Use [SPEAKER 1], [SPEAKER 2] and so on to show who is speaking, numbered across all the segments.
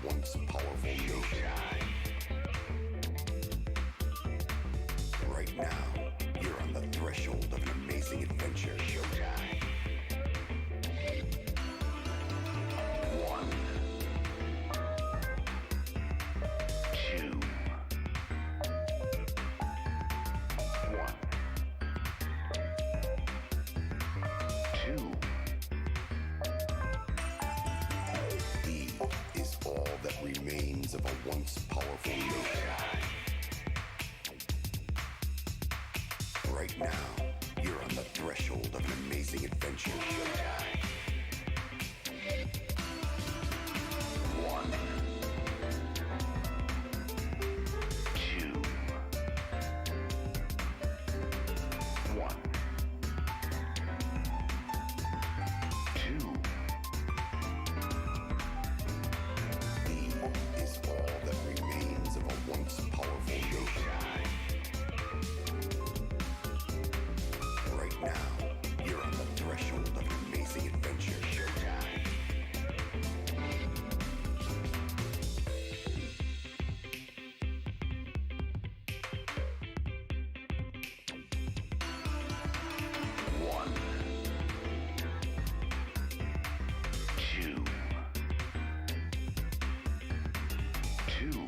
[SPEAKER 1] once powerful nation. Right now, you're on the threshold of an amazing adventure. Showtime. One, two, one, two. E is all that remains of a once powerful nation. Right now, you're on the threshold of an amazing adventure. Showtime. One, two, one, two. E is all that remains of a once powerful nation. Right now, you're on the threshold of an amazing adventure. Showtime. One, two, two,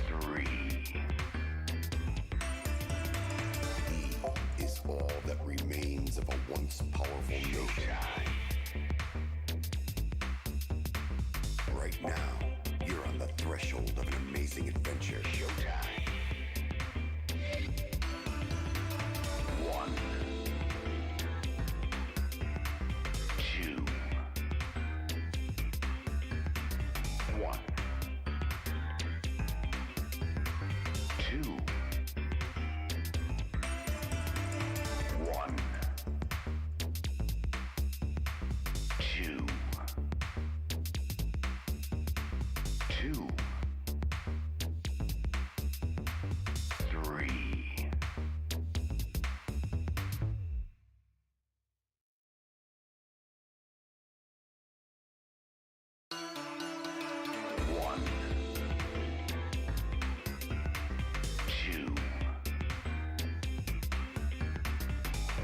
[SPEAKER 1] three. E is all that remains of a once powerful nation. Right now, you're on the threshold of an amazing adventure. Showtime. One, two, one, two, one, two, two, three. One, two,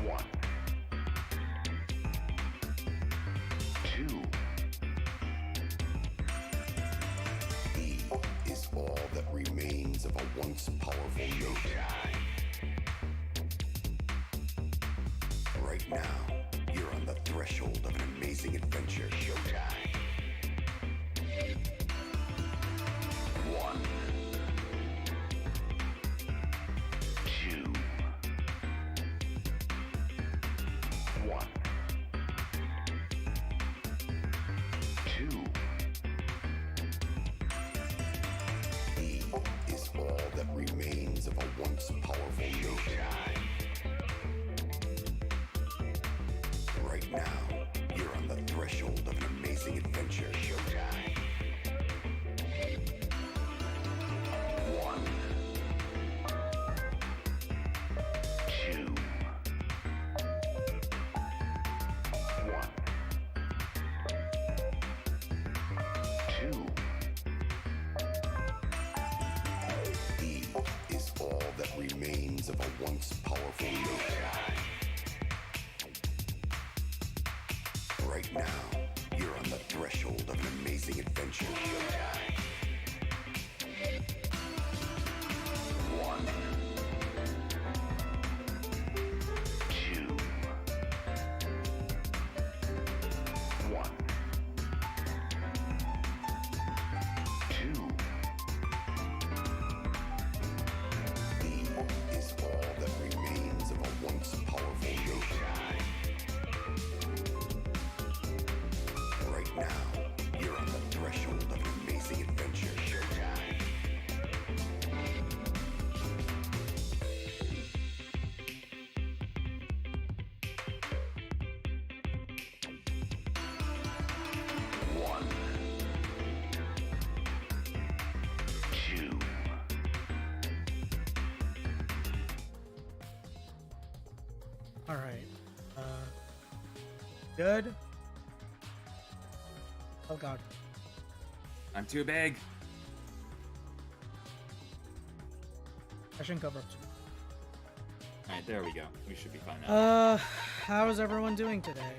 [SPEAKER 1] one, two. E is all that remains of a once powerful nation. Right now, you're on the threshold of an amazing adventure. Showtime. One, two, one, two. E is all that remains of a once powerful nation. Right now, you're on the threshold of an amazing adventure. Showtime. One, two, one, two. E is all that remains of a once powerful nation. Right now, you're on the threshold of an amazing adventure. Showtime. One, two, one, two. E is all that remains of a once powerful nation. Right now, you're on the threshold of an amazing adventure. Showtime. One, two.
[SPEAKER 2] All right. Good. Oh god.
[SPEAKER 3] I'm too big.
[SPEAKER 2] I shouldn't cover up too.
[SPEAKER 3] Alright, there we go. We should be fine now.
[SPEAKER 2] How is everyone doing today?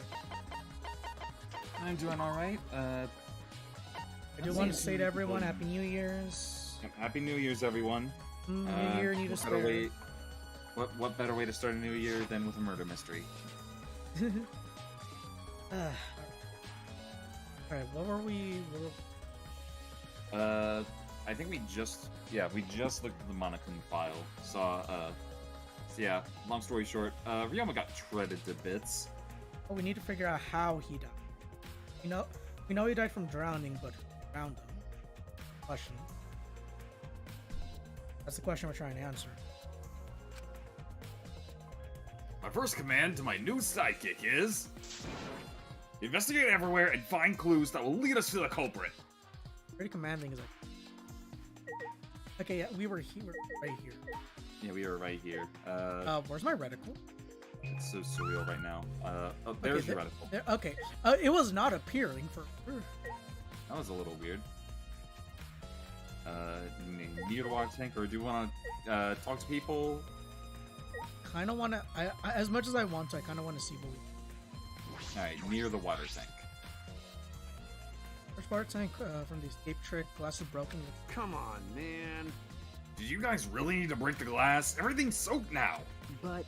[SPEAKER 3] I'm doing alright.
[SPEAKER 2] I do want to say to everyone, Happy New Year's.
[SPEAKER 3] Happy New Year's, everyone.
[SPEAKER 2] New Year, need to start.
[SPEAKER 3] What better way to start a new year than with a murder mystery?
[SPEAKER 2] Alright, what were we...
[SPEAKER 3] I think we just looked at the Monocon file. Saw, so yeah, long story short, Ryoma got shredded to bits.
[SPEAKER 2] Oh, we need to figure out how he died. We know he died from drowning, but who drowned him? Question. That's the question we're trying to answer.
[SPEAKER 3] My first command to my new sidekick is... investigate everywhere and find clues that will lead us to the culprit.
[SPEAKER 2] Pretty commanding is like... Okay, yeah, we were right here.
[SPEAKER 3] Yeah, we were right here.
[SPEAKER 2] Where's my reticle?
[SPEAKER 3] It's so surreal right now. Oh, there's your reticle.
[SPEAKER 2] Okay, it was not appearing for...
[SPEAKER 3] That was a little weird. Near the water tank, or do you want to talk to people?
[SPEAKER 2] Kind of want to... I as much as I want to, I kind of want to see what we...
[SPEAKER 3] Alright, near the water tank.
[SPEAKER 2] First water tank from the escape trick. Glass is broken.
[SPEAKER 4] Come on, man.
[SPEAKER 3] Did you guys really need to break the glass? Everything's soaked now.
[SPEAKER 4] But...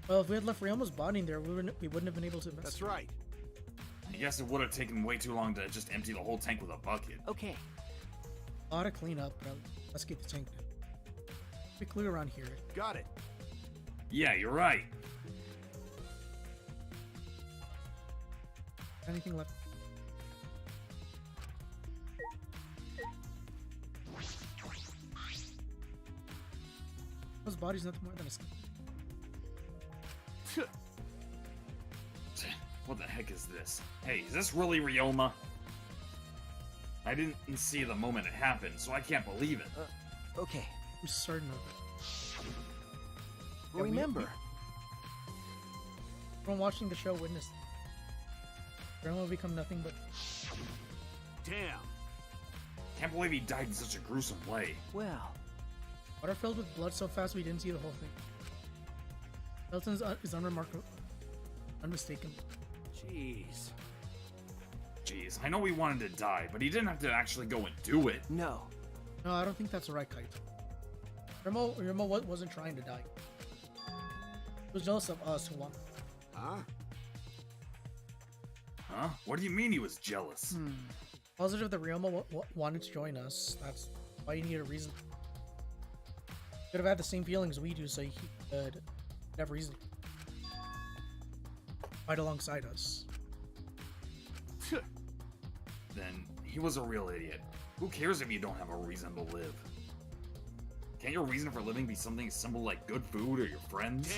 [SPEAKER 2] Well, if we had left Ryoma's body in there, we wouldn't have been able to...
[SPEAKER 4] That's right.
[SPEAKER 3] I guess it would have taken way too long to just empty the whole tank with a bucket.
[SPEAKER 4] Okay.
[SPEAKER 2] A lot of cleanup, but let's get the tank done. Be clear around here.
[SPEAKER 4] Got it.
[SPEAKER 3] Yeah, you're right.
[SPEAKER 2] Anything left? Those body's nothing more than a skin.
[SPEAKER 3] What the heck is this? Hey, is this really Ryoma? I didn't see the moment it happened, so I can't believe it.
[SPEAKER 4] Okay.
[SPEAKER 2] I'm certain of it. Yeah,
[SPEAKER 4] Remember.
[SPEAKER 2] From watching the show, witnessed. Ryoma will become nothing but...
[SPEAKER 4] Damn.
[SPEAKER 3] Can't believe he died in such a gruesome way.
[SPEAKER 4] Well.
[SPEAKER 2] Water filled with blood so fast we didn't see the whole thing. Felton is unremarkable. Unmistakable.
[SPEAKER 3] Jeez, I know he wanted to die, but he didn't have to actually go and do it.
[SPEAKER 4] No.
[SPEAKER 2] No, I don't think that's the right kite. Ryoma wasn't trying to die. He was jealous of us who won.
[SPEAKER 4] Huh?
[SPEAKER 3] Huh? What do you mean he was jealous?
[SPEAKER 2] Positive that Ryoma wanted to join us. That's why you need a reason. Could have had the same feelings we do, so he could have reason. Fight alongside us.
[SPEAKER 3] Then he was a real idiot. Who cares if you don't have a reason to live? Can't your reason for living be something simple like good food or your friends?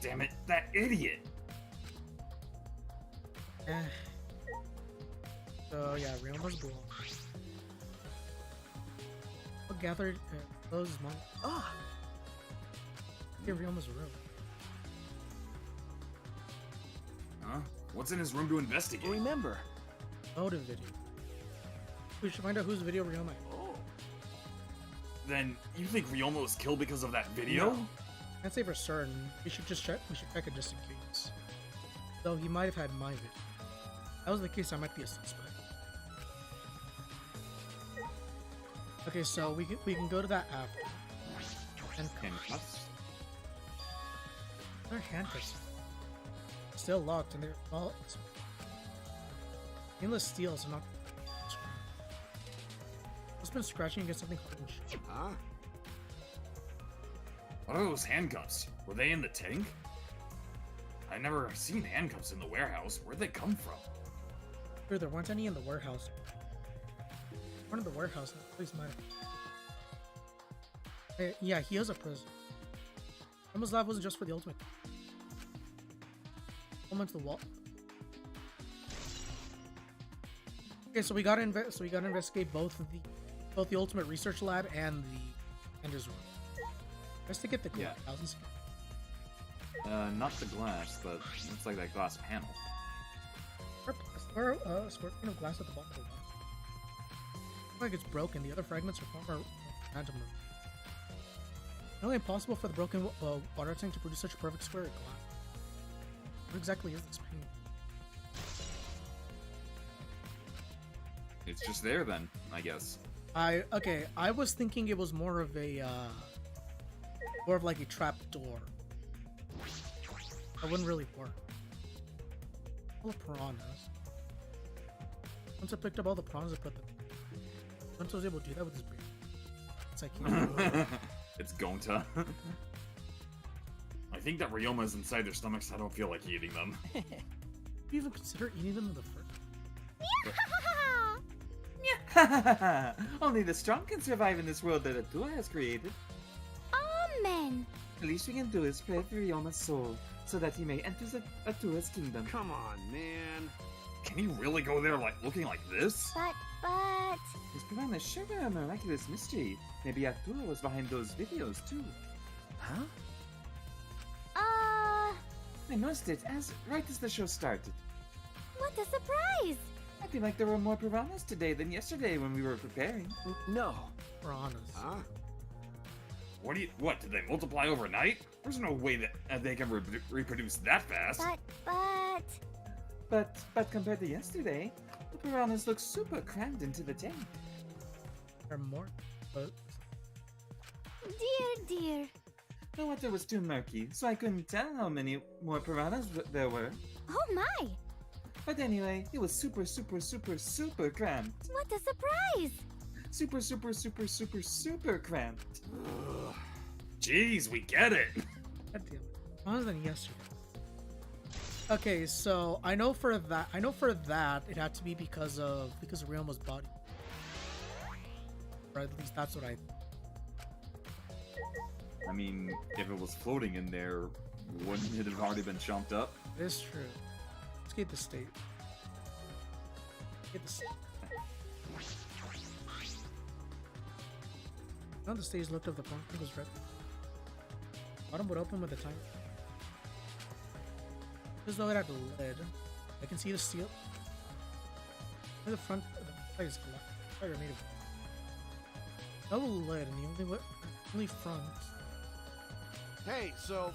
[SPEAKER 3] Damn it, that idiot!
[SPEAKER 2] So yeah, Ryoma's cool. What gathered closes mom. Here, Ryoma's room.
[SPEAKER 3] Huh? What's in his room to investigate?
[SPEAKER 4] Remember.
[SPEAKER 2] Motive video. We should find out whose video Ryoma.
[SPEAKER 3] Then you think Ryoma was killed because of that video?
[SPEAKER 2] No. Can't say for certain. We should check it just in case. Though he might have had my video. If that was the case, I might be a suspect. Okay, so we can go to that after.
[SPEAKER 3] Handcuffs?
[SPEAKER 2] They're handcuffs. Still locked, and they're all stainless steel, so not. It's been scratching against something hard and shit.
[SPEAKER 4] Huh?
[SPEAKER 3] What are those handcuffs? Were they in the tank? I never seen handcuffs in the warehouse. Where'd they come from?
[SPEAKER 2] Sure, there weren't any in the warehouse. One in the warehouse, that place might have. Yeah, he is a prisoner. Ryoma's lab wasn't just for the ultimate. Went to the wall. Okay, so we gotta investigate both the ultimate research lab and the Ender's room. Investigate the glass.
[SPEAKER 3] Not the glass, but looks like that glass panel.
[SPEAKER 2] Or plastic. Or scorpion of glass at the bottom of the water. Like it's broken. The other fragments are far more random. Nearly impossible for the broken water tank to produce such a perfect square of glass. What exactly is this paint?
[SPEAKER 3] It's just there then, I guess.
[SPEAKER 2] Okay, I was thinking it was more of like a trap door. That wouldn't really work. All the piranhas. Once I picked up all the piranhas, I put them. Once I was able to do that with this beard. It's like,
[SPEAKER 3] It's Gonta. I think that Ryoma's inside their stomachs. I don't feel like eating them.
[SPEAKER 2] do you even consider eating them in the first?
[SPEAKER 3] Only the strong can survive in this world that Atua has created.
[SPEAKER 5] Amen.
[SPEAKER 3] The least we can do is pray for Ryoma's soul, so that he may enter Atua's kingdom.
[SPEAKER 4] Come on, man.
[SPEAKER 3] Can he really go there like looking like this?
[SPEAKER 5] But...
[SPEAKER 3] His piranha sure are a miraculous mystery. Maybe Atua was behind those videos too.
[SPEAKER 4] Huh?
[SPEAKER 3] I noticed it right as the show started.
[SPEAKER 5] What a surprise!
[SPEAKER 3] I feel like there were more piranhas today than yesterday when we were preparing.
[SPEAKER 4] No.
[SPEAKER 2] Piranhas.
[SPEAKER 4] Huh?
[SPEAKER 3] What, did they multiply overnight? There's no way that they can reproduce that fast. But compared to yesterday, the piranhas look super crammed into the tank.
[SPEAKER 2] There are more, but
[SPEAKER 5] Dear.
[SPEAKER 3] The water was too murky, so I couldn't tell how many more piranhas there were.
[SPEAKER 5] Oh my!
[SPEAKER 3] But anyway, it was super cramped.
[SPEAKER 5] What a surprise!
[SPEAKER 3] Super cramped. Jeez, we get it.
[SPEAKER 2] God damn it. Other than yesterday. Okay, so I know for that it had to be because of Ryoma's body. Or at least that's what I.
[SPEAKER 3] I mean, if it was floating in there, wouldn't it have already been chomped up?
[SPEAKER 2] It's true. Let's get the state. Get the state. Now the stage looked of the punk was red. Bottom would open with the time. As though it had a lid. I can see the steel. The front the is black. Made of no lid, and the only front.
[SPEAKER 4] Hey, so...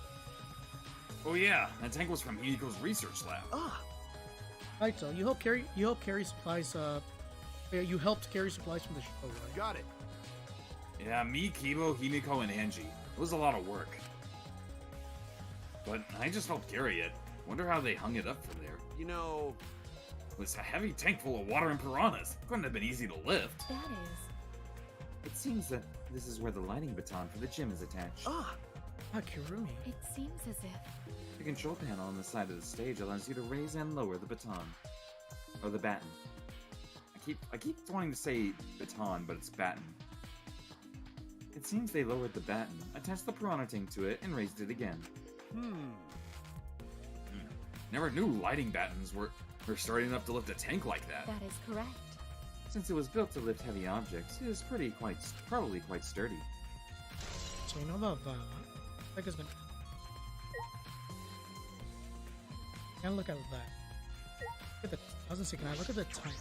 [SPEAKER 3] Oh yeah, that tank was from Hidiko's research lab.
[SPEAKER 2] Right, so you helped carry supplies. You helped carry supplies from the show, right?
[SPEAKER 4] Got it.
[SPEAKER 3] Yeah, me, Kibo, Himiko, and Angie. It was a lot of work. But I just helped carry it. Wonder how they hung it up from there.
[SPEAKER 4] You know...
[SPEAKER 3] It was a heavy tank full of water and piranhas. Couldn't have been easy to lift.
[SPEAKER 5] That is.
[SPEAKER 3] It seems that this is where the lighting baton for the gym is attached.
[SPEAKER 2] Kurumi.
[SPEAKER 5] It seems as if.
[SPEAKER 3] The control panel on the side of the stage allows you to raise and lower the baton. Or the baton. I keep wanting to say baton, but it's baton. It seems they lowered the baton, attached the piranha tank to it, and raised it again. Never knew lighting batons were starting up to lift a tank like that.
[SPEAKER 5] That is correct.
[SPEAKER 3] Since it was built to lift heavy objects, it is probably quite sturdy.
[SPEAKER 2] So you know about that. Like it's been. Can't look at that. Look at the. I was gonna say, can I look at the time?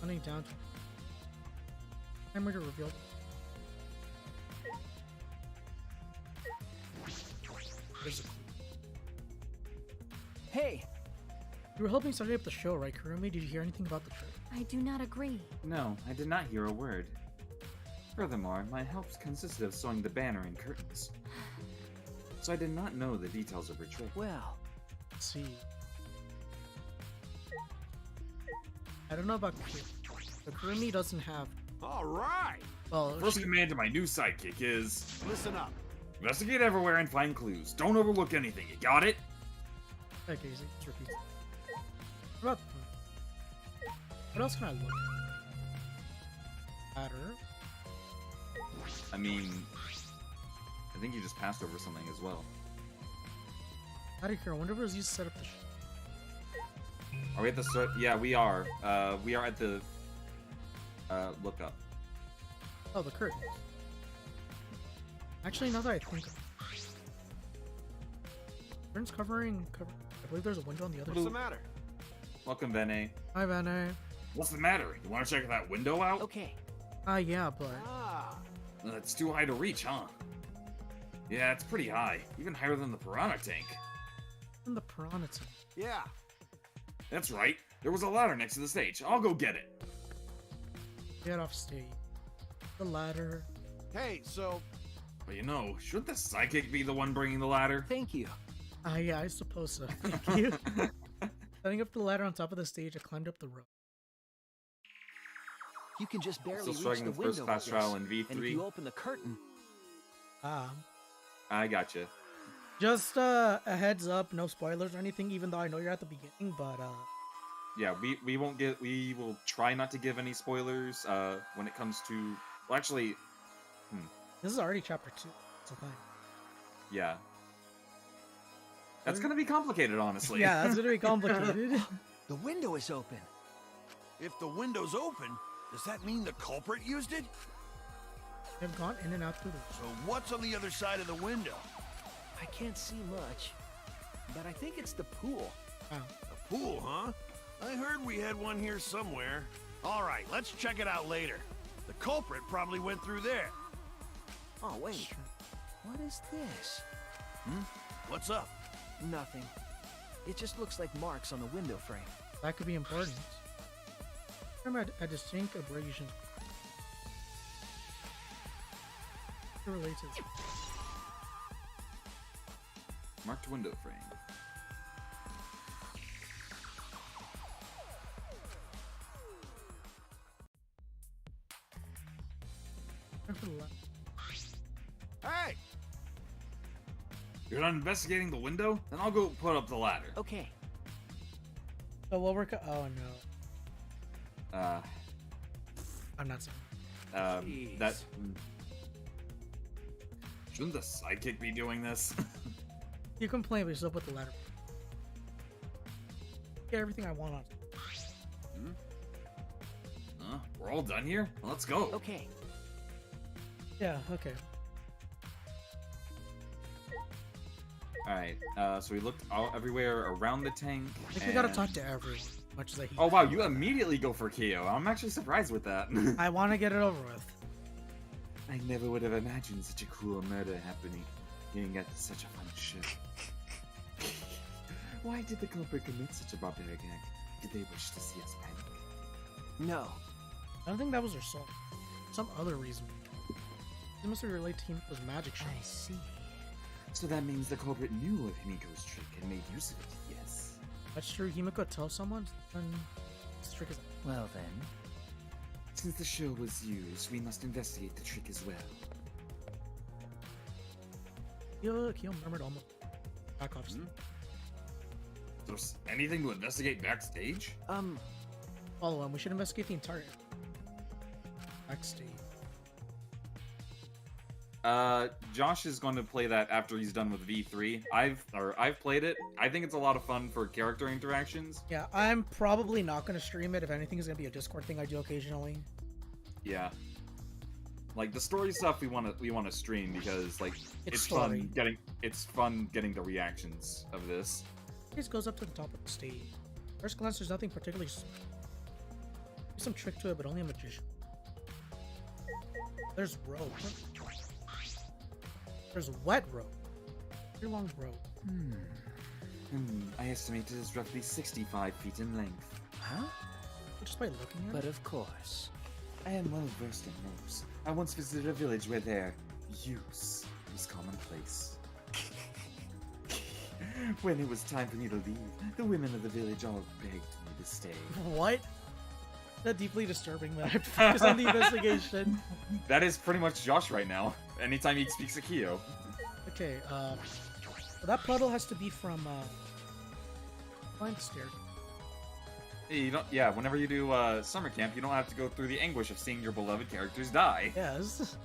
[SPEAKER 2] Running down. Timer to reveal.
[SPEAKER 4] Hey!
[SPEAKER 2] You were helping start up the show, right, Kurumi? Did you hear anything about the trip?
[SPEAKER 5] I do not agree.
[SPEAKER 3] No, I did not hear a word. Furthermore, my help consisted of sewing the banner and curtains. So I did not know the details of her trip.
[SPEAKER 4] Well...
[SPEAKER 2] Let's see. I don't know about Kurumi. But Kurumi doesn't have.
[SPEAKER 4] Alright!
[SPEAKER 2] Well,
[SPEAKER 3] First command to my new sidekick is...
[SPEAKER 4] Listen up.
[SPEAKER 3] Investigate everywhere and find clues. Don't overlook anything, you got it?
[SPEAKER 2] Okay, easy. Just repeat. What about? What else can I look at? Her?
[SPEAKER 3] I mean... I think you just passed over something as well.
[SPEAKER 2] Out of here. I wonder if it was used to set up the show.
[SPEAKER 3] Are we at the start? Yeah, we are. We are at the... look up.
[SPEAKER 2] Oh, the curtains. Actually, now that I think of it, Turns covering. I believe there's a window on the other
[SPEAKER 4] What's the
[SPEAKER 2] side.
[SPEAKER 4] matter?
[SPEAKER 3] Welcome, Vene.
[SPEAKER 2] Hi, Vanna.
[SPEAKER 3] What's the matter? You want to check that window out?
[SPEAKER 6] Okay.
[SPEAKER 2] Yeah, but
[SPEAKER 4] Ah,
[SPEAKER 3] It's too high to reach, huh? Yeah, it's pretty high. Even higher than the piranha tank.
[SPEAKER 2] in the piranha tank.
[SPEAKER 4] yeah.
[SPEAKER 3] That's right. There was a ladder next to the stage. I'll go get it.
[SPEAKER 2] Get off stage. The ladder.
[SPEAKER 4] Hey, so
[SPEAKER 3] But you know, shouldn't the sidekick be the one bringing the ladder?
[SPEAKER 6] Thank you.
[SPEAKER 2] Yeah, I suppose so. Thank you. Setting up the ladder on top of the stage, I climbed up the rope.
[SPEAKER 6] You can just barely
[SPEAKER 3] Still
[SPEAKER 6] reach
[SPEAKER 3] struggling
[SPEAKER 6] the
[SPEAKER 3] with
[SPEAKER 6] window.
[SPEAKER 3] first class
[SPEAKER 6] with this.
[SPEAKER 3] trial in
[SPEAKER 6] And if
[SPEAKER 3] V3.
[SPEAKER 6] you open the curtain,
[SPEAKER 3] I gotcha.
[SPEAKER 2] Just a heads up, no spoilers or anything, even though I know you're at the beginning, but
[SPEAKER 3] Yeah, we will try not to give any spoilers when it comes to, well, actually,
[SPEAKER 2] this is already chapter 2. It's fine.
[SPEAKER 3] yeah. That's gonna be complicated, honestly.
[SPEAKER 2] Yeah, that's gonna be complicated.
[SPEAKER 6] the window is open.
[SPEAKER 4] if the window's open, does that mean the culprit used it?
[SPEAKER 2] I've gone in and out through the
[SPEAKER 4] So what's on the other side of the window?
[SPEAKER 6] I can't see much, but I think it's the pool.
[SPEAKER 2] wow.
[SPEAKER 4] A pool, huh? I heard we had one here somewhere. All right, let's check it out later. The culprit probably went through there.
[SPEAKER 6] Oh, wait. What is this?
[SPEAKER 4] What's up?
[SPEAKER 6] Nothing. It just looks like marks on the window frame.
[SPEAKER 2] That could be important. Remember a distinct abrasion. Related.
[SPEAKER 3] Marked window frame.
[SPEAKER 4] Hey!
[SPEAKER 3] You're not investigating the window? Then I'll go put up the ladder.
[SPEAKER 6] Okay.
[SPEAKER 2] So what we're oh no, I'm not saying.
[SPEAKER 3] That. Shouldn't the sidekick be doing this?
[SPEAKER 2] You complain, but you still put the ladder. Get everything I want on.
[SPEAKER 3] We're all done here? Well, let's go.
[SPEAKER 6] Okay.
[SPEAKER 2] Yeah, okay.
[SPEAKER 3] Alright, so we looked all everywhere around the tank.
[SPEAKER 2] I think we gotta talk to everyone, much as I hate.
[SPEAKER 3] Oh wow, you immediately go for Kyo. I'm actually surprised with that.
[SPEAKER 2] I want to get it over with.
[SPEAKER 3] I never would have imagined such a cruel murder happening, getting at such a fun show. Why did the culprit commit such a barbaric act? Did they wish to see us panic?
[SPEAKER 6] No.
[SPEAKER 2] I don't think that was her soul. Some other reason. It must be related to Himiko's magic show.
[SPEAKER 6] I see.
[SPEAKER 3] So that means the culprit knew of Himiko's trick and made use of it, yes.
[SPEAKER 2] That's true. Himiko tells someone, then this trick is.
[SPEAKER 6] Well then.
[SPEAKER 3] Since the show was used, we must investigate the trick as well.
[SPEAKER 2] Kyo murmured almost back off.
[SPEAKER 3] There's anything to investigate backstage?
[SPEAKER 2] Follow him. We should investigate the entire backstage.
[SPEAKER 3] Josh is going to play that after he's done with V3. I've played it. I think it's a lot of fun for character interactions.
[SPEAKER 2] Yeah, I'm probably not gonna stream it. If anything, it's gonna be a Discord thing I do occasionally.
[SPEAKER 3] Yeah. Like the story stuff we want to stream because like
[SPEAKER 2] It's
[SPEAKER 3] fun getting the reactions of this.
[SPEAKER 2] It goes up to the top of the stage. First glance, there's nothing particularly. There's some trick to it, but only a magician. There's rope. There's wet rope. Pretty long rope.
[SPEAKER 3] I estimate it is roughly 65 feet in length.
[SPEAKER 6] Huh?
[SPEAKER 2] Just by looking at
[SPEAKER 6] But
[SPEAKER 2] it.
[SPEAKER 6] of course.
[SPEAKER 3] I am well versed in ropes. I once visited a village where their use was commonplace. When it was time for me to leave, the women of the village all begged me to stay.
[SPEAKER 2] What? That deeply disturbing that I have to focus on the investigation.
[SPEAKER 3] That is pretty much Josh right now. Anytime he speaks a Kyo.
[SPEAKER 2] Okay, well, that puddle has to be from, climb the stairs.
[SPEAKER 3] You don't, yeah, whenever you do summer camp, you don't have to go through the anguish of seeing your beloved characters die.
[SPEAKER 2] Yes.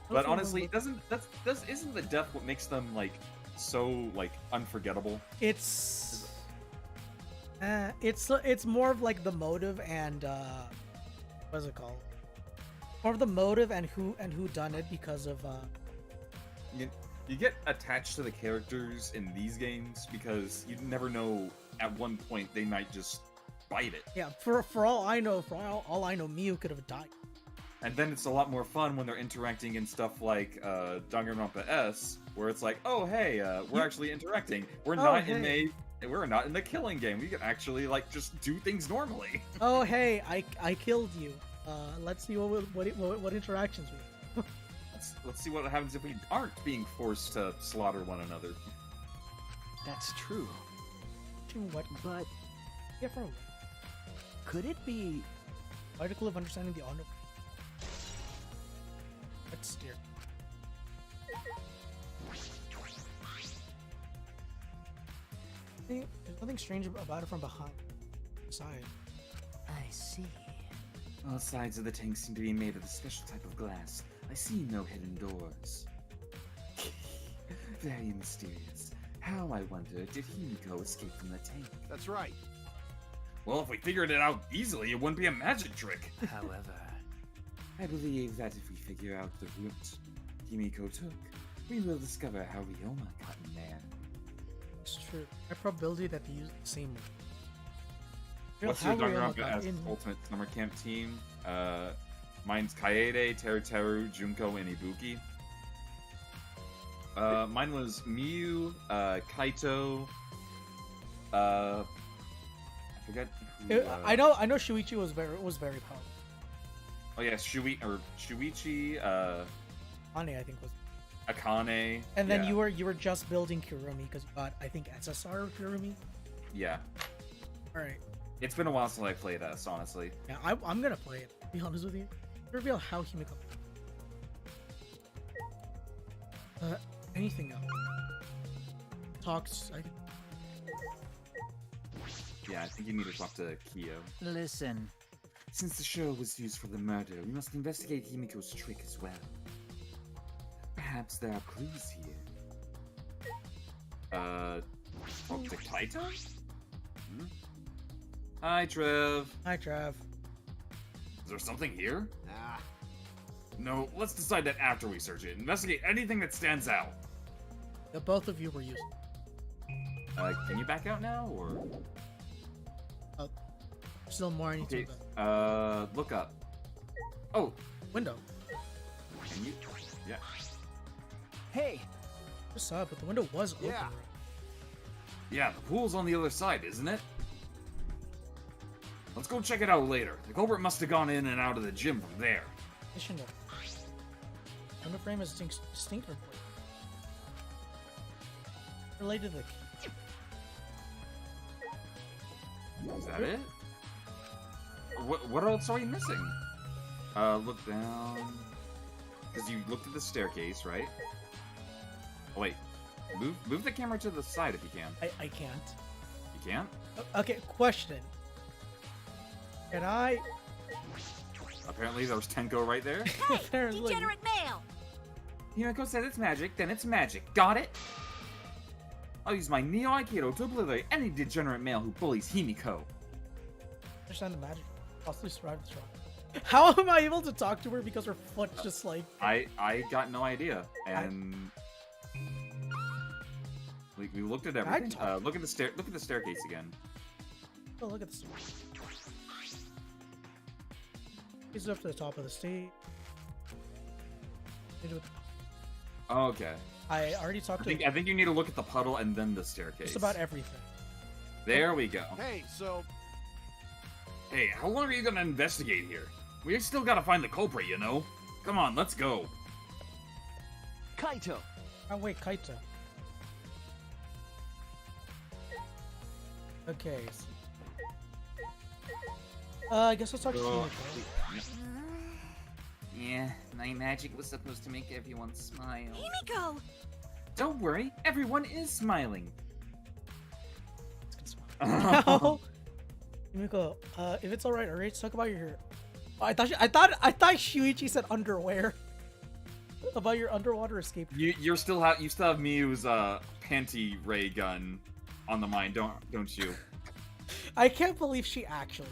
[SPEAKER 3] But honestly, isn't the death what makes them like so like unforgettable?
[SPEAKER 2] It's more of like the motive and what's it called? More of the motive and who done it because of
[SPEAKER 3] You get attached to the characters in these games because you never know at one point they might just bite it.
[SPEAKER 2] Yeah, for all I know, all I know, Miu could have died.
[SPEAKER 3] And then it's a lot more fun when they're interacting in stuff like Danganronpa S, where it's like, oh hey, we're actually interacting. We're not in the killing game. We can actually like just do things normally.
[SPEAKER 2] Oh hey, I killed you. Let's see what interactions we have.
[SPEAKER 3] Let's see what happens if we aren't being forced to slaughter one another.
[SPEAKER 6] That's true.
[SPEAKER 2] What?
[SPEAKER 6] But
[SPEAKER 2] Yeah, for
[SPEAKER 6] could it be...
[SPEAKER 2] article of understanding the honor. Let's steer. There's nothing strange about it from behind. Side.
[SPEAKER 6] I see.
[SPEAKER 3] All sides of the tank seem to be made of a special type of glass. I see no hidden doors. Very mysterious. How, I wonder, did Himiko escape from the tank?
[SPEAKER 4] That's right.
[SPEAKER 3] Well, if we figured it out easily, it wouldn't be a magic trick.
[SPEAKER 6] However...
[SPEAKER 3] I believe that if we figure out the route Himiko took, we will discover how Ryoma got in there.
[SPEAKER 2] It's true. High probability that they use the same one.
[SPEAKER 3] What's your Danganronpa as Ultimate Summer Camp team? Mine's Kaede, Teruteru, Junko, and Ibuki. Mine was Miu, Kaito. I forget. Who,
[SPEAKER 2] I know Shuichi was very powerful.
[SPEAKER 3] Oh yeah, Shuichi,
[SPEAKER 2] Ane, I think, was.
[SPEAKER 3] Akane.
[SPEAKER 2] And then
[SPEAKER 3] yeah.
[SPEAKER 2] you were just building Kurumi because you got, I think, SSR Kurumi.
[SPEAKER 3] Yeah.
[SPEAKER 2] All right.
[SPEAKER 3] It's been a while since I played S, honestly.
[SPEAKER 2] Yeah, I'm gonna play it. To be honest with you, reveal how Himiko. Anything else? Talks. I think.
[SPEAKER 3] Yeah, I think you need to talk to Kyo.
[SPEAKER 6] Listen.
[SPEAKER 3] Since the show was used for the murder, we must investigate Himiko's trick as well. Perhaps there are clues here. Talk to Kaito? Hmm? Hi, Trev.
[SPEAKER 2] Hi, Trav.
[SPEAKER 3] Is there something here?
[SPEAKER 4] Nah.
[SPEAKER 3] No, let's decide that after we search it. Investigate anything that stands out.
[SPEAKER 2] The both of you were using.
[SPEAKER 3] Can you back out now, or?
[SPEAKER 2] Still more I need
[SPEAKER 3] Okay,
[SPEAKER 2] to.
[SPEAKER 3] look up. Oh,
[SPEAKER 2] Window.
[SPEAKER 3] can you? Yeah.
[SPEAKER 6] Hey,
[SPEAKER 2] Just saw it, but the window was open.
[SPEAKER 4] Yeah.
[SPEAKER 2] Right?
[SPEAKER 3] Yeah, the pool's on the other side, isn't it? Let's go check it out later. The culprit must have gone in and out of the gym from there.
[SPEAKER 2] Mission note. Window frame is distinct report. Related to the key.
[SPEAKER 3] Is that it? What else are we missing? Look down. Because you looked at the staircase, right? Oh, wait. Move the camera to the side if you can.
[SPEAKER 2] I can't.
[SPEAKER 3] You can't?
[SPEAKER 2] Okay, question. Can I?
[SPEAKER 3] Apparently there was Tenko right there.
[SPEAKER 2] Apparently.
[SPEAKER 5] Degenerate male!
[SPEAKER 3] Himiko said it's magic, then it's magic. Got it? I'll use my Neo Aikido to obliterate any degenerate male who bullies Himiko.
[SPEAKER 2] Understand the magic. Possibly survive this rock. How am I able to talk to her because her foot just like...
[SPEAKER 3] I got no idea, and we looked at everything. Look at the staircase again.
[SPEAKER 2] Oh, look at this. He's up to the top of the stage.
[SPEAKER 3] Oh, okay.
[SPEAKER 2] I already talked to
[SPEAKER 3] I think you need to look at the puddle and then the staircase.
[SPEAKER 2] just about everything.
[SPEAKER 3] There we go.
[SPEAKER 4] Hey, so
[SPEAKER 3] Hey, how long are you gonna investigate here? We still gotta find the culprit, you know? Come on, let's go.
[SPEAKER 6] Kaito.
[SPEAKER 2] Oh wait, Kaito. Okay. I guess let's talk to
[SPEAKER 3] Oh.
[SPEAKER 2] Himiko.
[SPEAKER 3] Yeah, night magic was supposed to make everyone smile.
[SPEAKER 5] Himiko!
[SPEAKER 3] Don't worry, everyone is smiling.
[SPEAKER 2] Let's get smart. No. Himiko, if it's alright, let's talk about your. Oh, I thought Shuichi said underwear. About your underwater escape.
[SPEAKER 3] You still have Miu's panty ray gun on the mind, don't you?
[SPEAKER 2] I can't believe she actually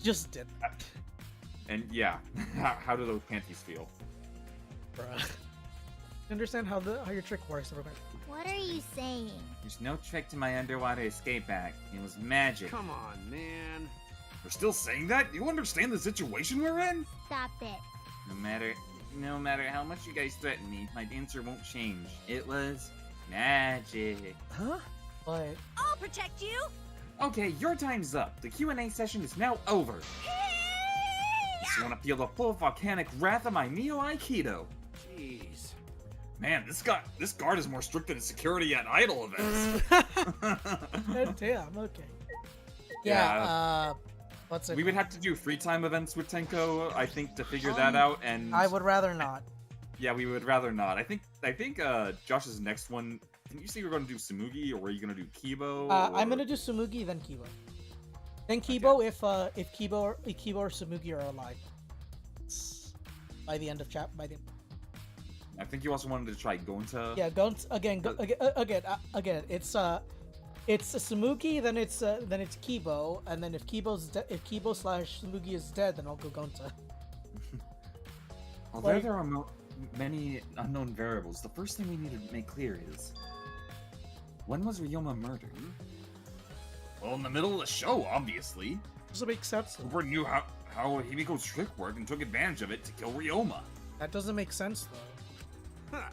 [SPEAKER 2] just did that.
[SPEAKER 3] And yeah, how do those panties feel?
[SPEAKER 2] Bruh. Understand how your trick works, everybody.
[SPEAKER 5] What are you saying?
[SPEAKER 7] There's no trick to my underwater escape act. It was magic.
[SPEAKER 4] Come on, man.
[SPEAKER 3] We're still saying that? You understand the situation we're in?
[SPEAKER 5] Stop it.
[SPEAKER 7] No matter how much you guys threaten me, my answer won't change. It was magic.
[SPEAKER 6] Huh?
[SPEAKER 2] But
[SPEAKER 5] I'll protect you.
[SPEAKER 7] Okay, your time's up. The Q&A session is now over. Just want to feel the full volcanic wrath of my Neo Aikido.
[SPEAKER 4] Jeez.
[SPEAKER 3] Man, this guard is more strict than security at idol events.
[SPEAKER 2] damn, okay.
[SPEAKER 3] Yeah.
[SPEAKER 2] What's it?
[SPEAKER 3] We would have to do free time events with Tenko, I think, to figure that out. And
[SPEAKER 2] I would rather not.
[SPEAKER 3] yeah, we would rather not. I think Josh's next one. Can you say you're going to do Samugi, or are you going to do Kibo?
[SPEAKER 2] I'm gonna do Samugi, then Kibo. Then Kibo if Kibo or Samugi are alive. By the end of
[SPEAKER 3] I think you also wanted to try Gonta.
[SPEAKER 2] Yeah, again. It's a Samugi, then it's Kibo, and then if Kibo slash Samugi is dead, then I'll go Gonta.
[SPEAKER 3] Although
[SPEAKER 2] Like-
[SPEAKER 3] there are many unknown variables, the first thing we need to make clear is, when was Ryoma murdered? Well, in the middle of the show, obviously.
[SPEAKER 2] Doesn't make sense.
[SPEAKER 3] Whoever knew how Himiko's trick worked and took advantage of it to kill Ryoma.
[SPEAKER 2] That doesn't make sense though.
[SPEAKER 4] Huh.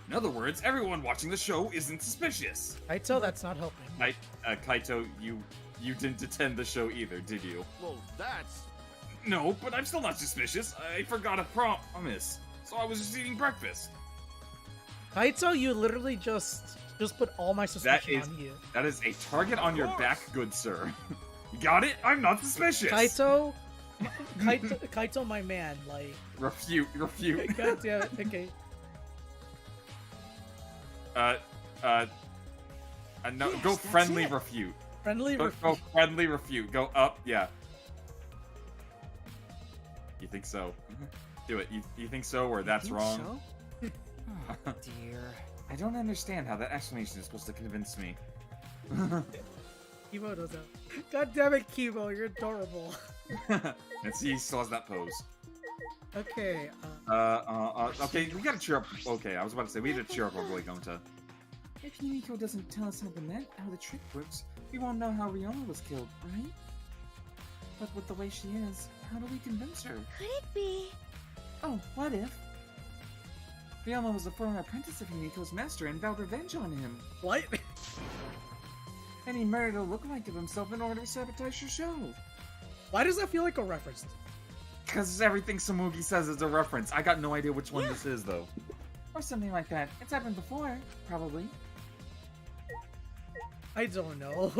[SPEAKER 3] In other words, everyone watching the show isn't suspicious.
[SPEAKER 2] Kaito, that's not helping.
[SPEAKER 3] Kaito, you didn't attend the show either, did you?
[SPEAKER 4] Well, that's...
[SPEAKER 3] No, but I'm still not suspicious. I forgot a promise, so I was just eating breakfast.
[SPEAKER 2] Kaito, you literally just put all my suspicion on you.
[SPEAKER 3] That is a target on your back, good sir. You got it? I'm not suspicious.
[SPEAKER 2] Kaito, my man, like.
[SPEAKER 3] Refute.
[SPEAKER 2] God damn it. Okay.
[SPEAKER 3] No,
[SPEAKER 6] Yes,
[SPEAKER 3] go
[SPEAKER 6] that's
[SPEAKER 3] friendly
[SPEAKER 6] it.
[SPEAKER 3] refute.
[SPEAKER 2] Friendly.
[SPEAKER 3] Go friendly refute. Go up, yeah. You think so? Do it. You think so, or that's
[SPEAKER 6] Think
[SPEAKER 3] wrong?
[SPEAKER 6] So? Oh, dear.
[SPEAKER 7] I don't understand how that explanation is supposed to convince me.
[SPEAKER 2] Kibo does that. God damn it, Kibo, you're adorable.
[SPEAKER 3] And see, he still has that pose.
[SPEAKER 2] Okay.
[SPEAKER 3] Okay, we gotta cheer up. Okay, I was about to say we need to cheer up our boy Gonta.
[SPEAKER 7] If Himiko doesn't tell us how the trick works, we won't know how Ryoma was killed, right? But with the way she is, how do we convince her?
[SPEAKER 5] Could it be?
[SPEAKER 7] Oh, what if? Ryoma was a former apprentice of Himiko's master and vowed revenge on him.
[SPEAKER 2] What?
[SPEAKER 7] And he murdered a lookalike of himself in order to sabotage your show.
[SPEAKER 2] Why does that feel like a reference?
[SPEAKER 3] Because everything Samugi says is a reference. I got no idea which one this is, though.
[SPEAKER 7] Or something like that. It's happened before, probably.
[SPEAKER 2] I don't know.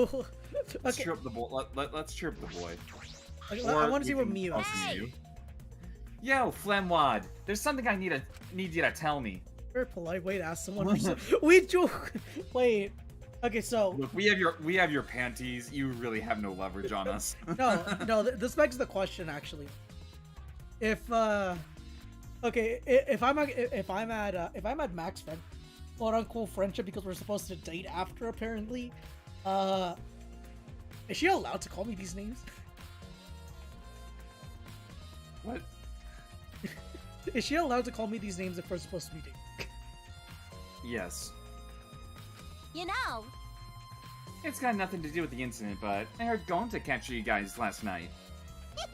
[SPEAKER 3] Let's
[SPEAKER 2] Okay.
[SPEAKER 3] cheer up the boy. Let's cheer up the boy.
[SPEAKER 2] I
[SPEAKER 3] Or
[SPEAKER 2] want to see
[SPEAKER 3] we
[SPEAKER 2] what
[SPEAKER 3] can
[SPEAKER 2] Miu
[SPEAKER 3] also
[SPEAKER 2] is.
[SPEAKER 5] Hey!
[SPEAKER 3] Miu.
[SPEAKER 7] Yo, Flemwad, there's something I need you to tell me.
[SPEAKER 2] Very polite way to ask someone. We joke. Wait. Okay, so
[SPEAKER 3] Look, we have your panties. You really have no leverage on us.
[SPEAKER 2] no. This begs the question actually. If if I'm at Max friend, quote unquote friendship because we're supposed to date after apparently, is she allowed to call me these names?
[SPEAKER 3] What?
[SPEAKER 2] Is she allowed to call me these names if we're supposed to be dating?
[SPEAKER 3] Yes.
[SPEAKER 5] You know,
[SPEAKER 7] It's got nothing to do with the incident, but I heard Gonta capture you guys last night. What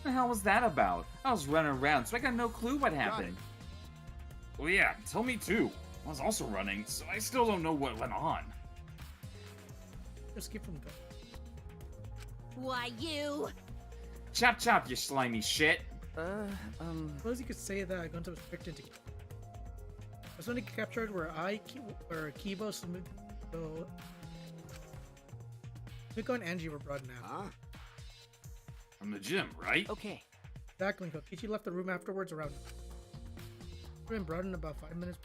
[SPEAKER 7] the hell was that about? I was running around, so I got no clue what happened.
[SPEAKER 3] Well, yeah. Tell me too. I was also running, so I still don't know what went on.
[SPEAKER 2] Just skip from go.
[SPEAKER 5] why you?
[SPEAKER 7] Chop chop, you slimy shit.
[SPEAKER 2] Suppose you could say that Gonta was tricked into. That's when he captured where Kibo, Sumiko, Miko and Angie were brought in after.
[SPEAKER 4] Huh?
[SPEAKER 3] From the gym, right?
[SPEAKER 6] Okay.
[SPEAKER 2] Exactly. Kokichi left the room afterwards around. Been brought in about 5 minutes.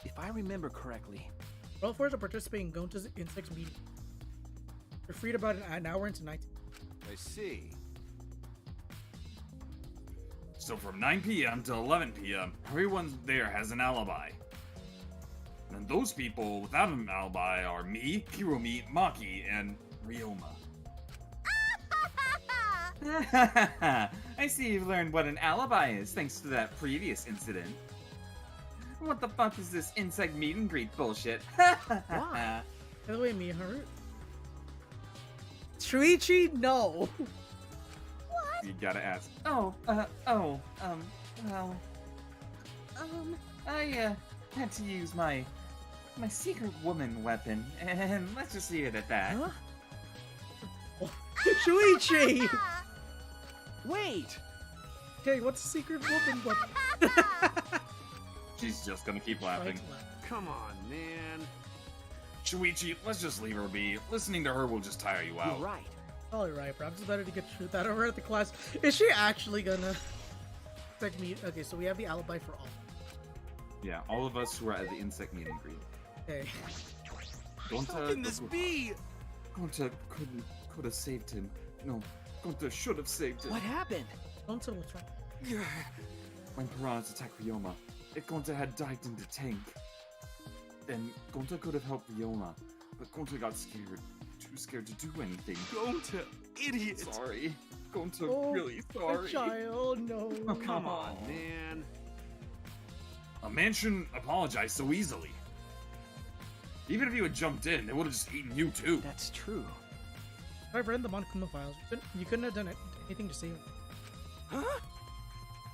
[SPEAKER 6] If I remember correctly.
[SPEAKER 2] All four to participate in Gonta's insects meeting. They're freed about an hour into night.
[SPEAKER 4] I see.
[SPEAKER 3] So from 9 p.m. to 11 p.m., everyone there has an alibi. And those people without an alibi are me, Hiromi, Maki, and Ryoma.
[SPEAKER 7] I see you've learned what an alibi is thanks to that previous incident. What the fuck is this insect meet and greet bullshit?
[SPEAKER 6] Why?
[SPEAKER 2] By the way, Miharu. Shuichi, no.
[SPEAKER 7] You gotta ask. Well, I had to use my secret woman weapon, and let's just leave it at that.
[SPEAKER 6] Huh?
[SPEAKER 2] Shuichi!
[SPEAKER 6] Wait!
[SPEAKER 2] Okay, what's the secret woman weapon?
[SPEAKER 7] She's just gonna keep laughing.
[SPEAKER 4] Come on, man.
[SPEAKER 3] Shuichi, let's just leave her be. Listening to her will just tire you out.
[SPEAKER 6] You're right.
[SPEAKER 2] Probably right. Perhaps it's better to get truth out of her at the class. Is she actually gonna take me? Okay, so we have the alibi for all.
[SPEAKER 7] Yeah, all of us who are at the insect meet and greet.
[SPEAKER 2] Okay.
[SPEAKER 4] How can this be?
[SPEAKER 7] Gonta could have saved him. No, Gonta should have saved him.
[SPEAKER 6] What happened?
[SPEAKER 2] Don't tell what's wrong.
[SPEAKER 7] When piranhas attacked Ryoma, if Gonta had dived into tank, then Gonta could have helped Ryoma, but Gonta got scared. Too scared to do anything.
[SPEAKER 4] Gonta, idiot.
[SPEAKER 7] Sorry. Gonta,
[SPEAKER 2] Oh,
[SPEAKER 7] really
[SPEAKER 2] My
[SPEAKER 7] sorry.
[SPEAKER 2] child, no.
[SPEAKER 4] Come on, man.
[SPEAKER 3] A man shouldn't apologize so easily. Even if you had jumped in, they would have just eaten you too.
[SPEAKER 6] That's true.
[SPEAKER 2] I've read the Monokuma files. You couldn't have done anything to save him.
[SPEAKER 4] Huh?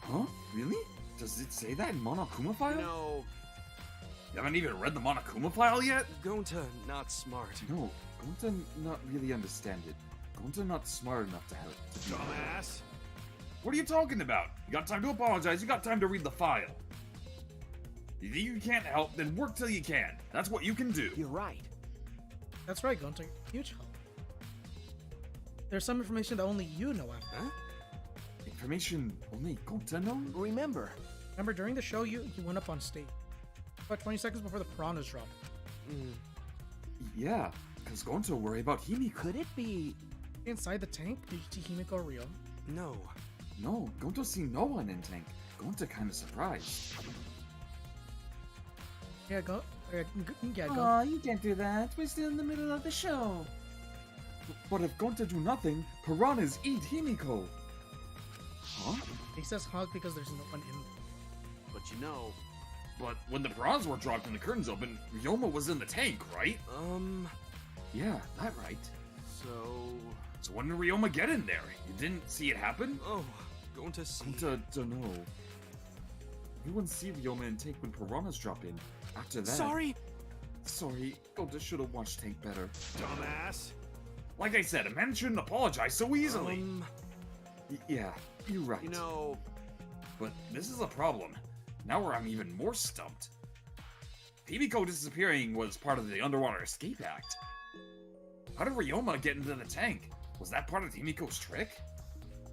[SPEAKER 7] Huh? Really? Does it say that in Monokuma file?
[SPEAKER 4] No,
[SPEAKER 3] You haven't even read the Monokuma file yet?
[SPEAKER 4] Gonta not smart.
[SPEAKER 7] No, Gonta not really understand it. Gonta not smart enough to help. To do that.
[SPEAKER 4] Dumbass.
[SPEAKER 3] What are you talking about? You got time to apologize, you got time to read the file. You think you can't help, then work till you can. That's what you can do.
[SPEAKER 6] You're right.
[SPEAKER 2] That's right, Gunter. Huge help. There's some information that only you know after.
[SPEAKER 4] Huh?
[SPEAKER 7] Information only Gonta knows?
[SPEAKER 6] Remember,
[SPEAKER 2] Remember, during the show, you went up on stage. About 20 seconds before the piranhas dropped.
[SPEAKER 7] Yeah, because Gonta worry about Himiko.
[SPEAKER 6] could it be...
[SPEAKER 2] Inside the tank, did you see Himiko or Ryo?
[SPEAKER 4] No.
[SPEAKER 7] No, Gonta see no one in tank. Gonta kinda surprised.
[SPEAKER 2] Yeah, go. Yeah, go.
[SPEAKER 7] Aw, you can't do that. We're still in the middle of the show. But if Gonta do nothing, piranhas eat Himiko. Huh?
[SPEAKER 2] He says hug because there's no one in.
[SPEAKER 4] But you know,
[SPEAKER 3] But when the piranhas were dropped and the curtains open, Ryoma was in the tank, right?
[SPEAKER 7] Yeah, that right.
[SPEAKER 4] so...
[SPEAKER 3] So when did Ryoma get in there? You didn't see it happen?
[SPEAKER 4] Oh, Gonta see.
[SPEAKER 7] Gonta dunno. We wouldn't see Ryoma in tank when piranhas drop in. After that...
[SPEAKER 4] Sorry,
[SPEAKER 7] Sorry, Gonta should have watched tank better.
[SPEAKER 4] dumbass.
[SPEAKER 3] Like I said, a man shouldn't apologize so easily.
[SPEAKER 7] Yeah, you're right.
[SPEAKER 4] You know,
[SPEAKER 3] But this is a problem. Now where I'm even more stumped. Himiko disappearing was part of the Underwater Escape Act. How did Ryoma get into the tank? Was that part of Himiko's trick?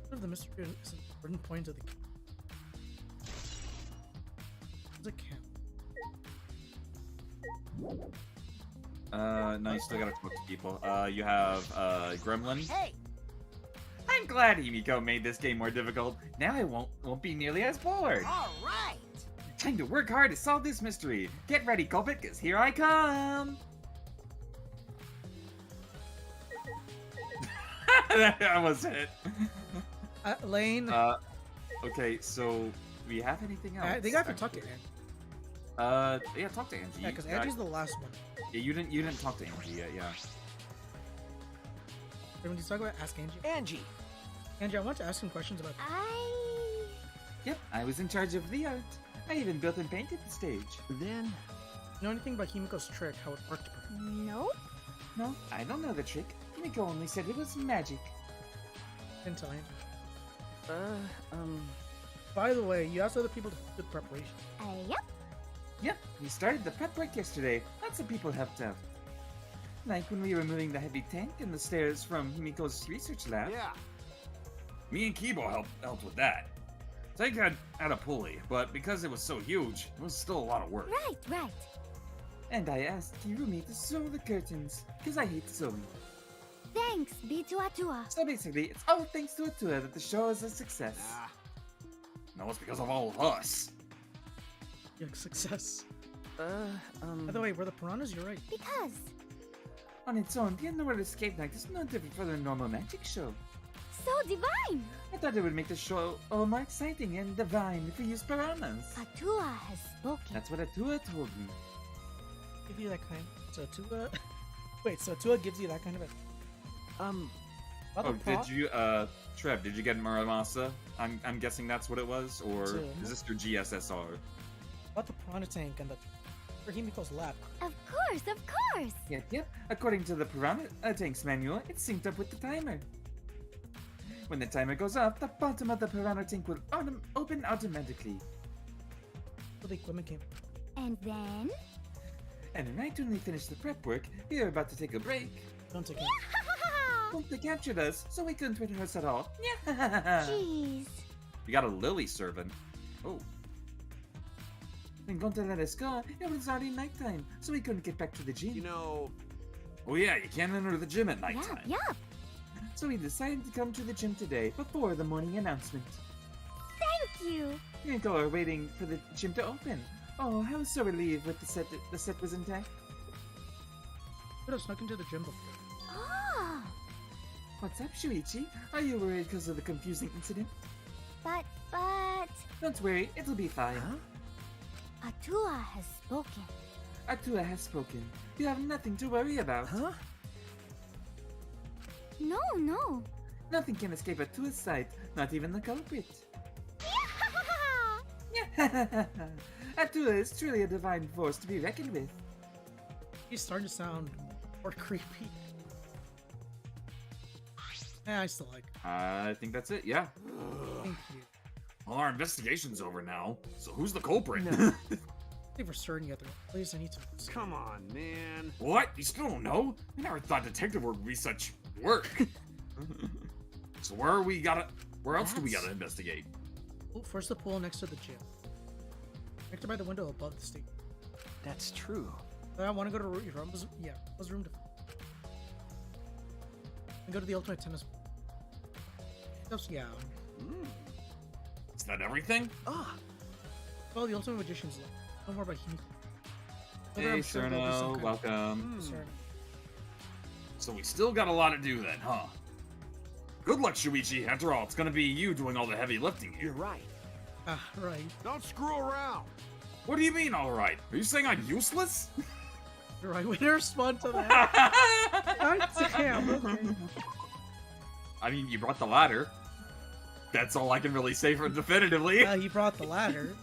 [SPEAKER 2] What if the mystery is an important point of the game? It's a camp.
[SPEAKER 7] No, you still gotta talk to people. You have, Gremlin.
[SPEAKER 5] Hey,
[SPEAKER 7] I'm glad Himiko made this game more difficult. Now I won't be nearly as bored.
[SPEAKER 5] all right.
[SPEAKER 7] Time to work hard to solve this mystery. Get ready, Culprit, because here I come! That was it.
[SPEAKER 2] Lane,
[SPEAKER 7] Okay, so we have anything else?
[SPEAKER 2] I think I have to talk to
[SPEAKER 7] actually?
[SPEAKER 2] Angie.
[SPEAKER 7] Yeah, talk to Angie.
[SPEAKER 2] Yeah, because Angie's the last one.
[SPEAKER 7] Yeah, you didn't talk to Angie yet, yeah.
[SPEAKER 2] When you talk about Ask Angie.
[SPEAKER 6] Angie!
[SPEAKER 2] Angie, I want to ask some questions about.
[SPEAKER 7] Yep, I was in charge of the art. I even built and painted the stage.
[SPEAKER 6] Then...
[SPEAKER 2] You know anything about Himiko's trick, how it worked?
[SPEAKER 5] No.
[SPEAKER 7] No, I don't know the trick. Himiko only said it was magic.
[SPEAKER 2] Didn't tell Angie. By the way, you asked other people to do the preparation.
[SPEAKER 5] Yep.
[SPEAKER 7] Yep, we started the prep work yesterday. Lots of people helped out. Like when we were moving the heavy tank and the stairs from Himiko's research lab.
[SPEAKER 4] yeah.
[SPEAKER 3] Me and Kibo helped with that. Tank had a pulley, but because it was so huge, it was still a lot of work.
[SPEAKER 5] Right.
[SPEAKER 7] And I asked Kirumi to sew the curtains, because I hate sewing.
[SPEAKER 5] Thanks, B2A2A.
[SPEAKER 7] So basically, it's all thanks to Atua that the show is a success.
[SPEAKER 4] Ah,
[SPEAKER 3] No, it's because of all of us.
[SPEAKER 2] Yeah, success.
[SPEAKER 6] um...
[SPEAKER 2] By the way, were the piranhas? You're right.
[SPEAKER 5] Because.
[SPEAKER 7] On its own, the Underworld Escape Night is no different from a normal magic show.
[SPEAKER 5] so divine!
[SPEAKER 7] I thought it would make the show all more exciting and divine if we used piranhas.
[SPEAKER 5] Atua has spoken.
[SPEAKER 7] That's what Atua told me.
[SPEAKER 2] Give you that kind. So Tua. Wait, so Tua gives you that kind of a. About
[SPEAKER 7] Oh,
[SPEAKER 2] the pro-
[SPEAKER 7] did you, Trev, did you get Muramasa? I'm guessing that's what it was, or
[SPEAKER 2] So-
[SPEAKER 7] is this your GSSR?
[SPEAKER 2] About the piranha tank and the for Himiko's lab.
[SPEAKER 5] Of course, of course!
[SPEAKER 7] Yep. According to the Piranha Tank's manual, it's synced up with the timer. When the timer goes off, the bottom of the Piranha Tank will open automatically.
[SPEAKER 2] So the equipment came.
[SPEAKER 5] And then...
[SPEAKER 7] And right when we finish the prep work, we are about to take a break.
[SPEAKER 2] Don't take it.
[SPEAKER 7] Well, they captured us, so we couldn't rehearse at all.
[SPEAKER 5] Jeez.
[SPEAKER 7] We got a Lily servant. Oh. When going to let us go, it was already nighttime, so we couldn't get back to the gym.
[SPEAKER 4] You know,
[SPEAKER 3] Oh yeah, you can't enter the gym at
[SPEAKER 5] Yup,
[SPEAKER 3] nighttime.
[SPEAKER 5] yup.
[SPEAKER 7] So we decided to come to the gym today before the morning announcement.
[SPEAKER 5] Thank you.
[SPEAKER 7] Me and Go are waiting for the gym to open. Oh, I was so relieved with the set was intact.
[SPEAKER 2] Could have snuck into the gym before.
[SPEAKER 5] Oh,
[SPEAKER 7] What's up, Shuichi? Are you worried because of the confusing incident?
[SPEAKER 5] but...
[SPEAKER 7] Don't worry, it'll be fine.
[SPEAKER 5] Atua has spoken.
[SPEAKER 7] Atua has spoken. You have nothing to worry about.
[SPEAKER 6] Huh?
[SPEAKER 5] No.
[SPEAKER 7] Nothing can escape Atua's sight, not even the culprit. Atua is truly a divine force to be reckoned with.
[SPEAKER 2] He's starting to sound more creepy. Yeah, I still like.
[SPEAKER 3] I think that's it, yeah.
[SPEAKER 2] Thank you.
[SPEAKER 3] Well, our investigation's over now, so who's the culprit?
[SPEAKER 2] I think for certain yet. Please, I need to.
[SPEAKER 4] come on, man.
[SPEAKER 3] What? You still don't know? I never thought detective work would be such work. So where else do we gotta investigate?
[SPEAKER 2] Oh, first the pool next to the gym. Connected by the window above the stage.
[SPEAKER 6] That's true.
[SPEAKER 2] I want to go to your room. Yeah, was room to. And go to the ultimate tennis. Yeah.
[SPEAKER 3] Is that everything?
[SPEAKER 6] Ah,
[SPEAKER 2] Well, the ultimate magician's left. No more about Himiko. But
[SPEAKER 7] Hey,
[SPEAKER 2] I'm sure there'll be some
[SPEAKER 7] Cerno,
[SPEAKER 2] kind
[SPEAKER 7] welcome.
[SPEAKER 2] of concern.
[SPEAKER 3] So we still got a lot to do then, huh? Good luck, Shuichi. After all, it's gonna be you doing all the heavy lifting
[SPEAKER 6] you're
[SPEAKER 3] here.
[SPEAKER 6] right.
[SPEAKER 2] Ah, right.
[SPEAKER 4] Don't screw around.
[SPEAKER 3] What do you mean, alright? Are you saying I'm useless?
[SPEAKER 2] You're right. We didn't respond to that. God damn. Okay.
[SPEAKER 3] I mean, you brought the ladder. That's all I can really say for definitively.
[SPEAKER 2] He brought the ladder.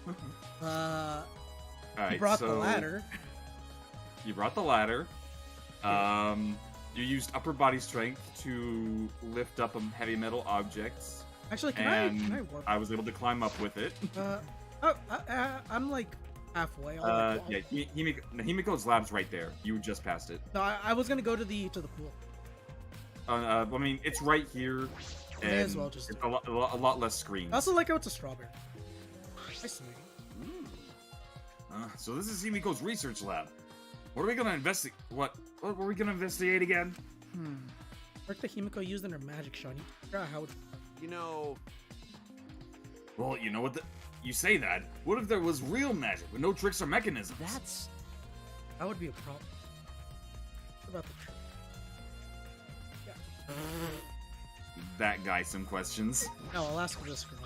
[SPEAKER 2] He
[SPEAKER 7] Alright,
[SPEAKER 2] brought
[SPEAKER 7] so
[SPEAKER 2] the ladder.
[SPEAKER 7] You brought the ladder. You used upper body strength to lift up heavy metal objects,
[SPEAKER 2] Actually, can
[SPEAKER 7] and
[SPEAKER 2] I warp?
[SPEAKER 7] I was able to climb up with it.
[SPEAKER 2] I'm like halfway. I'll like,
[SPEAKER 7] Yeah, Himiko's lab's right there. You just passed it.
[SPEAKER 2] No, I was gonna go to the pool.
[SPEAKER 7] I mean, it's right here,
[SPEAKER 2] May
[SPEAKER 7] and
[SPEAKER 2] as well just
[SPEAKER 7] it's a lot less screens.
[SPEAKER 2] I also like how it's a strawberry. Nice to meet you.
[SPEAKER 3] So this is Himiko's research lab. What are we gonna investigate? What were we gonna investigate again?
[SPEAKER 2] Work that Himiko used in her magic shot. You figure out how it's.
[SPEAKER 4] You know,
[SPEAKER 3] Well, you know what? You say that. What if there was real magic with no tricks or mechanisms?
[SPEAKER 2] That would be a problem. What about the trick? Yeah.
[SPEAKER 3] That guy some questions.
[SPEAKER 2] No, I'll ask this girl.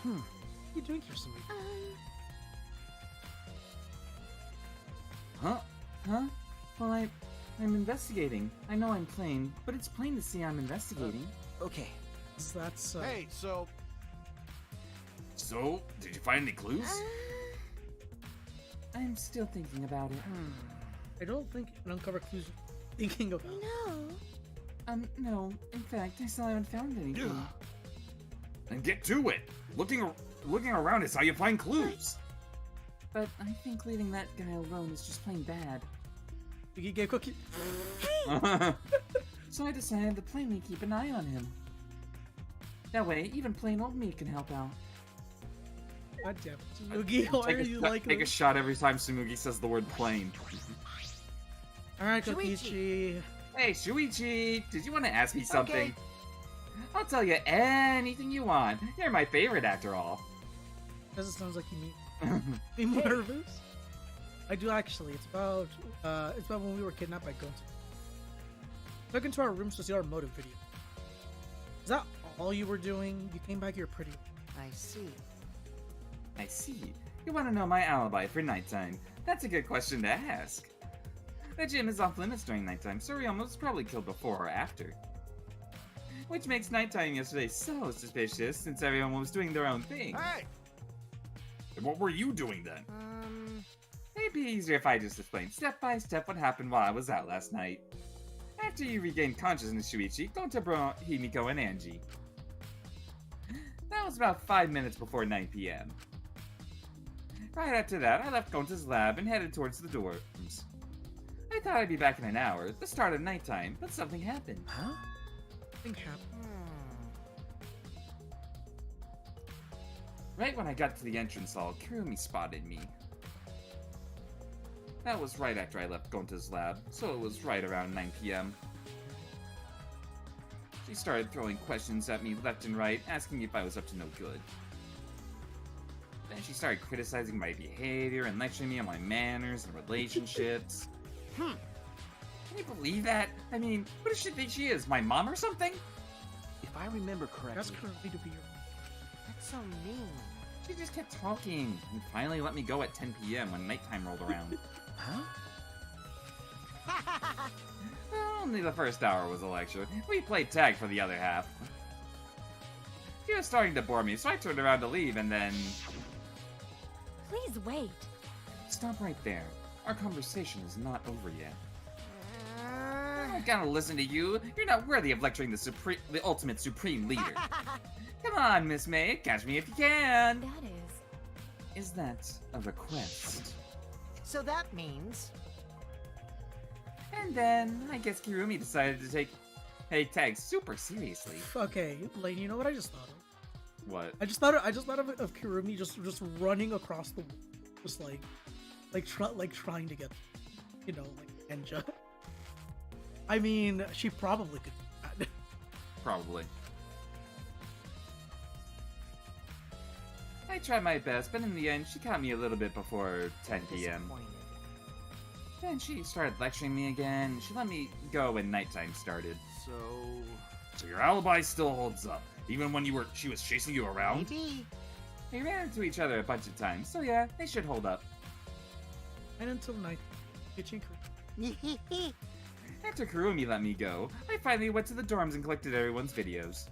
[SPEAKER 2] What are you doing here, Sumi?
[SPEAKER 7] Huh? Well, I'm investigating. I know I'm plain, but it's plain to see I'm investigating.
[SPEAKER 6] Okay.
[SPEAKER 2] That's
[SPEAKER 4] hey, so
[SPEAKER 3] So, did you find any clues?
[SPEAKER 7] I'm still thinking about it.
[SPEAKER 2] I don't think you can uncover clues you're thinking about.
[SPEAKER 5] No.
[SPEAKER 7] No. In fact, I still haven't found anything.
[SPEAKER 3] Then get to it. Looking around is how you find clues.
[SPEAKER 7] But I think leaving that guy alone is just plain bad.
[SPEAKER 2] You gave cookie.
[SPEAKER 7] So I decided to plainly keep an eye on him. That way, even plain old me can help out.
[SPEAKER 2] God damn it. Tsurugi, why are you like
[SPEAKER 3] Take a
[SPEAKER 2] this?
[SPEAKER 3] shot every time Tsurugi says the word plane.
[SPEAKER 2] Alright, Kokichi.
[SPEAKER 7] Hey, Shuichi, did you want to ask me something?
[SPEAKER 6] Okay.
[SPEAKER 7] I'll tell you anything you want. You're my favorite after all.
[SPEAKER 2] Because it sounds like you need me nervous. I do actually. It's about when we were kidnapped by Gonzo. Look into our rooms to see our motive video. that all you were doing? You came back here pretty.
[SPEAKER 6] I see.
[SPEAKER 7] I see. You want to know my alibi for nighttime? That's a good question to ask. The gym is off limits during nighttime, so Ryoma was probably killed before or after. Which makes nighttime yesterday so suspicious, since everyone was doing their own thing.
[SPEAKER 4] Hey!
[SPEAKER 3] And what were you doing then?
[SPEAKER 7] It'd be easier if I just explained step by step what happened while I was out last night. After you regained consciousness, Shuichi, Gonta brought Himiko and Angie. That was about 5 minutes before 9 p.m. Right after that, I left Gonta's lab and headed towards the dorms. I thought I'd be back in an hour, the start of nighttime, but something happened.
[SPEAKER 6] Huh?
[SPEAKER 2] Something happened.
[SPEAKER 7] Right when I got to the entrance hall, Kurumi spotted me. That was right after I left Gonta's lab, so it was right around 9 p.m. She started throwing questions at me left and right, asking if I was up to no good. Then she started criticizing my behavior and lecturing me on my manners and relationships. Can you believe that? I mean, what does she think she is, my mom or something?
[SPEAKER 6] If I remember
[SPEAKER 2] That's
[SPEAKER 6] correctly,
[SPEAKER 2] currently to be your.
[SPEAKER 6] that's so mean.
[SPEAKER 7] She just kept talking, and finally let me go at 10 p.m. when nighttime rolled around.
[SPEAKER 6] Huh?
[SPEAKER 7] Only the first hour was a lecture. We played tag for the other half. She was starting to bore me, so I turned around to leave, and then...
[SPEAKER 5] Please wait.
[SPEAKER 7] Stop right there. Our conversation is not over yet. I don't gotta listen to you. You're not worthy of lecturing the ultimate supreme leader. Come on, Miss May, catch me if you can.
[SPEAKER 5] That is.
[SPEAKER 7] Is that a request?
[SPEAKER 6] So that means...
[SPEAKER 7] And then, I guess Kirumi decided to take tag super seriously.
[SPEAKER 2] Okay, Lane. You know what I just thought of?
[SPEAKER 7] What?
[SPEAKER 2] I just thought of Kirumi just running across the, just like trying to get, you know, like Enja. I mean, she probably could do that.
[SPEAKER 7] Probably. I tried my best, but in the end, she caught me a little bit before 10 p.m.
[SPEAKER 6] disappointed.
[SPEAKER 7] Then she started lecturing me again. She let me go when nighttime started.
[SPEAKER 3] So your alibi still holds up, even when she was chasing you around?
[SPEAKER 6] Maybe.
[SPEAKER 7] We ran into each other a bunch of times, so yeah, they should hold up.
[SPEAKER 2] And until night, kitchen.
[SPEAKER 7] After Kurumi let me go, I finally went to the dorms and collected everyone's videos.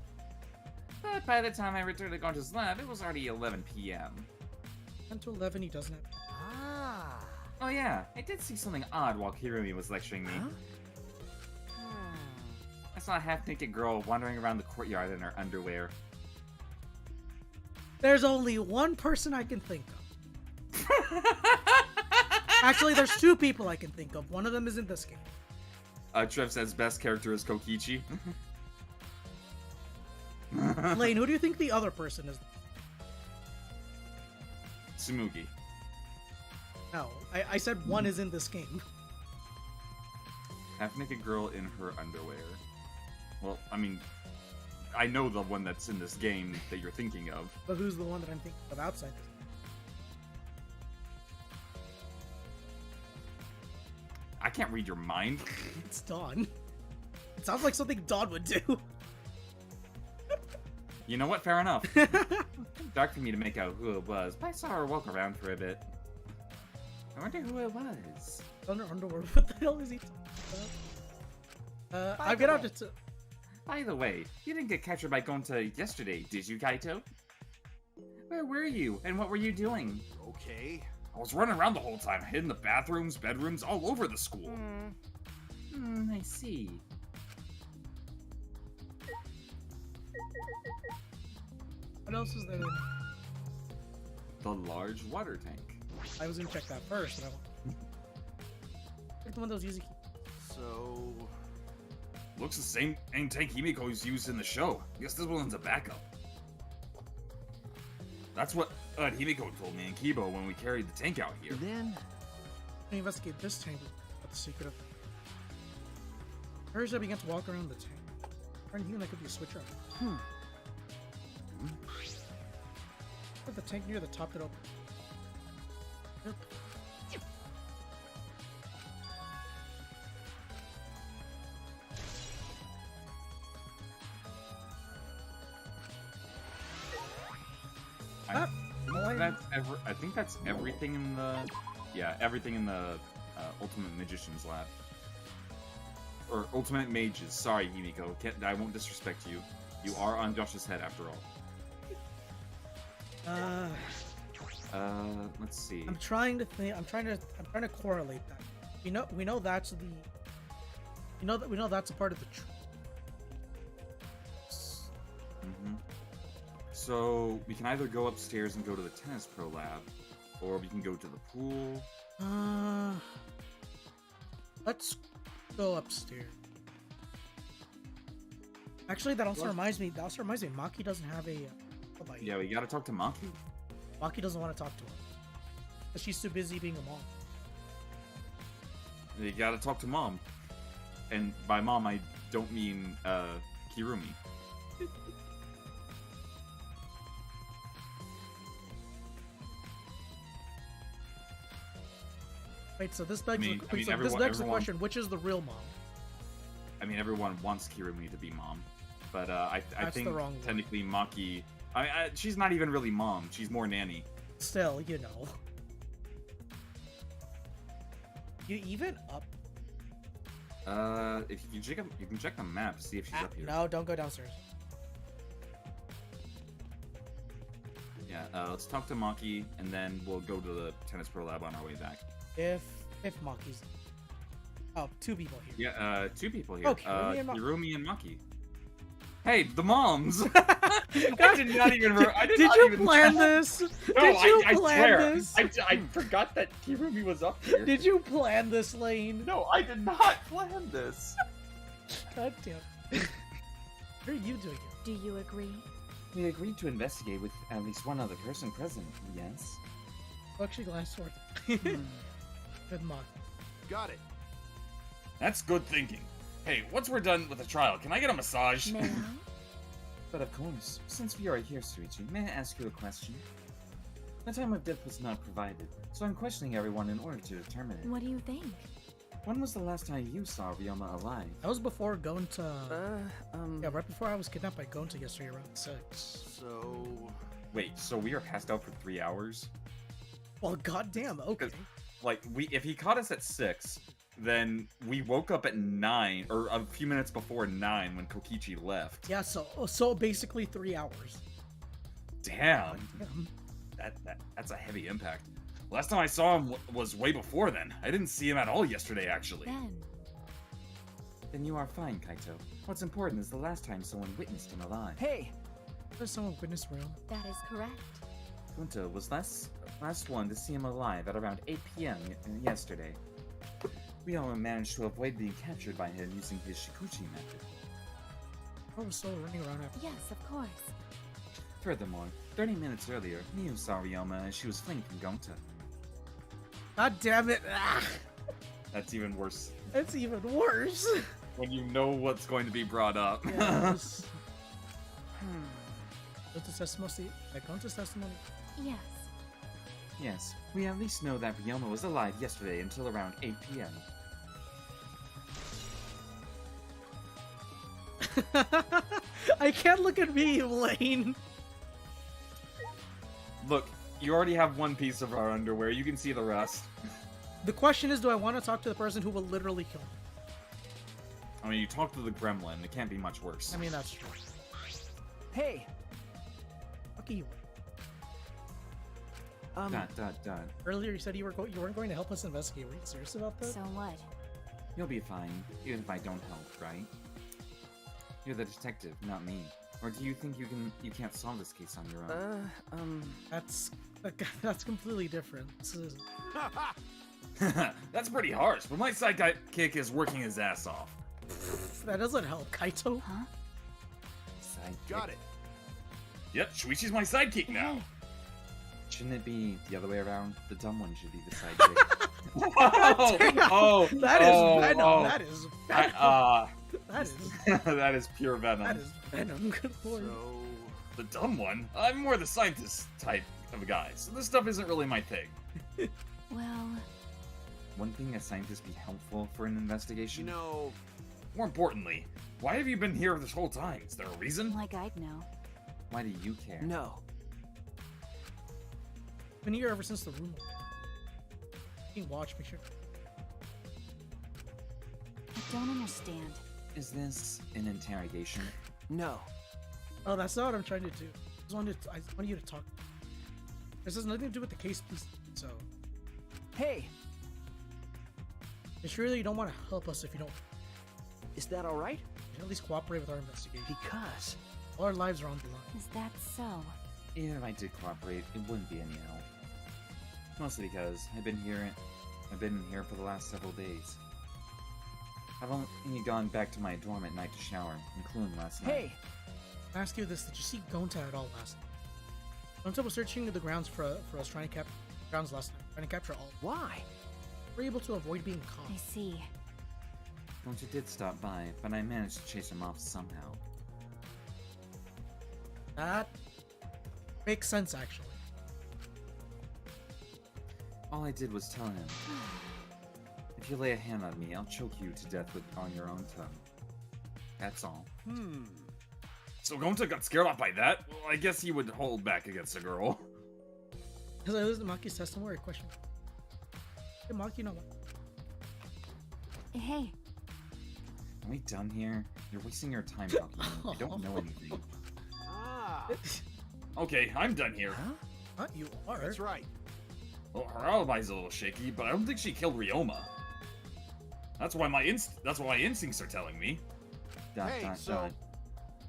[SPEAKER 7] But by the time I returned to Gonta's lab, it was already 11 p.m.
[SPEAKER 2] Until 11, he doesn't have.
[SPEAKER 6] Ah.
[SPEAKER 7] Oh yeah, I did see something odd while Kirumi was lecturing me.
[SPEAKER 6] Huh?
[SPEAKER 7] I saw a half-naked girl wandering around the courtyard in her underwear.
[SPEAKER 2] There's only one person I can think of. Actually, there's two people I can think of. One of them is in this game.
[SPEAKER 7] Trev says best character is Kokichi.
[SPEAKER 2] Lane, who do you think the other person is?
[SPEAKER 7] Tsumugi.
[SPEAKER 2] No, I said one is in this game.
[SPEAKER 7] Half-naked girl in her underwear. Well, I mean, I know the one that's in this game that you're thinking of.
[SPEAKER 2] But who's the one that I'm thinking of outside this?
[SPEAKER 7] I can't read your mind.
[SPEAKER 2] It's Dawn. It sounds like something Dawn would do.
[SPEAKER 7] You know what? Fair enough. Dark for me to make out who it was, but I saw her walk around for a bit. I wonder who it was.
[SPEAKER 2] Thunder Underworld. What the hell is he talking about? I'll get out to.
[SPEAKER 7] By the way, you didn't get captured by Gonta yesterday, did you, Kaito? Where were you, and what were you doing?
[SPEAKER 4] Okay.
[SPEAKER 3] I was running around the whole time, hid in the bathrooms, bedrooms, all over the school.
[SPEAKER 7] I see.
[SPEAKER 2] What else is there?
[SPEAKER 7] The large water tank.
[SPEAKER 2] I was gonna check that first, and I went. Check the one that was easy.
[SPEAKER 4] So...
[SPEAKER 3] Looks the same tank Himiko's used in the show. Guess this one's a backup. That's what Himiko told me and Kibo when we carried the tank out here.
[SPEAKER 6] Then...
[SPEAKER 2] I investigate this chamber. What's the secret of? First, I began to walk around the tank. Or anything that could be a switcher. Put the tank near the top that open. Yep.
[SPEAKER 3] that's everything in the everything in the Ultimate Magician's Lab. Or Ultimate Mages. Sorry, Himiko. I won't disrespect you. You are on Josh's head after all. Let's see.
[SPEAKER 2] I'm trying to think. I'm trying to correlate that. We know that's the. We know that's a part of the.
[SPEAKER 3] So we can either go upstairs and go to the tennis pro lab, or we can go to the pool.
[SPEAKER 2] Let's go upstairs. Actually, that also reminds me. Maki doesn't have a.
[SPEAKER 3] Yeah, we gotta talk to Maki.
[SPEAKER 2] Maki doesn't want to talk to her. Because she's too busy being a mom.
[SPEAKER 3] You gotta talk to Mom. And by Mom, I don't mean, Kirumi.
[SPEAKER 2] Wait, so this begs the
[SPEAKER 3] everyone,
[SPEAKER 2] question: which is the real mom?
[SPEAKER 3] I mean, everyone wants Kirumi to be Mom, but I think
[SPEAKER 2] the wrong
[SPEAKER 3] technically Maki. She's not even really Mom. She's more nanny.
[SPEAKER 2] Still, you know. You even up?
[SPEAKER 3] If you can check the map to see if she's up here.
[SPEAKER 2] No, don't go downstairs.
[SPEAKER 3] Yeah, let's talk to Maki, and then we'll go to the tennis pro lab on our way back.
[SPEAKER 2] If Maki's. Oh, two people here.
[SPEAKER 3] Yeah, two people here.
[SPEAKER 2] Oh,
[SPEAKER 3] Kirumi and Maki. Hey, the moms! I did not even.
[SPEAKER 2] Did you plan this?
[SPEAKER 3] No,
[SPEAKER 2] did you
[SPEAKER 3] I
[SPEAKER 2] plan
[SPEAKER 3] swear.
[SPEAKER 2] this?
[SPEAKER 3] I forgot that Kirumi was up here.
[SPEAKER 2] Did you plan this, Lane?
[SPEAKER 3] No, I did not plan this.
[SPEAKER 2] God damn. What are you doing here?
[SPEAKER 5] Do you agree?
[SPEAKER 7] We agreed to investigate with at least one other person present, yes?
[SPEAKER 2] Actually, glass sword. Good Maki.
[SPEAKER 4] Got it.
[SPEAKER 3] That's good thinking. Hey, once we're done with the trial, can I get a massage?
[SPEAKER 5] May I?
[SPEAKER 7] But of course, since we are here, Suichi, may I ask you a question? The time of death was not provided, so I'm questioning everyone in order to determine it.
[SPEAKER 5] What do you think?
[SPEAKER 7] When was the last time you saw Ryoma alive?
[SPEAKER 2] That was before going to. Yeah, right before I was kidnapped by Gonta yesterday around 6.
[SPEAKER 4] So...
[SPEAKER 3] Wait, so we are passed out for 3 hours?
[SPEAKER 2] Well, goddamn. Okay.
[SPEAKER 3] Like, if he caught us at 6, then we woke up at 9, or a few minutes before 9 when Kokichi left.
[SPEAKER 2] Yeah. So basically 3 hours.
[SPEAKER 3] Damn.
[SPEAKER 2] Damn.
[SPEAKER 3] That's a heavy impact. Last time I saw him was way before then. I didn't see him at all yesterday, actually.
[SPEAKER 7] Then you are fine, Kaito. What's important is the last time someone witnessed him alive.
[SPEAKER 6] Hey!
[SPEAKER 2] There's someone witness room.
[SPEAKER 5] That is correct.
[SPEAKER 7] Kunta was last one to see him alive at around 8 p.m. Yesterday. Ryoma managed to avoid being captured by him using his Shikuchi method.
[SPEAKER 2] I was still running around after.
[SPEAKER 5] Yes, of course.
[SPEAKER 7] Furthermore, 30 minutes earlier, Miu saw Ryoma as she was fleeing from Gonta.
[SPEAKER 2] God damn it! Ah,
[SPEAKER 3] That's even worse.
[SPEAKER 2] that's even worse.
[SPEAKER 3] When you know what's going to be brought up.
[SPEAKER 2] Yes. Gonta's testimony. Gonta's testimony.
[SPEAKER 5] Yes.
[SPEAKER 7] Yes, we at least know that Ryoma was alive yesterday until around 8 p.m.
[SPEAKER 2] I can't look at me, Lane.
[SPEAKER 3] Look, you already have one piece of our underwear. You can see the rest.
[SPEAKER 2] The question is, do I want to talk to the person who will literally kill me?
[SPEAKER 3] I mean, you talk to the gremlin. It can't be much worse.
[SPEAKER 2] I mean, that's true.
[SPEAKER 6] Hey!
[SPEAKER 2] Fuck you. ... Earlier you said you weren't going to help us investigate. Were you serious about that?
[SPEAKER 5] So what?
[SPEAKER 7] You'll be fine, even if I don't help, right? You're the detective, not me. Or do you think you can't solve this case on your own?
[SPEAKER 2] That's completely different.
[SPEAKER 3] That's pretty harsh, but my sidekick is working his ass off.
[SPEAKER 2] That doesn't help, Kaito.
[SPEAKER 5] Huh?
[SPEAKER 7] Sidekick.
[SPEAKER 4] Got it.
[SPEAKER 3] Yep, Shuichi's my sidekick now.
[SPEAKER 5] Hey.
[SPEAKER 7] Shouldn't it be the other way around? The dumb one should be the sidekick.
[SPEAKER 2] That is venom. That is venom. That is
[SPEAKER 3] that is pure venom.
[SPEAKER 2] that is venom. Good lord.
[SPEAKER 4] So...
[SPEAKER 3] The dumb one? I'm more the scientist type of a guy, so this stuff isn't really my thing.
[SPEAKER 5] Well,
[SPEAKER 7] Wouldn't being a scientist be helpful for an investigation?
[SPEAKER 4] You know...
[SPEAKER 3] More importantly, why have you been here this whole time? Is there a reason?
[SPEAKER 5] like I'd know.
[SPEAKER 7] Why do you care?
[SPEAKER 6] No.
[SPEAKER 2] Been here ever since the room. Being watched, make sure.
[SPEAKER 5] I don't understand.
[SPEAKER 7] Is this an interrogation?
[SPEAKER 6] No.
[SPEAKER 2] Oh, that's not what I'm trying to do. I want you to talk. This has nothing to do with the case, please. So,
[SPEAKER 6] Hey,
[SPEAKER 2] surely you don't want to help us if you don't.
[SPEAKER 6] is that all right?
[SPEAKER 2] You should at least cooperate with our investigation.
[SPEAKER 6] Because
[SPEAKER 2] All our lives are on the line.
[SPEAKER 5] Is that so?
[SPEAKER 7] Even if I did cooperate, it wouldn't be any help. Mostly because I've been here for the last several days. I've only gone back to my dorm at night to shower, including last night.
[SPEAKER 6] hey,
[SPEAKER 2] I ask you this: did you see Gonta at all last night? Gonta was searching the grounds for us trying to capture grounds last night, trying to capture all.
[SPEAKER 6] why?
[SPEAKER 2] We're able to avoid being
[SPEAKER 5] I
[SPEAKER 2] caught.
[SPEAKER 5] see.
[SPEAKER 7] Gonta did stop by, but I managed to chase him off somehow.
[SPEAKER 2] That makes sense, actually.
[SPEAKER 7] All I did was tell him, if you lay a hand on me, I'll choke you to death on your own tongue. That's all.
[SPEAKER 3] So Gonta got scared off by that? Well, I guess he would hold back against a girl.
[SPEAKER 2] Because I listened to Maki's testimony. Question. Hey, Maki, no.
[SPEAKER 5] Hey,
[SPEAKER 7] Are we done here? You're wasting your time talking to me. I don't know anything.
[SPEAKER 4] Ah,
[SPEAKER 3] Okay, I'm done here.
[SPEAKER 6] Huh?
[SPEAKER 2] Not you are.
[SPEAKER 4] that's right.
[SPEAKER 3] Well, her alibi's a little shaky, but I don't think she killed Ryoma. That's what my instincts are telling me.
[SPEAKER 4] Hey, so-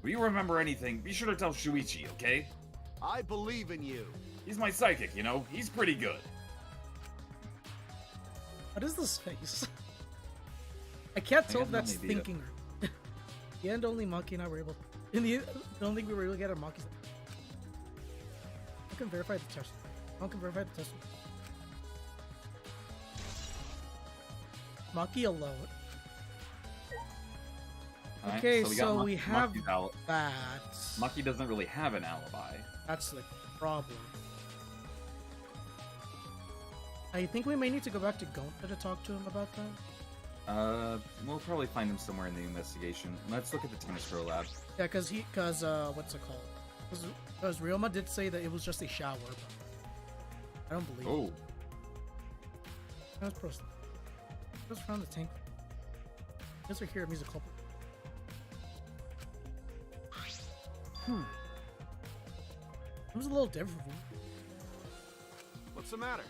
[SPEAKER 3] If you remember anything, be sure to tell Shuichi, okay?
[SPEAKER 4] I believe in you.
[SPEAKER 3] He's my psychic, you know? He's pretty good.
[SPEAKER 2] What is this face? I can't tell
[SPEAKER 7] got
[SPEAKER 2] if that's
[SPEAKER 7] no idea.
[SPEAKER 2] thinking or. The end, only Maki and I were able. In the end, I don't think we were able to get our Maki's. I can verify the test. I can verify the test. Maki alone.
[SPEAKER 7] Alright,
[SPEAKER 2] Okay,
[SPEAKER 7] we got
[SPEAKER 2] so we have
[SPEAKER 7] Maki's
[SPEAKER 2] that.
[SPEAKER 7] Maki doesn't really have an alibi.
[SPEAKER 2] That's the problem. I think we may need to go back to Gonta to talk to him about that.
[SPEAKER 7] We'll probably find him somewhere in the investigation. Let's look at the tennis pro lab.
[SPEAKER 2] Yeah, cause what's it called? Because Ryoma did say that it was just a shower. But I don't believe.
[SPEAKER 7] Oh,
[SPEAKER 2] It. That was pro. Just found the tank. Guess we're here. It means a culprit. It was a little different.
[SPEAKER 4] What's the matter?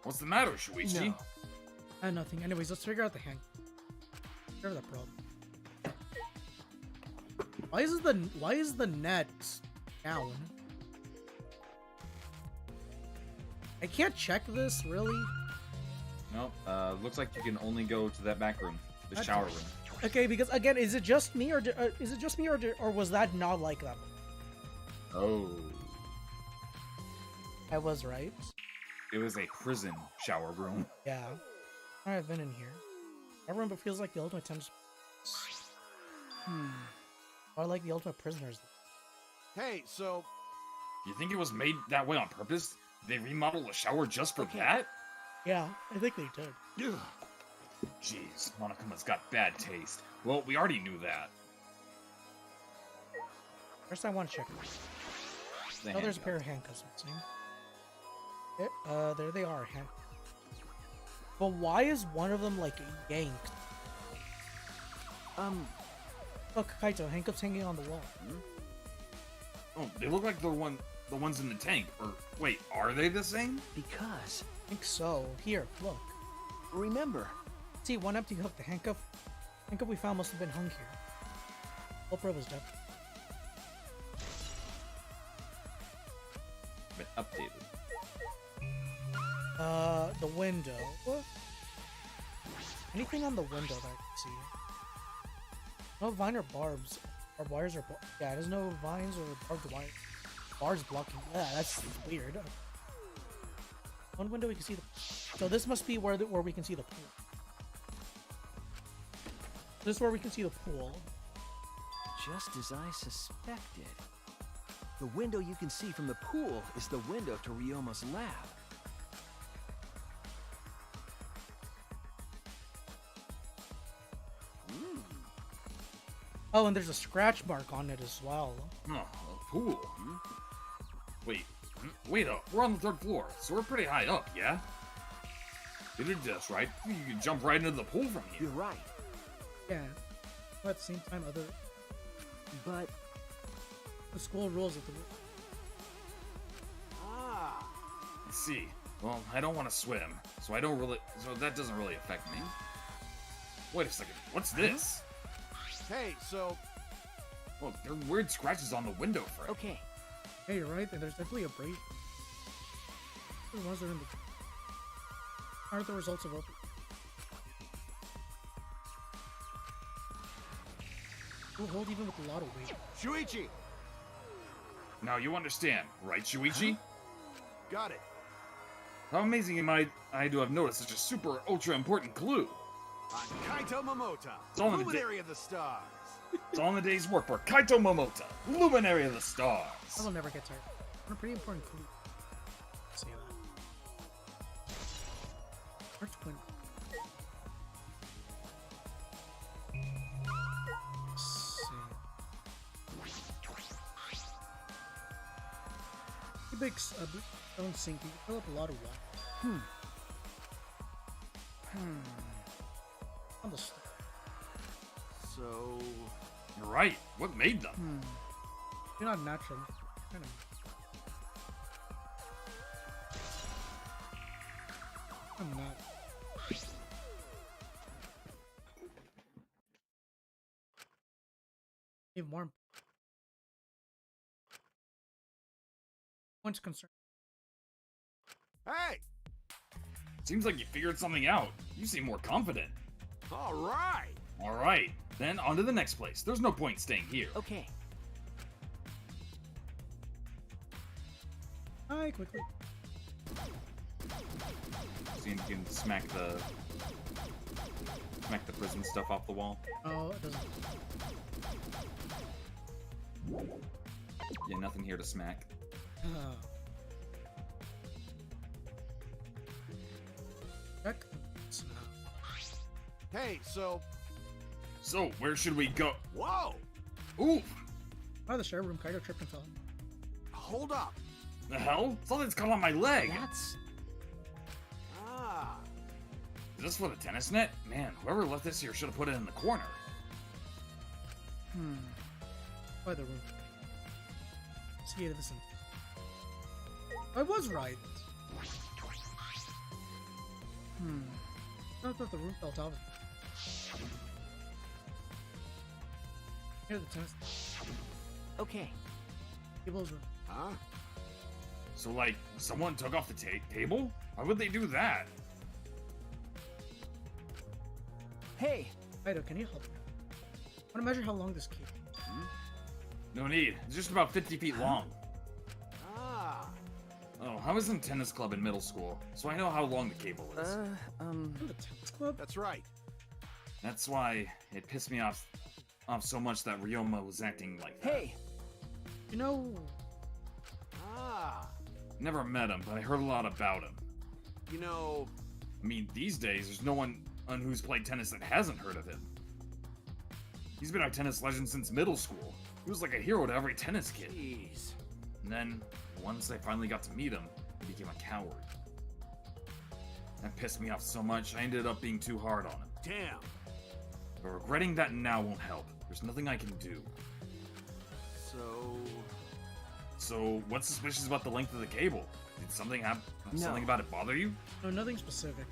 [SPEAKER 3] What's the matter, Shuichi?
[SPEAKER 6] No.
[SPEAKER 2] Nothing. Anyways, let's figure out the hang. Figure out that problem. Why is the net down? I can't check this, really.
[SPEAKER 7] Nope. Looks like you can only go to that back room, the
[SPEAKER 2] That's
[SPEAKER 7] shower
[SPEAKER 2] it.
[SPEAKER 7] room.
[SPEAKER 2] Okay, because again, is it just me, or or was that not like that?
[SPEAKER 7] Oh.
[SPEAKER 2] I was right.
[SPEAKER 7] It was a prison shower room.
[SPEAKER 2] Yeah. I've been in here. Everyone but feels like the ultimate temps. Or like the ultimate prisoners.
[SPEAKER 4] Hey, so
[SPEAKER 3] You think it was made that way on purpose? They remodeled the shower just for that?
[SPEAKER 2] Yeah, I think they did.
[SPEAKER 4] ugh,
[SPEAKER 3] Jeez, Monokuma's got bad taste. Well, we already knew that.
[SPEAKER 2] First, I want to check.
[SPEAKER 7] The
[SPEAKER 2] Oh, there's a
[SPEAKER 7] handcuff.
[SPEAKER 2] pair of handcuffs. I'm saying. There they are. But why is one of them like yanked? Look, Kaito, handcuffs hanging on the wall.
[SPEAKER 3] Oh, they look like the ones in the tank. Or wait, are they the same?
[SPEAKER 6] Because,
[SPEAKER 2] I think so. Here, look.
[SPEAKER 6] remember,
[SPEAKER 2] See, one empty hook. The handcuff we found must have been hung here. Oprah was dead.
[SPEAKER 7] Been updated.
[SPEAKER 2] The window. What? Anything on the window that I can see? No vine or barbs. Or wires or yeah, there's no vines or barbed wire. Bars blocking. Yeah, that's weird. One window we can see the. So this must be where we can see the pool. This is where we can see the pool.
[SPEAKER 6] just as I suspected. The window you can see from the pool is the window to Ryoma's lab.
[SPEAKER 2] Oh, and there's a scratch mark on it as well.
[SPEAKER 3] Oh, a pool. Wait, Wait up, we're on the 3rd floor, so we're pretty high up, yeah? You did this, right? You can jump right into the pool from here.
[SPEAKER 6] You're right.
[SPEAKER 2] Yeah. But at the same time,
[SPEAKER 6] But
[SPEAKER 2] the school rules at the.
[SPEAKER 4] Ah.
[SPEAKER 3] Let's see. Well, I don't want to swim, so that doesn't really affect me. Wait a second, what's this?
[SPEAKER 4] Hey, so
[SPEAKER 3] Oh, there are weird scratches on the window frame.
[SPEAKER 6] okay.
[SPEAKER 2] Hey, you're right. And there's definitely a break. The ones that are in the. Aren't the results of open? Will hold even with a lot of weight.
[SPEAKER 4] Shuichi,
[SPEAKER 3] Now you understand, right, Shuichi?
[SPEAKER 4] got it.
[SPEAKER 3] How amazing am I to have noticed such a super ultra important clue?
[SPEAKER 4] I'm Kaito Momota,
[SPEAKER 3] It's all in the
[SPEAKER 4] luminary of the stars.
[SPEAKER 3] It's all in the day's work for Kaito Momota, luminary of the stars.
[SPEAKER 2] I will never get tired. What a pretty important clue. Say that. Our twin. He makes a stone sink. You can fill up a lot of water. On the stone.
[SPEAKER 4] So,
[SPEAKER 3] You're right. What made them?
[SPEAKER 2] You're not natural. Kind of. I'm not. Even more points of concern.
[SPEAKER 4] hey,
[SPEAKER 3] Seems like you figured something out. You seem more confident.
[SPEAKER 4] all right.
[SPEAKER 3] All right, then on to the next place. There's no point staying here.
[SPEAKER 6] Okay.
[SPEAKER 2] Hi, quickly.
[SPEAKER 3] See if you can smack the prison stuff off the wall.
[SPEAKER 2] Oh, it doesn't.
[SPEAKER 3] Yeah, nothing here to smack.
[SPEAKER 2] Oh. Check.
[SPEAKER 4] Hey, so,
[SPEAKER 3] So, where should we go?
[SPEAKER 4] whoa,
[SPEAKER 3] Ooh!
[SPEAKER 2] By the share room, Kaido tripped and fell.
[SPEAKER 4] hold up.
[SPEAKER 3] The hell? Something's caught on my leg!
[SPEAKER 6] That's
[SPEAKER 4] Ah,
[SPEAKER 3] Is this for the tennis net? Man, whoever left this here should have put it in the corner.
[SPEAKER 2] By the room. See this. I was right. I thought the room felt out. Here, the tennis
[SPEAKER 6] okay.
[SPEAKER 2] table's room.
[SPEAKER 4] huh?
[SPEAKER 3] So, like, someone took off the table? Why would they do that?
[SPEAKER 6] Hey,
[SPEAKER 2] Kaido, can you help me? I want to measure how long this cable is.
[SPEAKER 3] No need. It's just about 50 feet long.
[SPEAKER 4] Ah,
[SPEAKER 3] Oh, I was in tennis club in middle school, so I know how long the cable is.
[SPEAKER 2] In the tennis club?
[SPEAKER 4] that's right.
[SPEAKER 3] That's why it pissed me off so much that Ryoma was acting like that.
[SPEAKER 6] hey.
[SPEAKER 2] You know,
[SPEAKER 4] Ah,
[SPEAKER 3] Never met him, but I heard a lot about him.
[SPEAKER 4] you know,
[SPEAKER 3] I mean, these days, there's no one who's played tennis that hasn't heard of him. He's been a tennis legend since middle school. He was like a hero to every tennis kid.
[SPEAKER 4] jeez.
[SPEAKER 3] And then, once I finally got to meet him, he became a coward. That pissed me off so much, I ended up being too hard on him.
[SPEAKER 4] Damn.
[SPEAKER 3] But regretting that now won't help. There's nothing I can do.
[SPEAKER 4] So,
[SPEAKER 3] So, what's suspicious about the length of the cable? Did something happen?
[SPEAKER 6] No.
[SPEAKER 3] Something about it bother you?
[SPEAKER 2] no, nothing specific.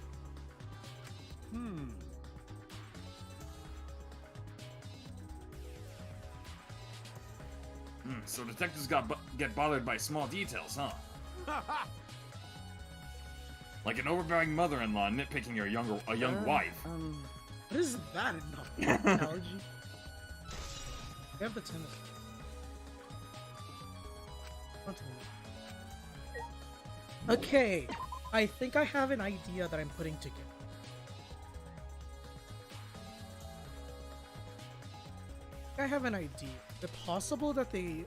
[SPEAKER 3] So detectives get bothered by small details, huh? Like an overbearing mother-in-law nitpicking a young wife.
[SPEAKER 2] What is that analogy? We have the tennis. Okay, I think I have an idea that I'm putting together. I have an idea. Is it possible that the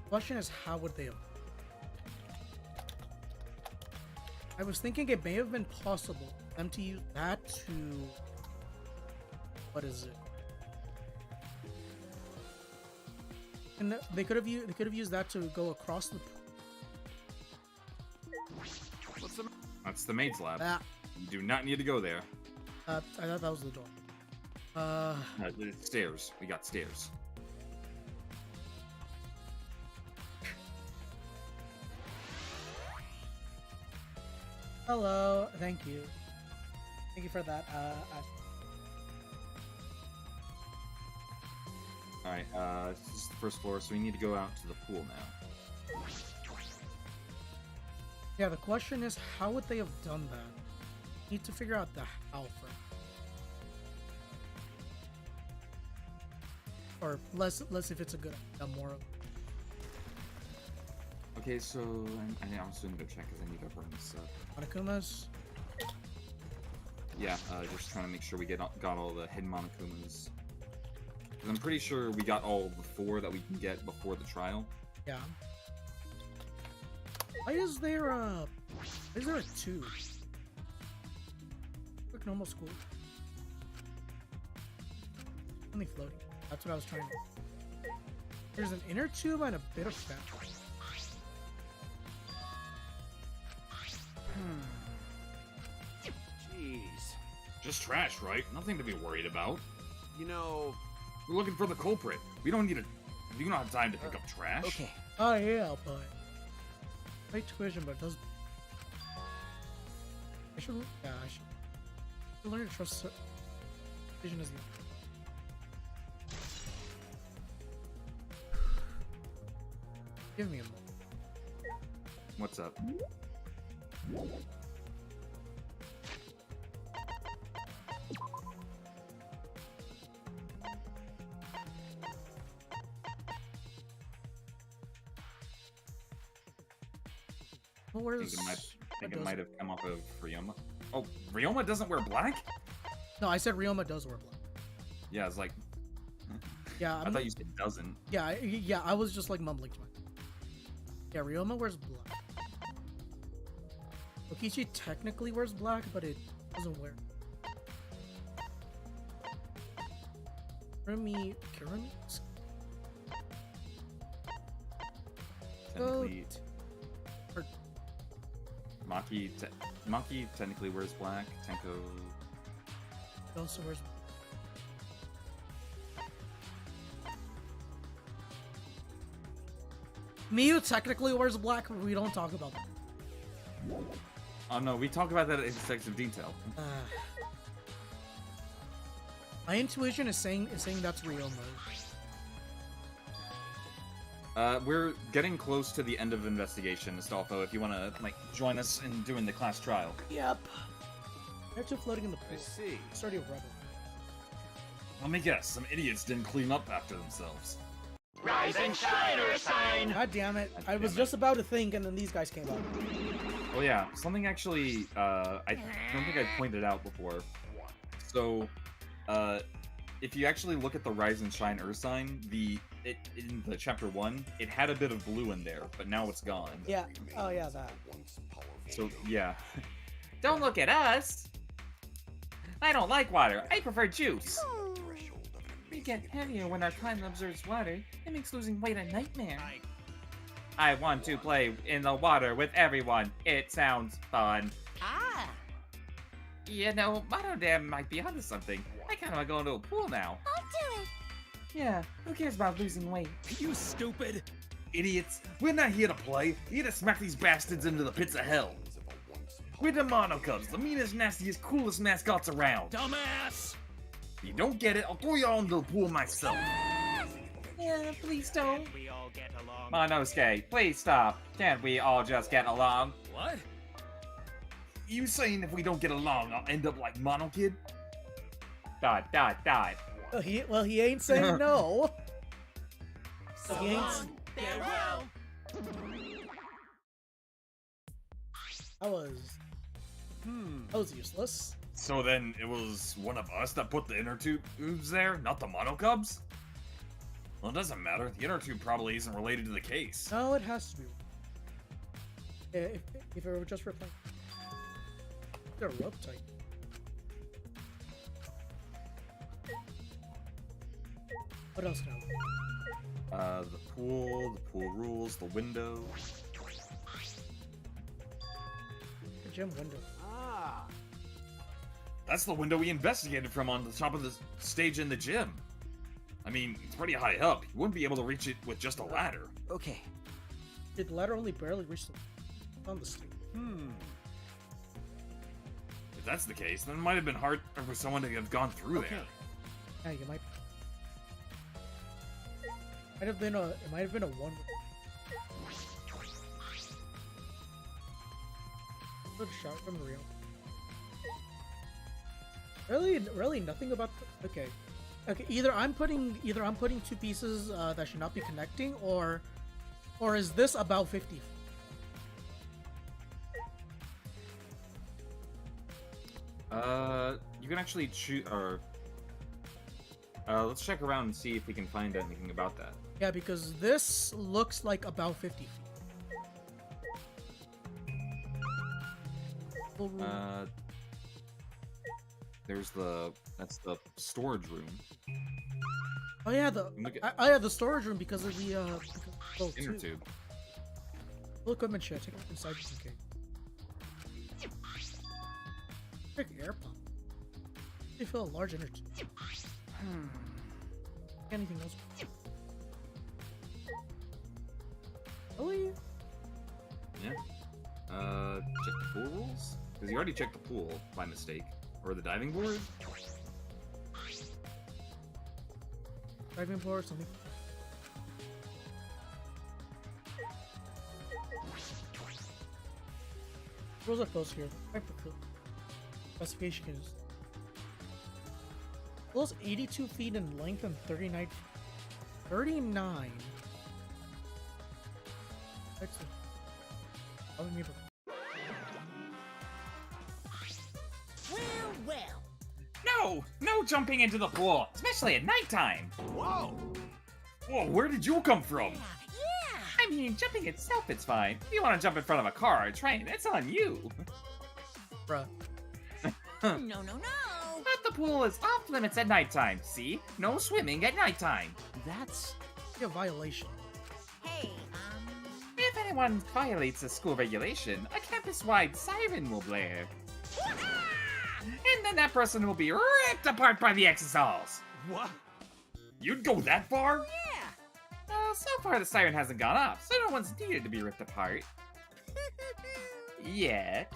[SPEAKER 2] question is how would they have? I was thinking it may have been possible for them to use that to what is it? And they could have used that to go across the.
[SPEAKER 4] What's the
[SPEAKER 3] That's the maid's lab.
[SPEAKER 2] Ah,
[SPEAKER 3] You do not need to go there.
[SPEAKER 2] I thought that was the door.
[SPEAKER 3] It's stairs. We got stairs.
[SPEAKER 2] Hello, thank you. Thank you for that.
[SPEAKER 3] Alright, this is the first floor, so we need to go out to the pool now.
[SPEAKER 2] Yeah, the question is, how would they have done that? Need to figure out the how first. Or less if it's a good more.
[SPEAKER 3] Okay, so I'm just gonna go check because I need to burn this up.
[SPEAKER 2] Monokumas.
[SPEAKER 3] Yeah, just trying to make sure we got all the hidden Monokumas. 'Cause I'm pretty sure we got all the 4 that we can get before the trial.
[SPEAKER 2] Yeah. Why is there a 2? Like normal school. Only floating. That's what I was trying to. There's an inner tube and a bit of fat.
[SPEAKER 4] Jeez.
[SPEAKER 3] Just trash, right? Nothing to be worried about.
[SPEAKER 4] You know,
[SPEAKER 3] We're looking for the culprit. We don't have time to pick up trash.
[SPEAKER 6] Okay.
[SPEAKER 2] Oh yeah, but great tuition, but it does. I should learn to trust vision as the. Give me a moment.
[SPEAKER 3] What's up?
[SPEAKER 2] Well,
[SPEAKER 3] I
[SPEAKER 2] where's?
[SPEAKER 3] think it might have come off of Ryoma. Oh, Ryoma doesn't wear black?
[SPEAKER 2] No, I said Ryoma does wear black.
[SPEAKER 3] Yeah, it's like
[SPEAKER 2] Yeah,
[SPEAKER 3] I thought you said doesn't.
[SPEAKER 2] yeah, I was just like mumbling to myself. Yeah, Ryoma wears black. Okichi technically wears black, but it doesn't wear. Kirumi.
[SPEAKER 3] Technically,
[SPEAKER 2] Or-
[SPEAKER 3] Maki technically wears black. Tenko.
[SPEAKER 2] It also wears. Miyu technically wears black, but we don't talk about that.
[SPEAKER 3] Oh no, we talk about that in extensive detail.
[SPEAKER 2] My intuition is saying that's Ryoma.
[SPEAKER 3] We're getting close to the end of investigation, Astolfo. If you want to like join us in doing the class trial.
[SPEAKER 2] Yep. They're two floating in the pool.
[SPEAKER 4] I see.
[SPEAKER 2] It's already a rubber.
[SPEAKER 3] Let me guess, some idiots didn't clean up after themselves.
[SPEAKER 8] Rise and shine, Ursine!
[SPEAKER 2] God damn it! I was
[SPEAKER 3] damn it.
[SPEAKER 2] just about to think, and then these guys came out.
[SPEAKER 3] Oh yeah, something actually, I don't think I pointed out before. So, if you actually look at the Rise and Shine Ursine, in the chapter 1, it had a bit of blue in there, but now it's gone.
[SPEAKER 2] Yeah. Oh yeah, that.
[SPEAKER 3] So, yeah.
[SPEAKER 7] Don't look at us! I don't like water. I prefer juice. We get heavier when our climb absorbs water. It makes losing weight a nightmare. I want to play in the water with everyone. It sounds fun.
[SPEAKER 5] Ah,
[SPEAKER 7] You know, Mono Dam might be onto something. I kind of want to go into a pool now.
[SPEAKER 5] I'll do it.
[SPEAKER 7] Yeah, who cares about losing weight?
[SPEAKER 4] You stupid!
[SPEAKER 3] Idiots, we're not here to play. We're here to smack these bastards into the pits of hell. We're the Mono Cubs, the meanest, nastiest, coolest mascots around.
[SPEAKER 4] Dumbass!
[SPEAKER 3] If you don't get it, I'll throw you all into the pool myself.
[SPEAKER 7] Yeah, please don't.
[SPEAKER 8] We all get along.
[SPEAKER 7] Monosuke, please stop. Can't we all just get along?
[SPEAKER 4] What?
[SPEAKER 3] You saying if we don't get along, I'll end up like Mono Kid?
[SPEAKER 7] Dot, dot, dot.
[SPEAKER 2] He ain't saying no. So he ain't.
[SPEAKER 8] Farewell!
[SPEAKER 2] That was useless.
[SPEAKER 3] So then it was one of us that put the inner tubes there, not the Mono Cubs? Well, it doesn't matter. The inner tube probably isn't related to the case.
[SPEAKER 2] No, it has to be. If it were just for playing. They're rope tight. What else can I?
[SPEAKER 3] The pool rules, the window.
[SPEAKER 2] The gym window.
[SPEAKER 4] Ah.
[SPEAKER 3] That's the window we investigated from on the top of the stage in the gym. I mean, it's pretty high up. You wouldn't be able to reach it with just a ladder.
[SPEAKER 6] Okay.
[SPEAKER 2] The ladder only barely reached on the stage.
[SPEAKER 3] If that's the case, then it might have been hard for someone to have gone through there.
[SPEAKER 2] Yeah, you might. It might have been a one. Good shot from the real. Really nothing about. Okay. Either I'm putting two pieces that should not be connecting, or is this about 50?
[SPEAKER 3] You can actually choose, or let's check around and see if we can find anything about that.
[SPEAKER 2] Yeah, because this looks like about 50 feet.
[SPEAKER 3] That's the storage room.
[SPEAKER 2] Oh yeah, the storage room because of the
[SPEAKER 3] Inner tube.
[SPEAKER 2] Full equipment shed. Take it inside just in case. Big air pump. They fill a large inner tube. Anything else? Really?
[SPEAKER 3] Yeah. Check the pool rules? Because you already checked the pool by mistake. Or the diving board?
[SPEAKER 2] Diving board or something. Rules are close here. Quite cool. Specification is pool's 82 feet in length and 39. 39. Excellent.
[SPEAKER 8] Well.
[SPEAKER 7] No jumping into the pool, especially at nighttime.
[SPEAKER 4] Whoa.
[SPEAKER 3] Whoa, where did you come from?
[SPEAKER 7] I mean, jumping itself is fine. If you want to jump in front of a car or a train, that's on you.
[SPEAKER 2] Bruh.
[SPEAKER 8] No.
[SPEAKER 7] But the pool is off limits at nighttime. See? No swimming at nighttime.
[SPEAKER 6] That's...
[SPEAKER 2] A violation.
[SPEAKER 8] Hey,
[SPEAKER 7] If anyone violates a school regulation, a campus-wide siren will blare. And then that person will be ripped apart by the exosols.
[SPEAKER 4] What?
[SPEAKER 3] You'd go that far?
[SPEAKER 7] So far the siren hasn't gone off, so no one's needed to be ripped apart. Yet.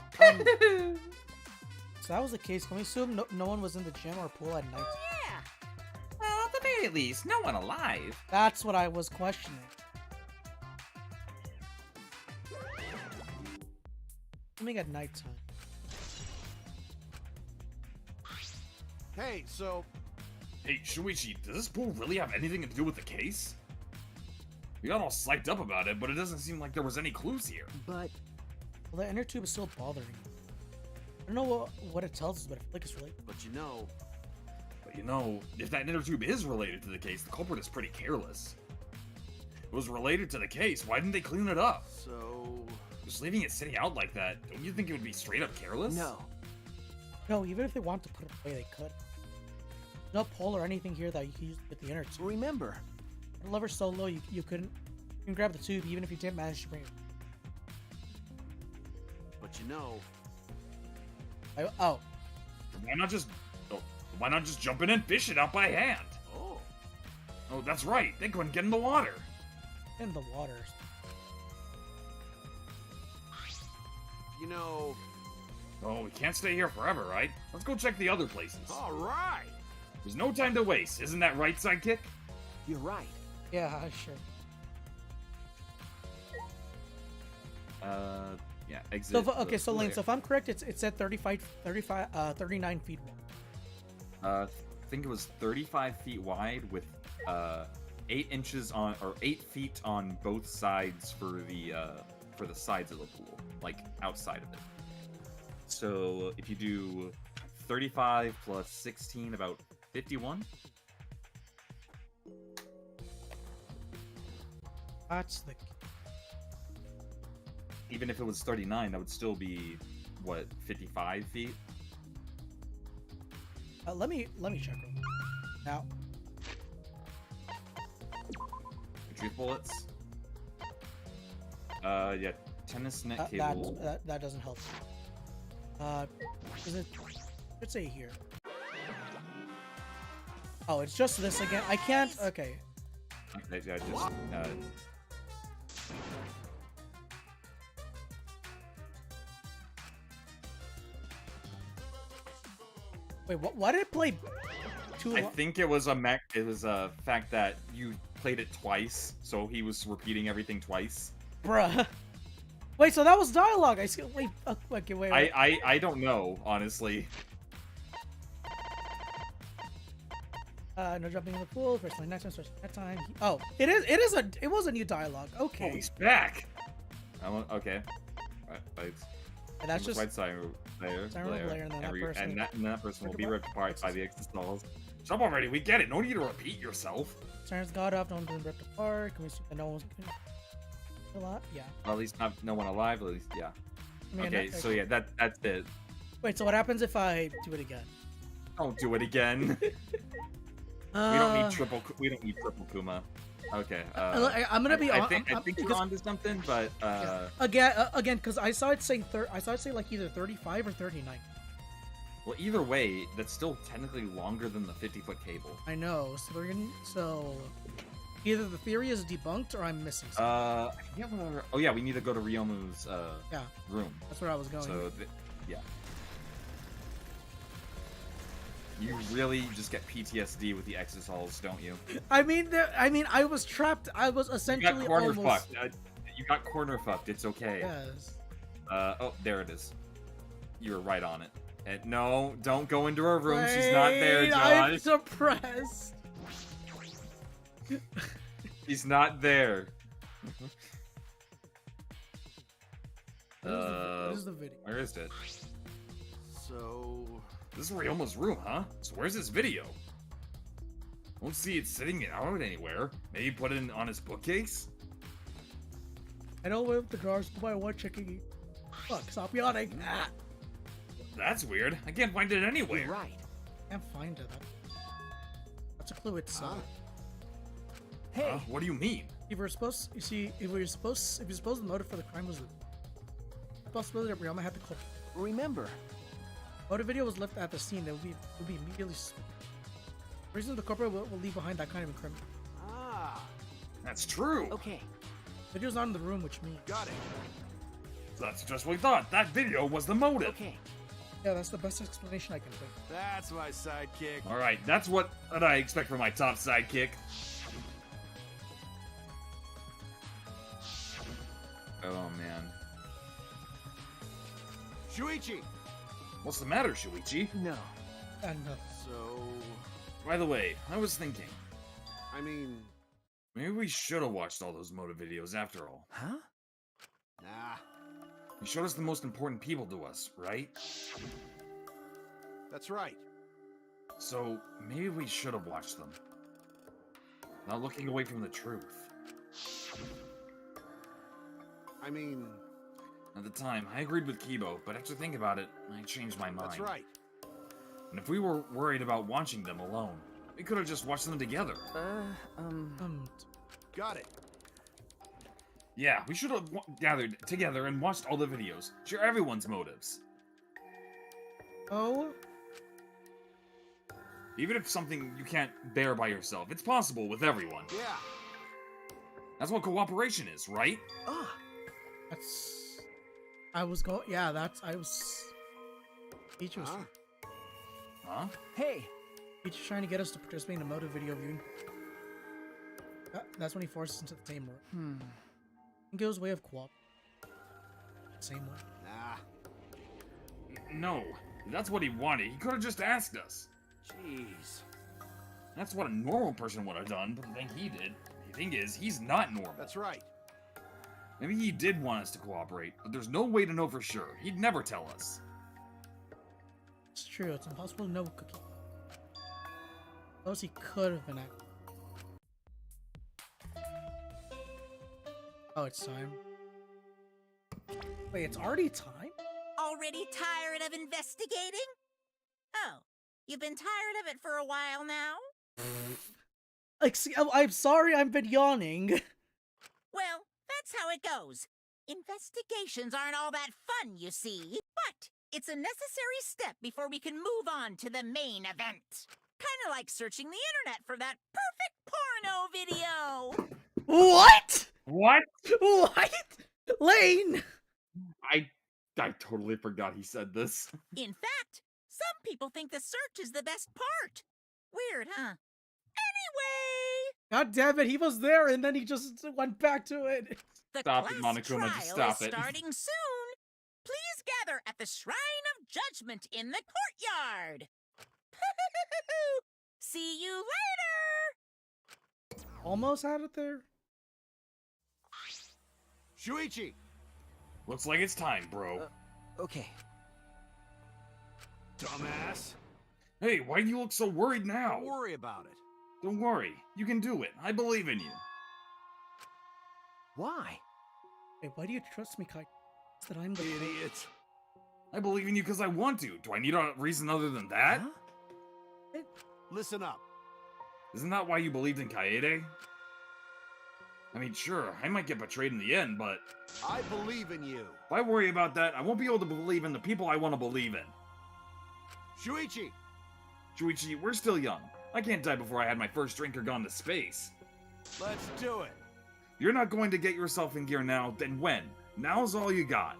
[SPEAKER 2] So that was the case. Can we assume no one was in the gym or pool at night?
[SPEAKER 7] Well, at the very least, no one alive.
[SPEAKER 2] That's what I was questioning. Swimming at nighttime.
[SPEAKER 4] Hey, so
[SPEAKER 3] Hey, Shuichi, does this pool really have anything to do with the case? We got all psyched up about it, but it doesn't seem like there was any clues here.
[SPEAKER 6] But...
[SPEAKER 2] Well, the inner tube is still bothering me. I don't know what it tells us, but I feel like it's related.
[SPEAKER 4] but you know,
[SPEAKER 3] But you know, if that inner tube is related to the case, the culprit is pretty careless. If it was related to the case, why didn't they clean it up?
[SPEAKER 4] so
[SPEAKER 3] Just leaving it sitting out like that, don't you think it would be straight up careless?
[SPEAKER 6] No.
[SPEAKER 2] No, even if they want to put it away, they could. No pole or anything here that you can use with the inner tube.
[SPEAKER 6] Remember,
[SPEAKER 2] The lever's so low, you couldn't. You can grab the tube even if you didn't manage to bring it.
[SPEAKER 4] but you know,
[SPEAKER 2] Oh,
[SPEAKER 3] Why not just jump in and fish it out by hand?
[SPEAKER 4] oh,
[SPEAKER 3] Oh, that's right. They couldn't get in the water.
[SPEAKER 2] in the water.
[SPEAKER 4] you know,
[SPEAKER 3] Oh, we can't stay here forever, right? Let's go check the other places.
[SPEAKER 4] all right.
[SPEAKER 3] There's no time to waste. Isn't that right, sidekick?
[SPEAKER 6] you're right.
[SPEAKER 2] Yeah, sure.
[SPEAKER 3] Yeah, exit.
[SPEAKER 2] So okay, so Lane,
[SPEAKER 3] there.
[SPEAKER 2] so if I'm correct, it's at 39 feet wide.
[SPEAKER 3] I think it was 35 feet wide with 8 inches on, or 8 feet on both sides for the sides of the pool, like outside of it. So if you do 35 plus 16, about 51.
[SPEAKER 2] That's the.
[SPEAKER 3] Even if it was 39, that would still be what, 55 feet?
[SPEAKER 2] Let me check real quick. Now.
[SPEAKER 3] truth bullets. Yeah, tennis net cable.
[SPEAKER 2] That doesn't help. Is it? Let's say here. Oh, it's just this again. I can't. Okay.
[SPEAKER 3] Okay, yeah, just
[SPEAKER 2] Wait, what? Why did it play?
[SPEAKER 3] I think it was a fact that you played it twice, so he was repeating everything twice.
[SPEAKER 2] Bruh. Wait, so that was dialogue. I see. Wait. Okay, wait.
[SPEAKER 3] I don't know, honestly.
[SPEAKER 2] No jumping in the pool. Personally, next time, especially that time. Oh, it was a new dialogue. Okay.
[SPEAKER 3] Oh, he's back. Okay. Right,
[SPEAKER 2] And that's just.
[SPEAKER 3] right side layer,
[SPEAKER 2] and then
[SPEAKER 3] that person will be ripped apart by the externals. Jump already. We get it. No need to repeat yourself.
[SPEAKER 2] Sirens got up. No one's been ripped apart. Can we see that no one's a lot? Yeah.
[SPEAKER 3] Well, at least not no one alive. At least, yeah.
[SPEAKER 2] I mean,
[SPEAKER 3] Okay, so yeah, that's it.
[SPEAKER 2] Wait, so what happens if I do it again?
[SPEAKER 3] Don't do it again. We don't need triple Kuma. Okay.
[SPEAKER 2] I'm gonna be.
[SPEAKER 3] I think you're onto something, but
[SPEAKER 2] again, because I saw it saying like either 35 or 39.
[SPEAKER 3] well, either way, that's still technically longer than the 50-foot cable.
[SPEAKER 2] I know. So either the theory is debunked or I'm missing something.
[SPEAKER 3] Yeah. Oh yeah, we need to go to Ryomu's room.
[SPEAKER 2] That's where I was going.
[SPEAKER 3] So yeah. You really just get PTSD with the exosols, don't you?
[SPEAKER 2] I mean, I was trapped. I was essentially
[SPEAKER 3] you got corner
[SPEAKER 2] almost.
[SPEAKER 3] fucked. You got corner fucked. It's okay.
[SPEAKER 2] Yes.
[SPEAKER 3] Oh, there it is. You were right on it. And no, don't go into her room. She's not there, Josh.
[SPEAKER 2] I'm suppressed.
[SPEAKER 3] She's not there.
[SPEAKER 2] What is the video?
[SPEAKER 3] Where is it?
[SPEAKER 4] So...
[SPEAKER 3] This is Ryomu's room, huh? So where's this video? Won't see it sitting out anywhere. Maybe put it on his bookcase?
[SPEAKER 2] I don't live the drawers by one checking. Fuck, stop yawning. Ah.
[SPEAKER 3] That's weird. I can't find it anywhere.
[SPEAKER 6] You're right.
[SPEAKER 2] Can't find it. That's a clue itself.
[SPEAKER 6] Hey,
[SPEAKER 3] What do you mean?
[SPEAKER 2] If we're supposed, you see, if you're supposed the motive for the crime was the possibility that Ryoma had the culprit.
[SPEAKER 6] remember,
[SPEAKER 2] Motive video was left at the scene, that would be immediately. The reason the corporate will leave behind that kind of incrimination.
[SPEAKER 3] That's true.
[SPEAKER 6] okay.
[SPEAKER 2] Video's not in the room, which means.
[SPEAKER 4] Got it.
[SPEAKER 3] That's just what we thought. That video was the motive.
[SPEAKER 6] Okay.
[SPEAKER 2] Yeah, that's the best explanation I can think.
[SPEAKER 4] That's my sidekick.
[SPEAKER 3] All right, that's what I expect from my top sidekick. Oh man.
[SPEAKER 4] Shuichi!
[SPEAKER 3] What's the matter, Shuichi?
[SPEAKER 6] No.
[SPEAKER 2] And
[SPEAKER 4] So...
[SPEAKER 3] By the way, I was thinking,
[SPEAKER 4] I mean...
[SPEAKER 3] maybe we should have watched all those motive videos after all.
[SPEAKER 6] Huh?
[SPEAKER 4] Nah.
[SPEAKER 3] They showed us the most important people to us, right?
[SPEAKER 4] That's right.
[SPEAKER 3] So, maybe we should have watched them. Not looking away from the truth.
[SPEAKER 4] I mean...
[SPEAKER 3] At the time, I agreed with Kibo, but after thinking about it, I changed my mind.
[SPEAKER 4] That's right.
[SPEAKER 3] And if we were worried about watching them alone, we could have just watched them together.
[SPEAKER 4] Got it.
[SPEAKER 3] Yeah, we should have gathered together and watched all the videos. Share everyone's motives.
[SPEAKER 2] oh,
[SPEAKER 3] Even if something you can't bear by yourself, it's possible with everyone.
[SPEAKER 4] Yeah.
[SPEAKER 3] That's what cooperation is, right?
[SPEAKER 2] that's. I was going. Yeah, I was. Peach was.
[SPEAKER 4] Huh?
[SPEAKER 3] Huh?
[SPEAKER 6] Hey,
[SPEAKER 2] Peach was trying to get us to participate in a motive video viewing. That's when he forced us into the same room. I think it was way of co-op. Same way.
[SPEAKER 4] Nah.
[SPEAKER 3] No, that's what he wanted. He could have just asked us.
[SPEAKER 4] Jeez.
[SPEAKER 3] That's what a normal person would have done, but the thing he did, the thing is, he's not normal.
[SPEAKER 4] That's right.
[SPEAKER 3] Maybe he did want us to cooperate, but there's no way to know for sure. He'd never tell us.
[SPEAKER 2] It's true. It's impossible to know what Cookie. Suppose he could have been acting. Oh, it's time. Wait, it's already time?
[SPEAKER 8] Already tired of investigating? Oh, you've been tired of it for a while now?
[SPEAKER 2] Like, see, I'm sorry, I've been yawning.
[SPEAKER 8] That's how it goes. Investigations aren't all that fun, you see. But it's a necessary step before we can move on to the main event. Kinda like searching the internet for that perfect porno video.
[SPEAKER 2] What?
[SPEAKER 3] What?
[SPEAKER 2] What? Lane!
[SPEAKER 3] I totally forgot he said this.
[SPEAKER 8] In fact, some people think the search is the best part. Weird, huh? Anyway,
[SPEAKER 2] God damn it, he was there and then he just went back to it.
[SPEAKER 8] the
[SPEAKER 3] Stop it,
[SPEAKER 8] class
[SPEAKER 3] Monokuma, just
[SPEAKER 8] trial
[SPEAKER 3] stop
[SPEAKER 8] is
[SPEAKER 3] it.
[SPEAKER 8] starting soon. Please gather at the Shrine of Judgment in the courtyard. See you later!
[SPEAKER 2] Almost had it there.
[SPEAKER 4] Shuichi!
[SPEAKER 3] Looks like it's time, bro.
[SPEAKER 6] Okay.
[SPEAKER 4] Dumbass!
[SPEAKER 3] Hey, why do you look so worried now?
[SPEAKER 4] Don't worry about it.
[SPEAKER 3] Don't worry. You can do it. I believe in you.
[SPEAKER 6] Why?
[SPEAKER 2] Hey, why do you trust me, Kai? It's that I'm the
[SPEAKER 4] Idiot.
[SPEAKER 3] I believe in you because I want to. Do I need a reason other than that?
[SPEAKER 6] Huh?
[SPEAKER 4] Listen up.
[SPEAKER 3] Isn't that why you believed in Kaede? I mean, sure, I might get betrayed in the end, but
[SPEAKER 4] I believe in you.
[SPEAKER 3] if I worry about that, I won't be able to believe in the people I want to believe in.
[SPEAKER 4] Shuichi!
[SPEAKER 3] Shuichi, we're still young. I can't die before I had my first drink or gone to space.
[SPEAKER 4] Let's do it.
[SPEAKER 3] You're not going to get yourself in gear now, then when? Now's all you got.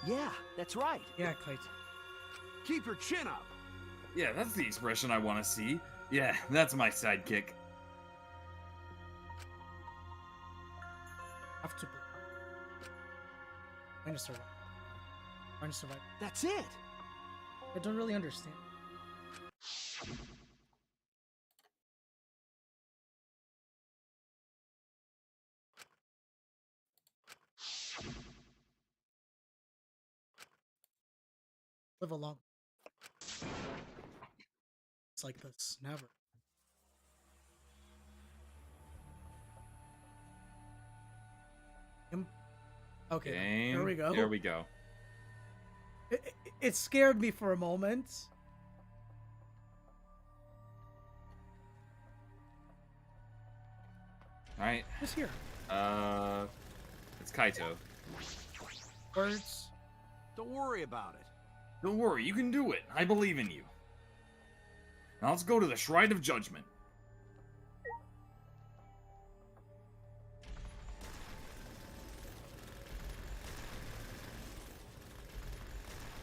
[SPEAKER 6] Yeah, that's right.
[SPEAKER 2] Yeah, Kite.
[SPEAKER 4] Keep your chin up.
[SPEAKER 3] Yeah, that's the expression I want to see. Yeah, that's my sidekick.
[SPEAKER 2] Have to. Trying to survive. Trying to survive.
[SPEAKER 6] That's it.
[SPEAKER 2] I don't really understand. Live along. It's like this. Never. Okay,
[SPEAKER 3] Game.
[SPEAKER 2] here we go.
[SPEAKER 3] There we go.
[SPEAKER 2] It scared me for a moment.
[SPEAKER 3] Alright.
[SPEAKER 2] Who's here?
[SPEAKER 3] It's Kaito.
[SPEAKER 2] Words.
[SPEAKER 4] Don't worry about it.
[SPEAKER 3] Don't worry, you can do it. I believe in you. Now let's go to the Shrine of Judgment.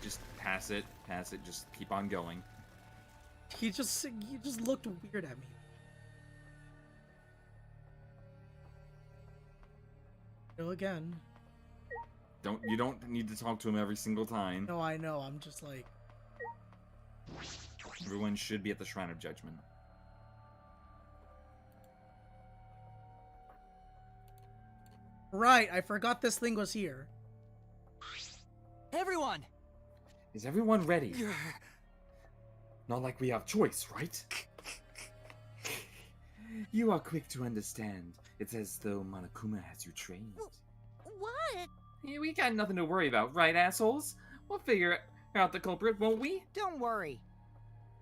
[SPEAKER 3] Just pass it, just keep on going.
[SPEAKER 2] He just looked weird at me. Go again.
[SPEAKER 3] You don't need to talk to him every single time.
[SPEAKER 2] No, I know. I'm just like.
[SPEAKER 3] Everyone should be at the Shrine of Judgment.
[SPEAKER 2] Right, I forgot this thing was here.
[SPEAKER 6] Everyone!
[SPEAKER 3] Is everyone ready? Not like we have choice, right? You are quick to understand. It's as though Monokuma has you trained.
[SPEAKER 8] What?
[SPEAKER 7] Yeah, we got nothing to worry about, right, assholes? We'll figure out the culprit, won't we?
[SPEAKER 8] Don't worry.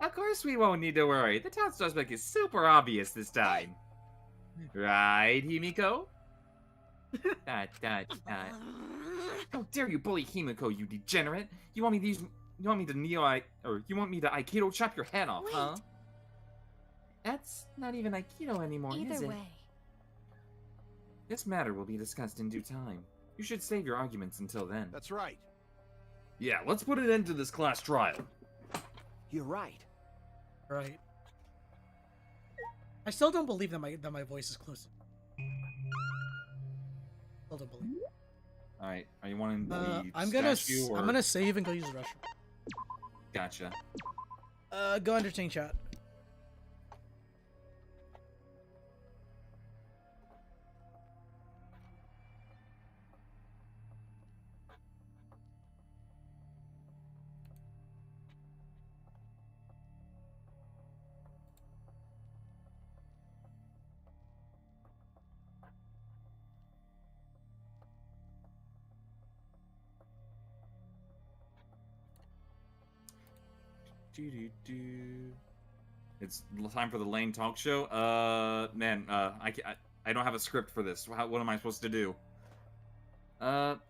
[SPEAKER 7] Of course we won't need to worry. The top suspect is super obvious this time. Right, Himiko? How dare you bully Himiko, you degenerate! You want me to Aikido chop your head off, huh? That's not even Aikido anymore, is
[SPEAKER 5] Either
[SPEAKER 7] it?
[SPEAKER 5] way.
[SPEAKER 7] This matter will be discussed in due time. You should save your arguments until then.
[SPEAKER 4] That's right.
[SPEAKER 3] Yeah, let's put an end to this class trial.
[SPEAKER 6] You're right.
[SPEAKER 2] Right. I still don't believe that my voice is close. Still don't believe.
[SPEAKER 3] Alright, are you wanting the
[SPEAKER 2] I'm gonna
[SPEAKER 3] statue or...
[SPEAKER 2] I'm gonna save and go use the restroom.
[SPEAKER 3] Gotcha.
[SPEAKER 2] Go entertain chat.
[SPEAKER 3] It's time for the Lane talk show. Man, I don't have a script for this. What am I supposed to do? Well,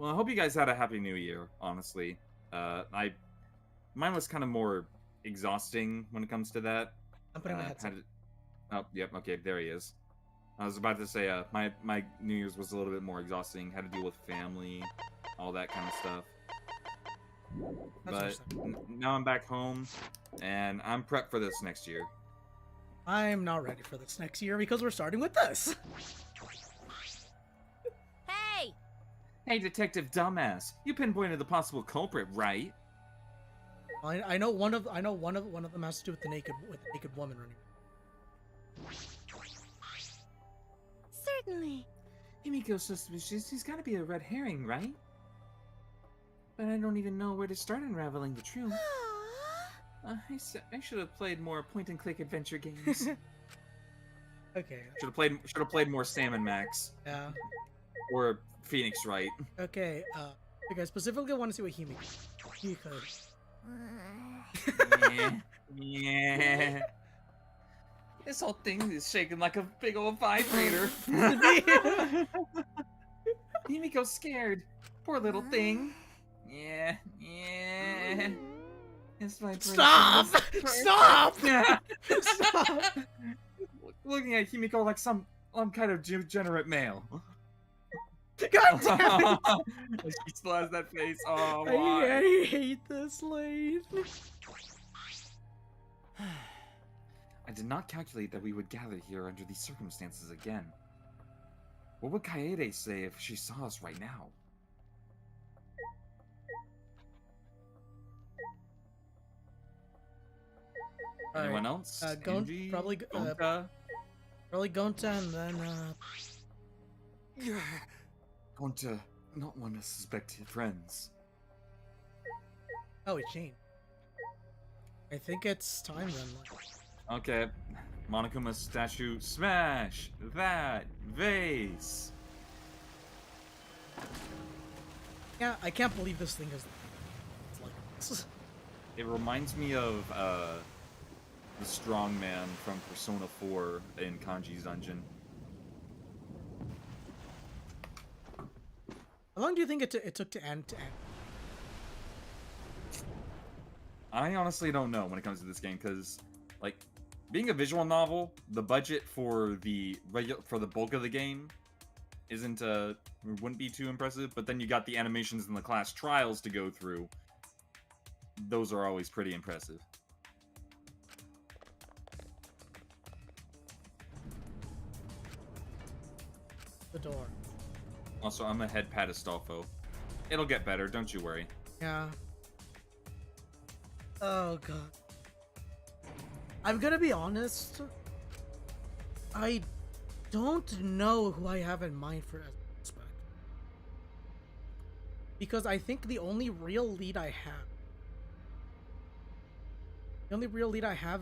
[SPEAKER 3] I hope you guys had a happy new year, honestly. Mine was kind of more exhausting when it comes to that.
[SPEAKER 2] I'm putting my headset.
[SPEAKER 3] Oh, yep, okay, there he is. I was about to say, my New Year's was a little bit more exhausting. Had to deal with family, all that kind of stuff.
[SPEAKER 2] That's
[SPEAKER 3] But now I'm back home, and I'm prepped for this next year.
[SPEAKER 2] I'm not ready for this next year because we're starting with this.
[SPEAKER 8] Hey!
[SPEAKER 3] Hey, Detective Dumbass, you pinpointed the possible culprit, right?
[SPEAKER 2] I know one of them has to do with the naked woman running.
[SPEAKER 5] Certainly.
[SPEAKER 7] Himiko's suspicious. He's gotta be a red herring, right? But I don't even know where to start unraveling the truth. I should have played more point-and-click adventure games.
[SPEAKER 2] Okay.
[SPEAKER 3] Should have played more Salmon Max
[SPEAKER 2] Yeah.
[SPEAKER 3] or Phoenix Wright.
[SPEAKER 2] Okay. Okay. Specifically, I want to see what he could.
[SPEAKER 7] Yeah. This whole thing is shaking like a big old vibrator. Himiko's scared. Poor little thing. Yeah. It's
[SPEAKER 2] Stop! Stop!
[SPEAKER 3] Stop! Looking at Himiko like some kind of degenerate male.
[SPEAKER 2] God damn it!
[SPEAKER 3] She still has that face. Oh,
[SPEAKER 2] I
[SPEAKER 3] why?
[SPEAKER 2] hate this lane.
[SPEAKER 3] I did not calculate that we would gather here under these circumstances again. What would Kaede say if she saw us right now? Anyone else? Angie?
[SPEAKER 2] Probably
[SPEAKER 3] Gonta?
[SPEAKER 2] Gonta, and then
[SPEAKER 3] Gonta, not want to suspect your friends.
[SPEAKER 2] oh, it changed. I think it's time then.
[SPEAKER 3] Okay, Monokuma statue, smash that vase.
[SPEAKER 2] Yeah, I can't believe this thing is like this.
[SPEAKER 3] It reminds me of the strong man from Persona 4 in Kanji's dungeon.
[SPEAKER 2] How long do you think it took to end to end?
[SPEAKER 3] I honestly don't know when it comes to this game, because, like, being a visual novel, the budget for the bulk of the game wouldn't be too impressive, but then you got the animations and the class trials to go through. Those are always pretty impressive.
[SPEAKER 2] The door.
[SPEAKER 3] Also, I'm ahead Pat Astolfo. It'll get better, don't you worry.
[SPEAKER 2] Yeah. Oh god. I'm gonna be honest. I don't know who I have in mind for as suspect. Because I think the only real lead I have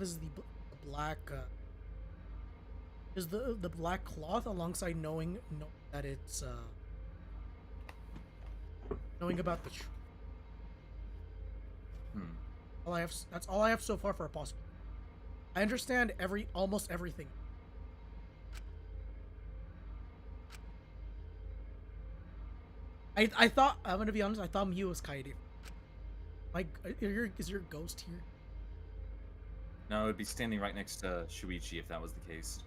[SPEAKER 2] is the black is the black cloth, alongside knowing that it's knowing about the truth. That's all I have so far for a possible. I understand almost everything. I thought, I'm gonna be honest, I thought Mew was Kaede. Like, is your ghost here?
[SPEAKER 3] No, it would be standing right next to Shuichi if that was the case.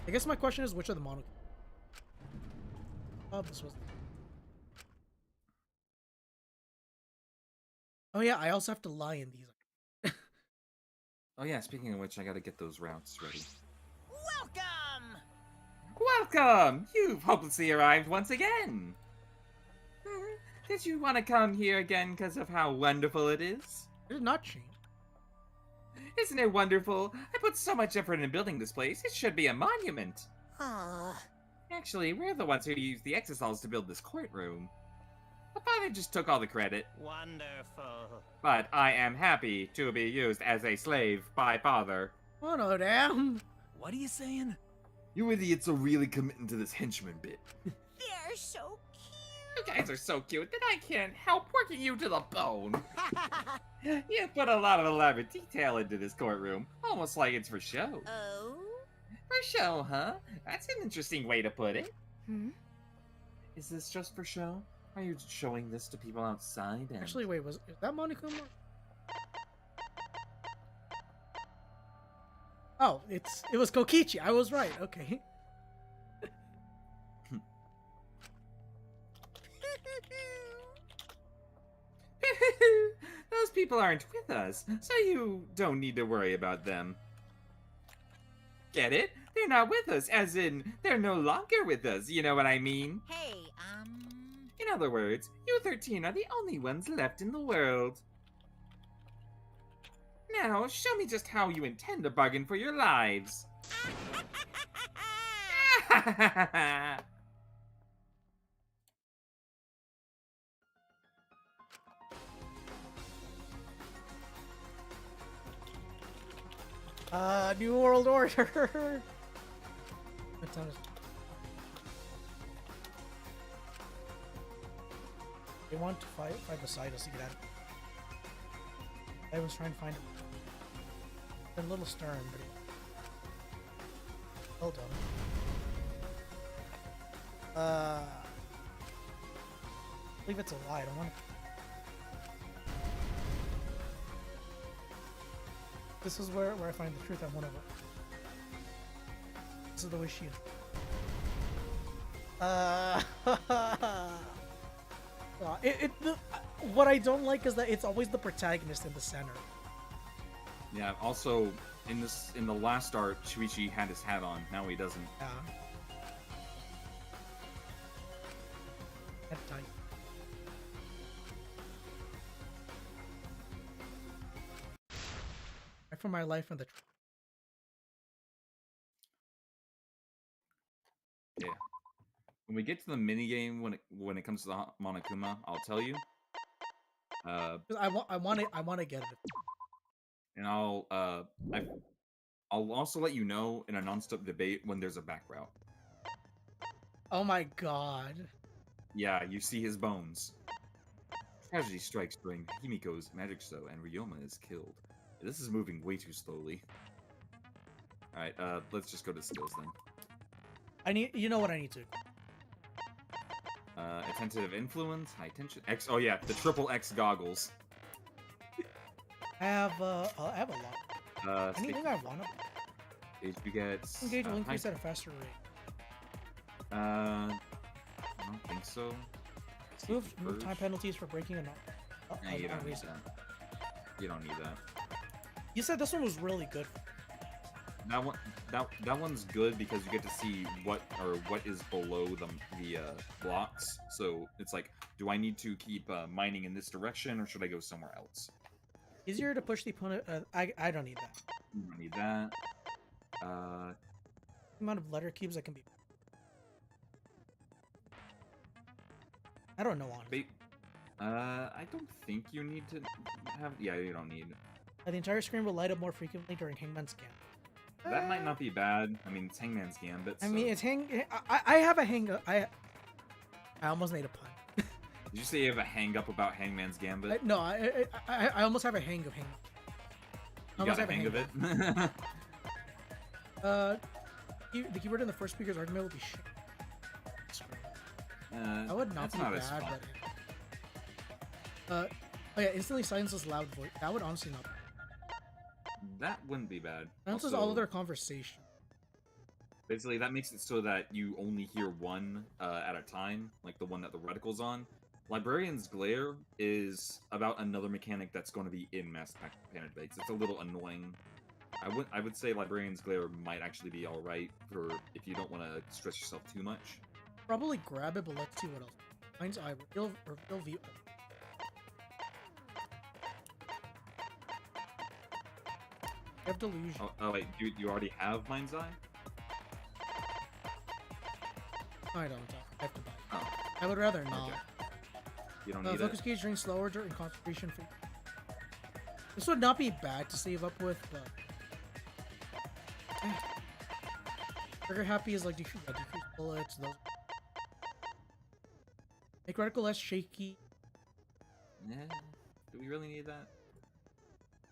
[SPEAKER 2] I guess my question is, which are the mono? Oh, this was. Oh yeah, I also have to lie in these.
[SPEAKER 3] Oh yeah, speaking of which, I gotta get those routes ready.
[SPEAKER 8] Welcome!
[SPEAKER 7] Welcome! You've hopelessly arrived once again! Did you want to come here again because of how wonderful it is?
[SPEAKER 2] It did not change.
[SPEAKER 7] Isn't it wonderful? I put so much effort in building this place, it should be a monument. Actually, we're the ones who used the exosols to build this courtroom. My father just took all the credit.
[SPEAKER 4] Wonderful.
[SPEAKER 7] But I am happy to be used as a slave by father.
[SPEAKER 2] Oh no, damn.
[SPEAKER 6] What are you saying?
[SPEAKER 3] You idiots are really committing to this henchman bit.
[SPEAKER 8] They're so
[SPEAKER 7] You guys are so cute that I can't help working you to the bone. You put a lot of elaborate detail into this courtroom, almost like it's for show.
[SPEAKER 8] Oh?
[SPEAKER 7] For show, huh? That's an interesting way to put it.
[SPEAKER 5] Hmm?
[SPEAKER 7] Is this just for show? Are you showing this to people outside? And...
[SPEAKER 2] Actually, wait, is that Monokuma? Oh, it was Kokichi. I was right. Okay.
[SPEAKER 7] Those people aren't with us, so you don't need to worry about them. Get it? They're not with us, as in, they're no longer with us, you know what I mean?
[SPEAKER 8] Hey,
[SPEAKER 7] In other words, you 13 are the only ones left in the world. Now, show me just how you intend to bargain for your lives.
[SPEAKER 2] New World Order. What time is it? They want to fight beside us to get out. I was trying to find it. They're a little stern, but well done. I believe it's a lie. I don't want to. This is where I find the truth. I'm one of them. This is the way she is. What I don't like is that it's always the protagonist in the center.
[SPEAKER 3] Yeah, also, in the last art, Shuichi had his hat on. Now he doesn't.
[SPEAKER 2] Yeah. That's tight. Right for my life in the.
[SPEAKER 3] Yeah. When we get to the minigame, when it comes to the Monokuma, I'll tell you.
[SPEAKER 2] 'Cause I want to get it.
[SPEAKER 3] And I'll also let you know in a non-stop debate when there's a back route.
[SPEAKER 2] Oh my god.
[SPEAKER 3] Yeah, you see his bones. Tragedy strikes during Himiko's magic show, and Ryoma is killed. This is moving way too slowly. Alright, let's just go to skills then.
[SPEAKER 2] You know what I need to.
[SPEAKER 3] Attentive influence, high tension, X. Oh yeah, the triple X goggles.
[SPEAKER 2] I have a lot. Anything I want to.
[SPEAKER 3] You get.
[SPEAKER 2] Engage will increase at a faster rate.
[SPEAKER 3] I don't think so.
[SPEAKER 2] Move time penalties for breaking a knot.
[SPEAKER 3] Nah, you don't need that. You don't need that.
[SPEAKER 2] You said this one was really good.
[SPEAKER 3] That one's good because you get to see what is below the blocks. So it's like, do I need to keep mining in this direction or should I go somewhere else?
[SPEAKER 2] Easier to push the opponent. I don't need that.
[SPEAKER 3] You don't need that.
[SPEAKER 2] The amount of letter cubes I can be. I don't know honestly.
[SPEAKER 3] I don't think you need to have. Yeah, you don't need.
[SPEAKER 2] The entire screen will light up more frequently during Hangman's Gambit.
[SPEAKER 3] That might not be bad. I mean, it's Hangman's Gambit.
[SPEAKER 2] I mean, it's I have a hang. I almost made a pun.
[SPEAKER 3] Did you say you have a hang up about Hangman's Gambit?
[SPEAKER 2] No, I almost have a hang of Hangman.
[SPEAKER 3] You got a hang of it?
[SPEAKER 2] The keyword in the first speaker's argument will be shit. That would not be bad, but oh yeah, instantly silences loud voice. That would honestly not.
[SPEAKER 3] That wouldn't be bad.
[SPEAKER 2] Silences all of their conversation.
[SPEAKER 3] Basically, that makes it so that you only hear one at a time, like the one that the reticle's on. Librarian's Glare is about another mechanic that's going to be in Mass Panic Debates. It's a little annoying. I would say Librarian's Glare might actually be alright for if you don't want to stress yourself too much.
[SPEAKER 2] Probably grab it, but let's see what else. Mine's eye. Reveal view. I have delusion.
[SPEAKER 3] Oh wait, you already have Mind's Eye?
[SPEAKER 2] I don't. I have to buy it.
[SPEAKER 3] Oh.
[SPEAKER 2] I would rather not.
[SPEAKER 3] Okay. You don't need
[SPEAKER 2] focus
[SPEAKER 3] it?
[SPEAKER 2] gauge drains slower during concentration. This would not be bad to save up with, but trigger happy is like decrease bullets. Those make reticle less shaky.
[SPEAKER 3] Yeah. Do we really need that?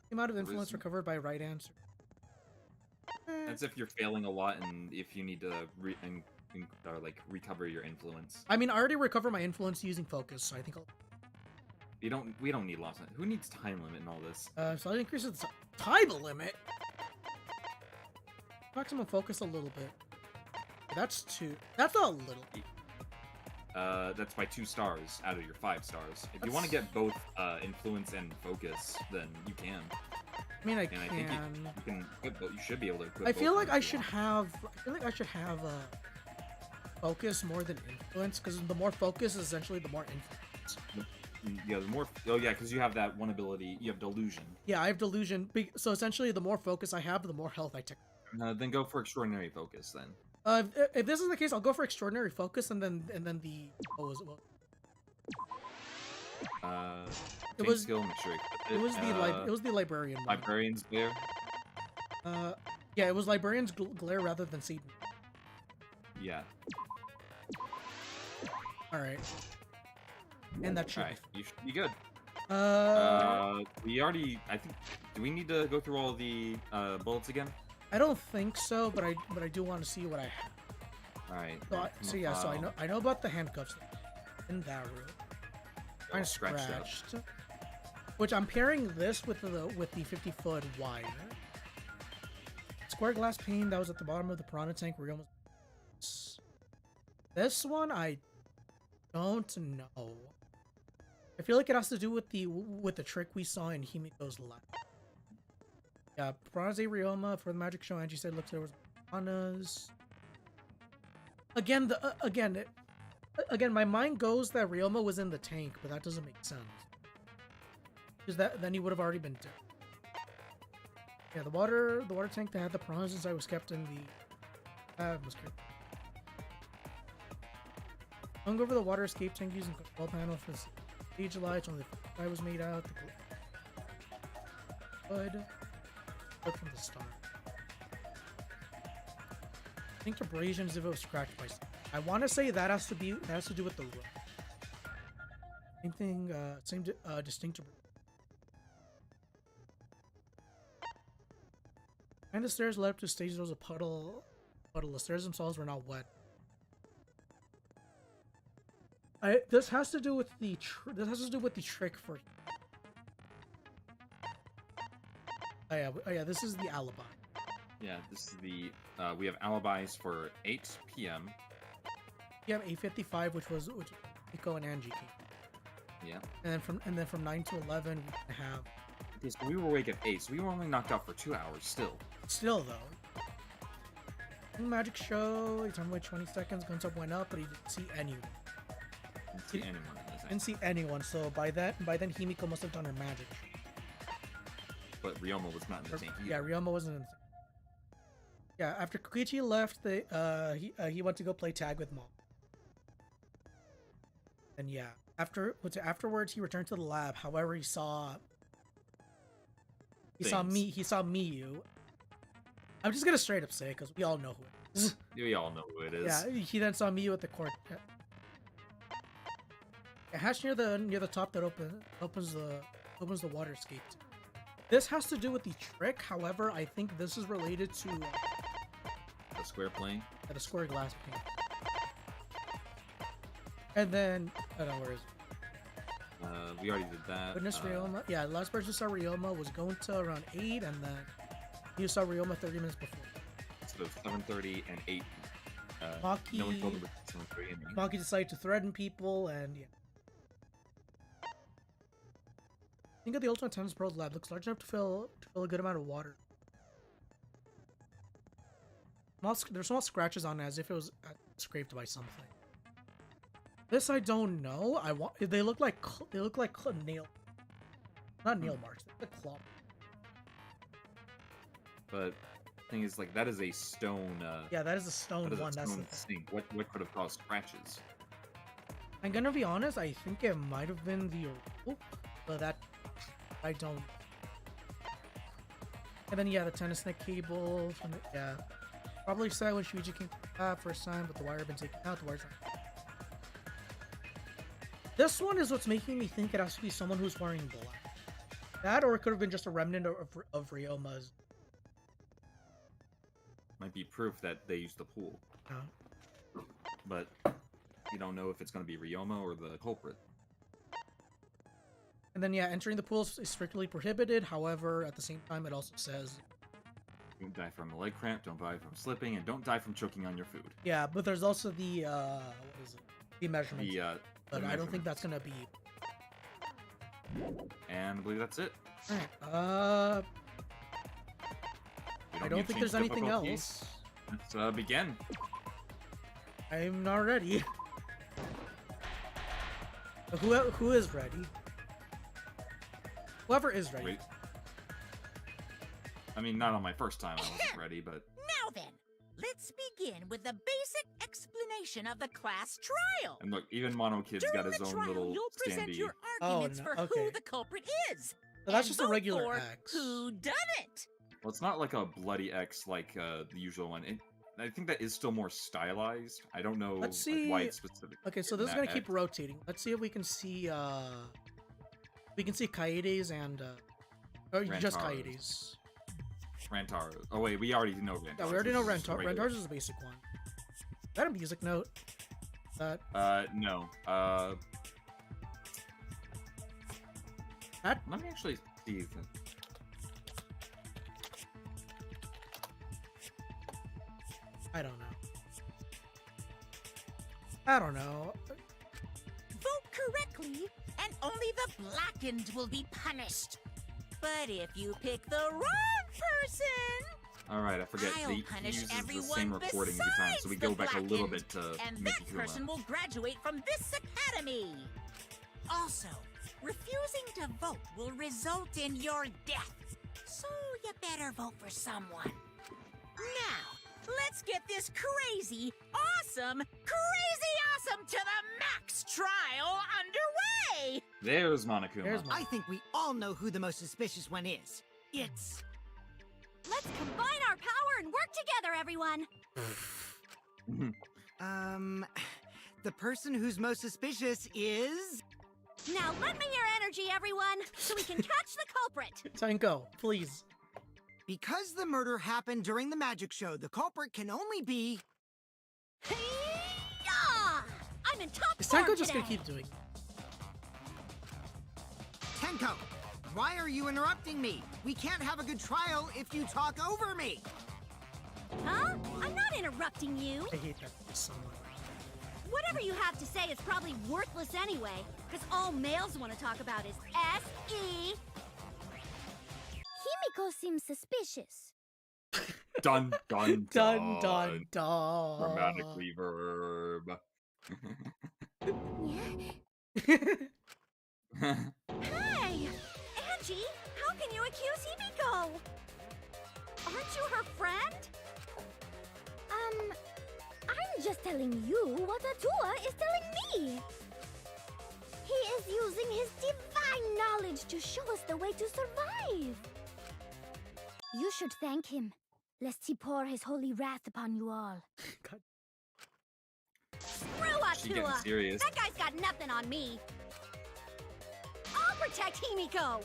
[SPEAKER 2] The amount of influence recovered by right answer.
[SPEAKER 3] That's if you're failing a lot and if you need to like recover your influence.
[SPEAKER 2] I mean, I already recovered my influence using focus, so I think I'll...
[SPEAKER 3] We don't need lost time. Who needs time limit in all this?
[SPEAKER 2] So I increase the time limit. Maximum focus a little bit. That's 2. That's not a little.
[SPEAKER 3] That's by 2 stars out of your 5 stars. If you want to get both influence and focus, then you can.
[SPEAKER 2] I mean, I
[SPEAKER 3] And
[SPEAKER 2] can.
[SPEAKER 3] I think you can equip both. You should be able to equip
[SPEAKER 2] I
[SPEAKER 3] both
[SPEAKER 2] feel
[SPEAKER 3] of
[SPEAKER 2] like
[SPEAKER 3] them
[SPEAKER 2] I
[SPEAKER 3] if you
[SPEAKER 2] should
[SPEAKER 3] want.
[SPEAKER 2] have. I feel like I should have focus more than influence, because the more focus is essentially the more influence.
[SPEAKER 3] Yeah, the more. Oh yeah, because you have that one ability. You have delusion.
[SPEAKER 2] Yeah, I have delusion. So essentially, the more focus I have, the more health I take.
[SPEAKER 3] Then go for extraordinary focus. Then.
[SPEAKER 2] If this is the case, I'll go for extraordinary focus, and then the what was it? Well,
[SPEAKER 3] Change
[SPEAKER 2] was-
[SPEAKER 3] skill. Make sure you equip
[SPEAKER 2] it was the librarian one.
[SPEAKER 3] Librarian's Glare.
[SPEAKER 2] Yeah, it was librarian's glare rather than Satan.
[SPEAKER 3] Yeah.
[SPEAKER 2] All right. And that should.
[SPEAKER 3] Alright, you should be good. We already. I think. Do we need to go through all the bullets again?
[SPEAKER 2] I don't think so, but I do want to see what I have.
[SPEAKER 3] Alright.
[SPEAKER 2] So yeah, so I know about the handcuffs in that room. Kind of
[SPEAKER 3] scratched out.
[SPEAKER 2] scratched. Which I'm pairing this with the 50-foot wire. Square glass pane that was at the bottom of the piranha tank where we almost. This one I don't know. I feel like it has to do with the trick we saw in Himiko's lab. Yeah, Piranha's a Ryoma for the magic show. Angie said, "Look, there was piranhas." Again, again, my mind goes that Ryoma was in the tank, but that doesn't make sense. Because then he would have already been dead. Yeah, the water tank that had the piranhas inside was kept in the. Was kept. Hung over the water escape tank using control panel for the stage lights. Only the guy was made out. Good. From the start. I think abrasion as if it was scratched by something. I want to say that has to do with the room. Same thing. Same distinct. And the stairs led up to stage. There was a puddle. The stairs themselves were not wet. This has to do with the trick for. Oh yeah, this is the alibi.
[SPEAKER 3] Yeah, this is the. We have alibis for 8 p.m.
[SPEAKER 2] You have 8:55, which Nico and Angie came.
[SPEAKER 3] Yeah.
[SPEAKER 2] And then from 9 to 11 we have.
[SPEAKER 3] Okay, so we were awake at 8, so we were only knocked out for 2 hours still.
[SPEAKER 2] Still though. Magic show. He time wait 20 seconds. Guns up went up, but he didn't see anyone.
[SPEAKER 3] Didn't see anyone in this.
[SPEAKER 2] Didn't see anyone. So by then Himiko must have done her magic.
[SPEAKER 3] But Ryoma was not in the tank either.
[SPEAKER 2] Yeah, Ryoma wasn't in. Yeah, after Kokichi left, he went to go play tag with Mom. And yeah, afterwards he returned to the lab. However, he saw Miyu. I'm just gonna straight up say it because we all know who it is.
[SPEAKER 3] We all know who it is.
[SPEAKER 2] Yeah, he then saw Miyu at the court. A hatch near the top that opens the water escape. This has to do with the trick. However, I think this is related to
[SPEAKER 3] The square plane.
[SPEAKER 2] the square glass pane. And then I don't know where is it?
[SPEAKER 3] We already did that.
[SPEAKER 2] Witness Ryoma. Yeah, the last person saw Ryoma was going to around 8, and then you saw Ryoma 30 minutes before.
[SPEAKER 3] So 7:30 and 8.
[SPEAKER 2] Maki,
[SPEAKER 3] No one told him it was 7:30 and 8.
[SPEAKER 2] Maki decided to threaten people, and yeah. Think of the Ultimate Tennis Pro lab. Looks large enough to fill a good amount of water. There's small scratches on it as if it was scraped by something. This I don't know. They look like nail, not nail marks. They're like claw.
[SPEAKER 3] But thing is, like, that is a stone.
[SPEAKER 2] Yeah, that is a stone
[SPEAKER 3] that is
[SPEAKER 2] one.
[SPEAKER 3] a
[SPEAKER 2] That's
[SPEAKER 3] stone
[SPEAKER 2] the
[SPEAKER 3] sink. What could have caused scratches?
[SPEAKER 2] I'm gonna be honest. I think it might have been the rope, but that I don't. And then yeah, the tennis net cable. Yeah, probably said when Shuichi came first time, but the wire had been taken out. The wire's not. This one is what's making me think it has to be someone who's wearing black. That, or it could have been just a remnant of Ryoma's.
[SPEAKER 3] Might be proof that they used the pool. but you don't know if it's going to be Ryoma or the culprit.
[SPEAKER 2] And then, yeah, entering the pool is strictly prohibited. However, at the same time, it also says...
[SPEAKER 3] Don't die from a leg cramp, don't die from slipping, and don't die from choking on your food.
[SPEAKER 2] Yeah, but there's also the, what is it? The measurement. But
[SPEAKER 3] the
[SPEAKER 2] I don't think that's gonna be...
[SPEAKER 3] And I believe that's it.
[SPEAKER 2] Alright,
[SPEAKER 3] We
[SPEAKER 2] I don't
[SPEAKER 3] need to
[SPEAKER 2] think there's
[SPEAKER 3] change
[SPEAKER 2] anything
[SPEAKER 3] difficulty.
[SPEAKER 2] else.
[SPEAKER 3] Let's begin.
[SPEAKER 2] I'm not ready. Who is ready? Whoever is ready.
[SPEAKER 3] Wait. I mean, not on my first time I wasn't ready, but...
[SPEAKER 8] Now then, let's begin with the basic explanation of the class trial.
[SPEAKER 3] And look, even Mono Kid's
[SPEAKER 8] During
[SPEAKER 3] got his
[SPEAKER 8] the
[SPEAKER 3] own
[SPEAKER 8] trial,
[SPEAKER 3] little
[SPEAKER 8] you'll present
[SPEAKER 3] standee.
[SPEAKER 8] your
[SPEAKER 2] Oh,
[SPEAKER 8] arguments
[SPEAKER 2] no,
[SPEAKER 8] for
[SPEAKER 2] okay.
[SPEAKER 8] who the culprit is.
[SPEAKER 2] So that's
[SPEAKER 8] and
[SPEAKER 2] just a
[SPEAKER 8] vote
[SPEAKER 2] regular
[SPEAKER 8] for
[SPEAKER 2] X.
[SPEAKER 8] Who done it?
[SPEAKER 3] Well, it's not like a bloody X like the usual one. I think that is still more stylized. I don't know
[SPEAKER 2] Let's
[SPEAKER 3] like, why
[SPEAKER 2] see-
[SPEAKER 3] it's specific.
[SPEAKER 2] Okay, so this is
[SPEAKER 3] That
[SPEAKER 2] gonna keep
[SPEAKER 3] X.
[SPEAKER 2] rotating. Let's see if we can see, Kaede's and, or just
[SPEAKER 3] Rantaro's.
[SPEAKER 2] Kaede's.
[SPEAKER 3] Rantaro. Oh wait, we already know Rantaro.
[SPEAKER 2] Yeah, we already know Rentar. Rentar's is the basic one. Is that a music note? That
[SPEAKER 3] No.
[SPEAKER 2] That-
[SPEAKER 3] Let me actually see.
[SPEAKER 2] I don't know. I don't know.
[SPEAKER 8] Vote correctly, and only the blackened will be punished. But if you pick the wrong person,
[SPEAKER 3] All right, I forget.
[SPEAKER 8] I'll
[SPEAKER 3] He
[SPEAKER 8] punish
[SPEAKER 3] uses the
[SPEAKER 8] everyone
[SPEAKER 3] same recording every time, so we
[SPEAKER 8] besides
[SPEAKER 3] go
[SPEAKER 8] the
[SPEAKER 3] back a little
[SPEAKER 8] blackened,
[SPEAKER 3] bit to
[SPEAKER 8] and
[SPEAKER 3] Miki
[SPEAKER 8] that
[SPEAKER 3] Kuma.
[SPEAKER 8] person will graduate from this academy. Also, refusing to vote will result in your death. So you better vote for someone. Now, let's get this crazy awesome to the max trial underway!
[SPEAKER 3] There's Monokuma.
[SPEAKER 2] There's
[SPEAKER 9] I think we all know who the most suspicious one is. It's...
[SPEAKER 5] Let's combine our power and work together, everyone.
[SPEAKER 9] The person who's most suspicious is...
[SPEAKER 5] Now lend me your energy, everyone, so we can catch the culprit.
[SPEAKER 2] Tango, please.
[SPEAKER 9] Because the murder happened during the magic show, the culprit can only be...
[SPEAKER 5] Hey-ya! I'm in top
[SPEAKER 2] Is
[SPEAKER 5] form
[SPEAKER 2] Tango just
[SPEAKER 5] today.
[SPEAKER 2] gonna keep doing?
[SPEAKER 9] Tenko, why are you interrupting me? We can't have a good trial if you talk over me.
[SPEAKER 5] Huh? I'm not interrupting you.
[SPEAKER 2] I hate that so much.
[SPEAKER 5] Whatever you have to say is probably worthless anyway, because all males want to talk about is S.E. Himiko seems suspicious.
[SPEAKER 3] Dun dun
[SPEAKER 2] Dun dun dun.
[SPEAKER 3] Dramatic reverb.
[SPEAKER 5] Hey! Angie, how can you accuse Himiko? Aren't you her friend? I'm just telling you what Atua is telling me. He is using his divine knowledge to show us the way to survive. You should thank him, lest he pour his holy wrath upon you all.
[SPEAKER 2] God.
[SPEAKER 5] Screw
[SPEAKER 3] She getting
[SPEAKER 5] Atua!
[SPEAKER 3] serious.
[SPEAKER 5] That guy's got nothing on me. I'll protect Himiko!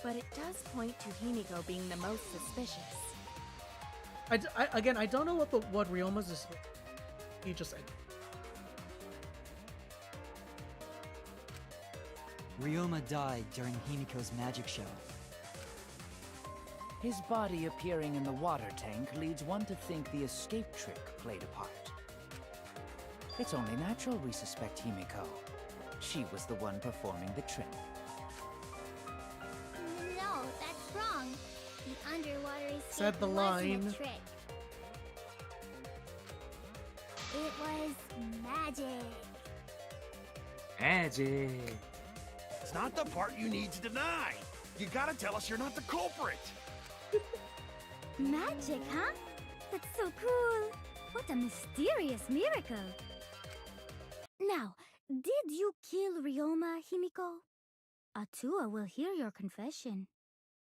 [SPEAKER 10] But it does point to Himiko being the most suspicious.
[SPEAKER 2] Again, I don't know what Ryoma's is. He just said.
[SPEAKER 11] Ryoma died during Himiko's magic show.
[SPEAKER 6] His body appearing in the water tank leads one to think the escape trick played a part. It's only natural we suspect Himiko. She was the one performing the trick.
[SPEAKER 5] No, that's wrong. The underwater escape
[SPEAKER 2] Said the
[SPEAKER 5] wasn't
[SPEAKER 2] line.
[SPEAKER 5] a trick. It was magic.
[SPEAKER 3] Magic.
[SPEAKER 4] It's not the part you need to deny. You gotta tell us you're not the culprit.
[SPEAKER 5] Magic, huh? That's so cool. What a mysterious miracle. Now, did you kill Ryoma, Himiko? Atua will hear your confession.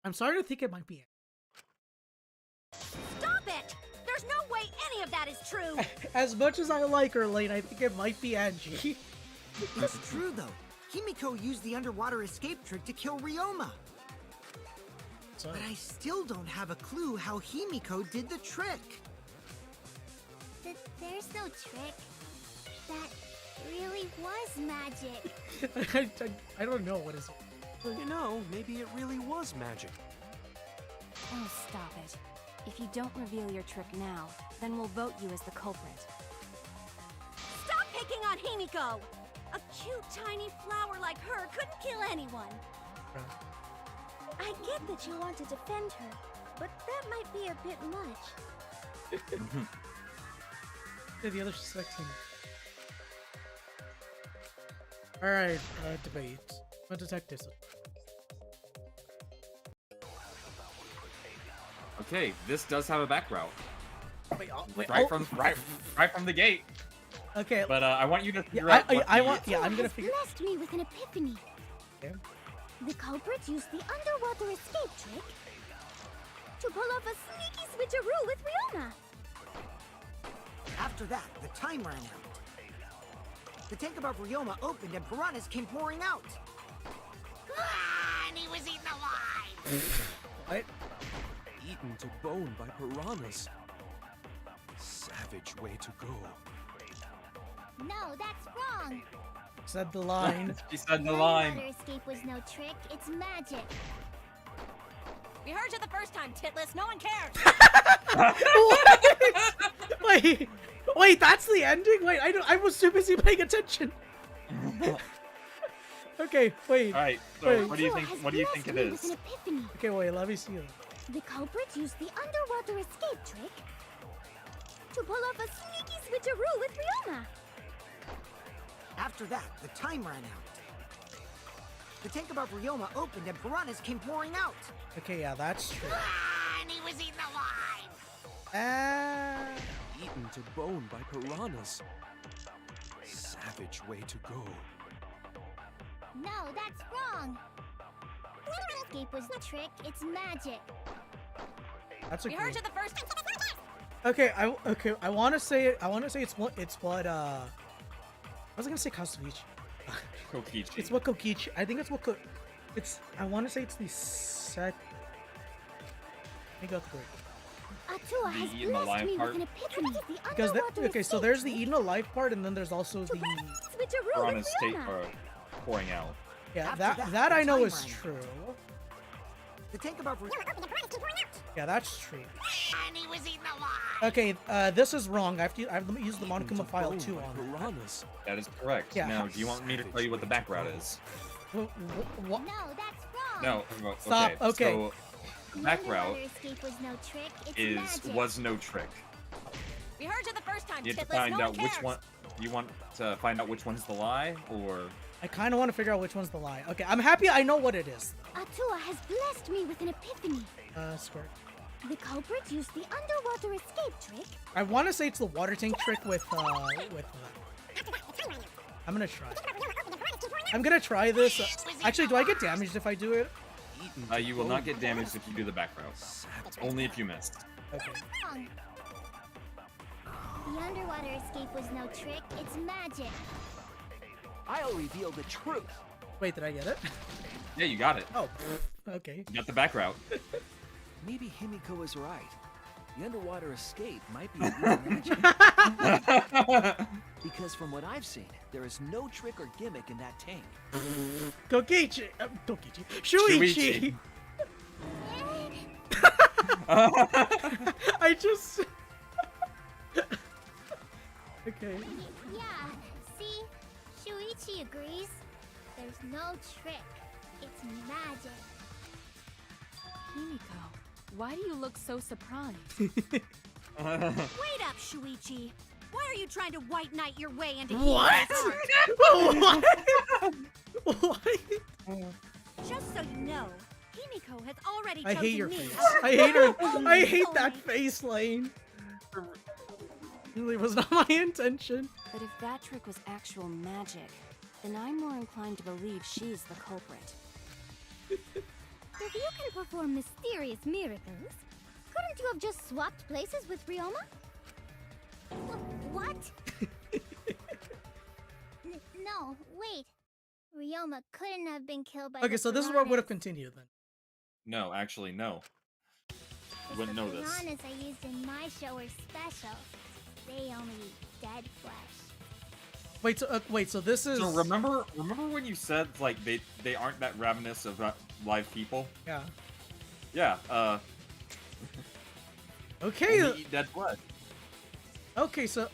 [SPEAKER 2] I'm sorry to think it might be it.
[SPEAKER 5] Stop it! There's no way any of that is true!
[SPEAKER 2] As much as I like her, Lane, I think it might be Angie.
[SPEAKER 9] It's true, though. Himiko used the underwater escape trick to kill Ryoma.
[SPEAKER 2] So,
[SPEAKER 9] But I still don't have a clue how Himiko did the trick.
[SPEAKER 5] There's no trick. That really was magic.
[SPEAKER 2] I don't know what is it.
[SPEAKER 12] You know, maybe it really was magic.
[SPEAKER 10] Oh, stop it. If you don't reveal your trick now, then we'll vote you as the culprit.
[SPEAKER 5] Stop picking on Himiko! A cute tiny flower like her couldn't kill anyone. I get that you want to defend her, but that might be a bit much.
[SPEAKER 2] Yeah, the other suspecting. Alright, debate. What detective?
[SPEAKER 3] Okay, this does have a back route.
[SPEAKER 2] Wait,
[SPEAKER 3] Right from the gate.
[SPEAKER 2] Okay.
[SPEAKER 3] But I want you to figure
[SPEAKER 2] yeah,
[SPEAKER 3] out what
[SPEAKER 2] I
[SPEAKER 3] the-
[SPEAKER 2] want. Yeah, I'm gonna figure.
[SPEAKER 5] Blessed me with an epiphany.
[SPEAKER 2] Okay.
[SPEAKER 5] The culprit used the underwater escape trick to pull off a sneaky switcheroo with Riona.
[SPEAKER 9] After that, the time ran out. The tank above Ryoma opened and piranhas came pouring out.
[SPEAKER 8] And he was eaten alive!
[SPEAKER 2] What?
[SPEAKER 12] Eaten to bone by piranhas. Savage way to go.
[SPEAKER 5] No, that's wrong.
[SPEAKER 2] Said the line.
[SPEAKER 3] She said the line.
[SPEAKER 5] Underwater escape was no trick, it's magic.
[SPEAKER 10] We heard you the first time, Titless. No one cares.
[SPEAKER 2] Wait, that's the ending? Wait, I was too busy paying attention. Okay, wait.
[SPEAKER 3] Alright, so
[SPEAKER 2] wait.
[SPEAKER 3] what do you think? What do you think it
[SPEAKER 5] Blessed me
[SPEAKER 3] is?
[SPEAKER 5] with an epiphany.
[SPEAKER 2] Okay, wait, let me see it.
[SPEAKER 5] The culprit used the underwater escape trick to pull off a sneaky switcheroo with Riona.
[SPEAKER 9] After that, the time ran out. The tank above Ryoma opened and piranhas came pouring out.
[SPEAKER 2] Okay, yeah, that's true.
[SPEAKER 8] And he was eaten alive!
[SPEAKER 12] Eaten to bone by piranhas. Savage way to go.
[SPEAKER 5] No, that's wrong. Escape was no trick, it's magic.
[SPEAKER 2] That's a
[SPEAKER 10] We heard
[SPEAKER 2] good.
[SPEAKER 10] you the first time.
[SPEAKER 2] Okay, I want to say it. I want to say it's what I was gonna say Kazuichi.
[SPEAKER 3] Kokichi.
[SPEAKER 2] It's what Kokichi. I think it's what it's. I want to say it's the sec. Let me go through it.
[SPEAKER 5] Atua has
[SPEAKER 3] The eaten
[SPEAKER 5] blessed
[SPEAKER 3] alive
[SPEAKER 5] me
[SPEAKER 3] part?
[SPEAKER 5] with an epiphany. The
[SPEAKER 2] Because
[SPEAKER 5] underwater
[SPEAKER 2] okay, so
[SPEAKER 5] escape
[SPEAKER 2] there's the
[SPEAKER 5] trick
[SPEAKER 2] eaten alive part, and then there's also the
[SPEAKER 5] switcheroo
[SPEAKER 3] We're on a
[SPEAKER 5] with
[SPEAKER 3] state
[SPEAKER 5] Riona.
[SPEAKER 3] pouring out.
[SPEAKER 2] yeah
[SPEAKER 9] After
[SPEAKER 2] that
[SPEAKER 9] the
[SPEAKER 2] I know
[SPEAKER 9] time
[SPEAKER 2] is
[SPEAKER 9] ran out.
[SPEAKER 2] true.
[SPEAKER 9] The tank above Ryoma.
[SPEAKER 2] Yeah, that's true.
[SPEAKER 8] And he was eaten alive!
[SPEAKER 2] Okay, this is wrong. I have to use the
[SPEAKER 12] Eaten to
[SPEAKER 2] Monokuma file
[SPEAKER 12] bone
[SPEAKER 2] 2
[SPEAKER 12] by
[SPEAKER 2] on it.
[SPEAKER 12] piranhas.
[SPEAKER 3] That is correct.
[SPEAKER 2] Yeah.
[SPEAKER 3] Now, do you want me to tell you what the back route is?
[SPEAKER 2] What?
[SPEAKER 5] No, that's wrong.
[SPEAKER 3] No. Okay.
[SPEAKER 2] Stop, okay.
[SPEAKER 3] So, the
[SPEAKER 5] The
[SPEAKER 3] back
[SPEAKER 5] underwater
[SPEAKER 3] route
[SPEAKER 5] escape was no trick, it's
[SPEAKER 3] is
[SPEAKER 5] magic.
[SPEAKER 3] was no trick.
[SPEAKER 10] We heard you the first time,
[SPEAKER 3] You have to
[SPEAKER 10] Titless.
[SPEAKER 3] find
[SPEAKER 10] No
[SPEAKER 3] out
[SPEAKER 10] one
[SPEAKER 3] which
[SPEAKER 10] cares.
[SPEAKER 3] one. You want to find out which one's the lie, or
[SPEAKER 2] I kind of want to figure out which one's the lie. Okay, I'm happy I know what it is.
[SPEAKER 5] Atua has blessed me with an epiphany.
[SPEAKER 2] Squirt.
[SPEAKER 5] The culprit used the underwater escape trick.
[SPEAKER 2] I want to say it's the water tank trick with I'm gonna try. I'm gonna try this. Actually, do I get damaged if I do it?
[SPEAKER 12] Eaten to
[SPEAKER 3] you will
[SPEAKER 12] bone
[SPEAKER 3] not get damaged if you do the back route. Only if you missed.
[SPEAKER 2] Okay.
[SPEAKER 5] Wrong. The underwater escape was no trick, it's magic.
[SPEAKER 11] I'll reveal the truth.
[SPEAKER 2] Wait, did I get it?
[SPEAKER 3] Yeah, you got it.
[SPEAKER 2] Oh, okay.
[SPEAKER 3] You got the back route.
[SPEAKER 11] Maybe Himiko was right. The underwater escape might be real magic. Because from what I've seen, there is no trick or gimmick in that tank.
[SPEAKER 2] Kokichi! Kokichi. Shuichi! I just... Okay.
[SPEAKER 5] Yeah, see? Shuichi agrees. There's no trick. It's magic.
[SPEAKER 10] Himiko, why do you look so surprised?
[SPEAKER 5] Wait up, Shuichi. Why are you trying to white knight your way into
[SPEAKER 2] What?
[SPEAKER 5] Himiko's heart?
[SPEAKER 2] What?
[SPEAKER 5] Just so you know, Himiko has already
[SPEAKER 2] I
[SPEAKER 5] chosen
[SPEAKER 2] hate your
[SPEAKER 5] me.
[SPEAKER 2] face. I hate her.
[SPEAKER 5] Oh,
[SPEAKER 2] I hate
[SPEAKER 5] soulmate.
[SPEAKER 2] that face, Lane. Really was not my intention.
[SPEAKER 10] But if that trick was actual magic, then I'm more inclined to believe she's the culprit.
[SPEAKER 5] If you can perform mysterious miracles, couldn't you have just swapped places with Ryoma? What? No, wait. Ryoma couldn't have been killed by
[SPEAKER 2] Okay,
[SPEAKER 5] the
[SPEAKER 2] so this is where it would have
[SPEAKER 5] piranhas.
[SPEAKER 2] continued then.
[SPEAKER 3] No, actually, no. You wouldn't know
[SPEAKER 5] The
[SPEAKER 3] this.
[SPEAKER 5] piranhas I used in my show are special. They only eat dead flesh.
[SPEAKER 2] Wait, so this is...
[SPEAKER 3] So remember when you said like they aren't that ravenous of live people?
[SPEAKER 2] Yeah.
[SPEAKER 3] Yeah.
[SPEAKER 2] Okay.
[SPEAKER 3] Only eat dead flesh.
[SPEAKER 2] Okay, so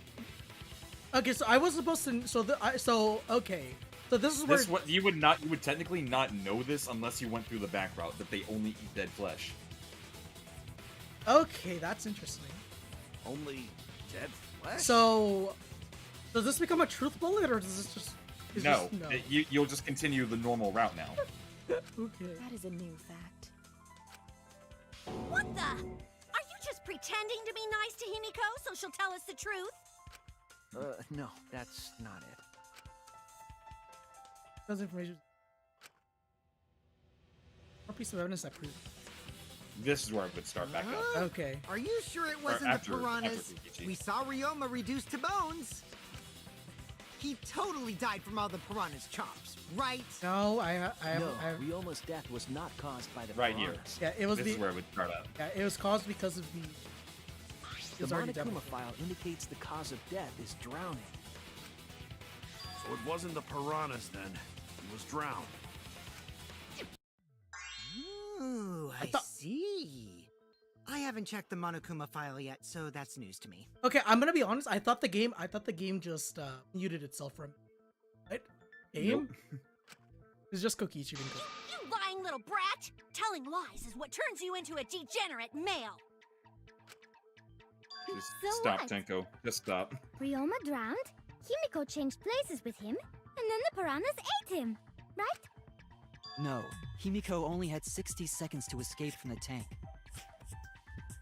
[SPEAKER 2] I was supposed to. Okay. So this is where
[SPEAKER 3] You would technically not know this unless you went through the back route that they only eat dead flesh.
[SPEAKER 2] Okay, that's interesting.
[SPEAKER 4] Only dead flesh?
[SPEAKER 2] So, does this become a truth bullet, or does this just...
[SPEAKER 3] No, you'll just continue the normal route now.
[SPEAKER 2] Okay.
[SPEAKER 10] That is a new fact.
[SPEAKER 5] What the? Are you just pretending to be nice to Himiko so she'll tell us the truth?
[SPEAKER 11] No, that's not it.
[SPEAKER 2] Those information. More piece of evidence that proves.
[SPEAKER 3] This is where I would start back up.
[SPEAKER 2] Okay.
[SPEAKER 9] Are you sure it wasn't
[SPEAKER 3] after-
[SPEAKER 9] the piranhas?
[SPEAKER 3] after Rikichi.
[SPEAKER 9] We saw Ryoma reduced to bones. He totally died from all the piranha's chops, right?
[SPEAKER 2] No,
[SPEAKER 11] No, Ryoma's death was not caused by the
[SPEAKER 3] Right here.
[SPEAKER 11] piranhas.
[SPEAKER 2] Yeah, it was
[SPEAKER 3] This is where I would start out.
[SPEAKER 2] Yeah, it was caused because of the.
[SPEAKER 11] The
[SPEAKER 2] was already dead
[SPEAKER 11] Monokuma
[SPEAKER 2] before.
[SPEAKER 11] file indicates the cause of death is drowning.
[SPEAKER 4] So it wasn't the piranhas then. He was drowned.
[SPEAKER 9] Ooh, I see. I haven't checked the Monokuma file yet, so that's news to me.
[SPEAKER 2] Okay, I'm gonna be honest. I thought the game just muted itself from. Right? Game? It's just Kokichi being good.
[SPEAKER 5] You lying little brat! Telling lies is what turns you into a degenerate male.
[SPEAKER 3] Just
[SPEAKER 5] So
[SPEAKER 3] stop,
[SPEAKER 5] what?
[SPEAKER 3] Tenko. Just stop.
[SPEAKER 5] Ryoma drowned, Himiko changed places with him, and then the piranhas ate him, right?
[SPEAKER 13] No, Himiko only had 60 seconds to escape from the tank.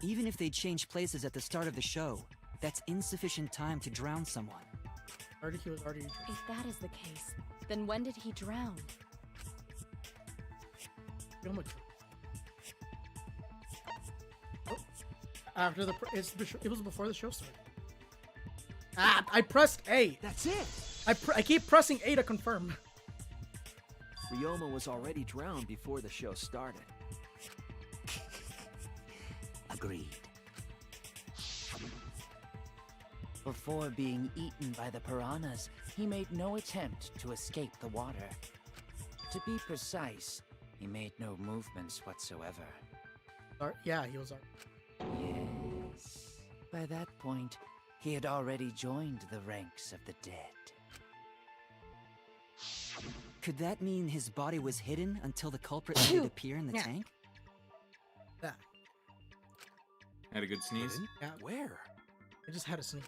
[SPEAKER 13] Even if they changed places at the start of the show, that's insufficient time to drown someone.
[SPEAKER 2] He was already.
[SPEAKER 10] If that is the case, then when did he drown?
[SPEAKER 2] After it was before the show started. I pressed A.
[SPEAKER 11] That's it.
[SPEAKER 2] I keep pressing A to confirm.
[SPEAKER 11] Ryoma was already drowned before the show started.
[SPEAKER 6] Agreed. Before being eaten by the piranhas, he made no attempt to escape the water. To be precise, he made no movements whatsoever.
[SPEAKER 2] Yeah, he was.
[SPEAKER 6] Yes. By that point, he had already joined the ranks of the dead.
[SPEAKER 13] Could that mean his body was hidden until the culprit made it appear in the
[SPEAKER 2] Yeah.
[SPEAKER 13] tank?
[SPEAKER 2] Yeah.
[SPEAKER 3] Had a good sneeze?
[SPEAKER 2] Yeah.
[SPEAKER 11] Where?
[SPEAKER 2] I just had a sneeze.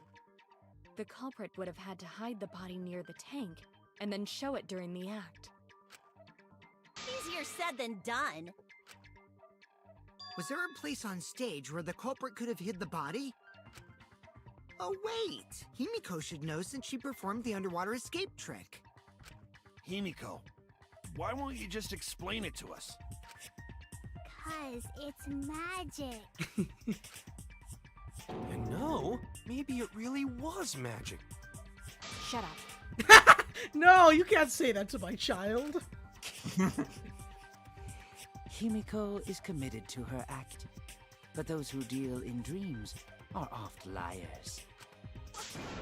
[SPEAKER 10] The culprit would have had to hide the body near the tank and then show it during the act.
[SPEAKER 5] Easier said than done.
[SPEAKER 9] Was there a place on stage where the culprit could have hid the body? Oh wait, Himiko should know since she performed the underwater escape trick.
[SPEAKER 4] Himiko, why won't you just explain it to us?
[SPEAKER 5] 'Cause it's magic.
[SPEAKER 12] And no, maybe it really was magic.
[SPEAKER 10] Shut up.
[SPEAKER 2] No, you can't say that to my child.
[SPEAKER 6] Himiko is committed to her act, but those who deal in dreams are oft liars.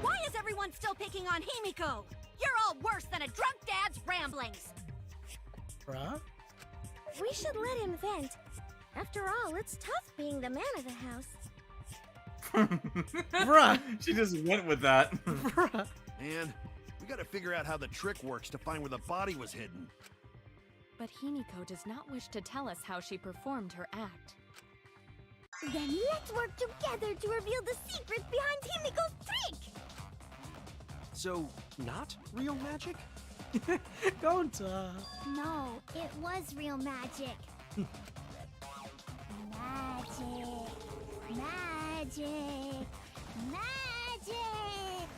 [SPEAKER 5] Why is everyone still picking on Himiko? You're all worse than a drunk dad's ramblings.
[SPEAKER 2] Bruh?
[SPEAKER 5] We should let him vent. After all, it's tough being the man of the house.
[SPEAKER 2] Bruh.
[SPEAKER 3] She just went with that.
[SPEAKER 2] Bruh.
[SPEAKER 4] Man, we gotta figure out how the trick works to find where the body was hidden.
[SPEAKER 10] But Himiko does not wish to tell us how she performed her act.
[SPEAKER 5] Then let's work together to reveal the secret behind Himiko's trick!
[SPEAKER 12] So, not real magic?
[SPEAKER 2] Don't,
[SPEAKER 5] No, it was real magic. Magic. Magic. Magic.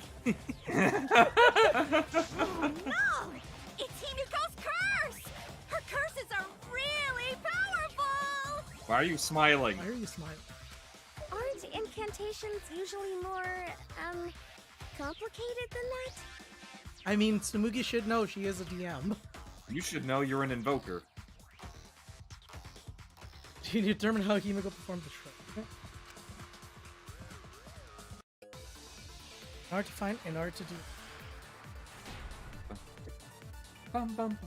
[SPEAKER 5] Oh no! It's Himiko's curse! Her curses are really powerful!
[SPEAKER 3] Why are you smiling?
[SPEAKER 2] Why are you smiling?
[SPEAKER 5] Aren't incantations usually more, complicated than that?
[SPEAKER 2] I mean, Tsumugi should know she is a DM.
[SPEAKER 3] You should know you're an invoker.
[SPEAKER 2] To determine how Himiko performed the trick. In order to do.
[SPEAKER 7] Bum, bum,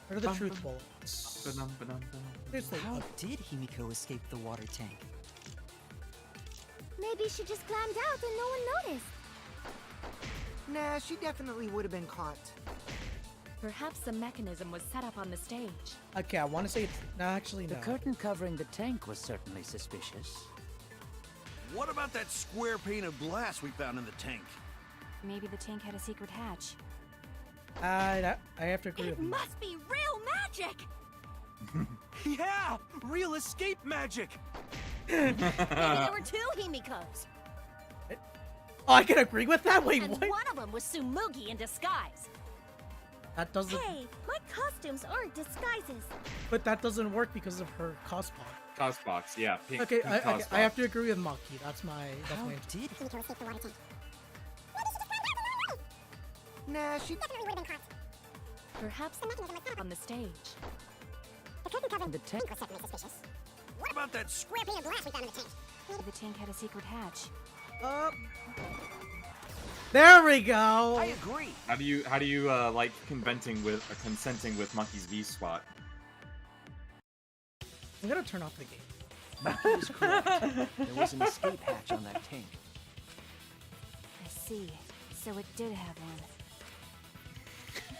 [SPEAKER 2] What are the
[SPEAKER 7] bum,
[SPEAKER 2] truth
[SPEAKER 7] bum.
[SPEAKER 2] bullets?
[SPEAKER 7] Ba-dum, ba-dum, ba-dum.
[SPEAKER 2] Seriously,
[SPEAKER 13] How did Himiko escape the water tank?
[SPEAKER 5] Maybe she just climbed out and no one noticed.
[SPEAKER 9] Nah, she definitely would have been caught.
[SPEAKER 10] Perhaps the mechanism was set up on the stage.
[SPEAKER 2] okay, I want to say it's no, actually
[SPEAKER 6] The
[SPEAKER 2] no.
[SPEAKER 6] curtain covering the tank was certainly suspicious.
[SPEAKER 4] What about that square pane of glass we found in the tank?
[SPEAKER 10] Maybe the tank had a secret hatch.
[SPEAKER 2] I have to agree
[SPEAKER 5] It
[SPEAKER 2] with you.
[SPEAKER 5] must be real magic!
[SPEAKER 12] Yeah! Real escape magic!
[SPEAKER 5] Maybe there were two Himikos.
[SPEAKER 2] Oh, I can agree with that. Wait,
[SPEAKER 5] And
[SPEAKER 2] what?
[SPEAKER 5] one of them was Sumugi in disguise.
[SPEAKER 2] That doesn't.
[SPEAKER 5] Hey, my costumes aren't disguises.
[SPEAKER 2] But that doesn't work because of her cosplay.
[SPEAKER 7] Cosbox, yeah. Pink,
[SPEAKER 2] Okay,
[SPEAKER 7] pink
[SPEAKER 2] I
[SPEAKER 7] Cosbox.
[SPEAKER 2] have to agree with Maki. That's my.
[SPEAKER 13] How
[SPEAKER 2] my
[SPEAKER 13] did
[SPEAKER 9] Nah, she
[SPEAKER 5] Definitely would have been caught.
[SPEAKER 10] Perhaps the mechanism was set up on the stage.
[SPEAKER 5] The curtain covering
[SPEAKER 6] The tank
[SPEAKER 5] was certainly suspicious.
[SPEAKER 4] What about that
[SPEAKER 5] Square pane of glass we found in the tank.
[SPEAKER 10] Maybe the tank had a secret hatch.
[SPEAKER 2] There we go.
[SPEAKER 11] I agree.
[SPEAKER 7] How do you like consenting with Monkey's V spot?
[SPEAKER 2] I'm gonna turn off the game.
[SPEAKER 11] Maki is correct. There was an escape hatch on that tank.
[SPEAKER 10] I see. So it did have one.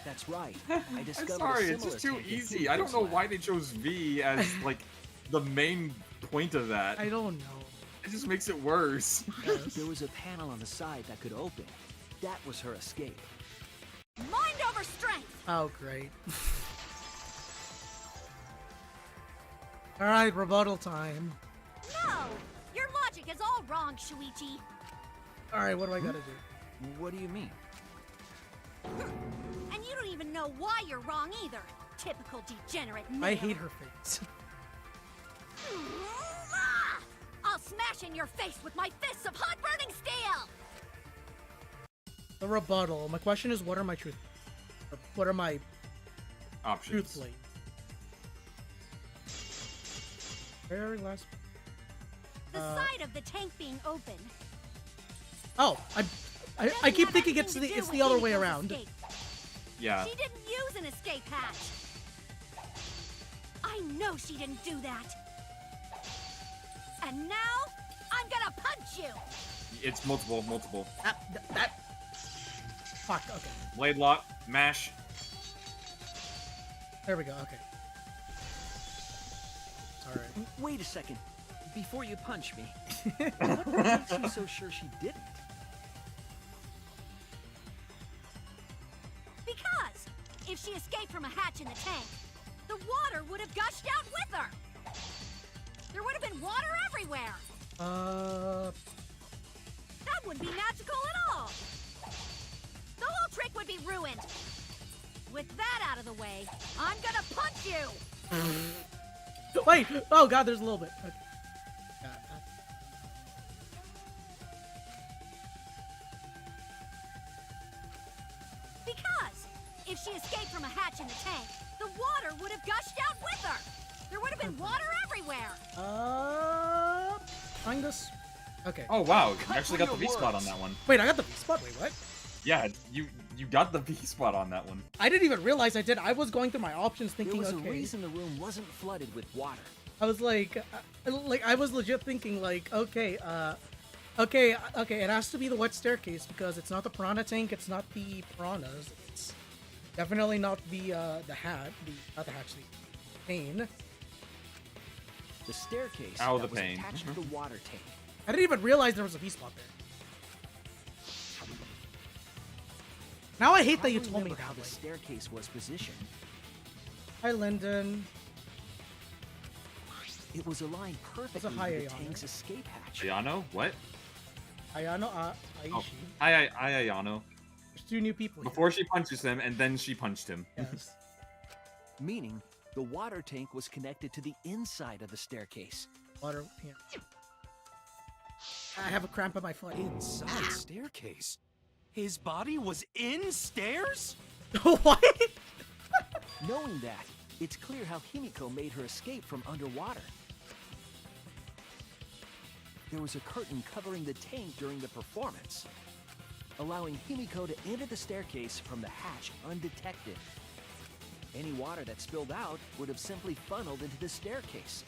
[SPEAKER 11] That's right. I
[SPEAKER 7] I'm
[SPEAKER 11] discovered
[SPEAKER 7] sorry,
[SPEAKER 11] a
[SPEAKER 7] it's just
[SPEAKER 11] similar
[SPEAKER 7] too
[SPEAKER 11] tank in
[SPEAKER 7] easy. I don't know
[SPEAKER 11] Fuku's
[SPEAKER 7] why
[SPEAKER 11] lab.
[SPEAKER 7] they chose V as like the main point of that.
[SPEAKER 2] I don't know.
[SPEAKER 7] It just makes it worse.
[SPEAKER 11] There was a panel on the side that could open. That was her escape.
[SPEAKER 5] Mind over strength!
[SPEAKER 2] Oh, great. All right, rebuttal time.
[SPEAKER 5] No! Your logic is all wrong, Shuichi.
[SPEAKER 2] All right, what do I gotta do?
[SPEAKER 11] What do you mean?
[SPEAKER 5] And you don't even know why you're wrong either. Typical degenerate male.
[SPEAKER 2] I hate her face.
[SPEAKER 5] Ah! I'll smash in your face with my fists of hot burning steel!
[SPEAKER 2] The rebuttal. My question is, what are my truth? What are my
[SPEAKER 7] Options.
[SPEAKER 2] truth plates? Very last.
[SPEAKER 5] The side of the tank being open.
[SPEAKER 2] Oh, I keep thinking it's the other way around.
[SPEAKER 5] Escape.
[SPEAKER 7] Yeah.
[SPEAKER 5] She didn't use an escape hatch. I know she didn't do that. And now, I'm gonna punch you!
[SPEAKER 7] It's multiple.
[SPEAKER 2] That. Fuck. Okay.
[SPEAKER 7] Blade lock, mash.
[SPEAKER 2] There we go. Okay. All right.
[SPEAKER 11] Wait a second. Before you punch me, what makes you so sure she didn't?
[SPEAKER 5] Because if she escaped from a hatch in the tank, the water would have gushed out with her. There would have been water everywhere.
[SPEAKER 2] Uh.
[SPEAKER 5] That wouldn't be magical at all. The whole trick would be ruined. With that out of the way, I'm gonna punch you.
[SPEAKER 2] Wait. Oh God. There's a little bit. Okay.
[SPEAKER 5] Because if she escaped from a hatch in the tank, the water would have gushed out with her. There would have been water everywhere.
[SPEAKER 2] Angus. Okay.
[SPEAKER 7] Oh wow, you
[SPEAKER 11] Cut
[SPEAKER 7] actually
[SPEAKER 11] for
[SPEAKER 7] got the
[SPEAKER 11] your
[SPEAKER 7] V spot on
[SPEAKER 11] words.
[SPEAKER 7] that one.
[SPEAKER 2] Wait, I got the V spot. Wait, what?
[SPEAKER 7] Yeah, you got the V spot on that one.
[SPEAKER 2] I didn't even realize I did. I was going through my options
[SPEAKER 11] There
[SPEAKER 2] thinking,
[SPEAKER 11] was
[SPEAKER 2] okay.
[SPEAKER 11] a reason the room wasn't flooded with water.
[SPEAKER 2] I was like I was legit thinking like, okay, okay, it has to be the wet staircase because it's not the piranha tank, it's not the piranhas, it's definitely not the not the hatch, the pane.
[SPEAKER 11] The staircase
[SPEAKER 7] Ow,
[SPEAKER 11] that
[SPEAKER 7] the
[SPEAKER 11] was
[SPEAKER 7] pain.
[SPEAKER 11] attached to the water tank.
[SPEAKER 2] I didn't even realize there was a V spot there. Now I hate that you
[SPEAKER 11] Try to
[SPEAKER 2] told me
[SPEAKER 11] remember how
[SPEAKER 2] that.
[SPEAKER 11] the
[SPEAKER 2] Like,
[SPEAKER 11] staircase was positioned.
[SPEAKER 2] hi, Lyndon.
[SPEAKER 11] It was aligned perfectly
[SPEAKER 2] hi,
[SPEAKER 11] with the
[SPEAKER 2] Ayano.
[SPEAKER 11] tank's escape hatch.
[SPEAKER 7] Ayano? What?
[SPEAKER 2] Ayano, Aishi.
[SPEAKER 7] Oh, hi, Ayano.
[SPEAKER 2] There's two new people here.
[SPEAKER 7] Before she punches him, and then she punched him.
[SPEAKER 2] Yes.
[SPEAKER 11] Meaning, the water tank was connected to the inside of the staircase.
[SPEAKER 2] Water. Yeah. I have a cramp in my foot.
[SPEAKER 12] Inside staircase. His body was in stairs?
[SPEAKER 2] What?
[SPEAKER 11] Knowing that, it's clear how Himiko made her escape from underwater. There was a curtain covering the tank during the performance. allowing Himiko to enter the staircase from the hatch undetected. Any water that spilled out would have simply funneled into the staircase.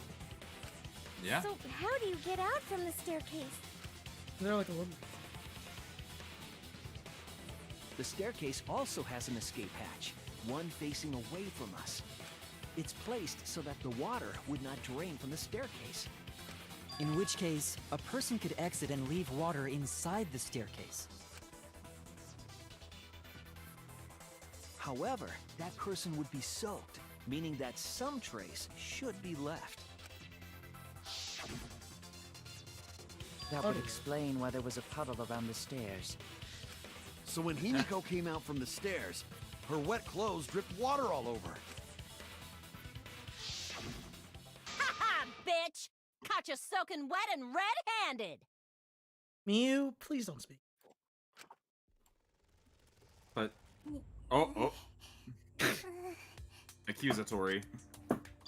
[SPEAKER 3] Yeah.
[SPEAKER 5] So how do you get out from the staircase?
[SPEAKER 2] They're like a little.
[SPEAKER 11] The staircase also has an escape hatch, one facing away from us. It's placed so that the water would not drain from the staircase.
[SPEAKER 13] In which case, a person could exit and leave water inside the staircase.
[SPEAKER 11] However, that person would be soaked, meaning that some trace should be left.
[SPEAKER 6] That would explain why there was a puddle around the stairs.
[SPEAKER 4] So when Himiko came out from the stairs, her wet clothes dripped water all over.
[SPEAKER 8] Ha ha, bitch! Caught you soaking wet and red-handed!
[SPEAKER 2] Mew, please don't speak.
[SPEAKER 3] But oh. Accusatory.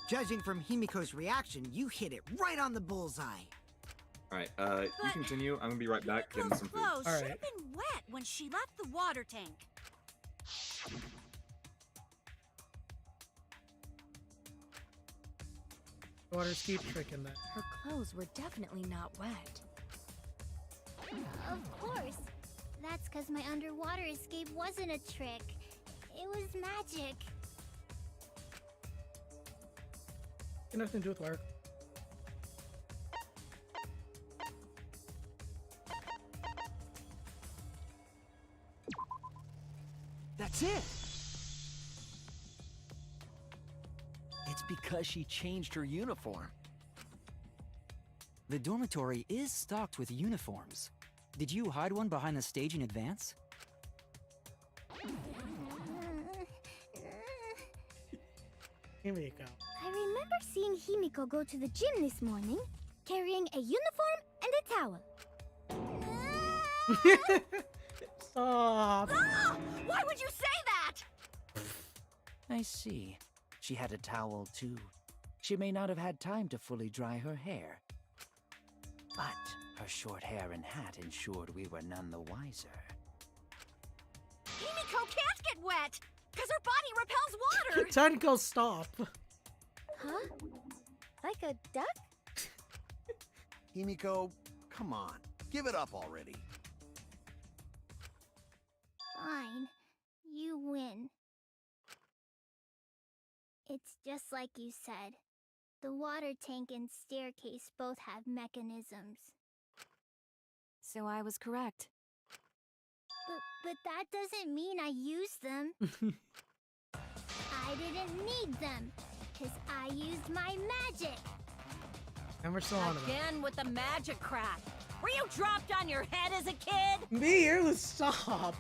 [SPEAKER 9] Judging from Himiko's reaction, you hit it right on the bullseye.
[SPEAKER 3] Alright, you continue. I'm gonna be right back getting some food.
[SPEAKER 14] Clothes should have been wet when she left the water tank.
[SPEAKER 2] Water escape trick in that.
[SPEAKER 10] Her clothes were definitely not wet.
[SPEAKER 5] Of course. That's because my underwater escape wasn't a trick. It was magic.
[SPEAKER 2] Got nothing to do with Lark.
[SPEAKER 11] That's it! It's because she changed her uniform.
[SPEAKER 13] The dormitory is stocked with uniforms. Did you hide one behind the stage in advance?
[SPEAKER 2] Himiko.
[SPEAKER 5] I remember seeing Himiko go to the gym this morning, carrying a uniform and a towel.
[SPEAKER 2] Stop.
[SPEAKER 14] Ah! Why would you say that?
[SPEAKER 6] I see. She had a towel too. She may not have had time to fully dry her hair. But her short hair and hat ensured we were none the wiser.
[SPEAKER 14] Himiko can't get wet, because her body repels water.
[SPEAKER 2] Technical stop.
[SPEAKER 5] Huh? Like a duck?
[SPEAKER 4] Himiko, come on. Give it up already.
[SPEAKER 5] Fine. You win. It's just like you said. The water tank and staircase both have mechanisms.
[SPEAKER 10] So I was correct.
[SPEAKER 5] But that doesn't mean I used them. I didn't need them, because I used my magic.
[SPEAKER 2] And we're still on it.
[SPEAKER 8] Again with the magic crap. Were you dropped on your head as a kid?
[SPEAKER 2] Me, stop.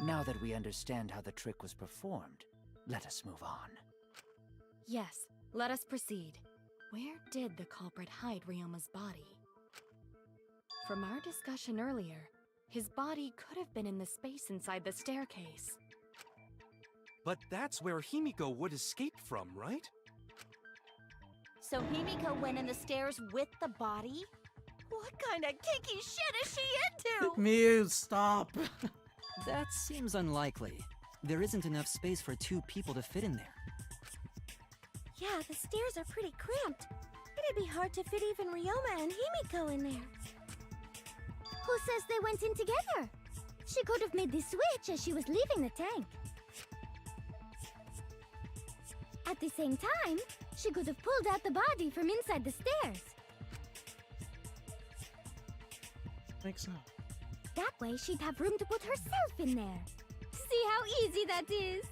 [SPEAKER 6] Now that we understand how the trick was performed, let us move on.
[SPEAKER 10] Yes, let us proceed. Where did the culprit hide Ryoma's body? From our discussion earlier, his body could have been in the space inside the staircase.
[SPEAKER 12] But that's where Himiko would escape from, right?
[SPEAKER 8] So Himiko went in the stairs with the body? What kind of kinky shit is she into?
[SPEAKER 2] Mew, stop.
[SPEAKER 13] That seems unlikely. There isn't enough space for two people to fit in there.
[SPEAKER 5] Yeah, the stairs are pretty cramped. It'd be hard to fit even Ryoma and Himiko in there. Who says they went in together? She could have made the switch as she was leaving the tank. At the same time, she could have pulled out the body from inside the stairs.
[SPEAKER 2] Makes sense.
[SPEAKER 5] That way she'd have room to put herself in there. See how easy that is?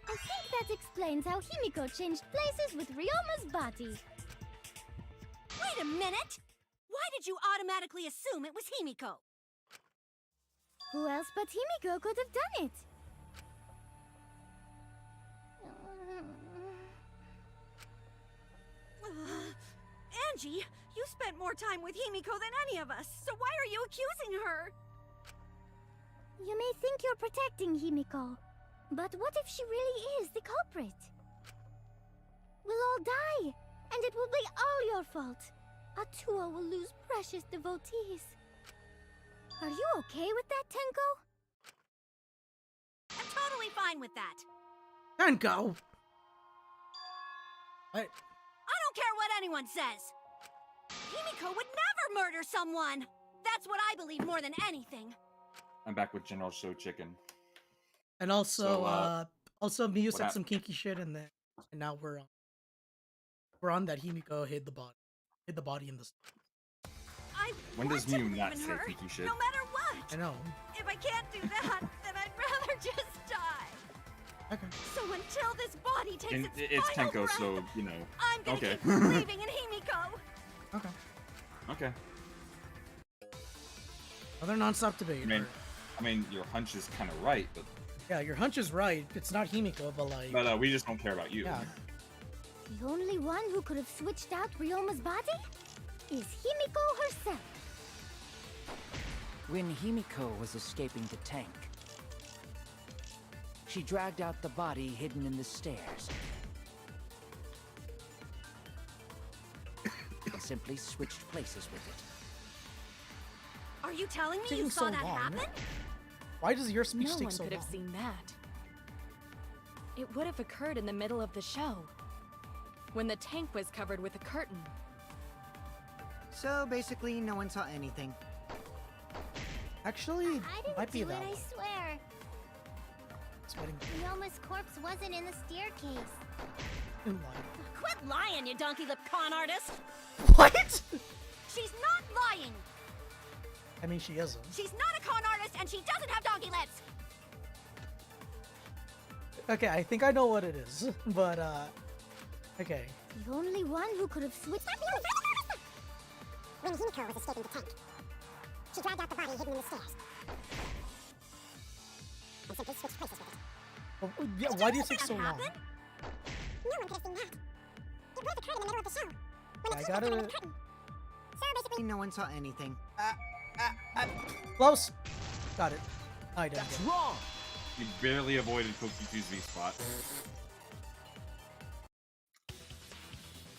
[SPEAKER 5] I think that explains how Himiko changed places with Ryoma's body.
[SPEAKER 14] Wait a minute! Why did you automatically assume it was Himiko?
[SPEAKER 5] Who else but Himiko could have done it?
[SPEAKER 14] Angie, you spent more time with Himiko than any of us, so why are you accusing her?
[SPEAKER 5] You may think you're protecting Himiko, but what if she really is the culprit? We'll all die, and it will be all your fault. Atua will lose precious devotees. Are you okay with that, Tenko?
[SPEAKER 14] I'm totally fine with that.
[SPEAKER 2] Tenko!
[SPEAKER 14] I don't care what anyone says. Himiko would never murder someone. That's what I believe more than anything.
[SPEAKER 3] I'm back with General Show Chicken.
[SPEAKER 2] And also,
[SPEAKER 3] So,
[SPEAKER 2] also Miyu
[SPEAKER 3] what
[SPEAKER 2] said
[SPEAKER 3] hap-
[SPEAKER 2] some kinky shit, and now we're on that Himiko hid the body in the.
[SPEAKER 3] When does
[SPEAKER 14] want to
[SPEAKER 3] Miyu not
[SPEAKER 14] believe in
[SPEAKER 3] say
[SPEAKER 14] her,
[SPEAKER 3] kinky shit?
[SPEAKER 14] No matter what.
[SPEAKER 2] I know.
[SPEAKER 14] If I can't do that, then I'd rather just die.
[SPEAKER 2] Okay.
[SPEAKER 14] So until this body takes
[SPEAKER 3] And
[SPEAKER 14] its
[SPEAKER 3] it's
[SPEAKER 14] final
[SPEAKER 3] Tenko,
[SPEAKER 14] breath,
[SPEAKER 3] so you know.
[SPEAKER 14] I'm gonna
[SPEAKER 3] Okay.
[SPEAKER 14] keep believing in Himiko.
[SPEAKER 2] Okay.
[SPEAKER 3] Okay.
[SPEAKER 2] Another non-stop debate.
[SPEAKER 3] I mean, your hunch is kind of right, but
[SPEAKER 2] Yeah, your hunch is right. It's not Himiko, but like.
[SPEAKER 3] but we just don't care about you.
[SPEAKER 2] Yeah.
[SPEAKER 5] The only one who could have switched out Ryoma's body is Himiko herself.
[SPEAKER 6] When Himiko was escaping the tank, she dragged out the body hidden in the stairs. And simply switched places with it.
[SPEAKER 14] Are you telling me
[SPEAKER 2] Taking
[SPEAKER 14] you saw
[SPEAKER 2] so
[SPEAKER 14] that
[SPEAKER 2] long.
[SPEAKER 14] happen?
[SPEAKER 2] Why does your speech
[SPEAKER 10] No
[SPEAKER 2] take
[SPEAKER 10] one
[SPEAKER 2] so
[SPEAKER 10] could
[SPEAKER 2] long?
[SPEAKER 10] have seen that. It would have occurred in the middle of the show, when the tank was covered with a curtain.
[SPEAKER 9] So basically, no one saw anything.
[SPEAKER 2] Actually,
[SPEAKER 5] I didn't
[SPEAKER 2] might be
[SPEAKER 5] do
[SPEAKER 2] that
[SPEAKER 5] it, I
[SPEAKER 2] one.
[SPEAKER 5] swear.
[SPEAKER 2] Sweating.
[SPEAKER 5] Ryoma's corpse wasn't in the staircase.
[SPEAKER 2] in line.
[SPEAKER 14] Quit lying, you donkey-lipped con artist!
[SPEAKER 2] What?
[SPEAKER 14] She's not lying!
[SPEAKER 2] I mean, she isn't.
[SPEAKER 14] She's not a con artist, and she doesn't have donkey lips!
[SPEAKER 2] Okay, I think I know what it is, but okay.
[SPEAKER 5] The only one who could have switched.
[SPEAKER 15] When Himiko was escaping the tank, she dragged out the body hidden in the stairs. And simply switched places with it.
[SPEAKER 2] Well, yeah, why do you take so long?
[SPEAKER 15] No one could have seen that. It would have occurred in the middle of the show. When
[SPEAKER 2] I
[SPEAKER 15] the
[SPEAKER 2] gotta-
[SPEAKER 15] curtain. So basically,
[SPEAKER 9] No one saw anything.
[SPEAKER 2] Close. Got it. I did.
[SPEAKER 11] That's wrong.
[SPEAKER 3] You barely avoided Kokitu's V-spot.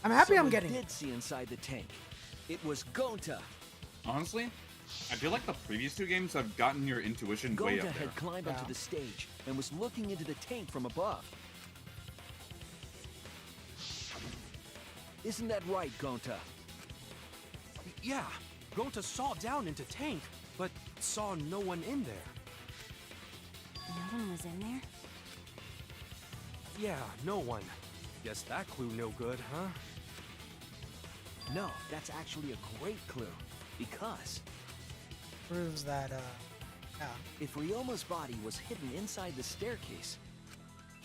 [SPEAKER 2] I'm happy I'm
[SPEAKER 11] Someone
[SPEAKER 2] getting
[SPEAKER 11] did
[SPEAKER 2] it.
[SPEAKER 11] see inside the tank. It was Gonta.
[SPEAKER 3] Honestly, I feel like the previous two games have gotten your intuition way
[SPEAKER 11] Gonta
[SPEAKER 3] up there.
[SPEAKER 11] had climbed
[SPEAKER 2] Yeah.
[SPEAKER 11] onto the stage and was looking into the tank from above. Isn't that right, Gonta?
[SPEAKER 12] Yeah, Gonta saw down into tank, but saw no one in there.
[SPEAKER 14] No one was in there?
[SPEAKER 12] Yeah, no one. Guess that clue no good, huh?
[SPEAKER 11] No, that's actually a great clue. Because
[SPEAKER 2] Proves that, yeah.
[SPEAKER 11] if Ryoma's body was hidden inside the staircase,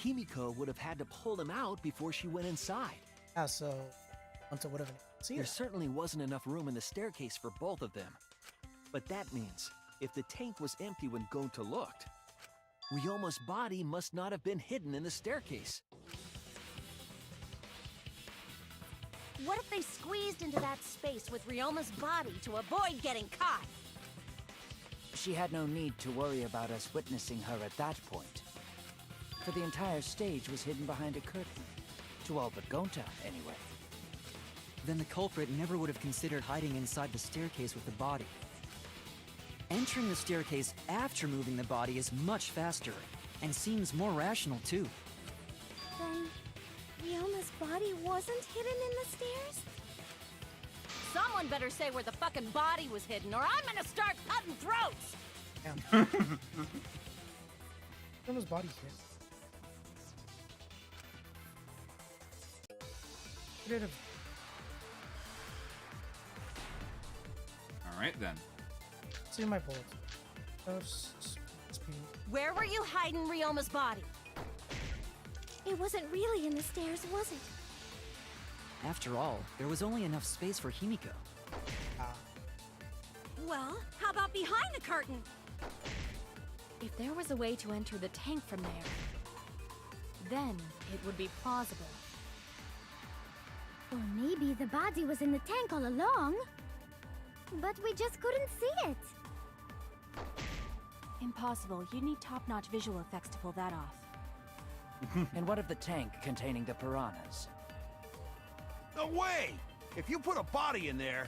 [SPEAKER 11] Himiko would have had to pull him out before she went inside.
[SPEAKER 2] Yeah, so Gonta would have seen
[SPEAKER 11] There
[SPEAKER 2] it.
[SPEAKER 11] certainly wasn't enough room in the staircase for both of them. But that means, if the tank was empty when Gonta looked, Ryoma's body must not have been hidden in the staircase.
[SPEAKER 14] What if they squeezed into that space with Ryoma's body to avoid getting caught?
[SPEAKER 6] She had no need to worry about us witnessing her at that point. For the entire stage was hidden behind a curtain. To all but Gonta, anyway.
[SPEAKER 13] Then the culprit never would have considered hiding inside the staircase with the body. Entering the staircase after moving the body is much faster, and seems more rational too.
[SPEAKER 5] Then Ryoma's body wasn't hidden in the stairs?
[SPEAKER 14] Someone better say where the fucking body was hidden, or I'm gonna start cutting throats!
[SPEAKER 2] Ryoma's body here. Could it have?
[SPEAKER 3] Alright then.
[SPEAKER 2] See my bullets. Speed.
[SPEAKER 14] Where were you hiding Ryoma's body?
[SPEAKER 5] It wasn't really in the stairs, was it?
[SPEAKER 13] After all, there was only enough space for Himiko.
[SPEAKER 14] Well, how about behind the curtain?
[SPEAKER 10] If there was a way to enter the tank from there, then it would be plausible.
[SPEAKER 5] Or maybe the body was in the tank all along, but we just couldn't see it.
[SPEAKER 10] Impossible. You'd need top-notch visual effects to pull that off.
[SPEAKER 6] And what of the tank containing the piranhas?
[SPEAKER 4] No way! If you put a body in there,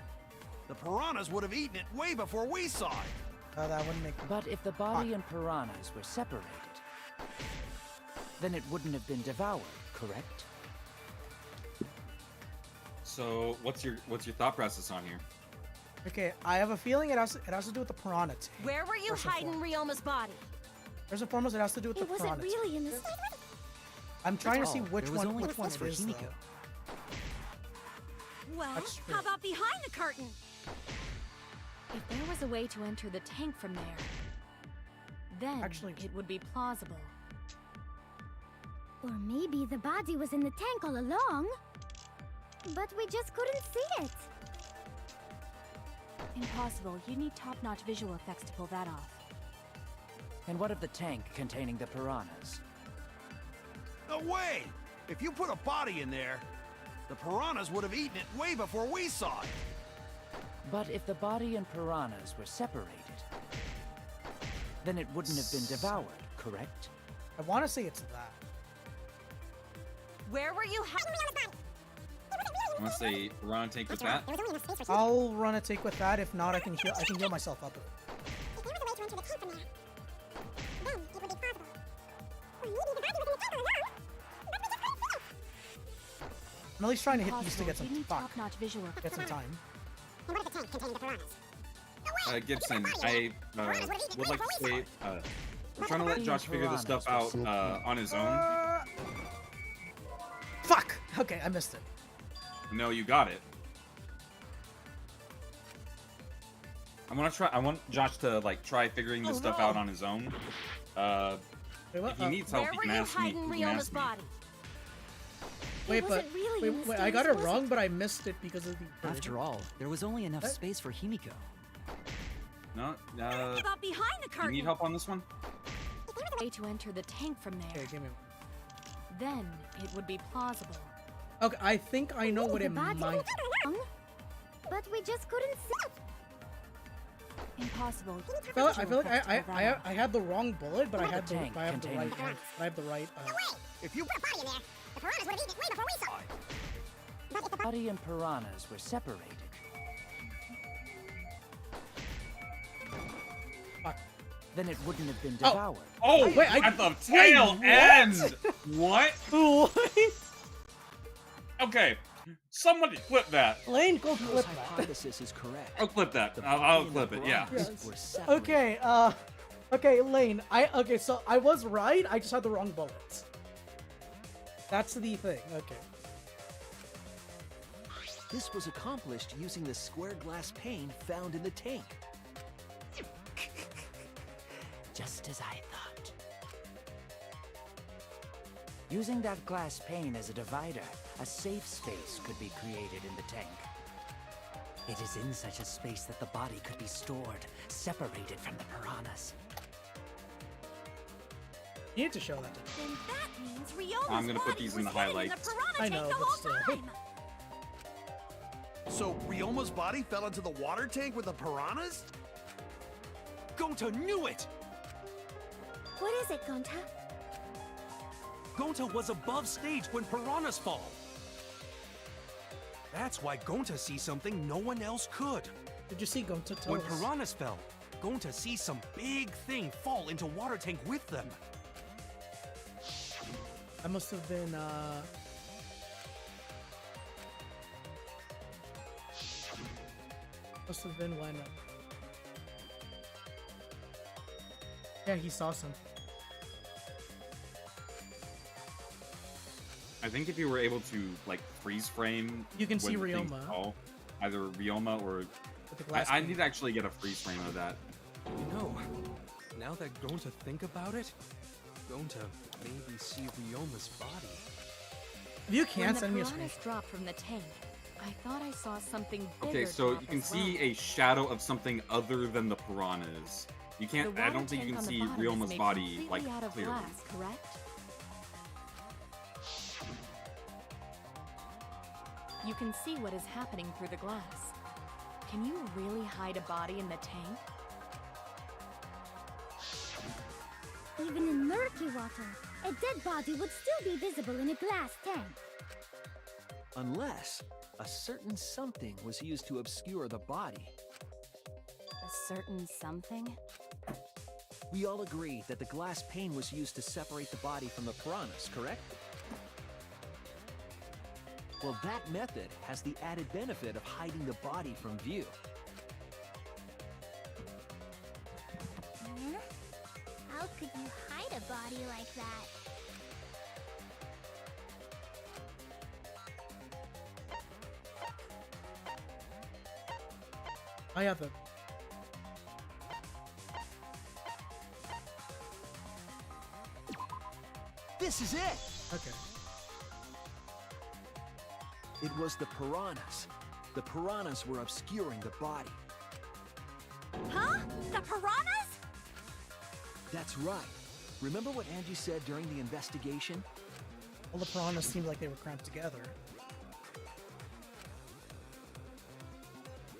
[SPEAKER 4] the piranhas would have eaten it way before we saw it.
[SPEAKER 2] Oh, that wouldn't make.
[SPEAKER 6] But if the body and piranhas were separated, then it wouldn't have been devoured, correct?
[SPEAKER 3] So what's your thought process on here?
[SPEAKER 2] Okay, I have a feeling it has to do with the piranha tank.
[SPEAKER 14] Where were you
[SPEAKER 2] First and
[SPEAKER 14] hiding Ryoma's body?
[SPEAKER 2] First and foremost, it has to do with the
[SPEAKER 5] It
[SPEAKER 2] piranha
[SPEAKER 5] wasn't really
[SPEAKER 2] tank.
[SPEAKER 5] in the.
[SPEAKER 2] I'm trying to see
[SPEAKER 13] Oh,
[SPEAKER 2] which
[SPEAKER 13] there was
[SPEAKER 2] one
[SPEAKER 13] only
[SPEAKER 2] it
[SPEAKER 13] place for
[SPEAKER 2] is, though.
[SPEAKER 13] Himiko.
[SPEAKER 14] Well,
[SPEAKER 2] That's true.
[SPEAKER 14] how about behind the curtain?
[SPEAKER 10] If there was a way to enter the tank from there, then
[SPEAKER 2] Actually-
[SPEAKER 10] it would be plausible.
[SPEAKER 5] Or maybe the body was in the tank all along, but we just couldn't see it.
[SPEAKER 10] Impossible. You need top-notch visual effects to pull that off.
[SPEAKER 6] And what of the tank containing the piranhas?
[SPEAKER 4] No way! If you put a body in there, the piranhas would have eaten it way before we saw it.
[SPEAKER 6] But if the body and piranhas were separated, then it wouldn't have been devoured, correct?
[SPEAKER 2] I want to say it's that.
[SPEAKER 14] Where were you hiding?
[SPEAKER 3] I want to say Ron take with that.
[SPEAKER 2] I'll run a take with that. If not, I can heal myself up.
[SPEAKER 15] If there was a way to enter the tank from there, then it would be possible. Or maybe the body was in the tank all along, but we just couldn't see it.
[SPEAKER 2] I'm at least trying to hit these to
[SPEAKER 10] Impossible.
[SPEAKER 2] get some
[SPEAKER 10] You need
[SPEAKER 2] fuck,
[SPEAKER 10] top-notch visual effects.
[SPEAKER 2] get some time.
[SPEAKER 15] And what if the tank containing the piranhas?
[SPEAKER 3] Gibson, I would like to say, I'm trying to let Josh figure this stuff out on his own.
[SPEAKER 2] Fuck! Okay, I missed it.
[SPEAKER 3] No, you got it. I want Josh to like try figuring this stuff out on his own. If he needs help,
[SPEAKER 14] Where
[SPEAKER 3] he
[SPEAKER 14] were
[SPEAKER 3] can
[SPEAKER 14] you
[SPEAKER 3] ask me.
[SPEAKER 14] hiding
[SPEAKER 3] He can
[SPEAKER 14] Ryoma's
[SPEAKER 3] ask me.
[SPEAKER 14] body?
[SPEAKER 2] Wait, but
[SPEAKER 5] wasn't really in the
[SPEAKER 2] wait, I got it
[SPEAKER 5] stairs, was
[SPEAKER 2] wrong,
[SPEAKER 5] it?
[SPEAKER 2] but I missed it because of the.
[SPEAKER 13] After all, there was only enough
[SPEAKER 2] What?
[SPEAKER 13] space for Himiko.
[SPEAKER 3] No,
[SPEAKER 14] How about behind the
[SPEAKER 3] you
[SPEAKER 14] curtain?
[SPEAKER 3] need help on this one?
[SPEAKER 10] Way to enter the tank from there,
[SPEAKER 2] Okay, give me.
[SPEAKER 10] then it would be plausible.
[SPEAKER 2] Okay, I think I know what
[SPEAKER 5] The
[SPEAKER 2] it
[SPEAKER 5] body
[SPEAKER 2] might.
[SPEAKER 5] was all along, but we just couldn't see it.
[SPEAKER 10] Impossible.
[SPEAKER 2] I feel like I had the wrong bullet, but I had the
[SPEAKER 6] tank
[SPEAKER 2] I have the
[SPEAKER 6] containing
[SPEAKER 2] right. I have the right.
[SPEAKER 15] If you put a body in there, the piranhas would have eaten it way before we saw it. But if the
[SPEAKER 6] Body and piranhas were separated,
[SPEAKER 2] Fuck.
[SPEAKER 6] then it wouldn't have been
[SPEAKER 2] Oh.
[SPEAKER 6] devoured.
[SPEAKER 3] Oh,
[SPEAKER 2] wait,
[SPEAKER 3] at the tail end! What?
[SPEAKER 2] What?
[SPEAKER 3] Okay, somebody clip that.
[SPEAKER 2] Lane, go
[SPEAKER 11] Kuro's
[SPEAKER 2] clip that.
[SPEAKER 11] hypothesis is correct.
[SPEAKER 3] I'll clip that.
[SPEAKER 11] The
[SPEAKER 3] I'll
[SPEAKER 11] body and
[SPEAKER 3] clip
[SPEAKER 11] the
[SPEAKER 3] it, yeah.
[SPEAKER 11] piranhas were separated.
[SPEAKER 2] Okay, okay, Lane. Okay, so I was right. I just had the wrong bullets. That's the thing. Okay.
[SPEAKER 11] This was accomplished using the square glass pane found in the tank.
[SPEAKER 6] Just as I thought. Using that glass pane as a divider, a safe space could be created in the tank. It is in such a space that the body could be stored, separated from the piranhas.
[SPEAKER 2] You need to show that to me.
[SPEAKER 14] Then that means Ryoma's
[SPEAKER 3] I'm gonna put
[SPEAKER 14] body
[SPEAKER 3] these
[SPEAKER 14] was
[SPEAKER 3] in the
[SPEAKER 14] hidden
[SPEAKER 3] highlights.
[SPEAKER 14] the piranha
[SPEAKER 2] I
[SPEAKER 14] tank
[SPEAKER 2] know,
[SPEAKER 14] the
[SPEAKER 2] but
[SPEAKER 14] whole
[SPEAKER 2] still.
[SPEAKER 14] time.
[SPEAKER 4] So Ryoma's body fell into the water tank with the piranhas?
[SPEAKER 12] Gonta knew it!
[SPEAKER 5] What is it, Gonta?
[SPEAKER 12] Gonta was above stage when piranhas fall. That's why Gonta sees something no one else could.
[SPEAKER 2] Did you see Gonta? Tell
[SPEAKER 12] When
[SPEAKER 2] us.
[SPEAKER 12] piranhas fell, Gonta sees some big thing fall into water tank with them.
[SPEAKER 2] That must have been. Must have been when. Yeah, he saw some.
[SPEAKER 3] I think if you were able to like freeze frame,
[SPEAKER 2] You can see
[SPEAKER 3] when things
[SPEAKER 2] Ryoma.
[SPEAKER 3] fall, either Ryoma or
[SPEAKER 2] With the glass
[SPEAKER 3] I
[SPEAKER 2] pane.
[SPEAKER 3] need to actually get a freeze frame of that.
[SPEAKER 12] You know, now that Gonta think about it, Gonta maybe see Ryoma's body.
[SPEAKER 2] If you
[SPEAKER 10] When
[SPEAKER 2] can
[SPEAKER 10] the
[SPEAKER 2] send me a
[SPEAKER 10] piranhas
[SPEAKER 2] screenshot.
[SPEAKER 10] dropped from the tank, I thought I saw something bigger.
[SPEAKER 3] Okay, so
[SPEAKER 10] drop
[SPEAKER 3] you can
[SPEAKER 10] as
[SPEAKER 3] see
[SPEAKER 10] well.
[SPEAKER 3] a shadow of something other than the piranhas. You can't.
[SPEAKER 10] The
[SPEAKER 3] I
[SPEAKER 10] water
[SPEAKER 3] don't think you
[SPEAKER 10] tank
[SPEAKER 3] can
[SPEAKER 10] on the
[SPEAKER 3] see
[SPEAKER 10] bottom is
[SPEAKER 3] Ryoma's
[SPEAKER 10] made
[SPEAKER 3] body
[SPEAKER 10] completely
[SPEAKER 3] like
[SPEAKER 10] out of
[SPEAKER 3] clearly.
[SPEAKER 10] glass, correct? You can see what is happening through the glass. Can you really hide a body in the tank?
[SPEAKER 5] Even in murky water, a dead body would still be visible in a glass tank.
[SPEAKER 11] Unless a certain something was used to obscure the body.
[SPEAKER 10] A certain something?
[SPEAKER 11] We all agree that the glass pane was used to separate the body from the piranhas, correct? Well, that method has the added benefit of hiding the body from view.
[SPEAKER 5] How could you hide a body like that?
[SPEAKER 2] I have the.
[SPEAKER 11] This is it!
[SPEAKER 2] Okay.
[SPEAKER 11] It was the piranhas. The piranhas were obscuring the body.
[SPEAKER 14] Huh? The piranhas?
[SPEAKER 11] That's right. Remember what Angie said during the investigation?
[SPEAKER 2] Well, the piranhas seemed like they were cramped together.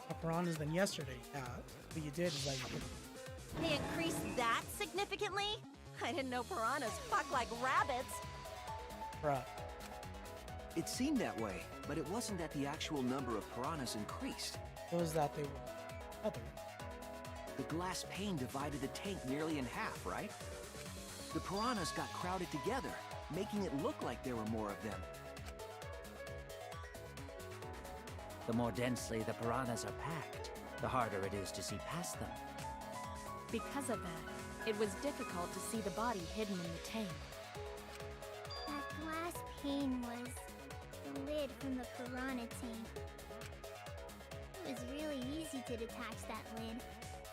[SPEAKER 2] More piranhas than yesterday. Yeah. What you did is like.
[SPEAKER 14] They increased that significantly? I didn't know piranhas fuck like rabbits.
[SPEAKER 2] Bruh.
[SPEAKER 11] It seemed that way, but it wasn't that the actual number of piranhas increased.
[SPEAKER 2] It was that they were other.
[SPEAKER 11] The glass pane divided the tank nearly in half, right? The piranhas got crowded together, making it look like there were more of them.
[SPEAKER 6] The more densely the piranhas are packed, the harder it is to see past them.
[SPEAKER 10] Because of that, it was difficult to see the body hidden in the tank.
[SPEAKER 5] That glass pane was the lid from the piranha tank. It was really easy to detach that lid,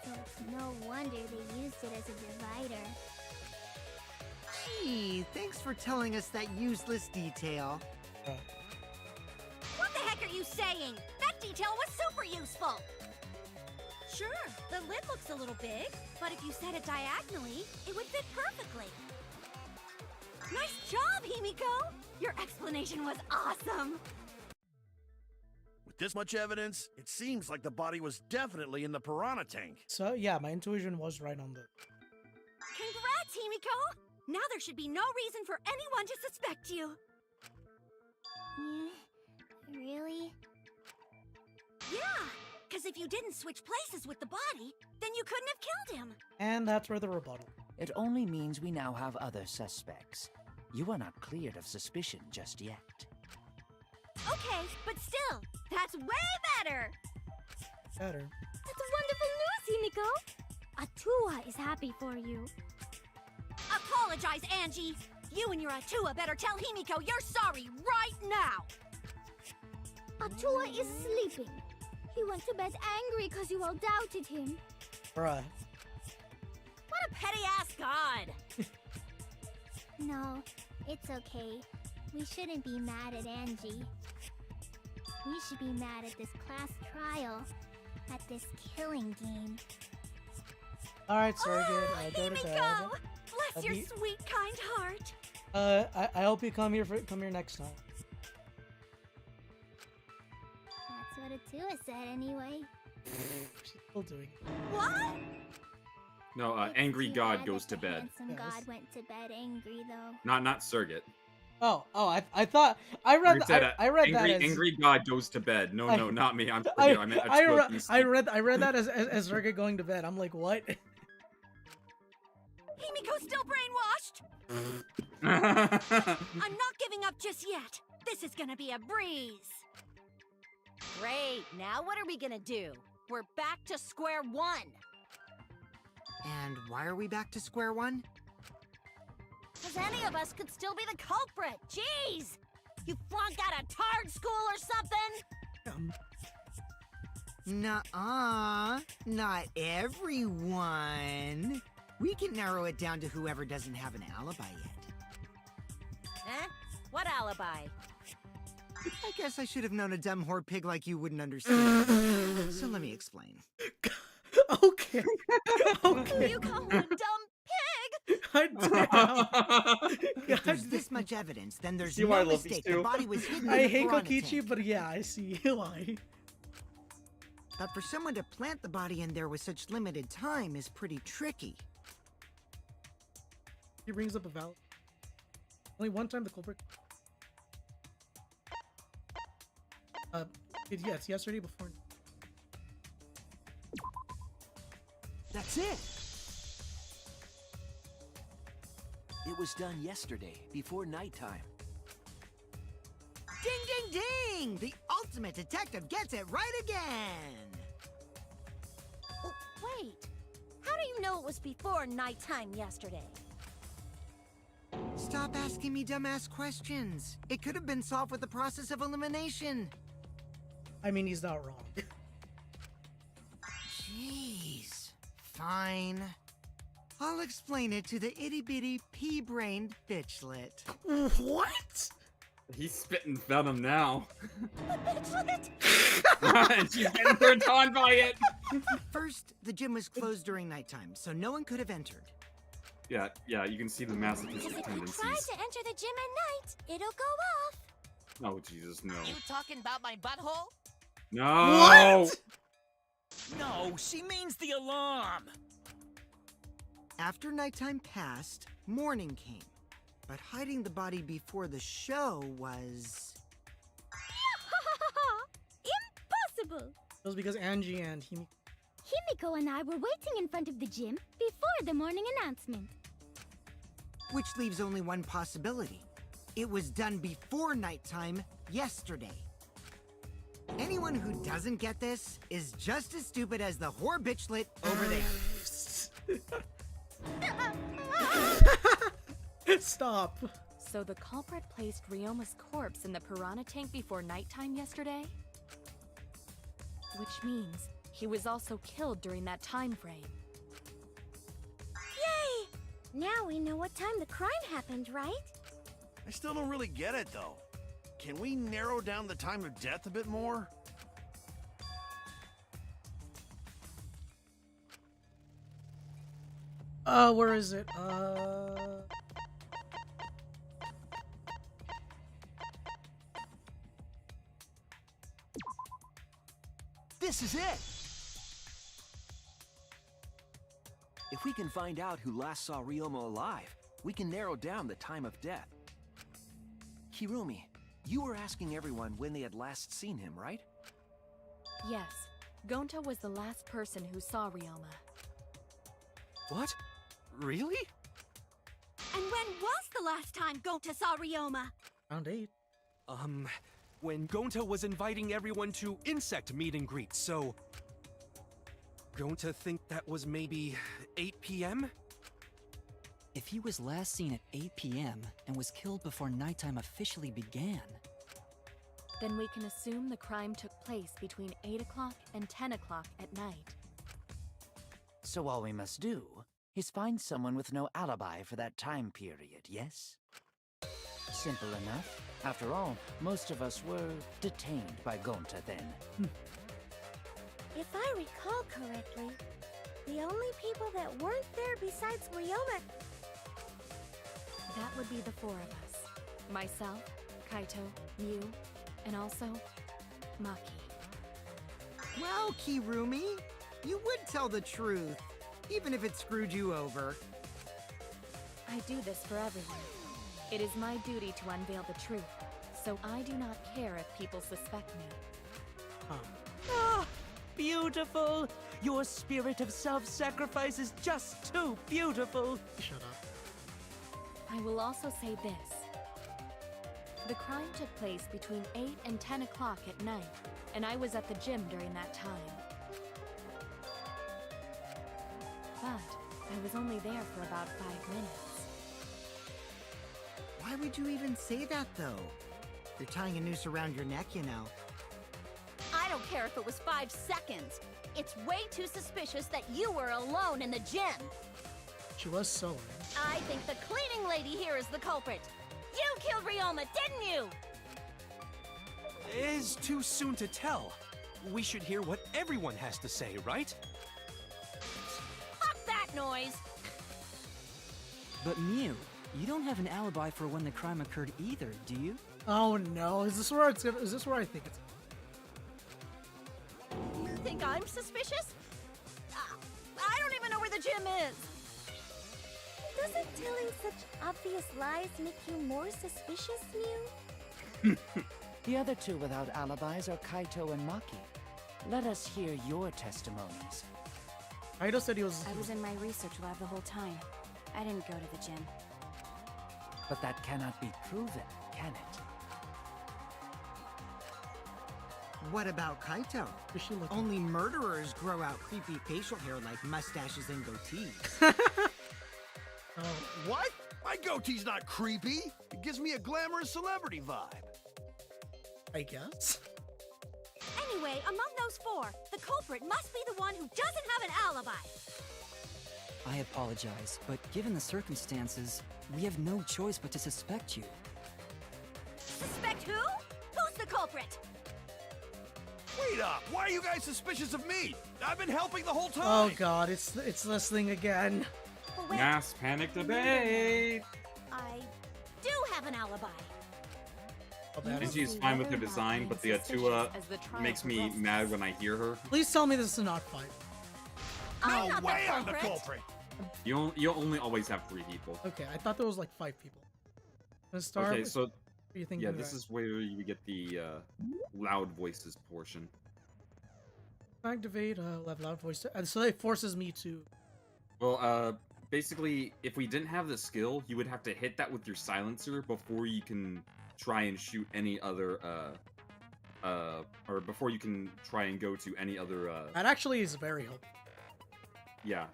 [SPEAKER 5] so it's no wonder they used it as a divider.
[SPEAKER 9] Gee, thanks for telling us that useless detail.
[SPEAKER 14] What the heck are you saying? That detail was super useful! Sure, the lid looks a little big, but if you set it diagonally, it would fit perfectly. Nice job, Himiko! Your explanation was awesome!
[SPEAKER 4] With this much evidence, it seems like the body was definitely in the piranha tank.
[SPEAKER 2] So yeah, my intuition was right on the.
[SPEAKER 14] Congrats, Himiko! Now there should be no reason for anyone to suspect you.
[SPEAKER 5] Yeah, really?
[SPEAKER 14] Yeah, because if you didn't switch places with the body, then you couldn't have killed him.
[SPEAKER 2] And that's where the rebuttal.
[SPEAKER 6] It only means we now have other suspects. You are not cleared of suspicion just yet.
[SPEAKER 14] Okay, but still, that's way better!
[SPEAKER 2] Better.
[SPEAKER 5] That's wonderful news, Himiko! Atua is happy for you.
[SPEAKER 14] Apologize, Angie! You and your Atua better tell Himiko you're sorry right now!
[SPEAKER 5] Atua is sleeping. He went to bed angry because you all doubted him.
[SPEAKER 2] Bruh.
[SPEAKER 14] What a petty-ass god!
[SPEAKER 5] No, it's okay. We shouldn't be mad at Angie. We should be mad at this class trial, at this killing game.
[SPEAKER 2] Alright, Surrogate, go to bed.
[SPEAKER 14] Himiko! Bless your
[SPEAKER 2] be-
[SPEAKER 14] sweet, kind heart.
[SPEAKER 2] I hope you come here next time.
[SPEAKER 5] That's what Atua said anyway.
[SPEAKER 2] She's still doing it.
[SPEAKER 14] What?
[SPEAKER 3] No,
[SPEAKER 5] It's
[SPEAKER 3] angry
[SPEAKER 5] too
[SPEAKER 3] god
[SPEAKER 5] bad
[SPEAKER 3] goes
[SPEAKER 5] that
[SPEAKER 3] to
[SPEAKER 5] the
[SPEAKER 3] bed.
[SPEAKER 5] handsome
[SPEAKER 2] Yes.
[SPEAKER 5] god went to bed angry though.
[SPEAKER 3] Not Surrogate.
[SPEAKER 2] I thought I read
[SPEAKER 3] You said,
[SPEAKER 2] I read
[SPEAKER 3] angry,
[SPEAKER 2] that as
[SPEAKER 3] angry god goes to bed. No,
[SPEAKER 2] I-
[SPEAKER 3] no, not me. I'm
[SPEAKER 2] I,
[SPEAKER 3] Surrogate. I meant
[SPEAKER 2] I,
[SPEAKER 3] Atua
[SPEAKER 2] re-
[SPEAKER 3] beast.
[SPEAKER 2] I read that as Surrogate going to bed. I'm like, what?
[SPEAKER 14] Himiko's still brainwashed? I'm not giving up just yet. This is gonna be a breeze. Great, now what are we gonna do? We're back to square one.
[SPEAKER 9] And why are we back to square one?
[SPEAKER 14] Because any of us could still be the culprit. Jeez! You flunked out of Tard School or something?
[SPEAKER 9] Nuh-uh. Not everyone. We can narrow it down to whoever doesn't have an alibi yet.
[SPEAKER 14] Eh? What alibi?
[SPEAKER 9] I guess I should have known a dumb whore pig like you wouldn't understand. So let me explain.
[SPEAKER 2] Okay.
[SPEAKER 14] You call me a dumb pig?
[SPEAKER 9] If there's this much evidence, then there's
[SPEAKER 3] See why I
[SPEAKER 9] no
[SPEAKER 3] love these
[SPEAKER 9] mistake. The
[SPEAKER 3] two?
[SPEAKER 9] body was hidden in
[SPEAKER 2] I
[SPEAKER 9] the
[SPEAKER 2] hate
[SPEAKER 9] piranha
[SPEAKER 2] Kokichi,
[SPEAKER 9] tank.
[SPEAKER 2] but yeah, I see why.
[SPEAKER 9] But for someone to plant the body in there with such limited time is pretty tricky.
[SPEAKER 2] He brings up a valid. Only one time the culprit. Yeah, it's yesterday before.
[SPEAKER 11] That's it! It was done yesterday, before nighttime.
[SPEAKER 9] Ding, ding, ding! The ultimate detective gets it right again!
[SPEAKER 14] Oh, wait. How do you know it was before nighttime yesterday?
[SPEAKER 9] Stop asking me dumbass questions. It could have been solved with the process of elimination.
[SPEAKER 2] I mean, he's not wrong.
[SPEAKER 9] Jeez. Fine. I'll explain it to the itty-bitty pea-brained bitchlet.
[SPEAKER 2] What?
[SPEAKER 3] He's spitting venom now.
[SPEAKER 14] Bitchlet!
[SPEAKER 3] And she's getting turned on by it.
[SPEAKER 9] First, the gym was closed during nighttime, so no one could have entered.
[SPEAKER 3] Yeah, you can see the masochistic
[SPEAKER 14] If you
[SPEAKER 3] tendencies.
[SPEAKER 14] try to enter the gym at night, it'll go off.
[SPEAKER 3] Oh, Jesus, no.
[SPEAKER 8] You talking about my butthole?
[SPEAKER 3] No!
[SPEAKER 2] What?
[SPEAKER 6] No, she means the alarm!
[SPEAKER 9] After nighttime passed, morning came. But hiding the body before the show was...
[SPEAKER 5] Impossible!
[SPEAKER 2] It was because Angie and
[SPEAKER 5] Himiko and I were waiting in front of the gym before the morning announcement.
[SPEAKER 9] Which leaves only one possibility. It was done before nighttime yesterday. Anyone who doesn't get this is just as stupid as the whore bitchlet over there.
[SPEAKER 2] Stop.
[SPEAKER 10] So the culprit placed Ryoma's corpse in the piranha tank before nighttime yesterday? Which means he was also killed during that time frame.
[SPEAKER 5] Yay! Now we know what time the crime happened, right?
[SPEAKER 4] I still don't really get it, though. Can we narrow down the time of death a bit more?
[SPEAKER 2] Where is it?
[SPEAKER 11] This is it! If we can find out who last saw Ryoma alive, we can narrow down the time of death. Hirumi, you were asking everyone when they had last seen him, right?
[SPEAKER 10] Yes, Gonta was the last person who saw Ryoma.
[SPEAKER 12] What? Really?
[SPEAKER 14] And when was the last time Gonta saw Ryoma?
[SPEAKER 2] Round 8.
[SPEAKER 12] When Gonta was inviting everyone to insect meet and greet, so... Gonta think that was maybe 8 p.m.?
[SPEAKER 13] If he was last seen at 8 p.m. and was killed before nighttime officially began...
[SPEAKER 10] Then we can assume the crime took place between 8 o'clock and 10 o'clock at night.
[SPEAKER 6] So all we must do is find someone with no alibi for that time period, yes? Simple enough. After all, most of us were detained by Gonta then.
[SPEAKER 5] If I recall correctly, the only people that weren't there besides Ryoma...
[SPEAKER 10] That would be the 4 of us. Myself, Kaito, you, and also Maki.
[SPEAKER 9] Well, Kirumi, you would tell the truth, even if it screwed you over.
[SPEAKER 10] I do this for everyone. It is my duty to unveil the truth, so I do not care if people suspect me.
[SPEAKER 6] Ah, beautiful! Your spirit of self-sacrifice is just too beautiful!
[SPEAKER 2] Shut up.
[SPEAKER 10] I will also say this. The crime took place between 8 and 10 o'clock at night, and I was at the gym during that time. But I was only there for about 5 minutes.
[SPEAKER 9] Why would you even say that, though? You're tying a noose around your neck, you know.
[SPEAKER 14] I don't care if it was 5 seconds. It's way too suspicious that you were alone in the gym.
[SPEAKER 2] She was sewing.
[SPEAKER 14] I think the cleaning lady here is the culprit. You killed Ryoma, didn't you?
[SPEAKER 12] It's too soon to tell. We should hear what everyone has to say, right?
[SPEAKER 14] Fuck that noise!
[SPEAKER 13] But Mew, you don't have an alibi for when the crime occurred either, do you?
[SPEAKER 2] Oh no, is this where it's gonna, is this where I think it's...
[SPEAKER 14] You think I'm suspicious? I don't even know where the gym is.
[SPEAKER 5] Doesn't telling such obvious lies make you more suspicious, Mew?
[SPEAKER 6] The other two without alibis are Kaito and Maki. Let us hear your testimonies.
[SPEAKER 2] Kaito said he was...
[SPEAKER 10] I was in my research lab the whole time. I didn't go to the gym.
[SPEAKER 6] But that cannot be proven, can it?
[SPEAKER 9] What about Kaito? Only murderers grow out creepy facial hair like mustaches and goatees.
[SPEAKER 4] What? My goatee's not creepy. It gives me a glamorous celebrity vibe.
[SPEAKER 2] I guess.
[SPEAKER 14] Anyway, among those four, the culprit must be the one who doesn't have an alibi.
[SPEAKER 13] I apologize, but given the circumstances, we have no choice but to suspect you.
[SPEAKER 14] Suspect who? Who's the culprit?
[SPEAKER 4] Wait up! Why are you guys suspicious of me? I've been helping the whole time!
[SPEAKER 2] Oh god, it's this thing again.
[SPEAKER 14] Well, wait.
[SPEAKER 7] Mass panic debate!
[SPEAKER 14] I do have an alibi.
[SPEAKER 7] And she's fine with her design, but the Atua makes me mad when I hear her.
[SPEAKER 2] Please tell me this is not fight.
[SPEAKER 14] I'm not
[SPEAKER 4] way
[SPEAKER 14] the
[SPEAKER 4] I'm the
[SPEAKER 14] culprit.
[SPEAKER 4] culprit!
[SPEAKER 7] You only always have 3 people.
[SPEAKER 2] Okay, I thought there was like 5 people. Let's start.
[SPEAKER 7] Okay, so
[SPEAKER 2] you think
[SPEAKER 7] yeah, this is where you get the loud voices portion.
[SPEAKER 2] Activate loud voice. So it forces me to.
[SPEAKER 7] Well, basically, if we didn't have the skill, you would have to hit that with your silencer before you can try and shoot any other, or before you can try and go to any other,
[SPEAKER 2] That actually is very helpful.
[SPEAKER 7] Yeah,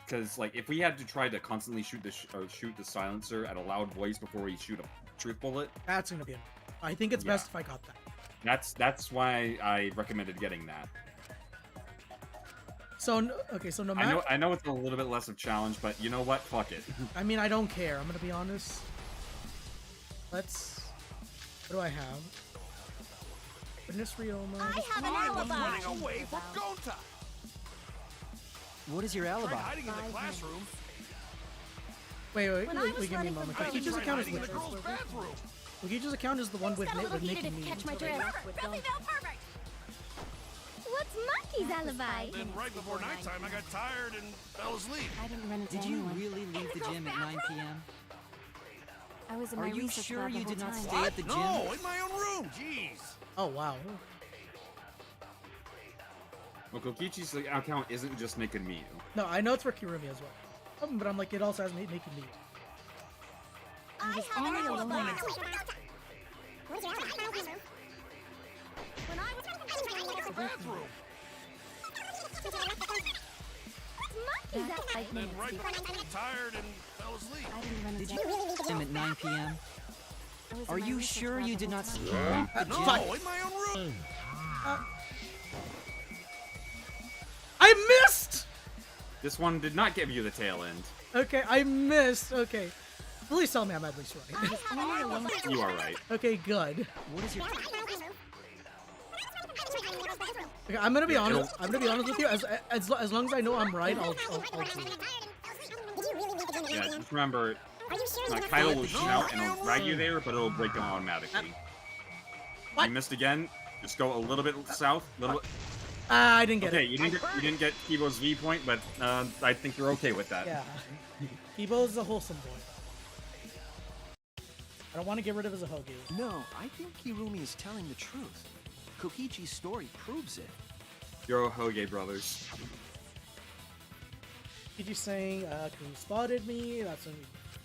[SPEAKER 7] because, like, if we had to try to constantly shoot the silencer at a loud voice before we shoot a truth bullet...
[SPEAKER 2] That's gonna be... I think it's best if I got that.
[SPEAKER 7] That's why I recommended getting that.
[SPEAKER 2] So, okay, so no matter...
[SPEAKER 7] I know it's a little bit less of a challenge, but you know what? Fuck it.
[SPEAKER 2] I mean, I don't care. I'm gonna be honest. Let's... What do I have? Witness Ryoma.
[SPEAKER 14] I have an alibi.
[SPEAKER 4] Running away from Gonta!
[SPEAKER 13] What is your alibi?
[SPEAKER 4] Hiding in the classroom.
[SPEAKER 2] Wait,
[SPEAKER 14] When I was
[SPEAKER 2] give me a
[SPEAKER 14] running
[SPEAKER 2] moment.
[SPEAKER 14] from
[SPEAKER 2] Kokichi's account is
[SPEAKER 4] Hiding in
[SPEAKER 2] which
[SPEAKER 4] the girls' bathroom.
[SPEAKER 2] Kokichi's account is the one with
[SPEAKER 14] Got a little
[SPEAKER 2] Nick
[SPEAKER 14] heated
[SPEAKER 2] and
[SPEAKER 14] to
[SPEAKER 2] me.
[SPEAKER 14] catch my drift. Perfect.
[SPEAKER 5] What's Monkey's alibi?
[SPEAKER 4] Then right before nighttime, I got tired and fell asleep.
[SPEAKER 10] I didn't run into
[SPEAKER 13] Did you
[SPEAKER 10] anyone.
[SPEAKER 13] really leave the gym at 9 p.m.?
[SPEAKER 10] I was in
[SPEAKER 13] Are
[SPEAKER 10] my
[SPEAKER 13] you
[SPEAKER 10] research
[SPEAKER 13] sure
[SPEAKER 10] lab the
[SPEAKER 13] you
[SPEAKER 10] whole
[SPEAKER 13] did not
[SPEAKER 10] time.
[SPEAKER 13] stay at the gym?
[SPEAKER 4] No, in my own room. Jeez.
[SPEAKER 2] Oh, wow.
[SPEAKER 7] Well, Kokichi's account isn't just Nick and Miyu.
[SPEAKER 2] No, I know it's for Kirumi as well. But I'm like, it also has Nick and Miyu.
[SPEAKER 14] I have
[SPEAKER 10] only
[SPEAKER 14] an
[SPEAKER 10] alone.
[SPEAKER 14] alibi.
[SPEAKER 15] What is your alibi?
[SPEAKER 14] When I was
[SPEAKER 4] In the bathroom.
[SPEAKER 5] What's Monkey's alibi?
[SPEAKER 10] 5
[SPEAKER 4] Then
[SPEAKER 10] minutes
[SPEAKER 4] right
[SPEAKER 10] before.
[SPEAKER 4] before I got tired and fell asleep.
[SPEAKER 10] I didn't run
[SPEAKER 13] Did
[SPEAKER 10] into
[SPEAKER 13] you
[SPEAKER 10] anyone.
[SPEAKER 13] leave the gym at 9 p.m.?
[SPEAKER 10] I was in
[SPEAKER 13] Are
[SPEAKER 10] my
[SPEAKER 13] you
[SPEAKER 10] research
[SPEAKER 13] sure
[SPEAKER 10] lab
[SPEAKER 13] you
[SPEAKER 10] the
[SPEAKER 13] did
[SPEAKER 10] whole
[SPEAKER 13] not
[SPEAKER 10] time.
[SPEAKER 13] sleep?
[SPEAKER 4] No, in my own room.
[SPEAKER 2] I missed!
[SPEAKER 7] This one did not give you the tail end.
[SPEAKER 2] Okay, I missed. Okay. Please tell me I'm at least right.
[SPEAKER 10] Only alone.
[SPEAKER 7] You are right.
[SPEAKER 2] Okay, good.
[SPEAKER 13] What is your...
[SPEAKER 2] Okay, I'm gonna be honest. I'm gonna be honest with you. As long as I know I'm right, I'll do it.
[SPEAKER 7] Yeah, just remember, Kyle will shout and it'll drag you there, but it'll break down automatically.
[SPEAKER 2] What?
[SPEAKER 7] You missed again. Just go a little bit south. Little bit.
[SPEAKER 2] I didn't get
[SPEAKER 7] Okay,
[SPEAKER 2] it.
[SPEAKER 7] you didn't get Kibo's V point, but I think you're okay with that.
[SPEAKER 2] Yeah. Kibo's a wholesome boy. I don't want to get rid of his Ahogu.
[SPEAKER 11] No, I think Kirumi is telling the truth. Kokichi's story proves it.
[SPEAKER 7] You're Hoge brothers.
[SPEAKER 2] Kiji's saying, Kirumi spotted me. That's a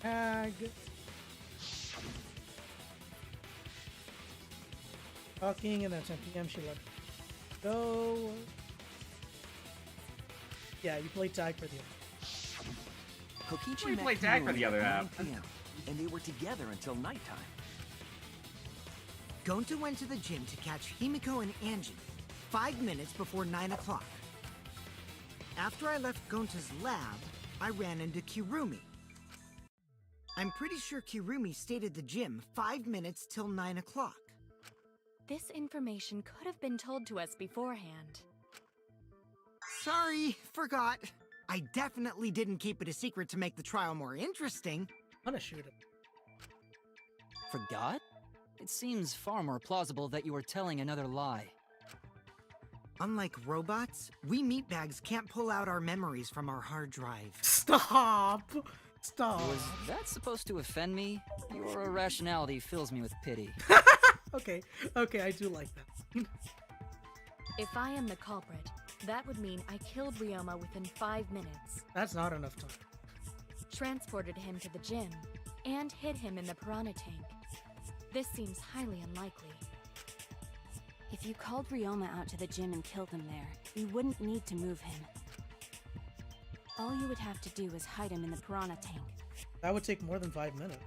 [SPEAKER 2] tag. Talking, and then 10 p.m. she let go. Yeah, you play tag for the other.
[SPEAKER 11] Kokichi
[SPEAKER 7] We
[SPEAKER 11] met
[SPEAKER 7] played tag for
[SPEAKER 11] Kirumi
[SPEAKER 7] the other
[SPEAKER 11] at
[SPEAKER 7] half.
[SPEAKER 11] 9 p.m., and they were together until nighttime.
[SPEAKER 9] Gonta went to the gym to catch Himiko and Angie 5 minutes before 9 o'clock. After I left Gonta's lab, I ran into Kirumi. I'm pretty sure Kirumi stayed at the gym 5 minutes till 9 o'clock.
[SPEAKER 10] This information could have been told to us beforehand.
[SPEAKER 9] Sorry, forgot. I definitely didn't keep it a secret to make the trial more interesting.
[SPEAKER 2] I'm gonna shoot him.
[SPEAKER 13] Forgot? It seems far more plausible that you were telling another lie.
[SPEAKER 9] Unlike robots, we meatbags can't pull out our memories from our hard drive.
[SPEAKER 2] Stop! Stop.
[SPEAKER 13] Was that supposed to offend me? Your irrationality fills me with pity.
[SPEAKER 2] Okay, okay, I do like that.
[SPEAKER 10] If I am the culprit, that would mean I killed Ryoma within 5 minutes,
[SPEAKER 2] That's not enough time.
[SPEAKER 10] transported him to the gym, and hid him in the piranha tank. This seems highly unlikely.
[SPEAKER 16] If you called Ryoma out to the gym and killed him there, you wouldn't need to move him. All you would have to do is hide him in the piranha tank.
[SPEAKER 2] That would take more than 5 minutes.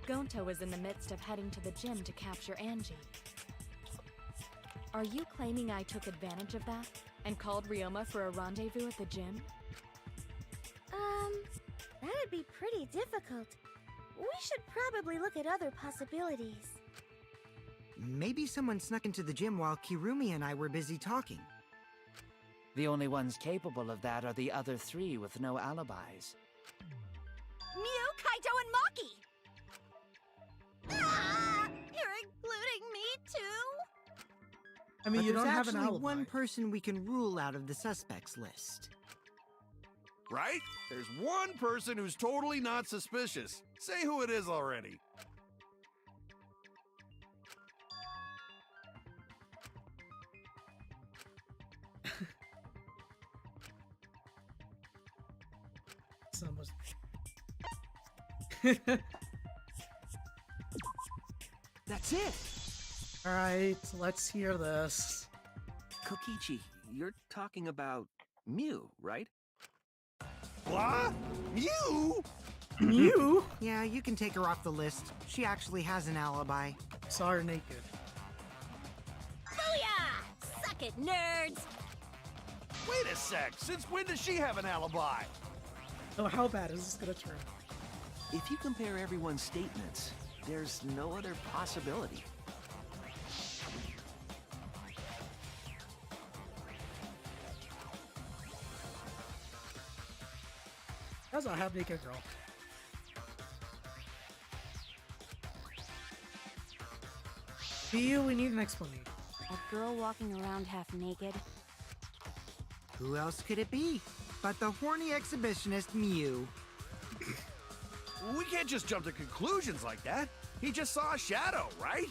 [SPEAKER 10] Gonta was in the midst of heading to the gym to capture Angie. Are you claiming I took advantage of that and called Ryoma for a rendezvous at the gym?
[SPEAKER 5] That'd be pretty difficult. We should probably look at other possibilities.
[SPEAKER 9] Maybe someone snuck into the gym while Kirumi and I were busy talking.
[SPEAKER 6] The only ones capable of that are the other 3 with no alibis.
[SPEAKER 14] Mew, Kaito, and Maki! Ah, you're including me too?
[SPEAKER 2] I mean,
[SPEAKER 9] But
[SPEAKER 2] you don't
[SPEAKER 9] there's
[SPEAKER 2] have an
[SPEAKER 9] actually
[SPEAKER 2] alibi.
[SPEAKER 9] one person we can rule out of the suspects list.
[SPEAKER 4] Right? There's one person who's totally not suspicious. Say who it is already.
[SPEAKER 2] It's almost...
[SPEAKER 11] That's it!
[SPEAKER 2] Alright, let's hear this.
[SPEAKER 11] Kokichi, you're talking about Mew, right?
[SPEAKER 4] What? You?
[SPEAKER 2] You?
[SPEAKER 9] Yeah, you can take her off the list. She actually has an alibi.
[SPEAKER 2] Saw her naked.
[SPEAKER 14] Booyah! Suck it, nerds!
[SPEAKER 4] Wait a sec. Since when does she have an alibi?
[SPEAKER 2] So how bad is this gonna turn?
[SPEAKER 11] If you compare everyone's statements, there's no other possibility.
[SPEAKER 2] That's a half naked girl. We need an explanation.
[SPEAKER 16] A girl walking around half naked?
[SPEAKER 9] Who else could it be but the horny exhibitionist Mew?
[SPEAKER 4] We can't just jump to conclusions like that. He just saw a shadow, right?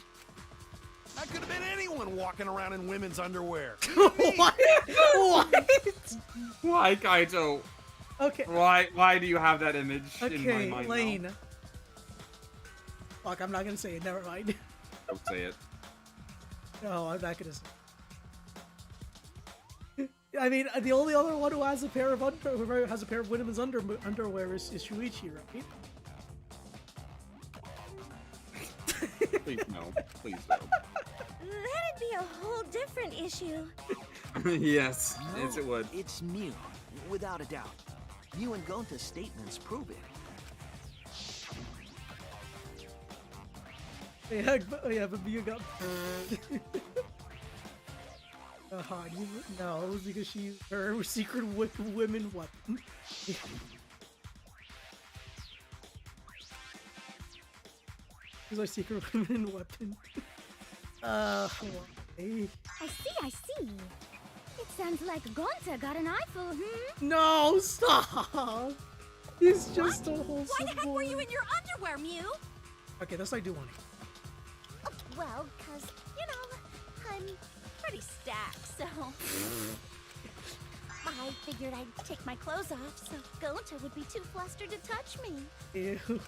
[SPEAKER 4] That could have been anyone walking around in women's underwear.
[SPEAKER 2] What? What?
[SPEAKER 7] Why, Kaito?
[SPEAKER 2] Okay.
[SPEAKER 7] Why do you have that image in my
[SPEAKER 2] Okay,
[SPEAKER 7] mind
[SPEAKER 2] Lane.
[SPEAKER 7] now?
[SPEAKER 2] Fuck, I'm not gonna say it. Never mind.
[SPEAKER 7] Don't say it.
[SPEAKER 2] No, I'm not gonna say it. I mean, the only other one who has a pair of women's underwear is Shuichi, right?
[SPEAKER 7] Please no. Please no.
[SPEAKER 5] That'd be a whole different issue.
[SPEAKER 7] Yes, yes it would.
[SPEAKER 11] It's Mew, without a doubt. Mew and Gonta's statements prove it.
[SPEAKER 2] Yeah, but you got. No, it was because she her secret women weapon. It's our secret women weapon. Why?
[SPEAKER 5] I see. It sounds like Gonta got an eyeful,
[SPEAKER 2] No, stop! He's just a wholesome
[SPEAKER 14] Why the heck
[SPEAKER 2] boy.
[SPEAKER 14] were you in your underwear, Mew?
[SPEAKER 2] Okay, this I do want to.
[SPEAKER 14] Well, 'cause, you know, I'm pretty stacked, so... I figured I'd take my clothes off so Gonta would be too flustered to touch me.
[SPEAKER 2] Ew.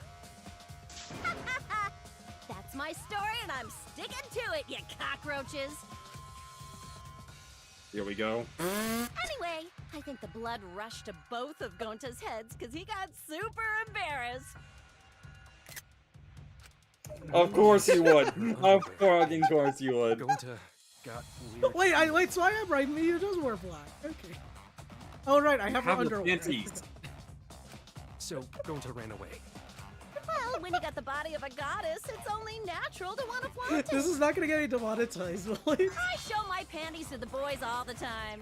[SPEAKER 14] That's my story, and I'm sticking to it, you cockroaches!
[SPEAKER 7] Here we go.
[SPEAKER 14] Anyway, I think the blood rushed to both of Gonta's heads because he got super embarrassed.
[SPEAKER 7] Of course you would. Of fucking course you would.
[SPEAKER 12] Gonta got weird.
[SPEAKER 2] Wait, so I am right. Mew does wear black. Okay. Oh, right, I have her underwear.
[SPEAKER 7] Panties.
[SPEAKER 12] So Gonta ran away.
[SPEAKER 14] Well, when you got the body of a goddess, it's only natural to want to flaunt it.
[SPEAKER 2] This is not gonna get me demonetized, Willie.
[SPEAKER 14] I show my panties to the boys all the time.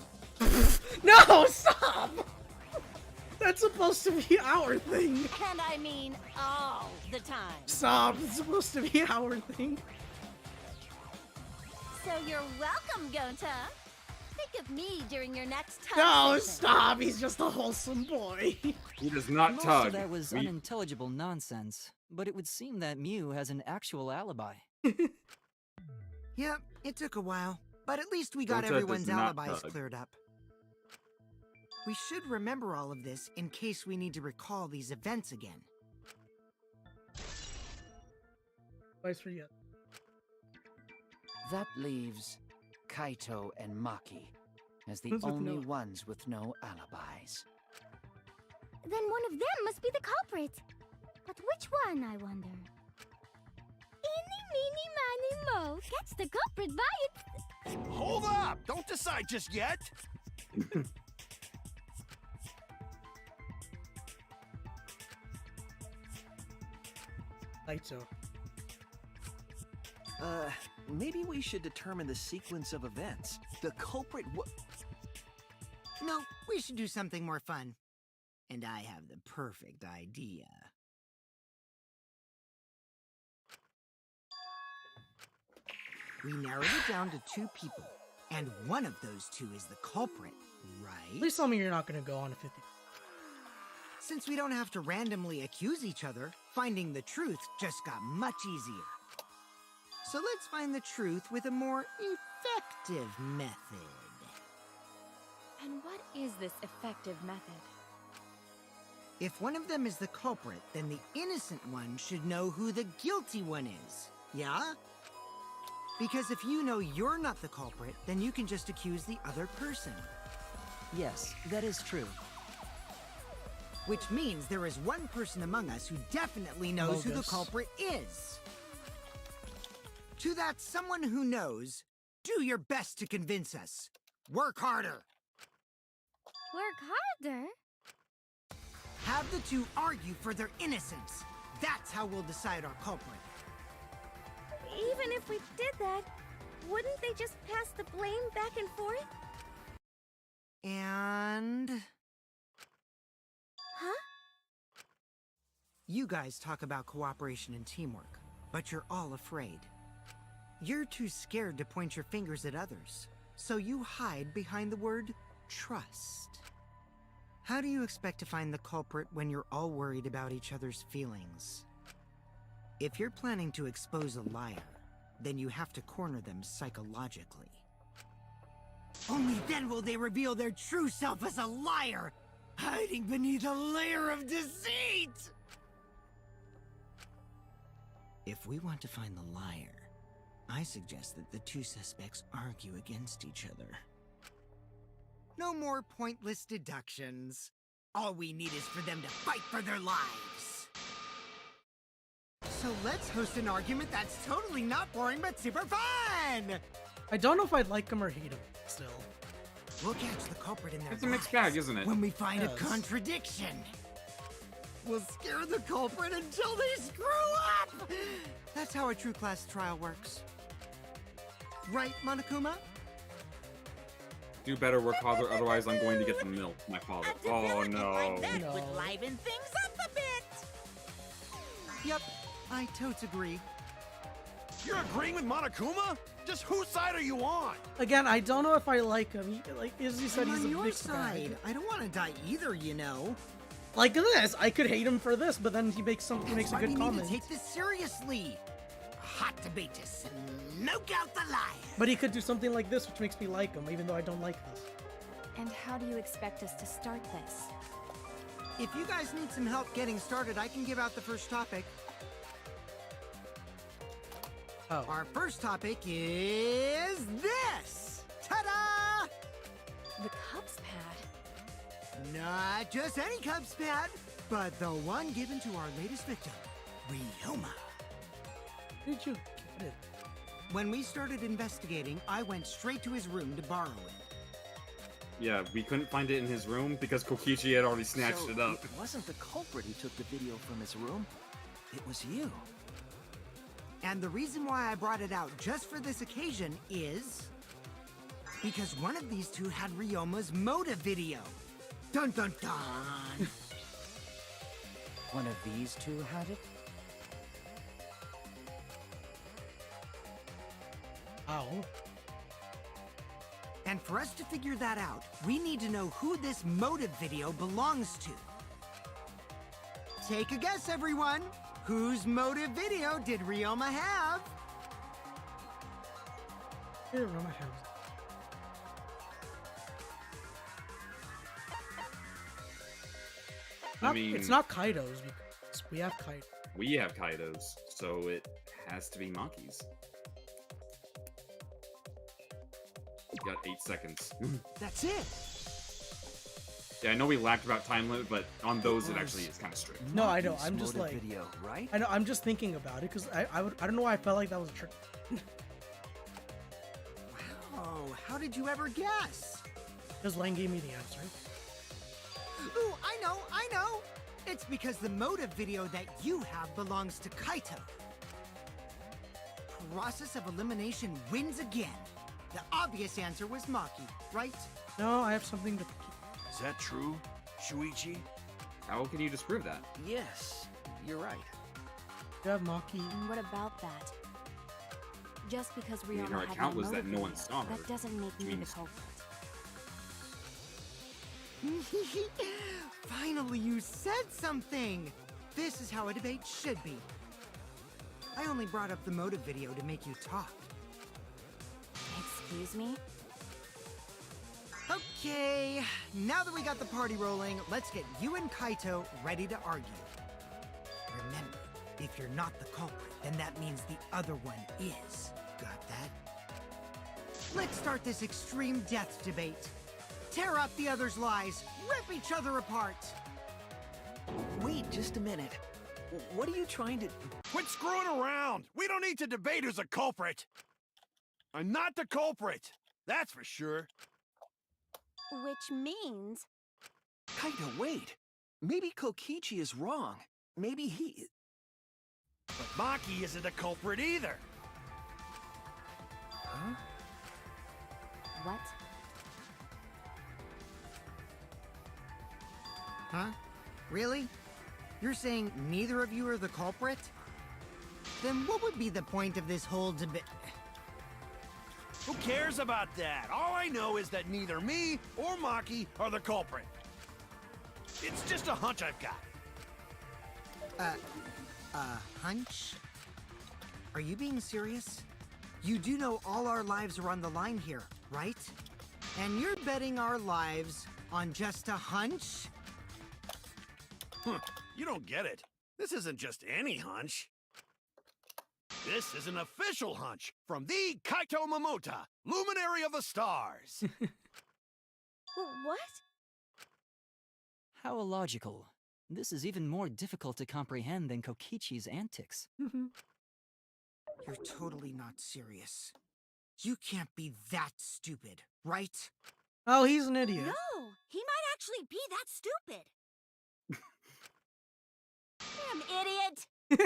[SPEAKER 2] No, stop! That's supposed to be our thing.
[SPEAKER 14] And I mean all the time.
[SPEAKER 2] Stop, it's supposed to be our thing.
[SPEAKER 14] So you're welcome, Gonta. Think of me during your next tug
[SPEAKER 2] No,
[SPEAKER 14] session.
[SPEAKER 2] stop, he's just a wholesome boy.
[SPEAKER 7] He does not
[SPEAKER 13] Most
[SPEAKER 7] tug.
[SPEAKER 13] of that was
[SPEAKER 7] We-
[SPEAKER 13] unintelligible nonsense, but it would seem that Mew has an actual alibi.
[SPEAKER 9] Yep, it took a while, but at least we got
[SPEAKER 3] Gonta
[SPEAKER 9] everyone's
[SPEAKER 3] does not
[SPEAKER 9] alibis
[SPEAKER 3] tug.
[SPEAKER 9] cleared up. We should remember all of this in case we need to recall these events again.
[SPEAKER 2] Advice for you.
[SPEAKER 6] That leaves Kaito and Maki as the
[SPEAKER 2] Who's with
[SPEAKER 6] only
[SPEAKER 2] no-
[SPEAKER 6] ones with no alibis.
[SPEAKER 5] Then one of them must be the culprit. But which one, I wonder? Eeny, meeny, miny, mo. Catch the culprit by its...
[SPEAKER 4] Hold up! Don't decide just yet!
[SPEAKER 2] Kaito.
[SPEAKER 11] Maybe we should determine the sequence of events. The culprit
[SPEAKER 9] No, we should do something more fun. And I have the perfect idea. We narrowed it down to 2 people, and one of those 2 is the culprit, right?
[SPEAKER 2] Please tell me you're not gonna go on a 50.
[SPEAKER 9] Since we don't have to randomly accuse each other, finding the truth just got much easier. So let's find the truth with a more effective method.
[SPEAKER 10] And what is this effective method?
[SPEAKER 9] If one of them is the culprit, then the innocent one should know who the guilty one is. Yeah? Because if you know you're not the culprit, then you can just accuse the other person.
[SPEAKER 13] Yes, that is true.
[SPEAKER 9] Which means there is one person among us who definitely knows who the
[SPEAKER 2] Bogus.
[SPEAKER 9] culprit is. To that someone who knows, do your best to convince us. Work harder.
[SPEAKER 5] Work harder?
[SPEAKER 9] Have the 2 argue for their innocence. That's how we'll decide our culprit.
[SPEAKER 5] Even if we did that, wouldn't they just pass the blame back and forth?
[SPEAKER 9] And...
[SPEAKER 5] Huh?
[SPEAKER 9] You guys talk about cooperation and teamwork, but you're all afraid. You're too scared to point your fingers at others, so you hide behind the word trust. How do you expect to find the culprit when you're all worried about each other's feelings? If you're planning to expose a liar, then you have to corner them psychologically. Only then will they reveal their true self as a liar, hiding beneath a layer of deceit! If we want to find the liar, I suggest that the 2 suspects argue against each other. No more pointless deductions. All we need is for them to fight for their lives. So let's host an argument that's totally not boring but super fun!
[SPEAKER 2] I don't know if I'd like him or hate him, still.
[SPEAKER 9] We'll catch the culprit in their
[SPEAKER 3] It's a mixed
[SPEAKER 9] lies
[SPEAKER 3] bag, isn't it?
[SPEAKER 9] when we find
[SPEAKER 2] Yes.
[SPEAKER 9] a contradiction. We'll scare the culprit until they screw up! That's how a true class trial works. Right, Monokuma?
[SPEAKER 3] Do better, work harder, otherwise I'm going to get the milk, my father. Oh no.
[SPEAKER 8] Like that
[SPEAKER 2] No.
[SPEAKER 8] would liven things up a bit.
[SPEAKER 9] Yep, I totes agree.
[SPEAKER 4] You're agreeing with Monokuma? Just whose side are you on?
[SPEAKER 2] Again, I don't know if I like him. Like Izzy said,
[SPEAKER 9] I'm
[SPEAKER 2] he's
[SPEAKER 9] on
[SPEAKER 2] a
[SPEAKER 9] your
[SPEAKER 2] mixed
[SPEAKER 9] side.
[SPEAKER 2] bag.
[SPEAKER 9] I don't want to die either, you know.
[SPEAKER 2] Like this, I could hate him for this, but then he makes a
[SPEAKER 9] That's why
[SPEAKER 2] good
[SPEAKER 9] we
[SPEAKER 2] comment.
[SPEAKER 9] need to take this seriously. A hot debate to smoke out the lie.
[SPEAKER 2] But he could do something like this, which makes me like him, even though I don't like this.
[SPEAKER 10] And how do you expect us to start this?
[SPEAKER 9] If you guys need some help getting started, I can give out the first topic.
[SPEAKER 2] Oh.
[SPEAKER 9] Our first topic is this. Ta-da!
[SPEAKER 10] The Cubs pad.
[SPEAKER 9] Not just any Cubs pad, but the one given to our latest victim, Ryoma.
[SPEAKER 2] Where did you get it?
[SPEAKER 9] When we started investigating, I went straight to his room to borrow it.
[SPEAKER 3] Yeah, we couldn't find it in his room because Kokichi had already snatched
[SPEAKER 11] So
[SPEAKER 3] it up.
[SPEAKER 11] It wasn't the culprit who took the video from his room. It was you.
[SPEAKER 9] And the reason why I brought it out just for this occasion is... because one of these 2 had Ryoma's motive video. Dun dun dun!
[SPEAKER 6] One of these 2 had it?
[SPEAKER 2] Ow.
[SPEAKER 9] And for us to figure that out, we need to know who this motive video belongs to. Take a guess, everyone! Whose motive video did Ryoma have?
[SPEAKER 2] I don't know my hands.
[SPEAKER 3] I mean,
[SPEAKER 2] it's not Kaido's because we have Kaido.
[SPEAKER 3] We have Kaido's, so it has to be Maki's. You got 8 seconds.
[SPEAKER 4] That's it.
[SPEAKER 3] Yeah, I know we laughed about time limit, but on those it actually is kind of strict.
[SPEAKER 2] No, I know. I'm just like
[SPEAKER 11] video, right?
[SPEAKER 2] I know. I'm just thinking about it because I don't know why I felt like that was a trick.
[SPEAKER 9] Wow, how did you ever guess?
[SPEAKER 2] Because Lang gave me the answer.
[SPEAKER 9] Ooh, I know. It's because the motive video that you have belongs to Kaito. Process of elimination wins again. The obvious answer was Maki, right?
[SPEAKER 2] No, I have something to.
[SPEAKER 4] Is that true, Shuichi?
[SPEAKER 3] How can you disprove that?
[SPEAKER 11] Yes, you're right.
[SPEAKER 2] You have Maki.
[SPEAKER 16] And what about that? Just because
[SPEAKER 3] mean,
[SPEAKER 16] Ryoma
[SPEAKER 3] her
[SPEAKER 16] had
[SPEAKER 3] account
[SPEAKER 16] no
[SPEAKER 3] was that
[SPEAKER 16] motive
[SPEAKER 3] no one
[SPEAKER 16] video,
[SPEAKER 3] saw her,
[SPEAKER 16] that doesn't make
[SPEAKER 3] which
[SPEAKER 16] me the
[SPEAKER 3] means-
[SPEAKER 16] culprit.
[SPEAKER 9] Finally, you said something! This is how a debate should be. I only brought up the motive video to make you talk.
[SPEAKER 16] Excuse me?
[SPEAKER 9] Okay, now that we got the party rolling, let's get you and Kaito ready to argue. Remember, if you're not the culprit, then that means the other one is. Got that? Let's start this extreme death debate. Tear up the other's lies, rip each other apart.
[SPEAKER 11] Wait just a minute. What are you trying to...
[SPEAKER 4] Quit screwing around! We don't need to debate who's a culprit! I'm not the culprit! That's for sure.
[SPEAKER 14] Which means...
[SPEAKER 11] Kaito, wait. Maybe Kokichi is wrong. Maybe he...
[SPEAKER 4] But Maki isn't a culprit either!
[SPEAKER 11] Huh?
[SPEAKER 16] What?
[SPEAKER 9] Huh? Really? You're saying neither of you are the culprit? Then what would be the point of this whole debate?
[SPEAKER 4] Who cares about that? All I know is that neither me or Maki are the culprit. It's just a hunch I've got.
[SPEAKER 9] Hunch? Are you being serious? You do know all our lives are on the line here, right? And you're betting our lives on just a hunch?
[SPEAKER 4] You don't get it. This isn't just any hunch. This is an official hunch from the Kaito Momota, Luminary of the Stars.
[SPEAKER 14] What?
[SPEAKER 13] How illogical. This is even more difficult to comprehend than Kokichi's antics.
[SPEAKER 9] You're totally not serious. You can't be that stupid, right?
[SPEAKER 2] Oh, he's an idiot.
[SPEAKER 14] No, he might actually be that stupid. Damn idiot!
[SPEAKER 5] A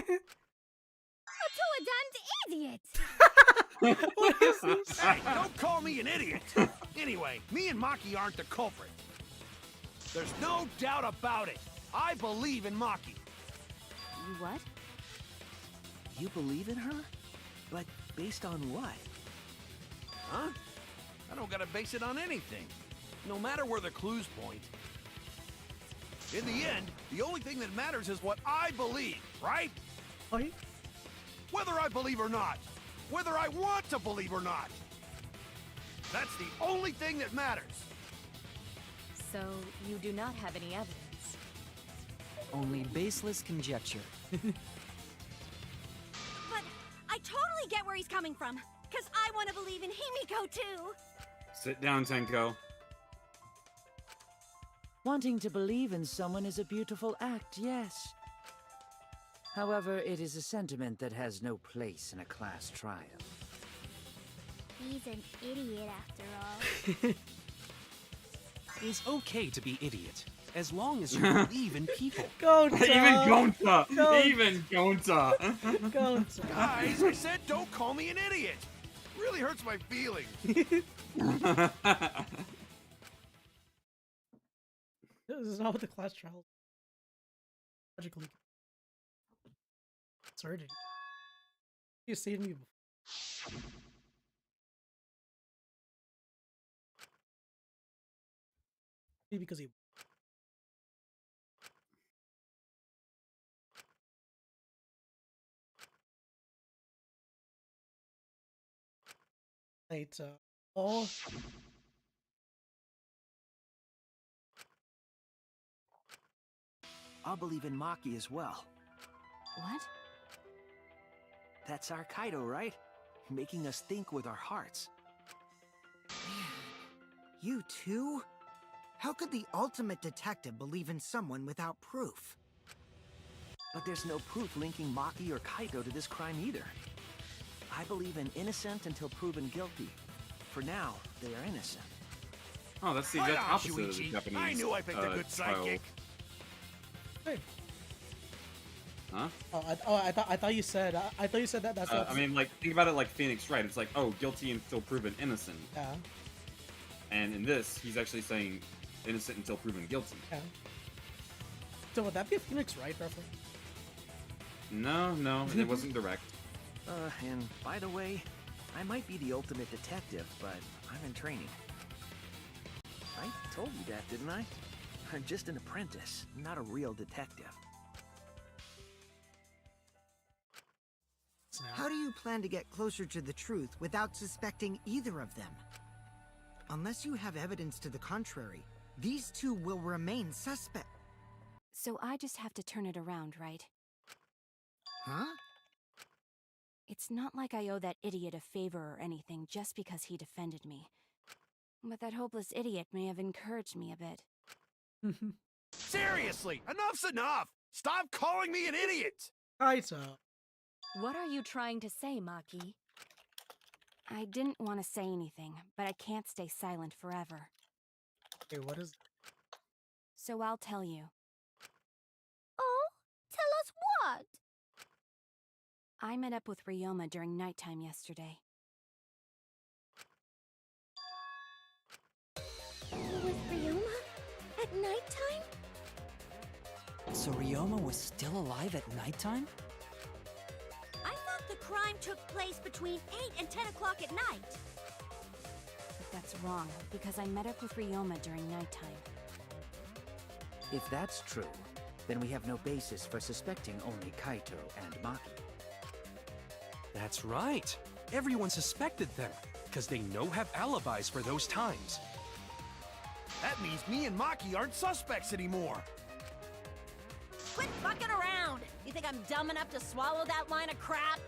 [SPEAKER 5] two-a-damned idiot!
[SPEAKER 2] What is this?
[SPEAKER 4] Hey, don't call me an idiot! Anyway, me and Maki aren't the culprit. There's no doubt about it. I believe in Maki.
[SPEAKER 16] You what?
[SPEAKER 11] You believe in her? But based on what?
[SPEAKER 4] Huh? I don't gotta base it on anything. No matter where the clues point. In the end, the only thing that matters is what I believe, right?
[SPEAKER 2] Oh, yeah.
[SPEAKER 4] Whether I believe or not. Whether I want to believe or not. That's the only thing that matters.
[SPEAKER 10] So, you do not have any evidence.
[SPEAKER 13] Only baseless conjecture.
[SPEAKER 14] But I totally get where he's coming from. Because I want to believe in Himiko too.
[SPEAKER 3] Sit down, Tenko.
[SPEAKER 6] Wanting to believe in someone is a beautiful act, yes. However, it is a sentiment that has no place in a class trial.
[SPEAKER 5] He's an idiot after all.
[SPEAKER 12] It's okay to be idiot, as long as you believe in people.
[SPEAKER 2] Gonta!
[SPEAKER 3] Even Gonta!
[SPEAKER 2] Gonta!
[SPEAKER 3] Even Gonta!
[SPEAKER 2] Gonta!
[SPEAKER 4] Guys, I said don't call me an idiot. Really hurts my feelings.
[SPEAKER 2] This is not what the class trial logically. Sorry, did you saved me before? Maybe because he. Wait, oh.
[SPEAKER 11] I'll believe in Maki as well.
[SPEAKER 16] What?
[SPEAKER 11] That's our Kaido, right? Making us think with our hearts.
[SPEAKER 9] You too? How could the ultimate detective believe in someone without proof?
[SPEAKER 11] But there's no proof linking Maki or Kaido to this crime either. I believe in innocent until proven guilty. For now, they are innocent.
[SPEAKER 3] Oh, that's the
[SPEAKER 4] Right
[SPEAKER 3] exact
[SPEAKER 4] on,
[SPEAKER 3] opposite of the
[SPEAKER 4] Shuichi.
[SPEAKER 3] Japanese.
[SPEAKER 4] I knew I picked a good
[SPEAKER 3] style.
[SPEAKER 4] sidekick.
[SPEAKER 2] Hey.
[SPEAKER 3] Huh?
[SPEAKER 2] I thought you said that. That's.
[SPEAKER 3] I mean, like, think about it like Phoenix Wright. It's like, oh, guilty until proven innocent.
[SPEAKER 2] Yeah.
[SPEAKER 3] And in this, he's actually saying innocent until proven guilty.
[SPEAKER 2] Yeah. So would that be a Phoenix Wright reference?
[SPEAKER 3] No, it wasn't direct.
[SPEAKER 11] And by the way, I might be the ultimate detective, but I'm in training. I told you that, didn't I? I'm just an apprentice, not a real detective.
[SPEAKER 9] How do you plan to get closer to the truth without suspecting either of them? Unless you have evidence to the contrary, these two will remain suspect.
[SPEAKER 16] So I just have to turn it around, right?
[SPEAKER 9] Huh?
[SPEAKER 16] It's not like I owe that idiot a favor or anything just because he defended me. But that hopeless idiot may have encouraged me a bit.
[SPEAKER 4] Seriously, enough's enough! Stop calling me an idiot!
[SPEAKER 2] Kaito.
[SPEAKER 10] What are you trying to say, Maki?
[SPEAKER 16] I didn't want to say anything, but I can't stay silent forever.
[SPEAKER 2] Okay, what is...
[SPEAKER 16] So I'll tell you.
[SPEAKER 5] Oh, tell us what?
[SPEAKER 16] I met up with Ryoma during nighttime yesterday.
[SPEAKER 5] With Ryoma? At nighttime?
[SPEAKER 13] So Ryoma was still alive at nighttime?
[SPEAKER 14] I thought the crime took place between 8 and 10 o'clock at night.
[SPEAKER 16] But that's wrong, because I met up with Ryoma during nighttime.
[SPEAKER 6] If that's true, then we have no basis for suspecting only Kaito and Maki.
[SPEAKER 12] That's right. Everyone suspected them, because they have alibis for those times.
[SPEAKER 4] That means me and Maki aren't suspects anymore.
[SPEAKER 14] Quit fucking around! You think I'm dumb enough to swallow that line of crap?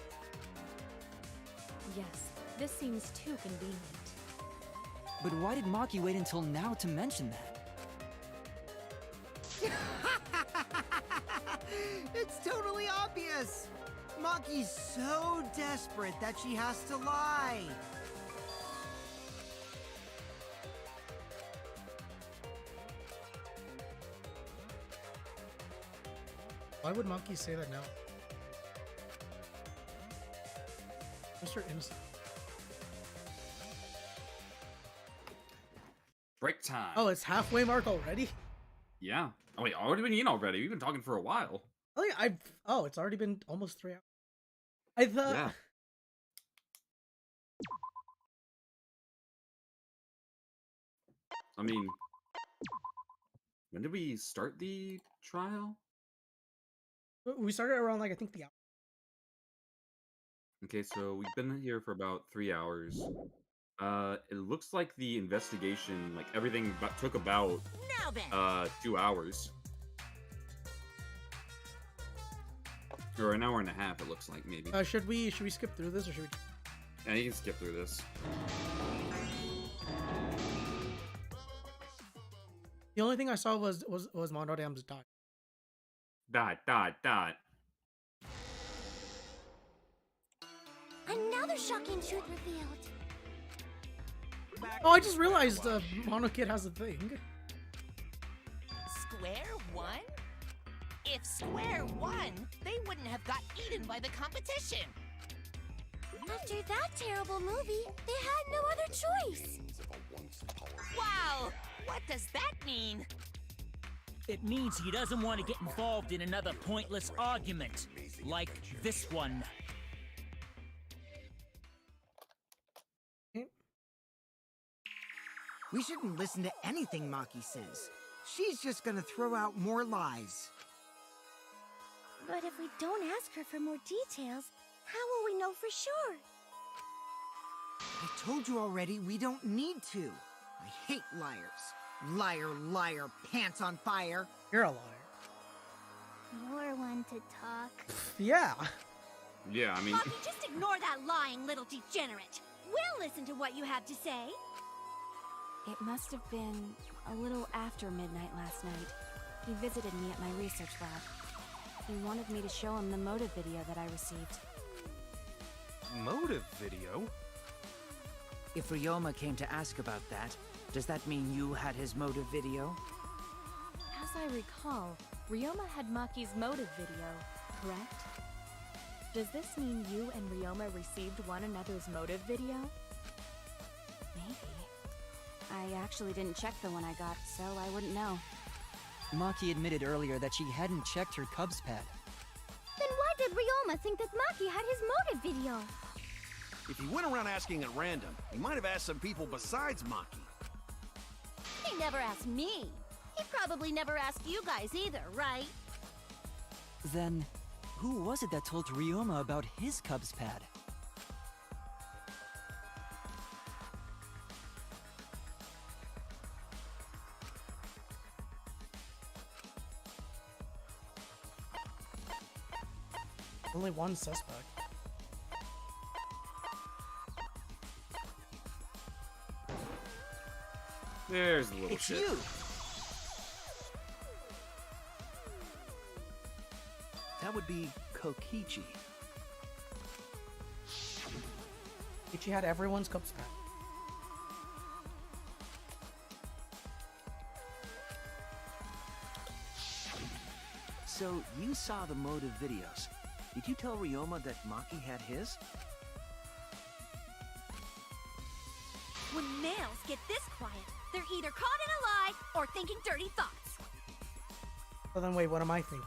[SPEAKER 10] Yes, this seems too convenient.
[SPEAKER 13] But why did Maki wait until now to mention that?
[SPEAKER 9] It's totally obvious! Maki's so desperate that she has to lie.
[SPEAKER 2] Why would Maki say that now? Mr. Innocent.
[SPEAKER 3] Break time.
[SPEAKER 2] Oh, it's halfway mark already?
[SPEAKER 3] Yeah. Oh wait, what do we mean already? We've been talking for a while.
[SPEAKER 2] Oh, it's already been almost 3 hours. I thought...
[SPEAKER 3] Yeah. I mean, when did we start the trial?
[SPEAKER 2] We started around, like, I think the hour.
[SPEAKER 3] Okay, so we've been here for about 3 hours. It looks like the investigation, like everything, took about
[SPEAKER 8] Now then.
[SPEAKER 3] 2 hours. Or an hour and a half, it looks like, maybe.
[SPEAKER 2] Should we skip through this, or should we...
[SPEAKER 3] Yeah, you can skip through this.
[SPEAKER 2] The only thing I saw was Monodam's dot.
[SPEAKER 3] Dot.
[SPEAKER 5] Another shocking truth revealed.
[SPEAKER 2] Oh, I just realized Mono Kid has a thing.
[SPEAKER 8] Square one? If Square won, they wouldn't have got eaten by the competition.
[SPEAKER 5] After that terrible movie, they had no other choice.
[SPEAKER 8] Wow! What does that mean?
[SPEAKER 17] It means he doesn't want to get involved in another pointless argument, like this one.
[SPEAKER 9] We shouldn't listen to anything Maki says. She's just gonna throw out more lies.
[SPEAKER 5] But if we don't ask her for more details, how will we know for sure?
[SPEAKER 9] I told you already, we don't need to. I hate liars. Liar, liar, pants on fire.
[SPEAKER 2] You're a liar.
[SPEAKER 5] You're one to talk.
[SPEAKER 2] Yeah.
[SPEAKER 3] Yeah, I mean,
[SPEAKER 14] Maki, just ignore that lying little degenerate. We'll listen to what you have to say.
[SPEAKER 16] It must have been a little after midnight last night. He visited me at my research lab. He wanted me to show him the motive video that I received.
[SPEAKER 12] Motive video?
[SPEAKER 6] If Ryoma came to ask about that, does that mean you had his motive video?
[SPEAKER 10] As I recall, Ryoma had Maki's motive video, correct? Does this mean you and Ryoma received one another's motive video?
[SPEAKER 16] Maybe. I actually didn't check the one I got, so I wouldn't know.
[SPEAKER 13] Maki admitted earlier that she hadn't checked her Cubs pad.
[SPEAKER 5] Then why did Ryoma think that Maki had his motive video?
[SPEAKER 4] If he went around asking at random, he might have asked some people besides Maki.
[SPEAKER 14] He never asked me. He probably never asked you guys either, right?
[SPEAKER 13] Then, who was it that told Ryoma about his Cubs pad?
[SPEAKER 2] Only one suspect.
[SPEAKER 3] there's a little
[SPEAKER 9] It's
[SPEAKER 3] shit.
[SPEAKER 9] you!
[SPEAKER 11] That would be Kokichi.
[SPEAKER 2] Ichi had everyone's cups back.
[SPEAKER 11] So, you saw the motive videos. Did you tell Ryoma that Maki had his?
[SPEAKER 14] When males get this quiet, they're either caught in a lie or thinking dirty thoughts.
[SPEAKER 2] Well then wait, what am I thinking?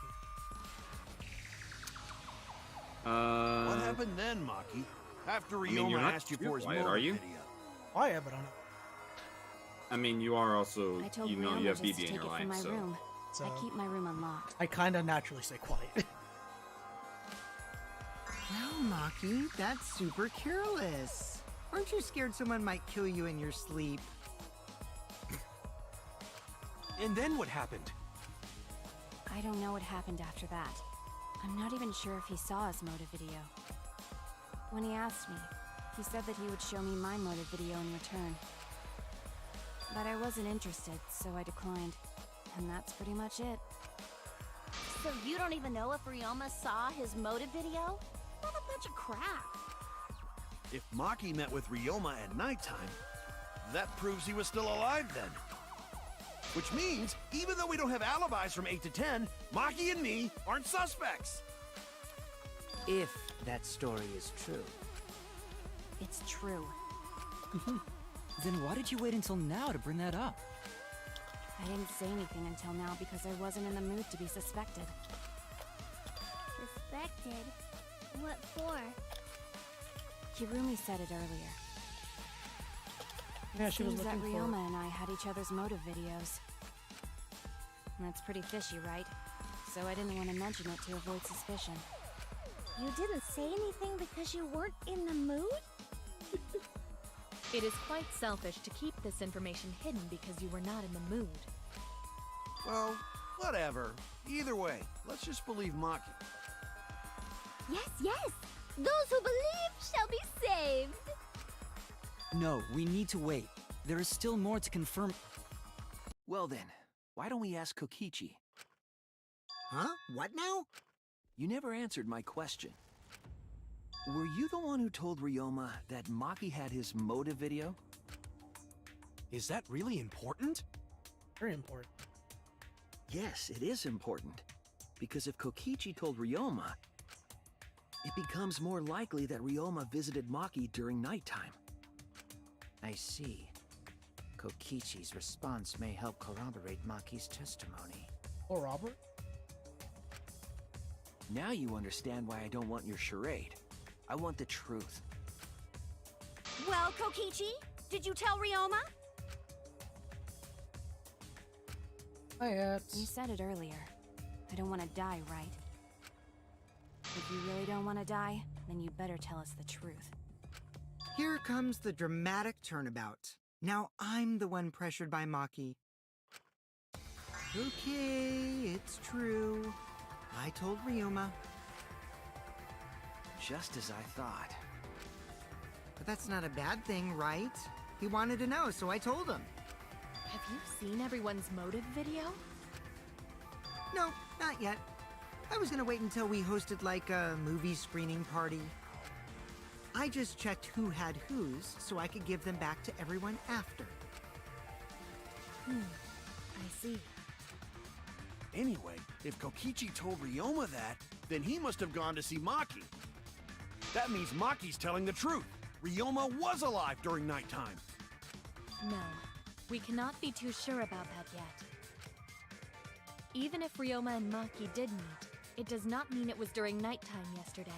[SPEAKER 4] What happened then, Maki? After
[SPEAKER 3] I mean,
[SPEAKER 4] Ryoma
[SPEAKER 3] you're not
[SPEAKER 4] asked you
[SPEAKER 3] too
[SPEAKER 4] for his
[SPEAKER 3] quiet,
[SPEAKER 4] motive
[SPEAKER 3] are you?
[SPEAKER 4] video.
[SPEAKER 2] Oh yeah, but I don't know.
[SPEAKER 3] I mean, you are also,
[SPEAKER 16] I told
[SPEAKER 3] you know,
[SPEAKER 16] Ryoma
[SPEAKER 3] you have
[SPEAKER 16] just to
[SPEAKER 3] BB in
[SPEAKER 16] take
[SPEAKER 3] your
[SPEAKER 16] it
[SPEAKER 3] life,
[SPEAKER 16] from my
[SPEAKER 3] so.
[SPEAKER 16] room.
[SPEAKER 2] So
[SPEAKER 16] I keep my room unlocked.
[SPEAKER 2] I kinda naturally stay quiet.
[SPEAKER 9] Well, Maki, that's super careless. Aren't you scared someone might kill you in your sleep?
[SPEAKER 12] And then what happened?
[SPEAKER 16] I don't know what happened after that. I'm not even sure if he saw his motive video. When he asked me, he said that he would show me my motive video in return. But I wasn't interested, so I declined. And that's pretty much it.
[SPEAKER 14] So you don't even know if Ryoma saw his motive video? What a bunch of crap.
[SPEAKER 4] If Maki met with Ryoma at nighttime, that proves he was still alive then. Which means, even though we don't have alibis from 8 to 10, Maki and me aren't suspects.
[SPEAKER 6] If that story is true.
[SPEAKER 16] It's true.
[SPEAKER 13] Then why did you wait until now to bring that up?
[SPEAKER 16] I didn't say anything until now because I wasn't in the mood to be suspected.
[SPEAKER 5] Suspected? What for?
[SPEAKER 16] Kirumi said it earlier.
[SPEAKER 2] Yeah,
[SPEAKER 16] It
[SPEAKER 2] she was
[SPEAKER 16] seems that
[SPEAKER 2] looking for-
[SPEAKER 16] Ryoma and I had each other's motive videos. And that's pretty fishy, right? So I didn't want to mention it to avoid suspicion.
[SPEAKER 5] You didn't say anything because you weren't in the mood?
[SPEAKER 10] It is quite selfish to keep this information hidden because you were not in the mood.
[SPEAKER 4] Well, whatever. Either way, let's just believe Maki.
[SPEAKER 5] Yes, yes! Those who believe shall be saved!
[SPEAKER 13] No, we need to wait. There is still more to confirm.
[SPEAKER 11] Well then, why don't we ask Kokichi?
[SPEAKER 9] Huh? What now?
[SPEAKER 11] You never answered my question. Were you the one who told Ryoma that Maki had his motive video?
[SPEAKER 12] Is that really important?
[SPEAKER 2] Very important.
[SPEAKER 11] Yes, it is important. Because if Kokichi told Ryoma, it becomes more likely that Ryoma visited Maki during nighttime.
[SPEAKER 6] I see. Kokichi's response may help corroborate Maki's testimony.
[SPEAKER 2] Or Robert?
[SPEAKER 11] Now you understand why I don't want your charade. I want the truth.
[SPEAKER 14] Well, Kokichi, did you tell Ryoma?
[SPEAKER 16] You said it earlier. I don't want to die, right? If you really don't want to die, then you better tell us the truth.
[SPEAKER 9] Here comes the dramatic turnabout. Now I'm the one pressured by Maki. Okay, it's true. I told Ryoma.
[SPEAKER 11] Just as I thought.
[SPEAKER 9] But that's not a bad thing, right? He wanted to know, so I told him.
[SPEAKER 10] Have you seen everyone's motive video?
[SPEAKER 9] No, not yet. I was gonna wait until we hosted like a movie screening party. I just checked who had whose so I could give them back to everyone after.
[SPEAKER 10] I see.
[SPEAKER 4] Anyway, if Kokichi told Ryoma that, then he must have gone to see Maki. That means Maki's telling the truth. Ryoma was alive during nighttime.
[SPEAKER 10] No, we cannot be too sure about that yet. Even if Ryoma and Maki did meet, it does not mean it was during nighttime yesterday.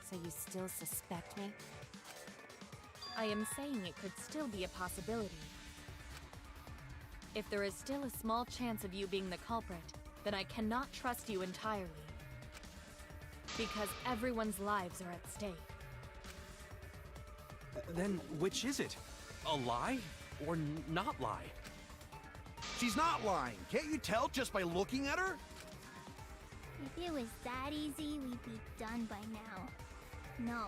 [SPEAKER 16] So you still suspect me?
[SPEAKER 10] I am saying it could still be a possibility. If there is still a small chance of you being the culprit, then I cannot trust you entirely. Because everyone's lives are at stake.
[SPEAKER 12] Then which is it? A lie or not lie?
[SPEAKER 4] She's not lying. Can't you tell just by looking at her?
[SPEAKER 5] If it was that easy, we'd be done by now. No,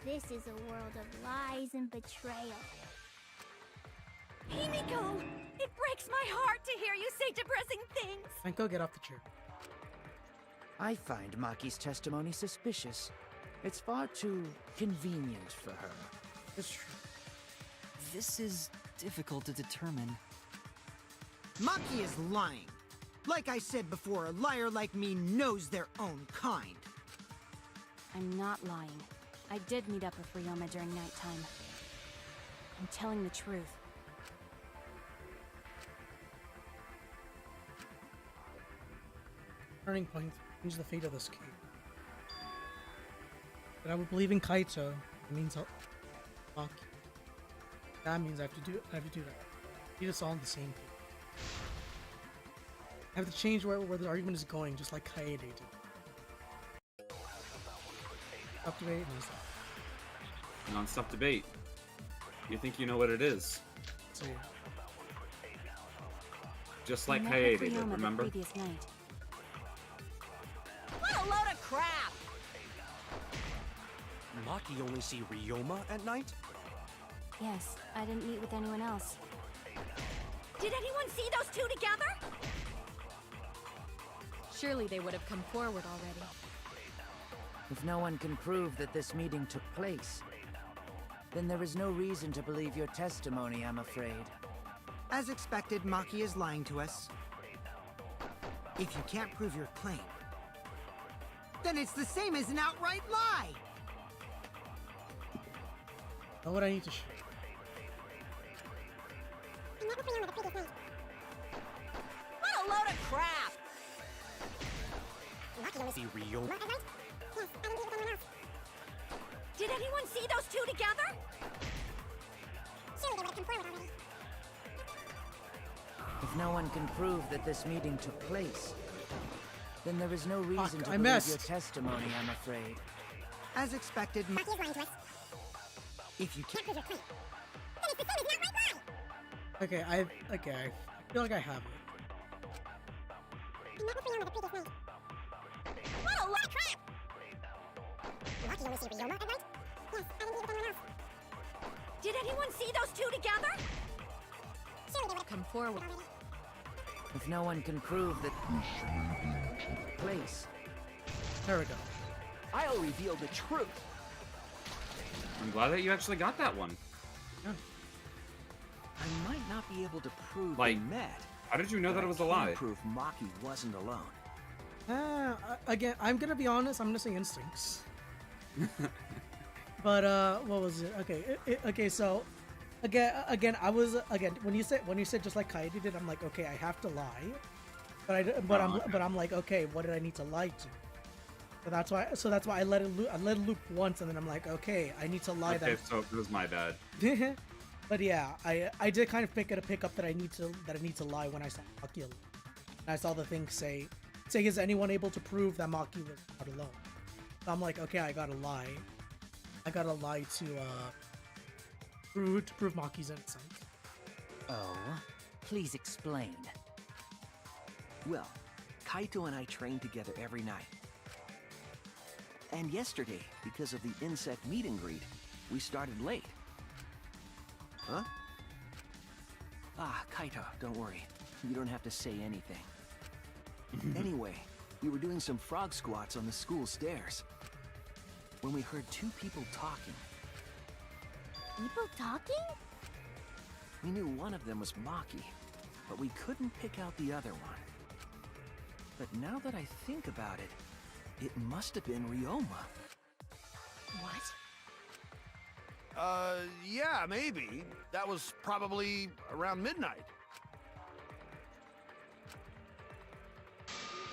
[SPEAKER 5] this is a world of lies and betrayal.
[SPEAKER 14] Himiko! It breaks my heart to hear you say depressing things!
[SPEAKER 2] Franco, get off the chair.
[SPEAKER 6] I find Maki's testimony suspicious. It's far too convenient for her.
[SPEAKER 2] It's true.
[SPEAKER 13] This is difficult to determine.
[SPEAKER 9] Maki is lying. Like I said before, a liar like me knows their own kind.
[SPEAKER 16] I'm not lying. I did meet up with Ryoma during nighttime. I'm telling the truth.
[SPEAKER 2] Turning point change the fate of this cave. But I would believe in Kaito. It means Maki. That means I have to do that. Get us all on the same page. I have to change where the argument is going, just like Kaede did. Up debate, non-stop.
[SPEAKER 3] Non-stop debate. You think you know what it is?
[SPEAKER 2] So yeah.
[SPEAKER 3] Just like
[SPEAKER 16] I met
[SPEAKER 3] Kaede
[SPEAKER 16] with
[SPEAKER 3] did,
[SPEAKER 16] Ryoma
[SPEAKER 3] remember?
[SPEAKER 16] the previous night.
[SPEAKER 8] What a load of crap!
[SPEAKER 12] Maki only see Ryoma at night?
[SPEAKER 16] Yes, I didn't meet with anyone else.
[SPEAKER 14] Did anyone see those two together?
[SPEAKER 10] Surely they would have come forward already.
[SPEAKER 6] If no one can prove that this meeting took place, then there is no reason to believe your testimony, I'm afraid.
[SPEAKER 9] As expected, Maki is lying to us. If you can't prove your claim, then it's the same as an outright lie!
[SPEAKER 2] Know what I need to show.
[SPEAKER 8] What a load of crap!
[SPEAKER 12] See Ryoma?
[SPEAKER 14] Did anyone see those two together?
[SPEAKER 15] Surely they would have come forward already.
[SPEAKER 6] If no one can prove that this meeting took place, then there is no reason to
[SPEAKER 2] I
[SPEAKER 6] believe
[SPEAKER 2] missed.
[SPEAKER 6] your testimony, I'm afraid.
[SPEAKER 9] As expected,
[SPEAKER 15] Maki is lying to us.
[SPEAKER 9] if you can't
[SPEAKER 15] Can't prove your claim, then it's the same as an outright lie!
[SPEAKER 2] I feel like I have it.
[SPEAKER 15] I met with Ryoma the previous night.
[SPEAKER 8] What a load of crap!
[SPEAKER 15] Maki only see Ryoma at night? Yes, I didn't meet with anyone else.
[SPEAKER 14] Did anyone see those two together?
[SPEAKER 15] Surely they would have
[SPEAKER 10] Come forward.
[SPEAKER 15] already.
[SPEAKER 6] If no one can prove that place,
[SPEAKER 2] There we go.
[SPEAKER 11] I'll reveal the truth.
[SPEAKER 3] I'm glad that you actually got that one.
[SPEAKER 11] I might not be able to prove
[SPEAKER 3] Like,
[SPEAKER 11] they met.
[SPEAKER 3] How did you know
[SPEAKER 11] but
[SPEAKER 3] that it was
[SPEAKER 11] I
[SPEAKER 3] a
[SPEAKER 11] can
[SPEAKER 3] lie?
[SPEAKER 11] prove Maki wasn't alone.
[SPEAKER 2] Again, I'm gonna be honest. I'm gonna say instincts. But what was it? Okay, so again, I was when you said just like Kaede did, I'm like, okay, I have to lie, but I'm like, okay, what did I need to lie to? So that's why I let it loop once, and then I'm like, okay, I need to lie.
[SPEAKER 3] Okay, so it was my bad.
[SPEAKER 2] But yeah, I did kind of pick up that I need to lie when I saw Maki alone. And I saw the thing say, is anyone able to prove that Maki was not alone? So I'm like, okay, I gotta lie. I gotta lie to prove Maki's innocent.
[SPEAKER 6] Oh, please explain.
[SPEAKER 11] Well, Kaito and I train together every night. And yesterday, because of the insect meet and greet, we started late. Huh? Ah, Kaito, don't worry. You don't have to say anything. Anyway, we were doing some frog squats on the school stairs when we heard two people talking.
[SPEAKER 5] People talking?
[SPEAKER 11] We knew one of them was Maki, but we couldn't pick out the other one. But now that I think about it, it must have been Ryoma.
[SPEAKER 8] What?
[SPEAKER 4] Yeah, maybe. That was probably around midnight.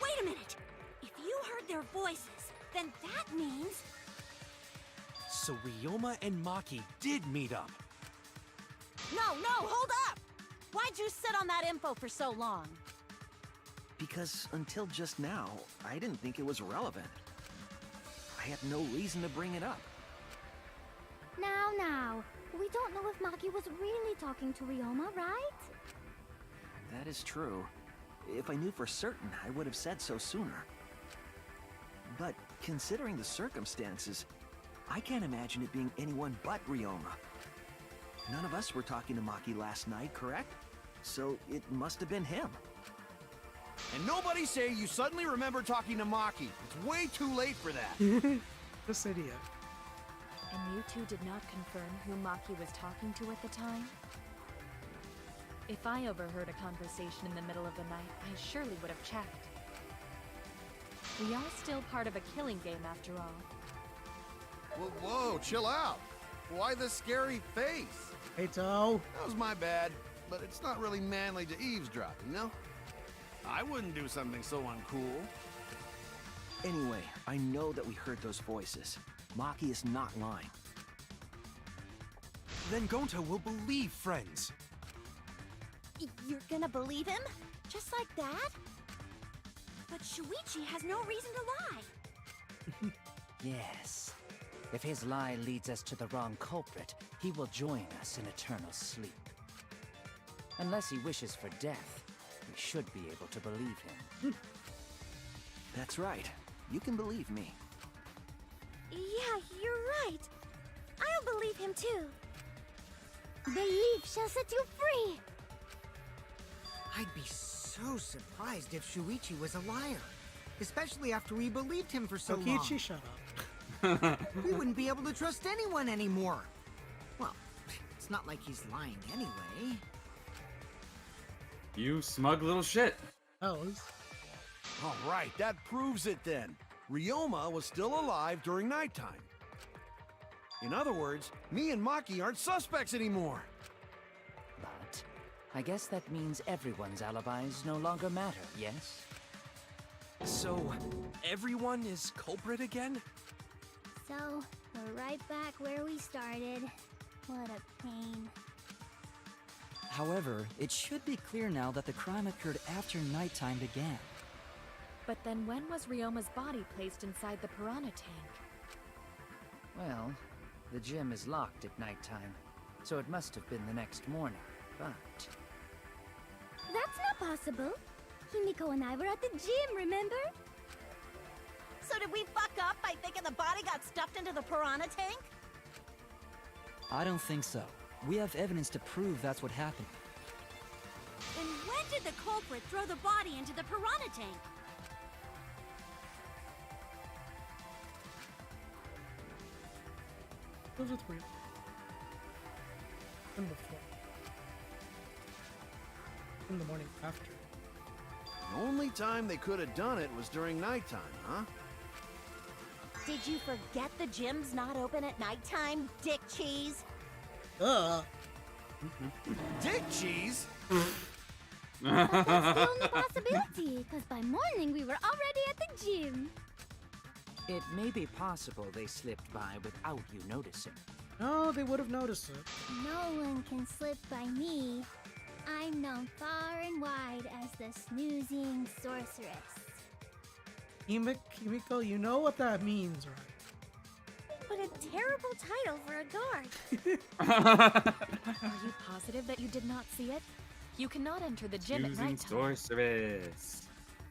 [SPEAKER 14] Wait a minute! If you heard their voices, then that means...
[SPEAKER 12] So Ryoma and Maki did meet up.
[SPEAKER 8] No, hold up! Why'd you sit on that info for so long?
[SPEAKER 11] Because until just now, I didn't think it was relevant. I had no reason to bring it up.
[SPEAKER 5] Now, we don't know if Maki was really talking to Ryoma, right?
[SPEAKER 11] That is true. If I knew for certain, I would have said so sooner. But considering the circumstances, I can't imagine it being anyone but Ryoma. None of us were talking to Maki last night, correct? So it must have been him.
[SPEAKER 4] And nobody say you suddenly remember talking to Maki. It's way too late for that.
[SPEAKER 2] This idiot.
[SPEAKER 10] And you two did not confirm who Maki was talking to at the time? If I overheard a conversation in the middle of the night, I surely would have checked. We are still part of a killing game after all.
[SPEAKER 4] Whoa, chill out. Why the scary face?
[SPEAKER 2] Hey, Toe.
[SPEAKER 4] That was my bad, but it's not really manly to eavesdrop, you know? I wouldn't do something so uncool.
[SPEAKER 11] Anyway, I know that we heard those voices. Maki is not lying.
[SPEAKER 12] Then Gonta will believe friends.
[SPEAKER 14] You're gonna believe him? Just like that? But Shuichi has no reason to lie.
[SPEAKER 6] Yes. If his lie leads us to the wrong culprit, he will join us in eternal sleep. Unless he wishes for death, we should be able to believe him.
[SPEAKER 11] That's right. You can believe me.
[SPEAKER 5] Yeah, you're right. I'll believe him too. Belief shall set you free.
[SPEAKER 9] I'd be so surprised if Shuichi was a liar. Especially after we believed him for so long.
[SPEAKER 2] Kokichi, shut up.
[SPEAKER 9] We wouldn't be able to trust anyone anymore. Well, it's not like he's lying anyway.
[SPEAKER 3] You smug little shit.
[SPEAKER 2] Oh.
[SPEAKER 4] All right, that proves it then. Ryoma was still alive during nighttime. In other words, me and Maki aren't suspects anymore.
[SPEAKER 6] But I guess that means everyone's alibis no longer matter, yes?
[SPEAKER 12] So, everyone is culprit again?
[SPEAKER 5] So, we're right back where we started. What a pain.
[SPEAKER 13] However, it should be clear now that the crime occurred after nighttime began.
[SPEAKER 10] But then when was Ryoma's body placed inside the piranha tank?
[SPEAKER 6] Well, the gym is locked at nighttime, so it must have been the next morning, but...
[SPEAKER 5] That's not possible. Himiko and I were at the gym, remember?
[SPEAKER 8] So did we fuck up by thinking the body got stuffed into the piranha tank?
[SPEAKER 13] I don't think so. We have evidence to prove that's what happened.
[SPEAKER 14] And when did the culprit throw the body into the piranha tank?
[SPEAKER 2] Those are three. And before. In the morning after.
[SPEAKER 4] The only time they could have done it was during nighttime, huh?
[SPEAKER 8] Did you forget the gym's not open at nighttime, dick cheese?
[SPEAKER 4] Dick cheese?
[SPEAKER 5] But that's the only possibility, because by morning we were already at the gym.
[SPEAKER 6] It may be possible they slipped by without you noticing.
[SPEAKER 2] No, they would have noticed it.
[SPEAKER 5] No one can slip by me. I'm known far and wide as the snoozing sorceress.
[SPEAKER 2] Himiko, you know what that means, right?
[SPEAKER 14] What a terrible title for a guard.
[SPEAKER 10] Are you positive that you did not see it? You cannot enter the gym at
[SPEAKER 3] Using
[SPEAKER 10] night.
[SPEAKER 3] sorceress.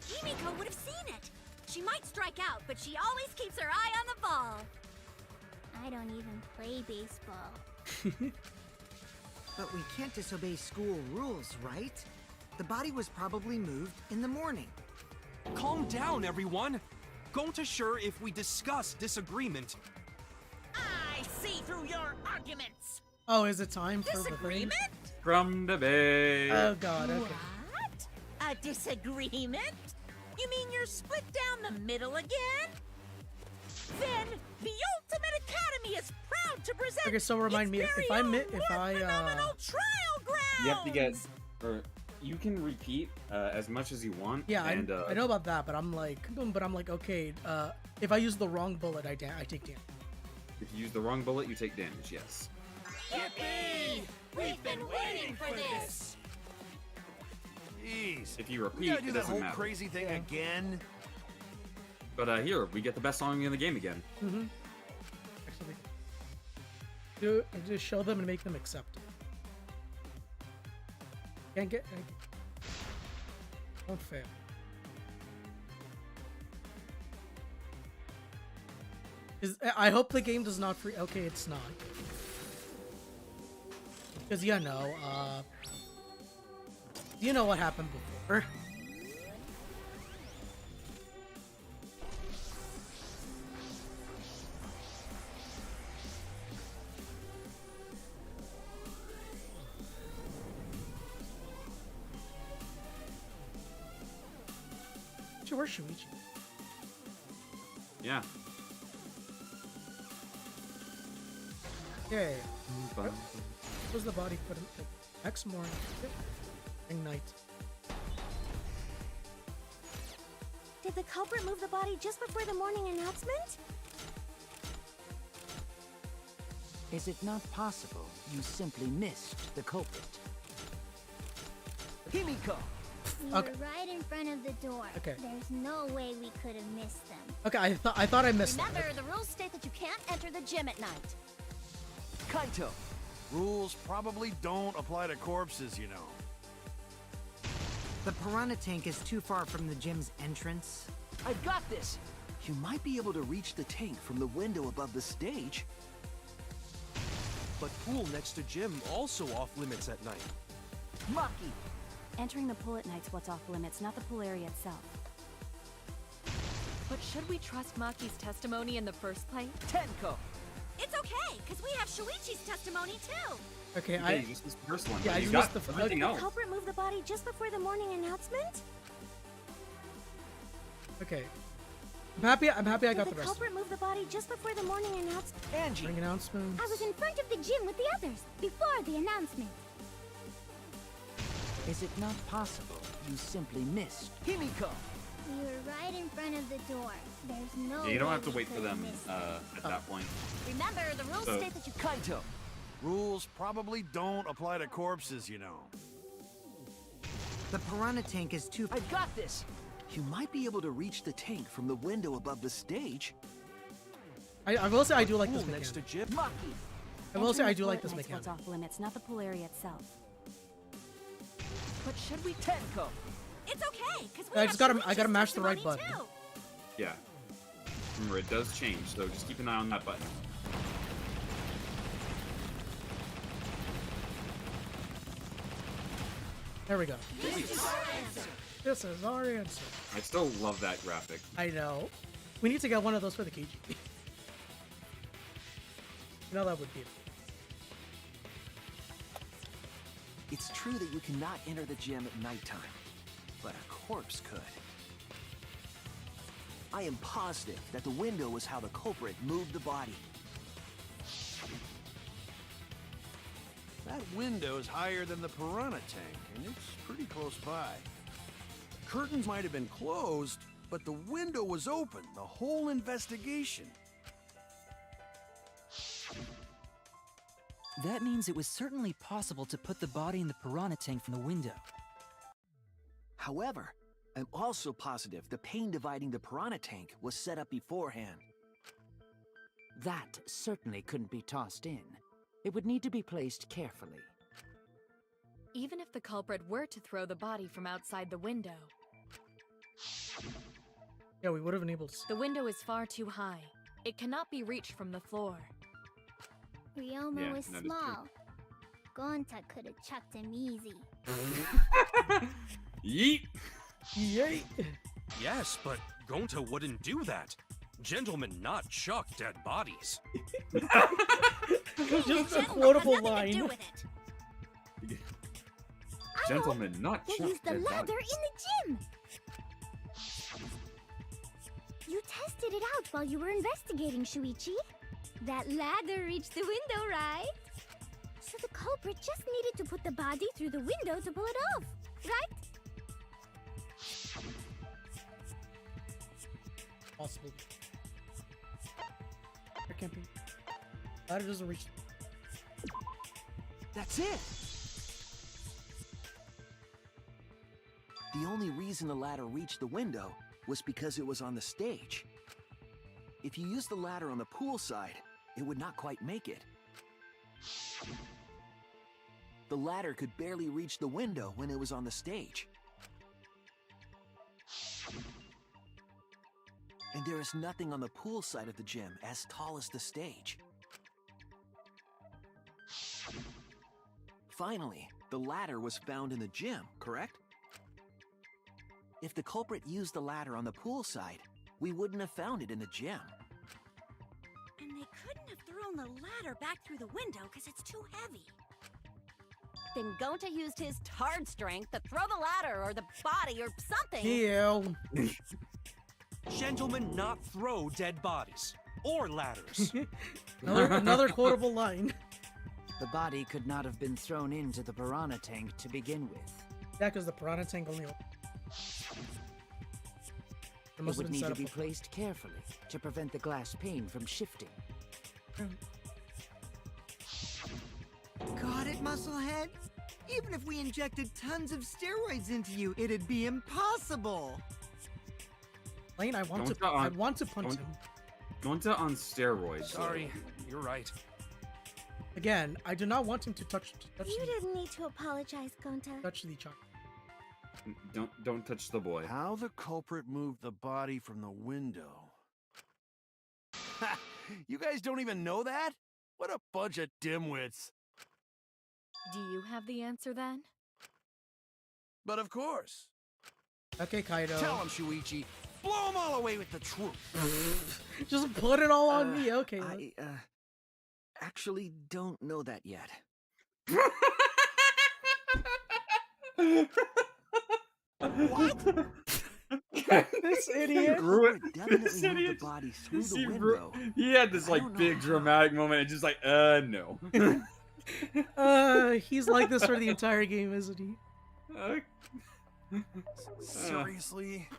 [SPEAKER 14] Himiko would have seen it. She might strike out, but she always keeps her eye on the ball.
[SPEAKER 5] I don't even play baseball.
[SPEAKER 9] But we can't disobey school rules, right? The body was probably moved in the morning.
[SPEAKER 12] Calm down, everyone. Going to sure if we discuss disagreement.
[SPEAKER 8] I see through your arguments.
[SPEAKER 2] Oh, is it time for the thing?
[SPEAKER 8] Disagreement?
[SPEAKER 3] From the bay.
[SPEAKER 2] Oh god, okay.
[SPEAKER 8] What? A disagreement? You mean you're split down the middle again? Then the Ultimate Academy is proud to present.
[SPEAKER 2] Okay, so remind me if I
[SPEAKER 8] phenomenal trial grounds.
[SPEAKER 3] You have to get, or you can repeat as much as you want.
[SPEAKER 2] Yeah,
[SPEAKER 3] and,
[SPEAKER 2] I know about that, but I'm like, okay, if I use the wrong bullet, I take damage.
[SPEAKER 3] If you use the wrong bullet, you take damage. Yes.
[SPEAKER 8] Yippee! We've been waiting for this.
[SPEAKER 4] Jeez.
[SPEAKER 3] If you
[SPEAKER 4] We
[SPEAKER 3] repeat,
[SPEAKER 4] gotta do
[SPEAKER 3] it
[SPEAKER 4] that
[SPEAKER 3] doesn't
[SPEAKER 4] whole
[SPEAKER 3] matter.
[SPEAKER 4] crazy thing again.
[SPEAKER 3] But here, we get the best song in the game again.
[SPEAKER 2] Mm-hmm. Actually, just show them and make them accept it. Can't get. Don't fail. I hope the game does not free. Okay, it's not. Because you know what happened before. Where's Shuichi?
[SPEAKER 3] Yeah.
[SPEAKER 2] Okay. Was the body put in next morning? And night.
[SPEAKER 14] Did the culprit move the body just before the morning announcement?
[SPEAKER 6] Is it not possible you simply missed the culprit? Himiko!
[SPEAKER 5] We were right in front of the door.
[SPEAKER 2] Okay.
[SPEAKER 5] There's no way we could have missed them.
[SPEAKER 2] Okay, I thought I missed
[SPEAKER 14] Remember,
[SPEAKER 2] that.
[SPEAKER 14] the rules state that you can't enter the gym at night.
[SPEAKER 11] Kaito!
[SPEAKER 4] Rules probably don't apply to corpses, you know.
[SPEAKER 9] The piranha tank is too far from the gym's entrance.
[SPEAKER 11] I've got this! You might be able to reach the tank from the window above the stage.
[SPEAKER 12] But pool next to gym also off limits at night.
[SPEAKER 11] Maki!
[SPEAKER 16] Entering the pool at night's what's off limits, not the pool area itself.
[SPEAKER 10] But should we trust Maki's testimony in the first place?
[SPEAKER 11] Tenko!
[SPEAKER 14] It's okay, because we have Shuichi's testimony too.
[SPEAKER 2] Okay,
[SPEAKER 3] Yeah, you just missed the first one.
[SPEAKER 2] Yeah,
[SPEAKER 3] but
[SPEAKER 2] I
[SPEAKER 3] you
[SPEAKER 2] just
[SPEAKER 3] got
[SPEAKER 2] missed the
[SPEAKER 3] everything
[SPEAKER 14] Did the
[SPEAKER 3] else.
[SPEAKER 14] culprit move the body just before the morning announcement?
[SPEAKER 2] Okay. I'm happy I got
[SPEAKER 14] Did
[SPEAKER 2] the
[SPEAKER 14] the
[SPEAKER 2] rest.
[SPEAKER 14] culprit move the body just before the morning announcement?
[SPEAKER 11] Angie!
[SPEAKER 2] Ring announcements.
[SPEAKER 5] I was in front of the gym with the others before the announcement.
[SPEAKER 6] Is it not possible you simply missed?
[SPEAKER 11] Himiko!
[SPEAKER 5] We were right in front of the door. There's no
[SPEAKER 3] Yeah, you don't
[SPEAKER 5] way
[SPEAKER 3] have to
[SPEAKER 5] we
[SPEAKER 3] wait for
[SPEAKER 5] could have
[SPEAKER 3] them
[SPEAKER 5] missed them.
[SPEAKER 3] at that point.
[SPEAKER 14] Remember, the rules
[SPEAKER 3] So-
[SPEAKER 14] state that you
[SPEAKER 11] Kaito!
[SPEAKER 4] Rules probably don't apply to corpses, you know.
[SPEAKER 9] The piranha tank is too...
[SPEAKER 11] I've got this! You might be able to reach the tank from the window above the stage.
[SPEAKER 2] I will say I do like this
[SPEAKER 12] Pool next to
[SPEAKER 2] mechanic.
[SPEAKER 12] gym.
[SPEAKER 11] Maki!
[SPEAKER 2] I will say
[SPEAKER 16] Entering
[SPEAKER 2] I
[SPEAKER 16] the
[SPEAKER 2] do
[SPEAKER 16] pool
[SPEAKER 2] like
[SPEAKER 16] at
[SPEAKER 2] this
[SPEAKER 16] night's
[SPEAKER 2] mechanic.
[SPEAKER 16] what's off limits, not the pool area itself.
[SPEAKER 10] But should we
[SPEAKER 11] Tenko!
[SPEAKER 14] It's okay, because we
[SPEAKER 2] I
[SPEAKER 14] have
[SPEAKER 2] just gotta
[SPEAKER 14] Shuichi's
[SPEAKER 2] mash the right
[SPEAKER 14] testimony,
[SPEAKER 2] button.
[SPEAKER 14] too.
[SPEAKER 3] Yeah. Remember, it does change, so just keep an eye on that button.
[SPEAKER 2] There we go. This is our answer.
[SPEAKER 3] I still love that graphic.
[SPEAKER 2] I know. We need to get one of those for the KG. You know that would be it.
[SPEAKER 11] It's true that you cannot enter the gym at nighttime, but a corpse could. I am positive that the window was how the culprit moved the body.
[SPEAKER 4] That window is higher than the piranha tank, and it's pretty close by. Curtains might have been closed, but the window was open the whole investigation.
[SPEAKER 13] That means it was certainly possible to put the body in the piranha tank from the window.
[SPEAKER 11] However, I'm also positive the pane dividing the piranha tank was set up beforehand.
[SPEAKER 6] That certainly couldn't be tossed in. It would need to be placed carefully.
[SPEAKER 10] Even if the culprit were to throw the body from outside the window,
[SPEAKER 2] Yeah, we would have been able to see.
[SPEAKER 10] the window is far too high. It cannot be reached from the floor.
[SPEAKER 5] Ryoma
[SPEAKER 3] Yeah,
[SPEAKER 5] was
[SPEAKER 3] that is true.
[SPEAKER 5] small. Gonta could have chucked him easy.
[SPEAKER 3] Yeet!
[SPEAKER 2] Yay!
[SPEAKER 12] Yes, but Gonta wouldn't do that. Gentlemen not chuck dead bodies.
[SPEAKER 2] Just a quotable line.
[SPEAKER 3] Gentlemen, not
[SPEAKER 5] They
[SPEAKER 3] chuck
[SPEAKER 5] used the
[SPEAKER 3] dead
[SPEAKER 5] ladder
[SPEAKER 3] bodies.
[SPEAKER 5] in the gym. You tested it out while you were investigating, Shuichi. That ladder reached the window, right? So the culprit just needed to put the body through the window to pull it off, right?
[SPEAKER 2] Possible. There can't be. Ladder doesn't reach.
[SPEAKER 11] That's it! The only reason the ladder reached the window was because it was on the stage. If you used the ladder on the pool side, it would not quite make it. The ladder could barely reach the window when it was on the stage. And there is nothing on the pool side of the gym as tall as the stage. Finally, the ladder was found in the gym, correct? If the culprit used the ladder on the pool side, we wouldn't have found it in the gym.
[SPEAKER 14] And they couldn't have thrown the ladder back through the window because it's too heavy.
[SPEAKER 18] Then Gonta used his tard strength to throw the ladder or the body or something.
[SPEAKER 2] Ew.
[SPEAKER 12] Gentlemen not throw dead bodies. Or ladders.
[SPEAKER 2] Another quotable line.
[SPEAKER 6] The body could not have been thrown into the piranha tank to begin with.
[SPEAKER 2] Yeah, because the piranha tank only.
[SPEAKER 6] It would need to be placed carefully to prevent the glass pane from shifting.
[SPEAKER 9] Got it, Musclehead? Even if we injected tons of steroids into you, it'd be impossible.
[SPEAKER 2] Lane, I want to punch him.
[SPEAKER 3] Gonta on steroids.
[SPEAKER 12] Sorry, you're right.
[SPEAKER 2] Again, I do not want him to touch
[SPEAKER 5] You didn't need to apologize, Gonta.
[SPEAKER 2] touch the chocolate.
[SPEAKER 3] Don't touch the boy.
[SPEAKER 4] How the culprit moved the body from the window? Ha! You guys don't even know that? What a bunch of dimwits.
[SPEAKER 10] Do you have the answer then?
[SPEAKER 4] But of course.
[SPEAKER 2] Okay, Kaido.
[SPEAKER 4] Tell him, Shuichi. Blow them all away with the truth.
[SPEAKER 2] Just put it all on me. Okay.
[SPEAKER 11] I actually don't know that yet.
[SPEAKER 2] What? This idiot.
[SPEAKER 3] This idiot.
[SPEAKER 11] The body through
[SPEAKER 3] You
[SPEAKER 11] the
[SPEAKER 3] see,
[SPEAKER 11] window.
[SPEAKER 3] he had this like big dramatic moment and just like, no.
[SPEAKER 2] He's like this for the entire game, isn't he?
[SPEAKER 4] Seriously?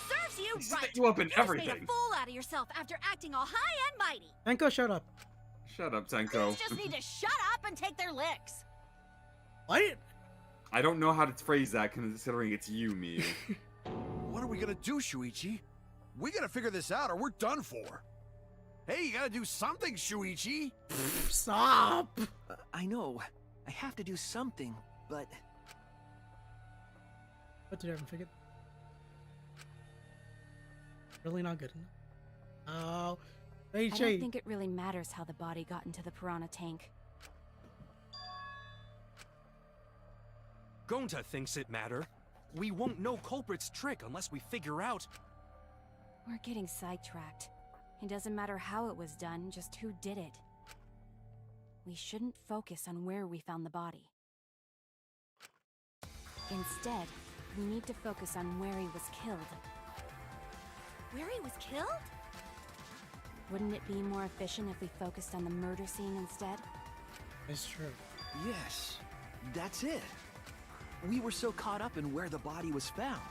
[SPEAKER 14] Serves you
[SPEAKER 3] Set
[SPEAKER 14] right.
[SPEAKER 3] you up in
[SPEAKER 14] You just made
[SPEAKER 3] everything.
[SPEAKER 14] a fool out of yourself after acting all high and mighty.
[SPEAKER 2] Tenko, shut up.
[SPEAKER 3] Shut up, Tenko.
[SPEAKER 18] You just need to shut up and take their licks.
[SPEAKER 2] What?
[SPEAKER 3] I don't know how to phrase that considering it's you, Miyu.
[SPEAKER 4] What are we gonna do, Shuichi? We gotta figure this out or we're done for. Hey, you gotta do something, Shuichi!
[SPEAKER 2] Stop!
[SPEAKER 11] I know. I have to do something, but...
[SPEAKER 2] What did I ever forget? Really not good enough. Oh. Hey,
[SPEAKER 16] I don't think it really matters how the body got into the piranha tank.
[SPEAKER 12] Gonta thinks it matter. We won't know culprit's trick unless we figure out...
[SPEAKER 16] We're getting sidetracked. It doesn't matter how it was done, just who did it. We shouldn't focus on where we found the body. Instead, we need to focus on where he was killed.
[SPEAKER 14] Where he was killed?
[SPEAKER 16] Wouldn't it be more efficient if we focused on the murder scene instead?
[SPEAKER 2] It's true.
[SPEAKER 11] Yes, that's it. We were so caught up in where the body was found,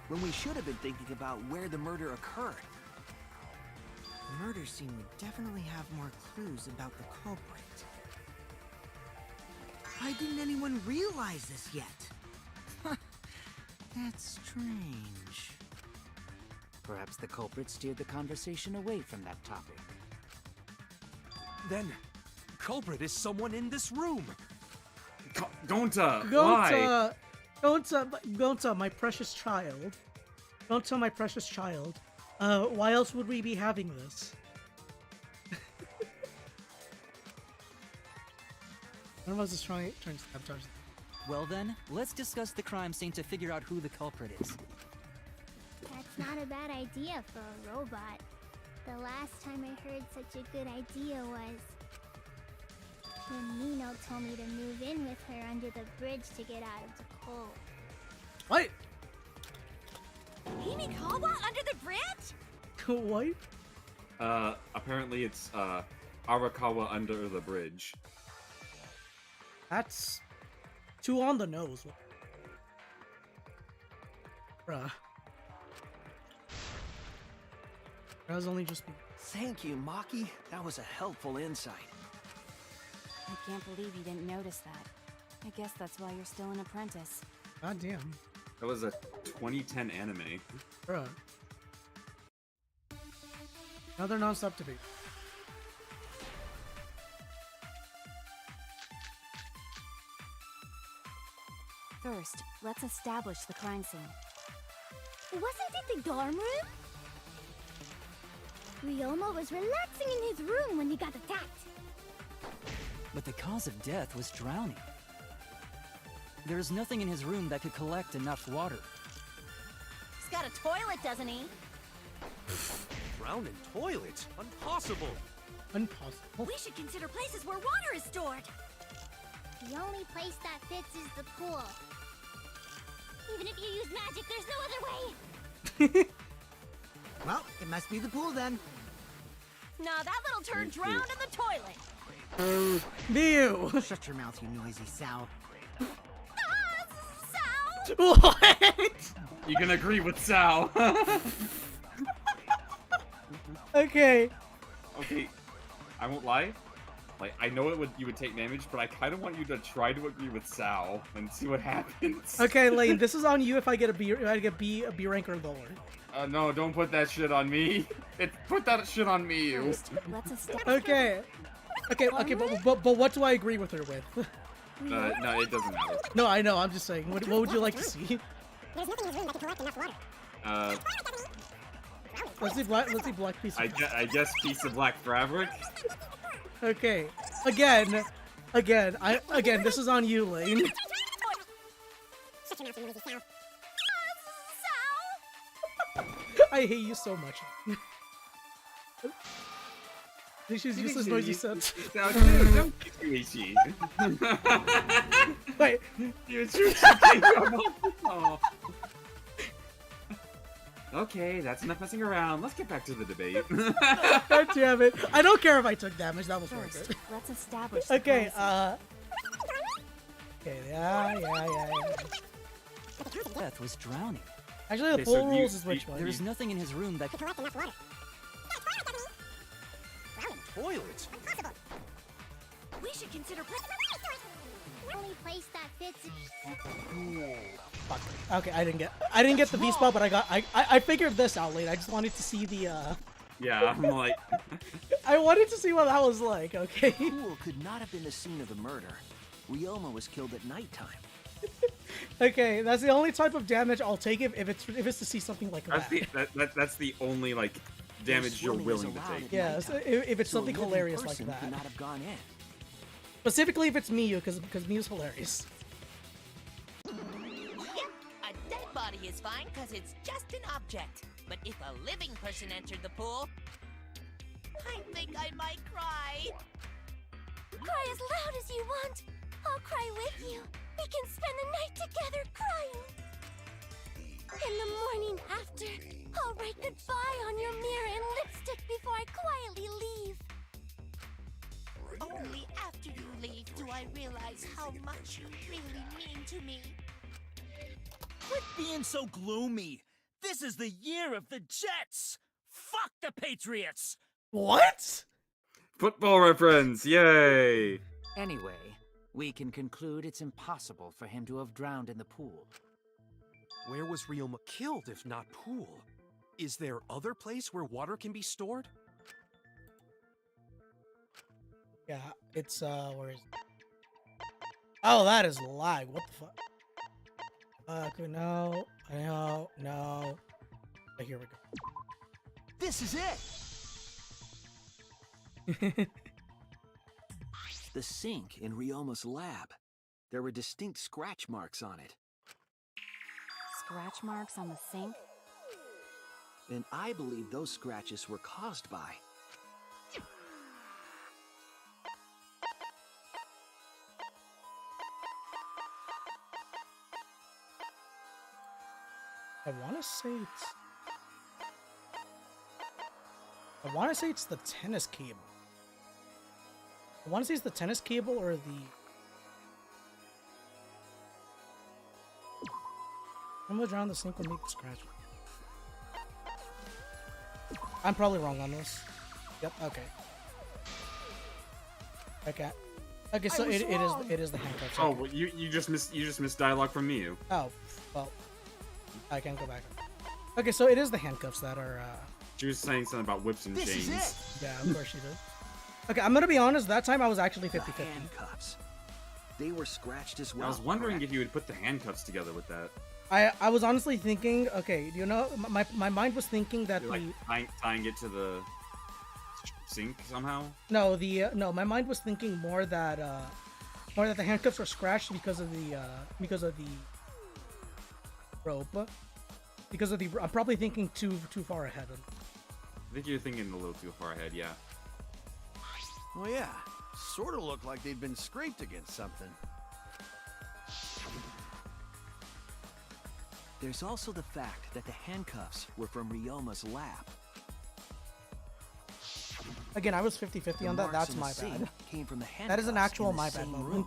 [SPEAKER 11] when we should have been thinking about where the murder occurred.
[SPEAKER 9] The murder scene would definitely have more clues about the culprit. Why didn't anyone realize this yet? That's strange.
[SPEAKER 6] Perhaps the culprit steered the conversation away from that topic.
[SPEAKER 12] Then, culprit is someone in this room.
[SPEAKER 3] Gonta, why?
[SPEAKER 2] Gonta, my precious child. Gonta, my precious child. Why else would we be having this? I was just trying to sabotage.
[SPEAKER 13] Well then, let's discuss the crime scene to figure out who the culprit is.
[SPEAKER 5] That's not a bad idea for a robot. The last time I heard such a good idea was when Nino told me to move in with her under the bridge to get out of the cold.
[SPEAKER 2] What?
[SPEAKER 14] Himikawa under the bridge?
[SPEAKER 2] What?
[SPEAKER 3] Apparently it's, Arakawa under the bridge.
[SPEAKER 2] That's too on the nose. Bruh. That was only just me.
[SPEAKER 11] Thank you, Maki. That was a helpful insight.
[SPEAKER 16] I can't believe you didn't notice that. I guess that's why you're still an apprentice.
[SPEAKER 2] God damn.
[SPEAKER 3] That was a 2010 anime.
[SPEAKER 2] Bruh. Another non-stop debate.
[SPEAKER 16] First, let's establish the crime scene.
[SPEAKER 5] Wasn't it the dorm room? Ryoma was relaxing in his room when he got attacked.
[SPEAKER 13] But the cause of death was drowning. There is nothing in his room that could collect enough water.
[SPEAKER 18] He's got a toilet, doesn't he?
[SPEAKER 12] Drown in toilet? Impossible.
[SPEAKER 2] Impossible.
[SPEAKER 14] We should consider places where water is stored.
[SPEAKER 5] The only place that fits is the pool. Even if you use magic, there's no other way.
[SPEAKER 9] Well, it must be the pool then.
[SPEAKER 18] Nah, that little turd drowned in the toilet.
[SPEAKER 2] Mew!
[SPEAKER 9] Shut your mouth, you noisy sow.
[SPEAKER 18] Sal!
[SPEAKER 2] What?
[SPEAKER 3] You can agree with Sal.
[SPEAKER 2] Okay.
[SPEAKER 3] Okay, I won't lie. Like, I know you would take damage, but I kind of want you to try to agree with Sal and see what happens.
[SPEAKER 2] Okay, Lane, this is on you if I get a B, a B rank or lower.
[SPEAKER 3] No, don't put that shit on me. Put that shit on me, you.
[SPEAKER 16] First, let's establish.
[SPEAKER 2] Okay. Okay, but what do I agree with her with?
[SPEAKER 3] No, it doesn't matter.
[SPEAKER 2] No, I know, I'm just saying. What would you like to see?
[SPEAKER 15] There's nothing in his room that can collect enough water.
[SPEAKER 2] Let's see black piece of
[SPEAKER 3] I guess piece of black fabric.
[SPEAKER 2] Okay. Again, this is on you, Lane.
[SPEAKER 15] Shut your mouth, you noisy sow.
[SPEAKER 2] I hate you so much. She's useless noisy sense.
[SPEAKER 3] Don't kick me, Ichi.
[SPEAKER 2] Wait.
[SPEAKER 3] Oh. Okay, that's enough messing around. Let's get back to the debate.
[SPEAKER 2] God damn it. I don't care if I took damage, that was worth
[SPEAKER 16] First,
[SPEAKER 2] it.
[SPEAKER 16] let's establish. the
[SPEAKER 2] Okay,
[SPEAKER 16] crime
[SPEAKER 2] okay, yeah.
[SPEAKER 13] Death was drowning.
[SPEAKER 2] Actually, the
[SPEAKER 3] Okay, so
[SPEAKER 2] pool
[SPEAKER 3] you-
[SPEAKER 2] rules is which one?
[SPEAKER 13] There is nothing in his room that could
[SPEAKER 15] Collect enough water.
[SPEAKER 12] Toilet?
[SPEAKER 15] Impossible.
[SPEAKER 14] We should consider
[SPEAKER 5] The only place that fits is
[SPEAKER 2] Fuck. Okay, I didn't get the V spot, but I figured this out late. I just wanted to see the
[SPEAKER 3] Yeah, I'm like...
[SPEAKER 2] I wanted to see what that was like, okay?
[SPEAKER 11] Pool could not have been the scene of the murder. Ryoma was killed at nighttime.
[SPEAKER 2] Okay, that's the only type of damage I'll take if it's to see something like
[SPEAKER 3] That's
[SPEAKER 2] that.
[SPEAKER 3] that's the only, like, damage you're willing to take.
[SPEAKER 2] Yeah, so if it's something hilarious like that.
[SPEAKER 11] Could not have gone in.
[SPEAKER 2] Specifically if it's Miyu, because Miyu's hilarious.
[SPEAKER 8] Yep, a dead body is fine because it's just an object. But if a living person entered the pool, I think I might cry.
[SPEAKER 5] cry as loud as you want. I'll cry with you. We can spend the night together crying. In the morning after, I'll write goodbye on your mirror in lipstick before I quietly leave.
[SPEAKER 8] Only after you leave do I realize how much you really mean to me.
[SPEAKER 17] Quit being so gloomy. This is the year of the Jets. Fuck the Patriots.
[SPEAKER 2] What?
[SPEAKER 3] Football reference, yay!
[SPEAKER 6] Anyway, we can conclude it's impossible for him to have drowned in the pool.
[SPEAKER 12] Where was Ryoma killed if not pool? Is there other place where water can be stored?
[SPEAKER 2] Yeah, it's where is it? Oh, that is lag. What the fuck? Okay, no. Oh, here we go.
[SPEAKER 11] This is it! The sink in Ryoma's lab. There were distinct scratch marks on it.
[SPEAKER 16] Scratch marks on the sink?
[SPEAKER 11] And I believe those scratches were caused by...
[SPEAKER 2] I want to say it's the tennis cable. I want to say it's the tennis cable or the... I'm gonna drown the sink will make the scratch. I'm probably wrong on this. Yep, okay. Okay, so it is the handcuffs.
[SPEAKER 3] Oh,
[SPEAKER 2] Okay.
[SPEAKER 3] well, you just missed dialogue from me.
[SPEAKER 2] Oh, well, I can go back. Okay, so it is the handcuffs that are.
[SPEAKER 3] She was saying something about whips and
[SPEAKER 11] This is
[SPEAKER 3] chains.
[SPEAKER 11] it!
[SPEAKER 2] Yeah, of course she did. Okay, I'm gonna be honest. That time I was actually 50-50.
[SPEAKER 11] The handcuffs. They were scratched as well.
[SPEAKER 3] I was wondering
[SPEAKER 11] correct?
[SPEAKER 3] if you would put the handcuffs together with that.
[SPEAKER 2] I was honestly thinking. Okay, you know, my mind was thinking that
[SPEAKER 3] You're, like tying it to the sink somehow.
[SPEAKER 2] no, my mind was thinking more that the handcuffs were scratched because of the rope. Because of the, I'm probably thinking too far ahead.
[SPEAKER 3] I think you're thinking a little too far ahead. Yeah.
[SPEAKER 4] Well, yeah. Sort of looked like they'd been scraped against something.
[SPEAKER 11] There's also the fact that the handcuffs were from Ryoma's lab.
[SPEAKER 2] Again, I was 50-50 on that.
[SPEAKER 11] marks
[SPEAKER 2] That's
[SPEAKER 11] in the
[SPEAKER 2] my
[SPEAKER 11] sink
[SPEAKER 2] bad.
[SPEAKER 11] Came from the
[SPEAKER 2] That is an
[SPEAKER 11] handcuffs
[SPEAKER 2] actual
[SPEAKER 11] in the
[SPEAKER 2] my bad
[SPEAKER 11] same
[SPEAKER 2] moment.
[SPEAKER 11] room.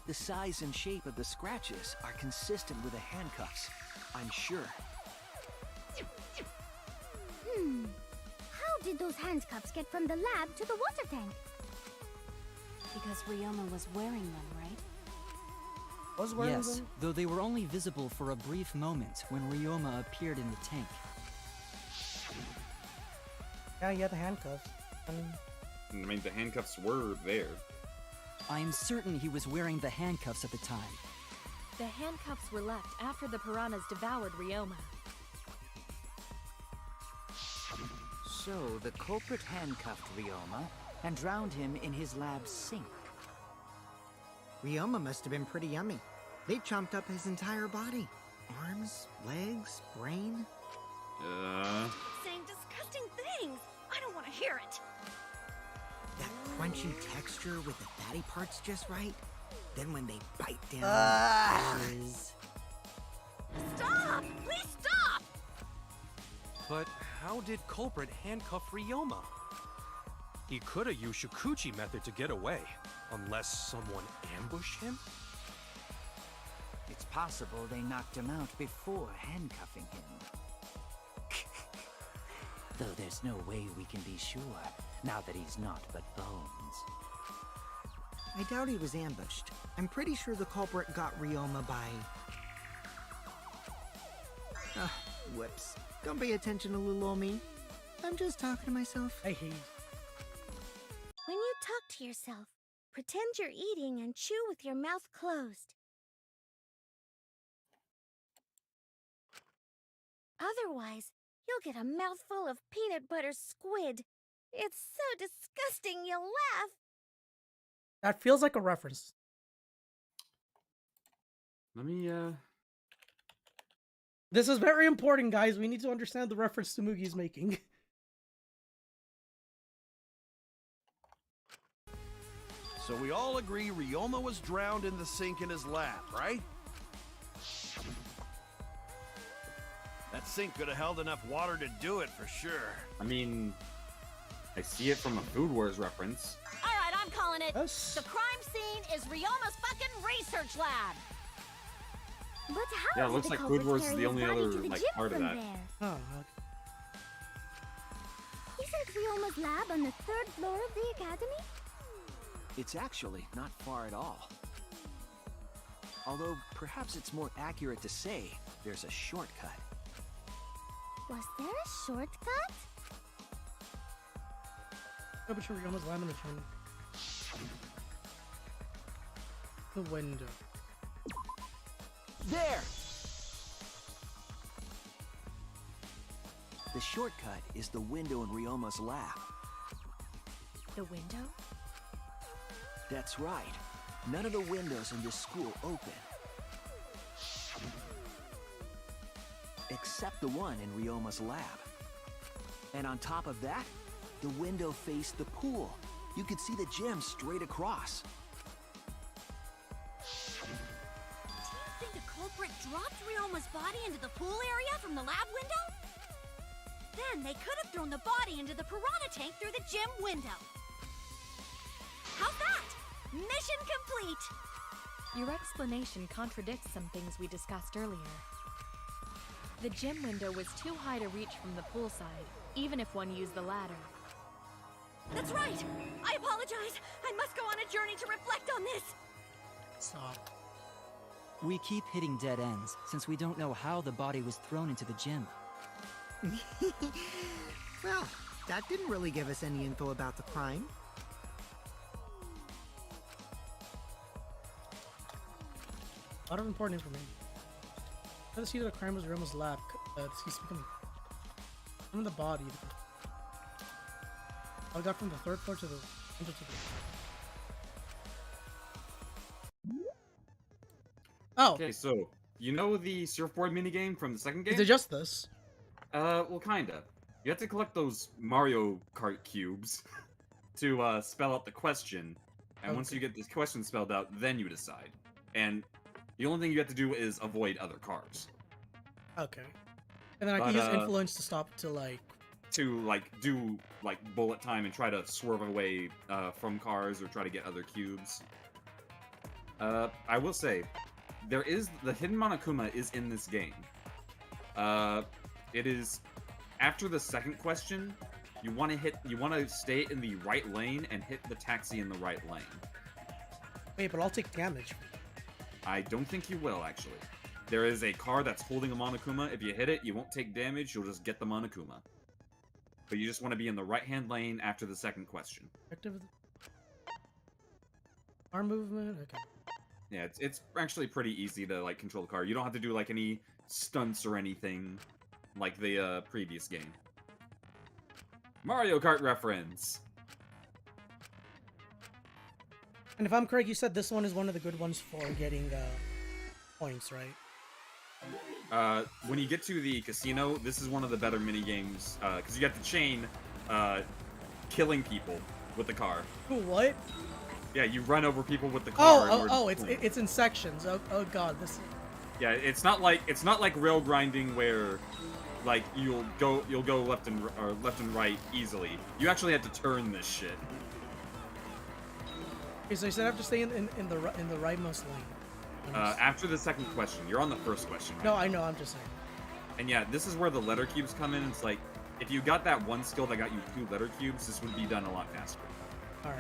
[SPEAKER 11] The size and shape of the scratches are consistent with the handcuffs, I'm sure.
[SPEAKER 5] How did those handcuffs get from the lab to the water tank?
[SPEAKER 16] Because Ryoma was wearing them, right?
[SPEAKER 2] Was wearing
[SPEAKER 13] Yes,
[SPEAKER 2] them?
[SPEAKER 13] though they were only visible for a brief moment when Ryoma appeared in the tank.
[SPEAKER 2] Yeah, the handcuffs.
[SPEAKER 3] I mean, the handcuffs were there.
[SPEAKER 13] I am certain he was wearing the handcuffs at the time.
[SPEAKER 10] The handcuffs were left after the piranhas devoured Ryoma.
[SPEAKER 6] So the culprit handcuffed Ryoma and drowned him in his lab's sink.
[SPEAKER 9] Ryoma must have been pretty yummy. They chomped up his entire body. Arms, legs, brain.
[SPEAKER 14] Saying disgusting things. I don't want to hear it.
[SPEAKER 9] That crunchy texture with the fatty parts just right. Then when they bite down, is...
[SPEAKER 14] Stop! Please stop!
[SPEAKER 12] But how did culprit handcuff Ryoma? He could have used Shukuchi method to get away, unless someone ambushed him?
[SPEAKER 6] It's possible they knocked him out before handcuffing him. Though there's no way we can be sure, now that he's not but bones.
[SPEAKER 9] I doubt he was ambushed. I'm pretty sure the culprit got Ryoma by... whoops. Don't pay attention to little old me. I'm just talking to myself.
[SPEAKER 2] I hate you.
[SPEAKER 5] When you talk to yourself, pretend you're eating and chew with your mouth closed. Otherwise, you'll get a mouthful of peanut butter squid. It's so disgusting you'll laugh.
[SPEAKER 2] That feels like a reference.
[SPEAKER 3] Let me,
[SPEAKER 2] This is very important, guys. We need to understand the reference to Mugi's making.
[SPEAKER 4] So we all agree Ryoma was drowned in the sink in his lab, right? That sink could have held enough water to do it for sure.
[SPEAKER 3] I mean, I see it from a Food Wars reference.
[SPEAKER 18] All right, I'm calling it.
[SPEAKER 2] Yes.
[SPEAKER 18] The crime scene is Ryoma's fucking research lab.
[SPEAKER 5] But how
[SPEAKER 3] Yeah, it
[SPEAKER 5] did
[SPEAKER 3] looks
[SPEAKER 5] the
[SPEAKER 3] like
[SPEAKER 5] culprit
[SPEAKER 3] Food Wars is
[SPEAKER 5] carry
[SPEAKER 3] the
[SPEAKER 5] his
[SPEAKER 3] only
[SPEAKER 5] body
[SPEAKER 3] other,
[SPEAKER 5] to the
[SPEAKER 3] like,
[SPEAKER 5] gym
[SPEAKER 3] part of
[SPEAKER 5] from
[SPEAKER 3] that.
[SPEAKER 5] there?
[SPEAKER 2] Oh,
[SPEAKER 5] Isn't Ryoma's lab on the 3rd floor of the academy?
[SPEAKER 11] It's actually not far at all. Although, perhaps it's more accurate to say there's a shortcut.
[SPEAKER 5] Was there a shortcut?
[SPEAKER 2] Oh, but you're almost landing the train. The window.
[SPEAKER 11] There! The shortcut is the window in Ryoma's lab.
[SPEAKER 10] The window?
[SPEAKER 11] That's right. None of the windows in this school open. Except the one in Ryoma's lab. And on top of that, the window faced the pool. You could see the gym straight across.
[SPEAKER 14] Do you think the culprit dropped Ryoma's body into the pool area from the lab window? Then they could have thrown the body into the piranha tank through the gym window. How's that? Mission complete!
[SPEAKER 10] Your explanation contradicts some things we discussed earlier. The gym window was too high to reach from the poolside, even if one used the ladder.
[SPEAKER 14] That's right! I apologize! I must go on a journey to reflect on this!
[SPEAKER 2] Stop.
[SPEAKER 13] We keep hitting dead ends, since we don't know how the body was thrown into the gym.
[SPEAKER 9] Well, that didn't really give us any info about the crime.
[SPEAKER 2] A lot of important information. Let us see that the crime was Ryoma's lab. He's speaking from the body. I got from the third floor to the Oh.
[SPEAKER 3] Okay, so you know the surfboard minigame from the second game?
[SPEAKER 2] Is it just this?
[SPEAKER 3] Well, kinda. You have to collect those Mario Kart cubes to spell out the question, and once you get this question spelled out, then you decide. And the only thing you have to do is avoid other cars.
[SPEAKER 2] Okay. And then I can use influence to stop to
[SPEAKER 3] do bullet time and try to swerve away from cars or try to get other cubes. I will say, the hidden Monokuma is in this game. It is after the second question. You want to stay in the right lane and hit the taxi in the right lane.
[SPEAKER 2] Wait, but I'll take damage.
[SPEAKER 3] I don't think you will, actually. There is a car that's holding a Monokuma. If you hit it, you won't take damage, you'll just get the Monokuma. But you just want to be in the right-hand lane after the second question.
[SPEAKER 2] Active arm movement? Okay.
[SPEAKER 3] Yeah, it's actually pretty easy to, control the car. You don't have to do, any stunts or anything like the, previous game. Mario Kart reference!
[SPEAKER 2] And if I'm correct, you said this one is one of the good ones for getting, points, right?
[SPEAKER 3] When you get to the casino, this is one of the better minigames, because you get to chain, killing people with the car.
[SPEAKER 2] Ooh, what?
[SPEAKER 3] Yeah, you run over people with the car.
[SPEAKER 2] It's in sections. Oh god, this.
[SPEAKER 3] Yeah, it's not like rail grinding where, you'll go left and right easily. You actually have to turn this shit.
[SPEAKER 2] Okay, so you said I have to stay in the rightmost lane.
[SPEAKER 3] After the second question, you're on the first question, right?
[SPEAKER 2] No, I know. I'm just saying.
[SPEAKER 3] And yeah, this is where the letter cubes come in. It's like, if you got that one skill that got you 2 letter cubes, this would be done a lot faster.
[SPEAKER 2] All right.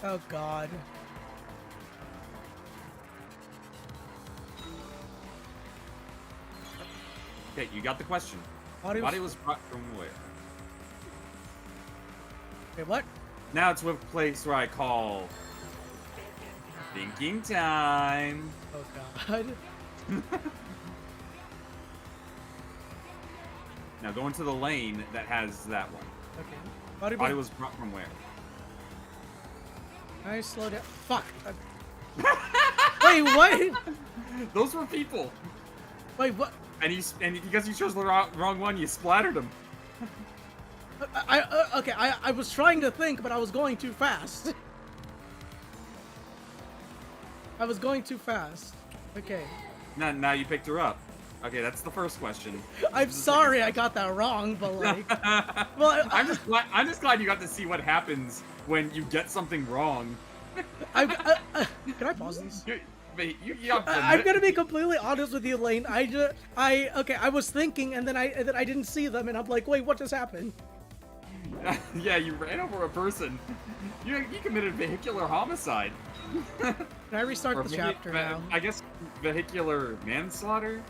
[SPEAKER 2] Oh god.
[SPEAKER 3] Okay, you got the question.
[SPEAKER 2] Body
[SPEAKER 3] was brought from where?
[SPEAKER 2] Wait, what?
[SPEAKER 3] Now it's with a place where I call thinking time.
[SPEAKER 2] Oh god.
[SPEAKER 3] Now go into the lane that has that one.
[SPEAKER 2] Okay.
[SPEAKER 3] Body was brought from where?
[SPEAKER 2] Can I slow down? Fuck. Wait, what?
[SPEAKER 3] Those were people.
[SPEAKER 2] Wait, what?
[SPEAKER 3] And because you chose the wrong one, you splattered them.
[SPEAKER 2] I was trying to think, but I was going too fast. I was going too fast. Okay.
[SPEAKER 3] Now you picked her up. Okay, that's the first question.
[SPEAKER 2] I'm sorry I got that wrong, but well,
[SPEAKER 3] I'm just glad you got to see what happens when you get something wrong.
[SPEAKER 2] Can I pause these? I'm gonna be completely honest with you, Lane. I was thinking, and then I didn't see them, and I'm like, wait, what just happened?
[SPEAKER 3] Yeah, you ran over a person. You committed vehicular homicide.
[SPEAKER 2] Can I restart the chapter now?
[SPEAKER 3] I guess vehicular manslaughter.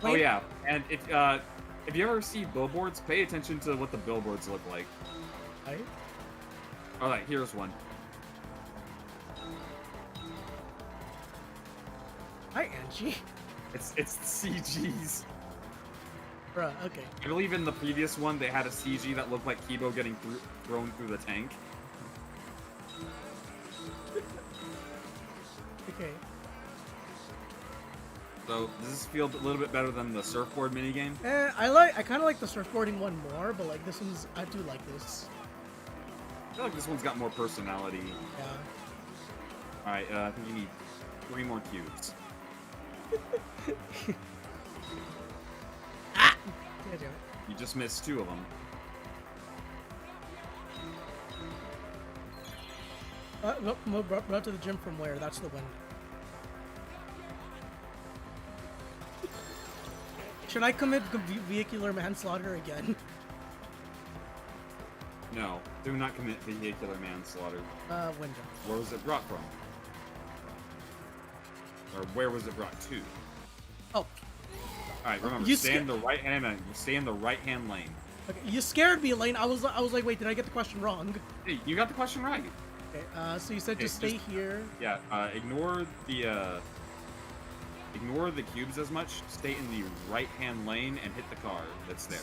[SPEAKER 2] Wait.
[SPEAKER 3] Oh yeah, and if you ever see billboards, pay attention to what the billboards look like.
[SPEAKER 2] Right.
[SPEAKER 3] All right, here's one.
[SPEAKER 2] Hi, Angie.
[SPEAKER 3] It's CGs.
[SPEAKER 2] Bruh, okay.
[SPEAKER 3] I believe in the previous one they had a CG that looked like Kibo getting thrown through the tank.
[SPEAKER 2] Okay.
[SPEAKER 3] So does this feel a little bit better than the surfboard minigame?
[SPEAKER 2] I kind of like the surfboarding one more, but like this one's, I do like this.
[SPEAKER 3] I feel like this one's got more personality.
[SPEAKER 2] Yeah.
[SPEAKER 3] All right, I think you need 3 more cubes. You just missed 2 of them.
[SPEAKER 2] Brought to the gym from where? That's the window. Should I commit vehicular manslaughter again?
[SPEAKER 3] No, do not commit vehicular manslaughter.
[SPEAKER 2] Window.
[SPEAKER 3] Where was it brought from? Or where was it brought to?
[SPEAKER 2] Oh.
[SPEAKER 3] Alright, remember,
[SPEAKER 2] You
[SPEAKER 3] stay in the right hand lane. You stay in the right hand lane.
[SPEAKER 2] Okay, you scared me, Lane. I was like, wait, did I get the question wrong?
[SPEAKER 3] Hey, you got the question right.
[SPEAKER 2] Okay, so you said just stay here.
[SPEAKER 3] Yeah, ignore the cubes as much. Stay in the right hand lane and hit the car that's there.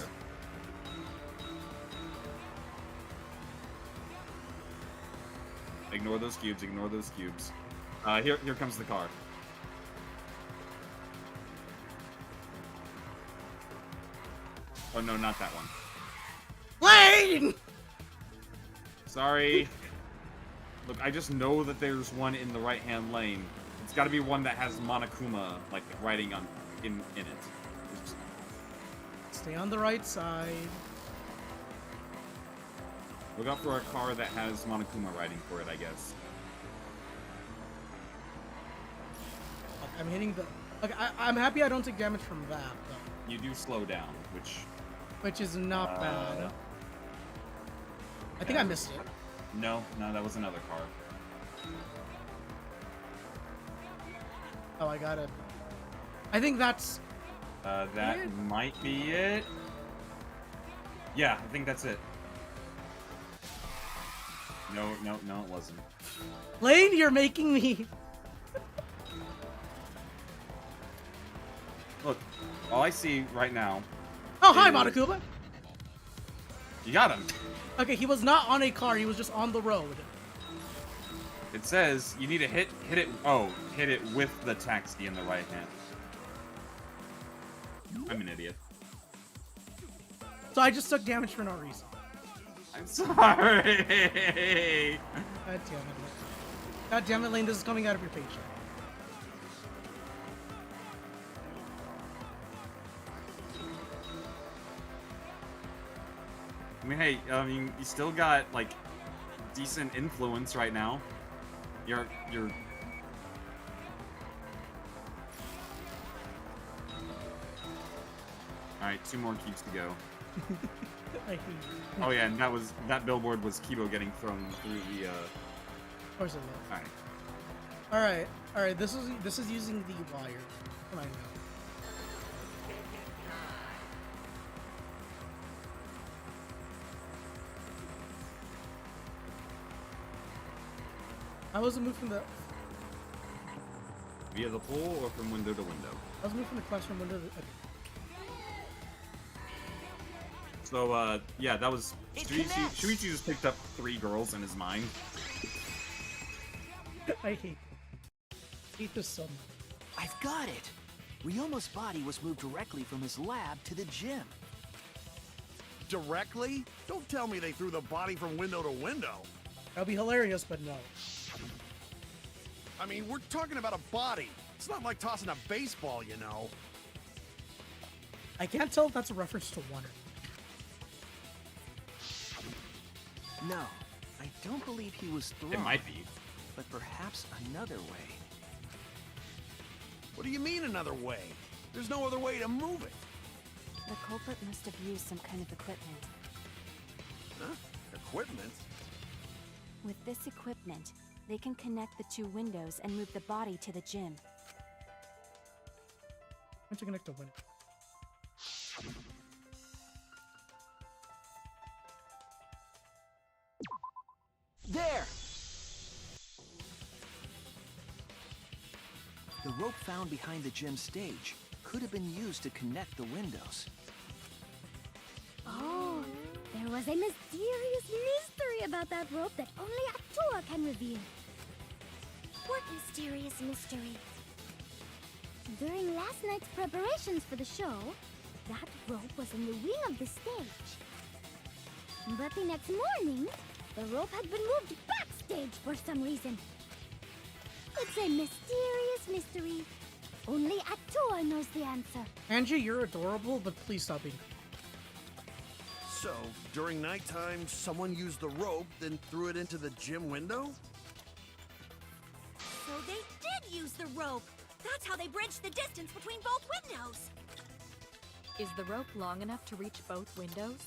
[SPEAKER 3] Ignore those cubes, ignore those cubes. Here comes the car. Oh no, not that one.
[SPEAKER 2] Lane!
[SPEAKER 3] Sorry. Look, I just know that there's one in the right-hand lane. It's got to be one that has Monokuma, like, writing in it. Oops.
[SPEAKER 2] Stay on the right side.
[SPEAKER 3] Look out for a car that has Monokuma writing for it, I guess.
[SPEAKER 2] I'm hitting the... Okay, I'm happy I don't take damage from that, though.
[SPEAKER 3] You do slow down,
[SPEAKER 2] which is not bad. I think I missed it.
[SPEAKER 3] No, that was another car.
[SPEAKER 2] Oh, I got it. I think that's...
[SPEAKER 3] That might be it. Yeah, I think that's it. No, it wasn't.
[SPEAKER 2] Lane, you're making me...
[SPEAKER 3] Look, all I see right now...
[SPEAKER 2] Oh, hi, Monokuma!
[SPEAKER 3] You got him!
[SPEAKER 2] Okay, he was not on a car, he was just on the road.
[SPEAKER 3] It says you need to hit it with the taxi in the right hand. I'm an idiot.
[SPEAKER 2] So I just took damage for no reason.
[SPEAKER 3] I'm sorry!
[SPEAKER 2] God damn it. God damn it, Lane, this is coming out of your paycheck.
[SPEAKER 3] I mean, hey, you still got, like, decent influence right now. You're... Alright, 2 more cubes to go.
[SPEAKER 2] I hate you.
[SPEAKER 3] Oh yeah, and that billboard was Kibo getting thrown through the,
[SPEAKER 2] Of course it was.
[SPEAKER 3] Alright.
[SPEAKER 2] Alright, this is using the wire. Come on now. I was moved from the...
[SPEAKER 3] Via the pole or from window to window?
[SPEAKER 2] I was moved from the classroom window to... Okay.
[SPEAKER 3] So, yeah, that was... Shuichi just picked up 3 girls in his mind.
[SPEAKER 2] I hate this so much.
[SPEAKER 11] I've got it! Ryoma's body was moved directly from his lab to the gym.
[SPEAKER 4] Directly? Don't tell me they threw the body from window to window.
[SPEAKER 2] That'd be hilarious, but no.
[SPEAKER 4] I mean, we're talking about a body. It's not like tossing a baseball, you know.
[SPEAKER 2] I can't tell if that's a reference to one.
[SPEAKER 11] No, I don't believe he was thrown.
[SPEAKER 3] It might be.
[SPEAKER 11] but perhaps another way.
[SPEAKER 4] What do you mean another way? There's no other way to move it.
[SPEAKER 16] The culprit must have used some kind of equipment.
[SPEAKER 4] Huh? Equipment?
[SPEAKER 16] With this equipment, they can connect the two windows and move the body to the gym.
[SPEAKER 2] Why don't you connect the window?
[SPEAKER 11] There! The rope found behind the gym stage could have been used to connect the windows.
[SPEAKER 5] Oh, there was a mysterious mystery about that rope that only Atua can reveal. What mysterious mystery? During last night's preparations for the show, that rope was in the wing of the stage. But the next morning, the rope had been moved backstage for some reason. It's a mysterious mystery. Only Atua knows the answer.
[SPEAKER 2] Angie, you're adorable, but please stop being.
[SPEAKER 4] So, during nighttime, someone used the rope, then threw it into the gym window?
[SPEAKER 14] So they did use the rope. That's how they bridged the distance between both windows.
[SPEAKER 10] Is the rope long enough to reach both windows?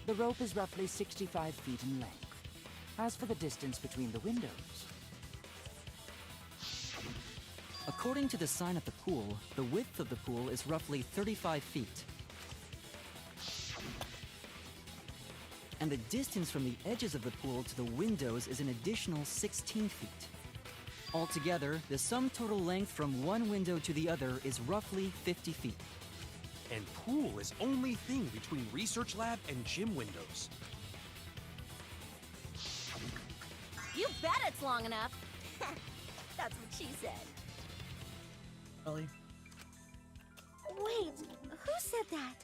[SPEAKER 6] The rope is roughly 65 feet in length. As for the distance between the windows,
[SPEAKER 13] According to the sign at the pool, the width of the pool is roughly 35 feet. And the distance from the edges of the pool to the windows is an additional 16 feet. Altogether, the sum total length from one window to the other is roughly 50 feet.
[SPEAKER 12] And pool is only thing between research lab and gym windows.
[SPEAKER 18] You bet it's long enough. That's what she said.
[SPEAKER 2] Ellie.
[SPEAKER 5] Wait, who said that?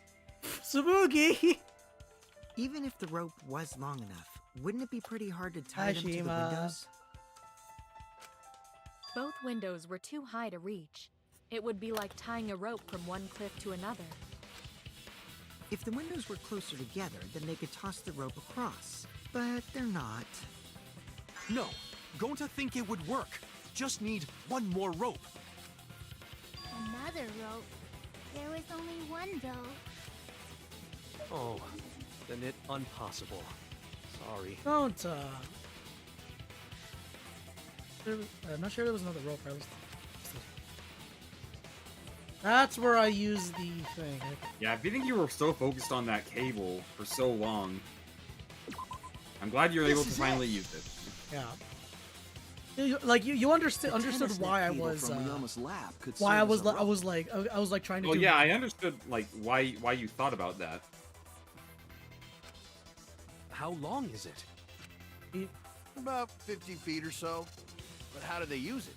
[SPEAKER 2] Subugi!
[SPEAKER 9] Even if the rope was long enough, wouldn't it be pretty hard to tie them to the
[SPEAKER 2] Hashima.
[SPEAKER 9] windows?
[SPEAKER 10] Both windows were too high to reach. It would be like tying a rope from one cliff to another.
[SPEAKER 9] If the windows were closer together, then they could toss the rope across. But they're not.
[SPEAKER 12] No, going to think it would work. Just need one more rope.
[SPEAKER 5] Another rope. There was only one, though.
[SPEAKER 12] Oh, then it impossible. Sorry.
[SPEAKER 2] Don't, I'm not sure there was another rope. That's where I use the thing.
[SPEAKER 3] Yeah, I think you were so focused on that cable for so long. I'm glad you were able to finally use it.
[SPEAKER 2] Yeah. You understood why I was why I was trying to.
[SPEAKER 3] Oh yeah, I understood like why you thought about that.
[SPEAKER 12] How long is it?
[SPEAKER 4] About 50 feet or so. But how do they use it?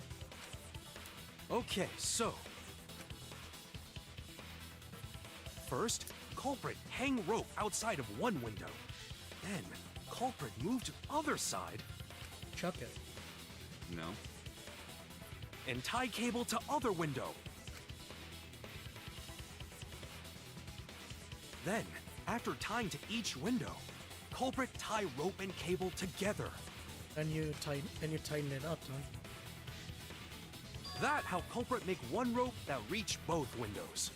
[SPEAKER 12] Okay, so first, culprit hang rope outside of one window. Then, culprit move to other side.
[SPEAKER 2] Chuck it.
[SPEAKER 3] No.
[SPEAKER 12] And tie cable to other window. Then, after tying to each window, culprit tie rope and cable together.
[SPEAKER 2] And you tighten it up, huh?
[SPEAKER 12] That how culprit make one rope that reach both windows.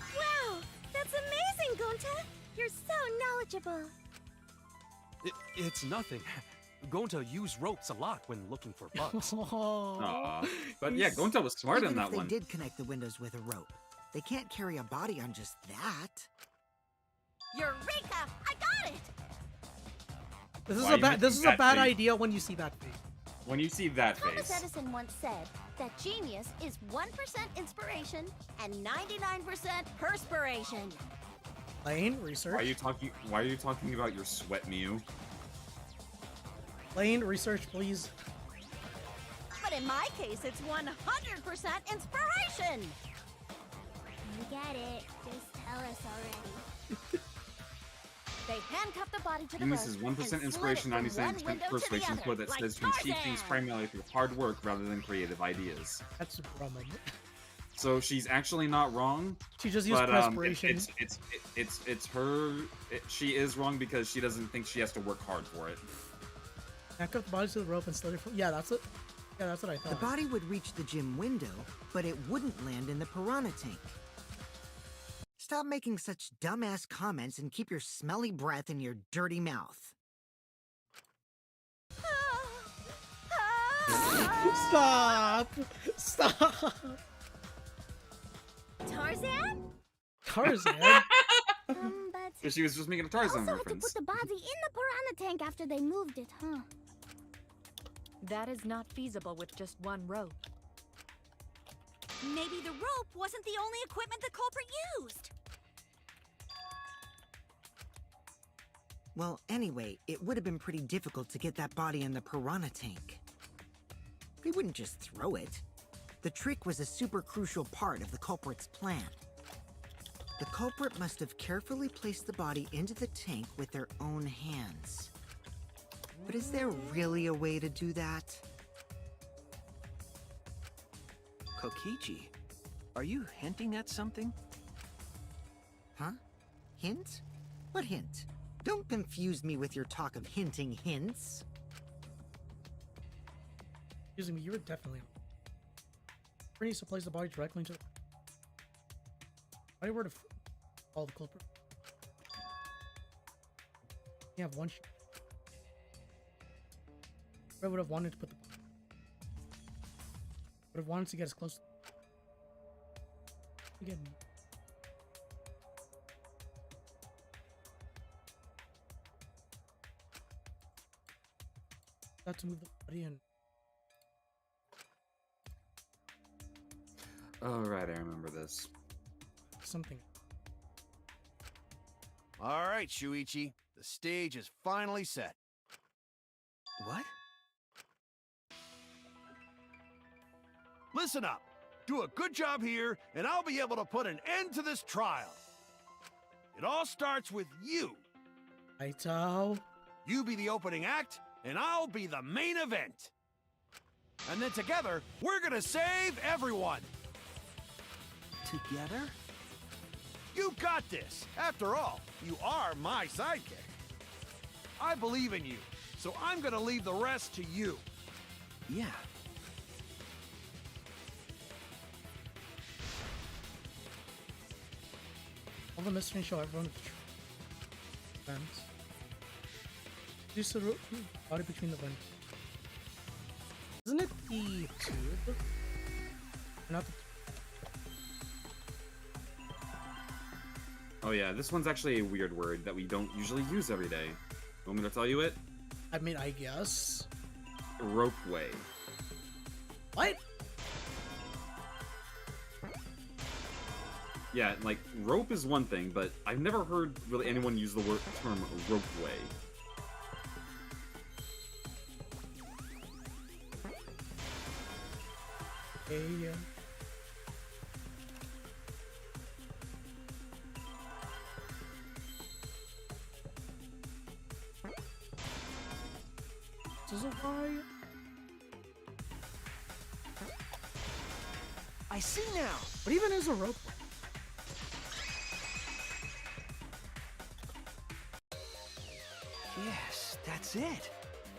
[SPEAKER 5] Wow, that's amazing, Gonta! You're so knowledgeable.
[SPEAKER 12] It's nothing. Gonta use ropes a lot when looking for bugs.
[SPEAKER 3] But yeah, Gonta was smart
[SPEAKER 9] Even
[SPEAKER 3] in that
[SPEAKER 9] if they
[SPEAKER 3] one.
[SPEAKER 9] did connect the windows with a rope, they can't carry a body on just that.
[SPEAKER 18] Eureka! I got it!
[SPEAKER 2] This is
[SPEAKER 3] Why
[SPEAKER 2] a
[SPEAKER 3] you
[SPEAKER 2] bad.
[SPEAKER 3] making
[SPEAKER 2] This is a
[SPEAKER 3] that
[SPEAKER 2] bad
[SPEAKER 3] face?
[SPEAKER 2] idea when you see that face.
[SPEAKER 3] When you see that
[SPEAKER 18] Thomas
[SPEAKER 3] face.
[SPEAKER 18] Edison once said that genius is 1% inspiration and 99% perspiration.
[SPEAKER 2] Lane, research.
[SPEAKER 3] Why are you talking about your sweat, Mew?
[SPEAKER 2] Lane, research, please.
[SPEAKER 18] But in my case, it's 100% inspiration.
[SPEAKER 5] We get it. Just tell us already.
[SPEAKER 18] They handcuff the body to the
[SPEAKER 3] This is
[SPEAKER 18] rope
[SPEAKER 3] 1%
[SPEAKER 18] and
[SPEAKER 3] inspiration,
[SPEAKER 18] slid it from one
[SPEAKER 3] 97%
[SPEAKER 18] window to the
[SPEAKER 3] persuasion
[SPEAKER 18] other,
[SPEAKER 3] quote that
[SPEAKER 18] like
[SPEAKER 3] says to achieve things
[SPEAKER 18] Tarzan.
[SPEAKER 3] primarily through hard work rather than creative ideas.
[SPEAKER 2] That's Brahman.
[SPEAKER 3] So she's actually not wrong.
[SPEAKER 2] She just used perspiration.
[SPEAKER 3] It's her. She is wrong because she doesn't think she has to work hard for it.
[SPEAKER 2] Anchor the body to the rope and slowly. Yeah, that's it. Yeah, that's what I thought.
[SPEAKER 9] The body would reach the gym window, but it wouldn't land in the piranha tank. Stop making such dumbass comments and keep your smelly breath in your dirty mouth.
[SPEAKER 2] Stop! Stop!
[SPEAKER 5] Tarzan?
[SPEAKER 2] Tarzan?
[SPEAKER 5] But
[SPEAKER 3] She was just making a Tarzan
[SPEAKER 5] also had to
[SPEAKER 3] reference.
[SPEAKER 5] put the body in the piranha tank after they moved it, huh?
[SPEAKER 10] That is not feasible with just one rope.
[SPEAKER 14] Maybe the rope wasn't the only equipment the culprit used.
[SPEAKER 9] Well, anyway, it would have been pretty difficult to get that body in the piranha tank. They wouldn't just throw it. The trick was a super crucial part of the culprit's plan. The culprit must have carefully placed the body into the tank with their own hands. But is there really a way to do that?
[SPEAKER 11] Kokichi, are you hinting at something?
[SPEAKER 9] Huh? Hint? What hint? Don't confuse me with your talk of hinting hints.
[SPEAKER 2] Excuse me, you were definitely on. Pretty needs to place the body directly into. I were to follow the culprit. You have one shot. I would have wanted to put the. Would have wanted to get as close. Again. Got to move the body in.
[SPEAKER 3] Oh, right, I remember this.
[SPEAKER 2] Something.
[SPEAKER 4] All right, Shuichi. The stage is finally set.
[SPEAKER 11] What?
[SPEAKER 4] Listen up. Do a good job here, and I'll be able to put an end to this trial. It all starts with you.
[SPEAKER 2] Aito.
[SPEAKER 4] You be the opening act, and I'll be the main event. And then together, we're gonna save everyone.
[SPEAKER 11] Together?
[SPEAKER 4] You got this. After all, you are my sidekick. I believe in you, so I'm gonna leave the rest to you.
[SPEAKER 11] Yeah.
[SPEAKER 2] All the mystery show everyone with the vents. Use the body between the vents. Isn't it the tube? Not the.
[SPEAKER 3] Oh yeah, this one's actually a weird word that we don't usually use every day. Want me to tell you it?
[SPEAKER 2] I mean, I guess.
[SPEAKER 3] Ropeway.
[SPEAKER 2] What?
[SPEAKER 3] Yeah, like, rope is one thing, but I've never heard really anyone use the term ropeway.
[SPEAKER 2] Hey, This is a why?
[SPEAKER 11] I see now.
[SPEAKER 2] What even is a rope?
[SPEAKER 11] Yes, that's it.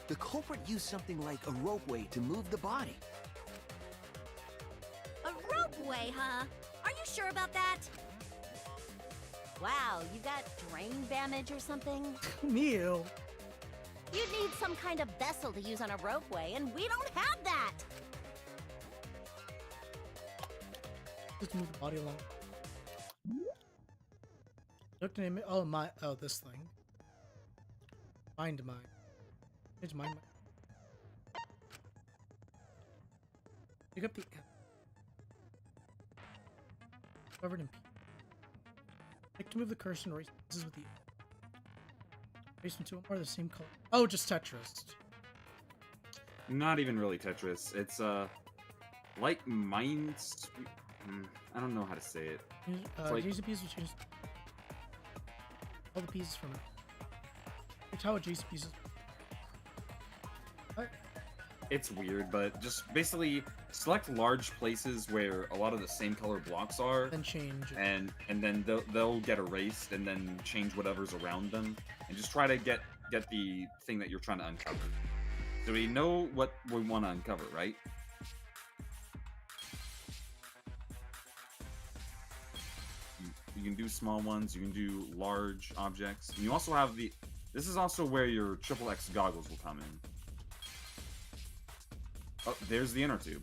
[SPEAKER 11] The culprit used something like a ropeway to move the body.
[SPEAKER 14] A ropeway, huh? Are you sure about that?
[SPEAKER 18] Wow, you got drain damage or something?
[SPEAKER 2] Mew.
[SPEAKER 18] You'd need some kind of vessel to use on a ropeway, and we don't have that!
[SPEAKER 2] Just move the body along. Look at me. Oh my. Oh, this thing. Mind mine. It's mind mine. Pick up the end. Covered in pee. Like to move the cursor and erase pieces with the erase them to are the same color. Oh, just Tetris.
[SPEAKER 3] Not even really Tetris. It's like Minds. I don't know how to say it. Like...
[SPEAKER 2] Use the pieces to change all the pieces from it. It's how adjacent pieces. What?
[SPEAKER 3] it's weird, but just basically select large places where a lot of the same color blocks are,
[SPEAKER 2] Then change.
[SPEAKER 3] and then they'll get erased, and then change whatever's around them, and just try to get the thing that you're trying to uncover. So we know what we want to uncover, right? You can do small ones, you can do large objects. And you also have the... This is also where your triple X goggles will come in. Oh, there's the inner tube.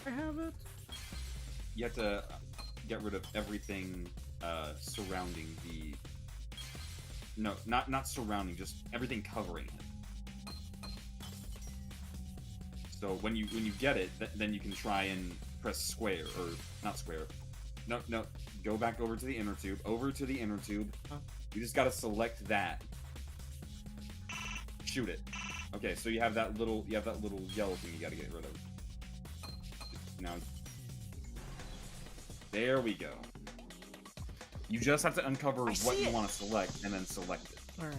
[SPEAKER 2] I have it.
[SPEAKER 3] You have to get rid of everything surrounding the... No, not surrounding, just everything covering it. So when you get it, then you can try and press square, or not square. No, go back over to the inner tube. Over to the inner tube. You just gotta select that. Shoot it. Okay, so you have that little yellow thing you gotta get rid of. Now, there we go. You just have to uncover what you want to select, and then select it.
[SPEAKER 2] All right.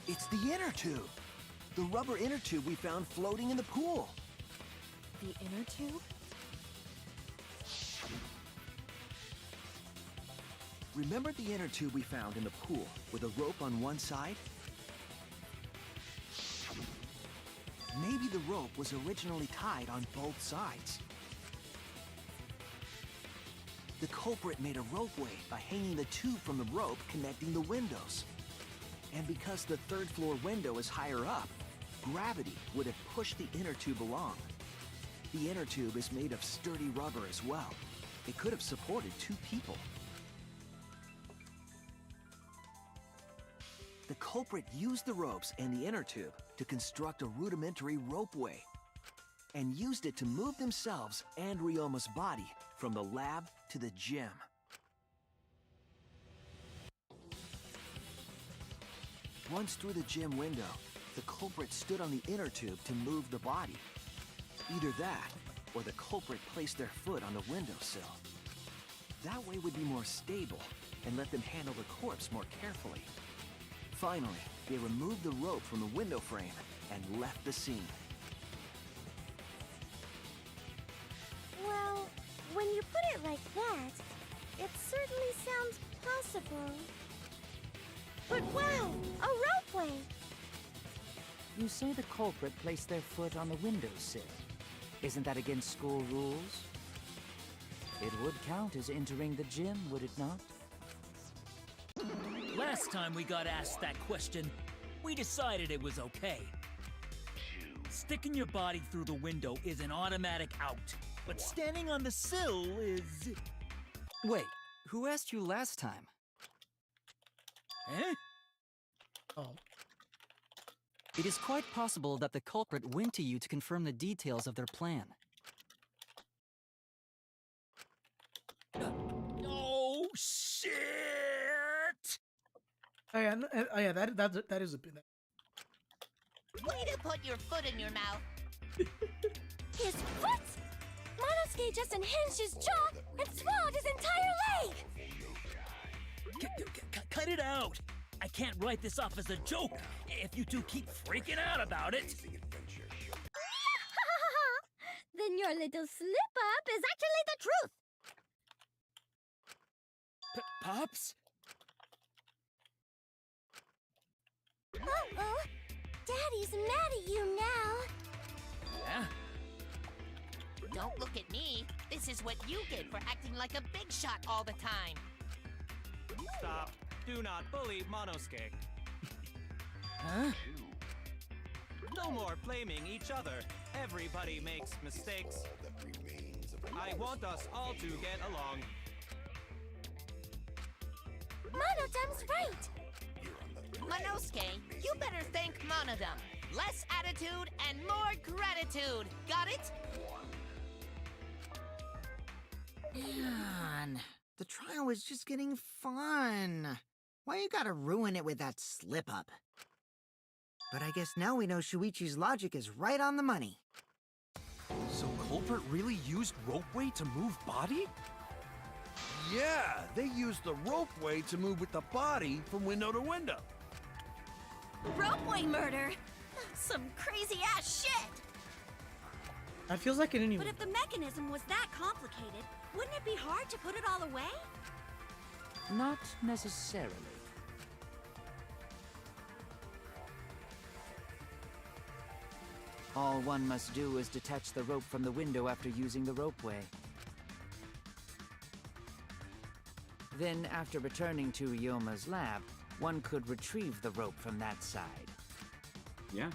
[SPEAKER 4] It's the inner tube. The rubber inner tube we found floating in the pool.
[SPEAKER 10] The inner tube?
[SPEAKER 11] Remember the inner tube we found in the pool with a rope on one side? Maybe the rope was originally tied on both sides. The culprit made a ropeway by hanging the tube from the rope connecting the windows. And because the third floor window is higher up, gravity would have pushed the inner tube along. The inner tube is made of sturdy rubber as well. It could have supported 2 people. The culprit used the ropes and the inner tube to construct a rudimentary ropeway, and used it to move themselves and Ryoma's body from the lab to the gym. Once through the gym window, the culprit stood on the inner tube to move the body. Either that, or the culprit placed their foot on the windowsill. That way would be more stable, and let them handle the corpse more carefully. Finally, they removed the rope from the window frame and left the scene.
[SPEAKER 5] Well, when you put it like that, it certainly sounds possible. But wow, a ropeway!
[SPEAKER 6] You say the culprit placed their foot on the windowsill. Isn't that against school rules? It would count as entering the gym, would it not?
[SPEAKER 17] Last time we got asked that question, we decided it was okay. Sticking your body through the window is an automatic out, but standing on the sill is...
[SPEAKER 13] Wait, who asked you last time?
[SPEAKER 17] Eh?
[SPEAKER 2] Oh.
[SPEAKER 13] It is quite possible that the culprit went to you to confirm the details of their plan.
[SPEAKER 17] Oh, shit!
[SPEAKER 2] Oh yeah, that is a bit.
[SPEAKER 18] Way to put your foot in your mouth.
[SPEAKER 5] His foot! Monosuke just unhinged his jaw and swallowed his entire leg!
[SPEAKER 17] Cut it out! I can't write this off as a joke if you two keep freaking out about it.
[SPEAKER 5] Then your little slip-up is actually the truth!
[SPEAKER 17] Pops?
[SPEAKER 5] Uh-oh. Daddy's mad at you now.
[SPEAKER 17] Yeah?
[SPEAKER 18] Don't look at me. This is what you get for acting like a big shot all the time.
[SPEAKER 19] Stop. Do not bully Monosuke.
[SPEAKER 17] Huh?
[SPEAKER 19] No more blaming each other. Everybody makes mistakes. I want us all to get along.
[SPEAKER 5] Monodum's right.
[SPEAKER 18] Monosuke, you better thank Monodum. Less attitude and more gratitude. Got it?
[SPEAKER 9] Man, the trial was just getting fun. Why you gotta ruin it with that slip-up? But I guess now we know Shuichi's logic is right on the money.
[SPEAKER 12] So Culprit really used ropeway to move body?
[SPEAKER 4] Yeah, they used the ropeway to move with the body from window to window.
[SPEAKER 14] Ropeway murder? Some crazy-ass shit!
[SPEAKER 2] That feels like it anyway.
[SPEAKER 14] But if the mechanism was that complicated, wouldn't it be hard to put it all away?
[SPEAKER 6] Not necessarily. All one must do is detach the rope from the window after using the ropeway. Then, after returning to Ryoma's lab, one could retrieve the rope from that side.
[SPEAKER 3] Yeah.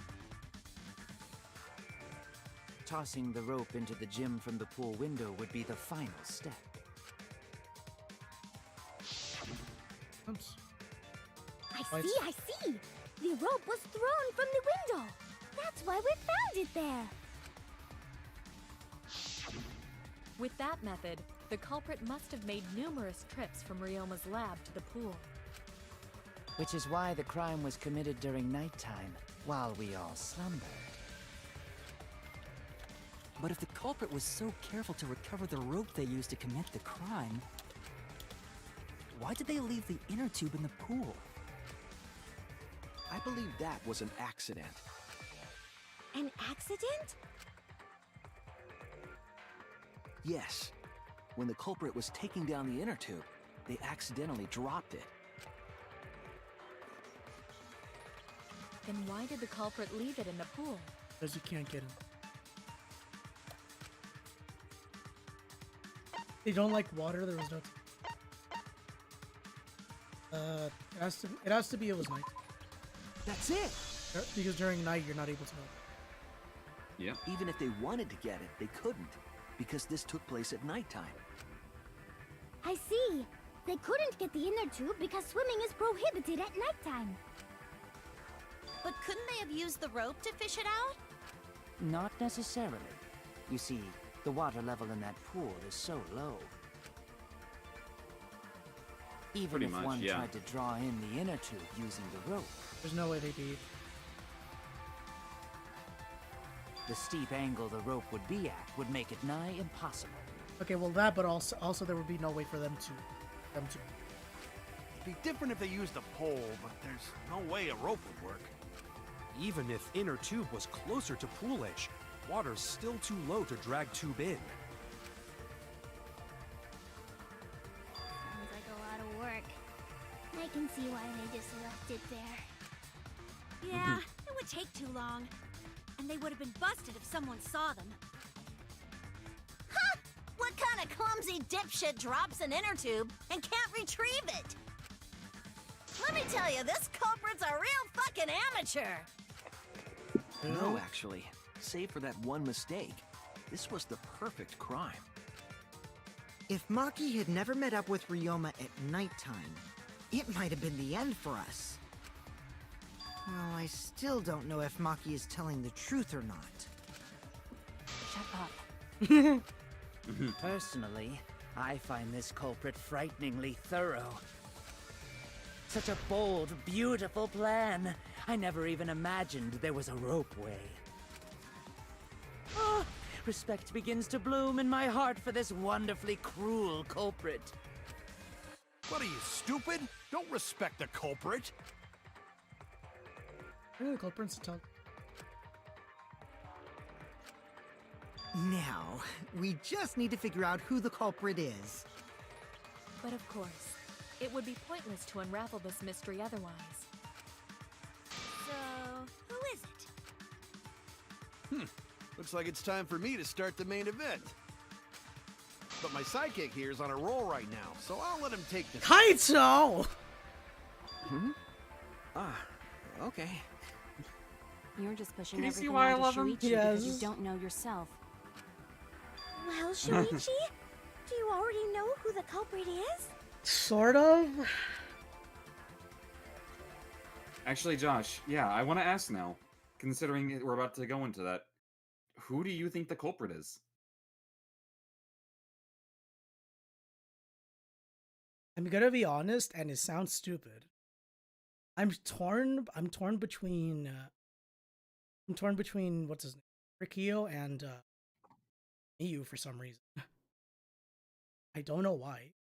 [SPEAKER 6] Tossing the rope into the gym from the pool window would be the final step.
[SPEAKER 2] Oops.
[SPEAKER 5] I see! The rope was thrown from the window! That's why we found it there!
[SPEAKER 10] With that method, the culprit must have made numerous trips from Ryoma's lab to the pool.
[SPEAKER 6] Which is why the crime was committed during nighttime, while we all slumbered.
[SPEAKER 13] But if the culprit was so careful to recover the rope they used to commit the crime, why did they leave the inner tube in the pool?
[SPEAKER 11] I believe that was an accident.
[SPEAKER 5] An accident?
[SPEAKER 11] Yes. When the culprit was taking down the inner tube, they accidentally dropped it.
[SPEAKER 10] Then why did the culprit leave it in the pool?
[SPEAKER 2] Because you can't get him. They don't like water, there was no... it has to be it was night.
[SPEAKER 11] That's it!
[SPEAKER 2] Because during night, you're not able to know.
[SPEAKER 3] Yeah.
[SPEAKER 11] Even if they wanted to get it, they couldn't, because this took place at nighttime.
[SPEAKER 5] I see. They couldn't get the inner tube because swimming is prohibited at nighttime.
[SPEAKER 14] But couldn't they have used the rope to fish it out?
[SPEAKER 6] Not necessarily. You see, the water level in that pool is so low. Even
[SPEAKER 3] Pretty
[SPEAKER 6] if
[SPEAKER 3] much,
[SPEAKER 6] one
[SPEAKER 3] yeah.
[SPEAKER 6] tried to draw in the inner tube using the rope,
[SPEAKER 2] There's no way they'd be...
[SPEAKER 6] the steep angle the rope would be at would make it nigh impossible.
[SPEAKER 2] Okay, well that, but also there would be no way for them to...
[SPEAKER 4] It'd be different if they used a pole, but there's no way a rope would work.
[SPEAKER 12] Even if inner tube was closer to pool edge, water's still too low to drag tube in.
[SPEAKER 5] Sounds like a lot of work. I can see why they just left it there.
[SPEAKER 14] Yeah, it would take too long. And they would have been busted if someone saw them.
[SPEAKER 8] Ha! What kind of clumsy dipshit drops an inner tube and can't retrieve it? Let me tell you, this culprit's a real fucking amateur.
[SPEAKER 11] No, actually. Save for that one mistake, this was the perfect crime.
[SPEAKER 9] If Maki had never met up with Ryoma at nighttime, it might have been the end for us. Well, I still don't know if Maki is telling the truth or not.
[SPEAKER 10] Shut up.
[SPEAKER 6] Personally, I find this culprit frighteningly thorough. Such a bold, beautiful plan. I never even imagined there was a ropeway. Oh, respect begins to bloom in my heart for this wonderfully cruel culprit.
[SPEAKER 4] What are you, stupid? Don't respect the culprit.
[SPEAKER 2] Yeah, the culprit's to tell.
[SPEAKER 9] Now, we just need to figure out who the culprit is.
[SPEAKER 10] But of course, it would be pointless to unravel this mystery otherwise.
[SPEAKER 14] So, who is it?
[SPEAKER 4] Looks like it's time for me to start the main event. But my sidekick here is on a roll right now, so I'll let him take this.
[SPEAKER 2] Kaito!
[SPEAKER 11] Okay.
[SPEAKER 16] You're just pushing
[SPEAKER 3] Can you see
[SPEAKER 16] everything
[SPEAKER 3] why I
[SPEAKER 16] onto
[SPEAKER 3] love him?
[SPEAKER 16] Shuichi because you
[SPEAKER 2] Yes.
[SPEAKER 16] don't know yourself.
[SPEAKER 5] Well, Shuichi, do you already know who the culprit is?
[SPEAKER 2] Sort of?
[SPEAKER 3] Actually, Josh, yeah, I want to ask now, considering we're about to go into that, who do you think the culprit is?
[SPEAKER 2] I'm gonna be honest, and it sounds stupid. I'm torn between what's his name, Rikio and Miyu for some reason. I don't know why.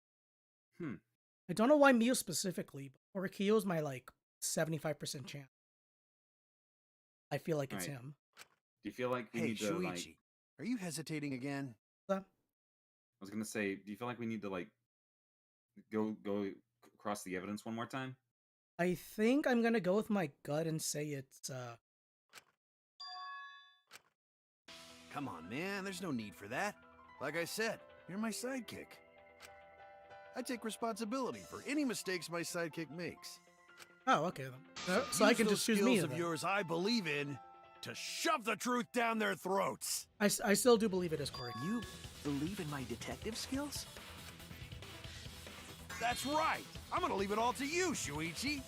[SPEAKER 2] I don't know why Miyu specifically, but Rikio's my like 75% chance. I feel like it's him.
[SPEAKER 3] Do you feel like we
[SPEAKER 4] Hey,
[SPEAKER 3] need to
[SPEAKER 4] Shuichi,
[SPEAKER 3] like?
[SPEAKER 4] are you hesitating again?
[SPEAKER 2] Huh?
[SPEAKER 3] I was gonna say, do you feel like we need to like go across the evidence one more time?
[SPEAKER 2] I think I'm gonna go with my gut and say it's
[SPEAKER 4] Come on, man, there's no need for that. Like I said, you're my sidekick. I take responsibility for any mistakes my sidekick makes.
[SPEAKER 2] Oh, okay then. So I can
[SPEAKER 4] use
[SPEAKER 2] just
[SPEAKER 4] those
[SPEAKER 2] choose me.
[SPEAKER 4] skills of yours I believe in to shove the truth down their throats.
[SPEAKER 2] I still do believe it is Corey.
[SPEAKER 11] You believe in my detective skills?
[SPEAKER 4] That's right. I'm gonna leave it all to you, Shuichi.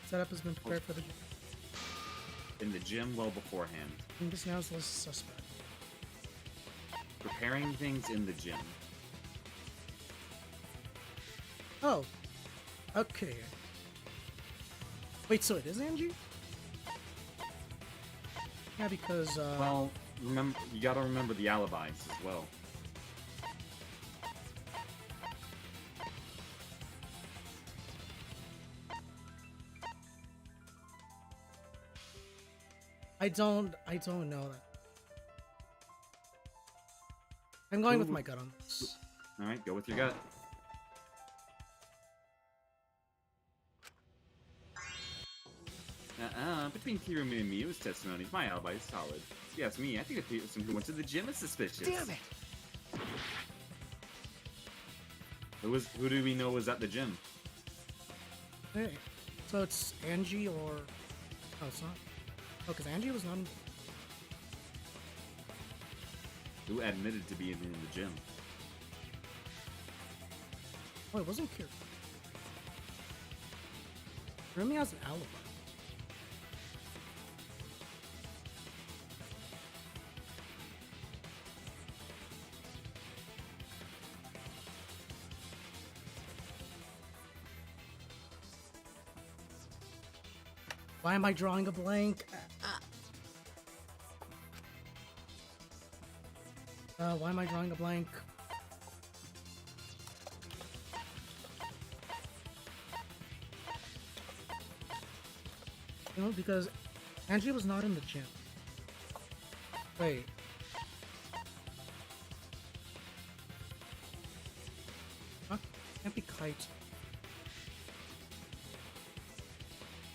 [SPEAKER 2] Setup has been prepared for the gym.
[SPEAKER 3] In the gym well beforehand.
[SPEAKER 2] And this now is the suspect.
[SPEAKER 3] Preparing things in the gym.
[SPEAKER 2] Oh. Okay. Wait, so it is Angie? Yeah, because
[SPEAKER 3] well, remember, you gotta remember the alibis as well.
[SPEAKER 2] I don't know that. I'm going with my gut on this.
[SPEAKER 3] All right, go with your gut. Between Kirumi and Miyu's testimonies, my alibi is solid. If you ask me, I think the person who went to the gym is suspicious.
[SPEAKER 11] Damn it!
[SPEAKER 3] Who do we know was at the gym?
[SPEAKER 2] Hey, so it's Angie or... Oh, it's not. Oh, because Angie was not...
[SPEAKER 3] Who admitted to being in the gym?
[SPEAKER 2] Oh, it wasn't Kira. Rumi has an alibi. Why am I drawing a blank? Why am I drawing a blank? You know, because Angie was not in the gym. Wait. Huh? Can't be Kite.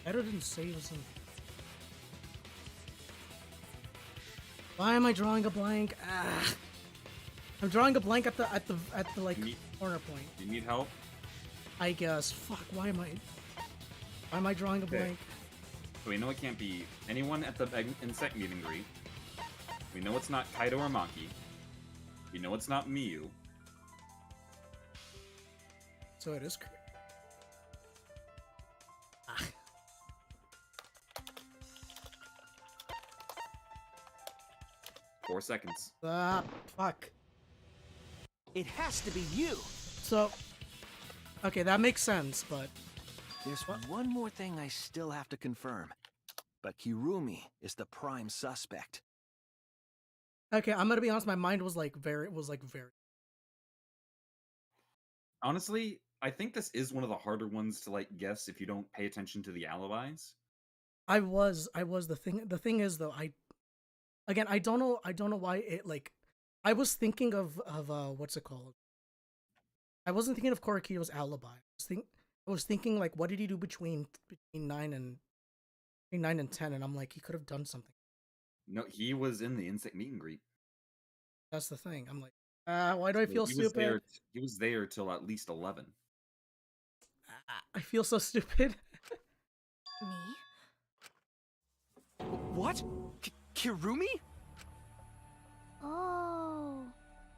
[SPEAKER 2] Edo didn't say he was in. Why am I drawing a blank? Ah. I'm drawing a blank at the like corner point.
[SPEAKER 3] You need help?
[SPEAKER 2] I guess. Fuck. Why am I drawing a blank?
[SPEAKER 3] So we know it can't be anyone at the insect meet and greet. We know it's not Kaido or Maki. We know it's not Miyu.
[SPEAKER 2] So it is.
[SPEAKER 3] 4 seconds.
[SPEAKER 2] Fuck.
[SPEAKER 11] It has to be you.
[SPEAKER 2] So, okay, that makes sense, but
[SPEAKER 11] there's one more thing I still have to confirm. But Kirumi is the prime suspect.
[SPEAKER 2] Okay, I'm gonna be honest. My mind was like very.
[SPEAKER 3] Honestly, I think this is one of the harder ones to like guess if you don't pay attention to the alibis.
[SPEAKER 2] I was the thing. The thing is though, I don't know why it like. I was thinking of what's it called? I wasn't thinking of Korakiyo's alibi. I was thinking like, what did he do between 9 and 10? And I'm like, he could have done something.
[SPEAKER 3] No, he was in the insect meet and greet.
[SPEAKER 2] That's the thing. I'm like, why do I feel stupid?
[SPEAKER 3] He was there till at least 11.
[SPEAKER 2] I feel so stupid.
[SPEAKER 16] Me?
[SPEAKER 12] What? Kirumi?
[SPEAKER 5] Oh,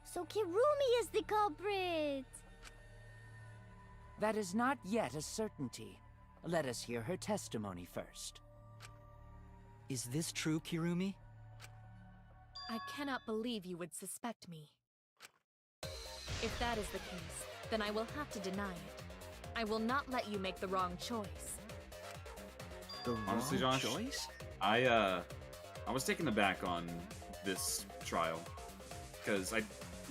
[SPEAKER 5] so Kirumi is the culprit.
[SPEAKER 6] That is not yet a certainty. Let us hear her testimony first.
[SPEAKER 13] Is this true,
[SPEAKER 10] I cannot believe you would suspect me. If that is the case, then I will have to deny it. I will not let you make the wrong choice.
[SPEAKER 11] The
[SPEAKER 3] Honestly,
[SPEAKER 11] wrong
[SPEAKER 3] Josh,
[SPEAKER 11] choice?
[SPEAKER 3] I was taken aback on this trial because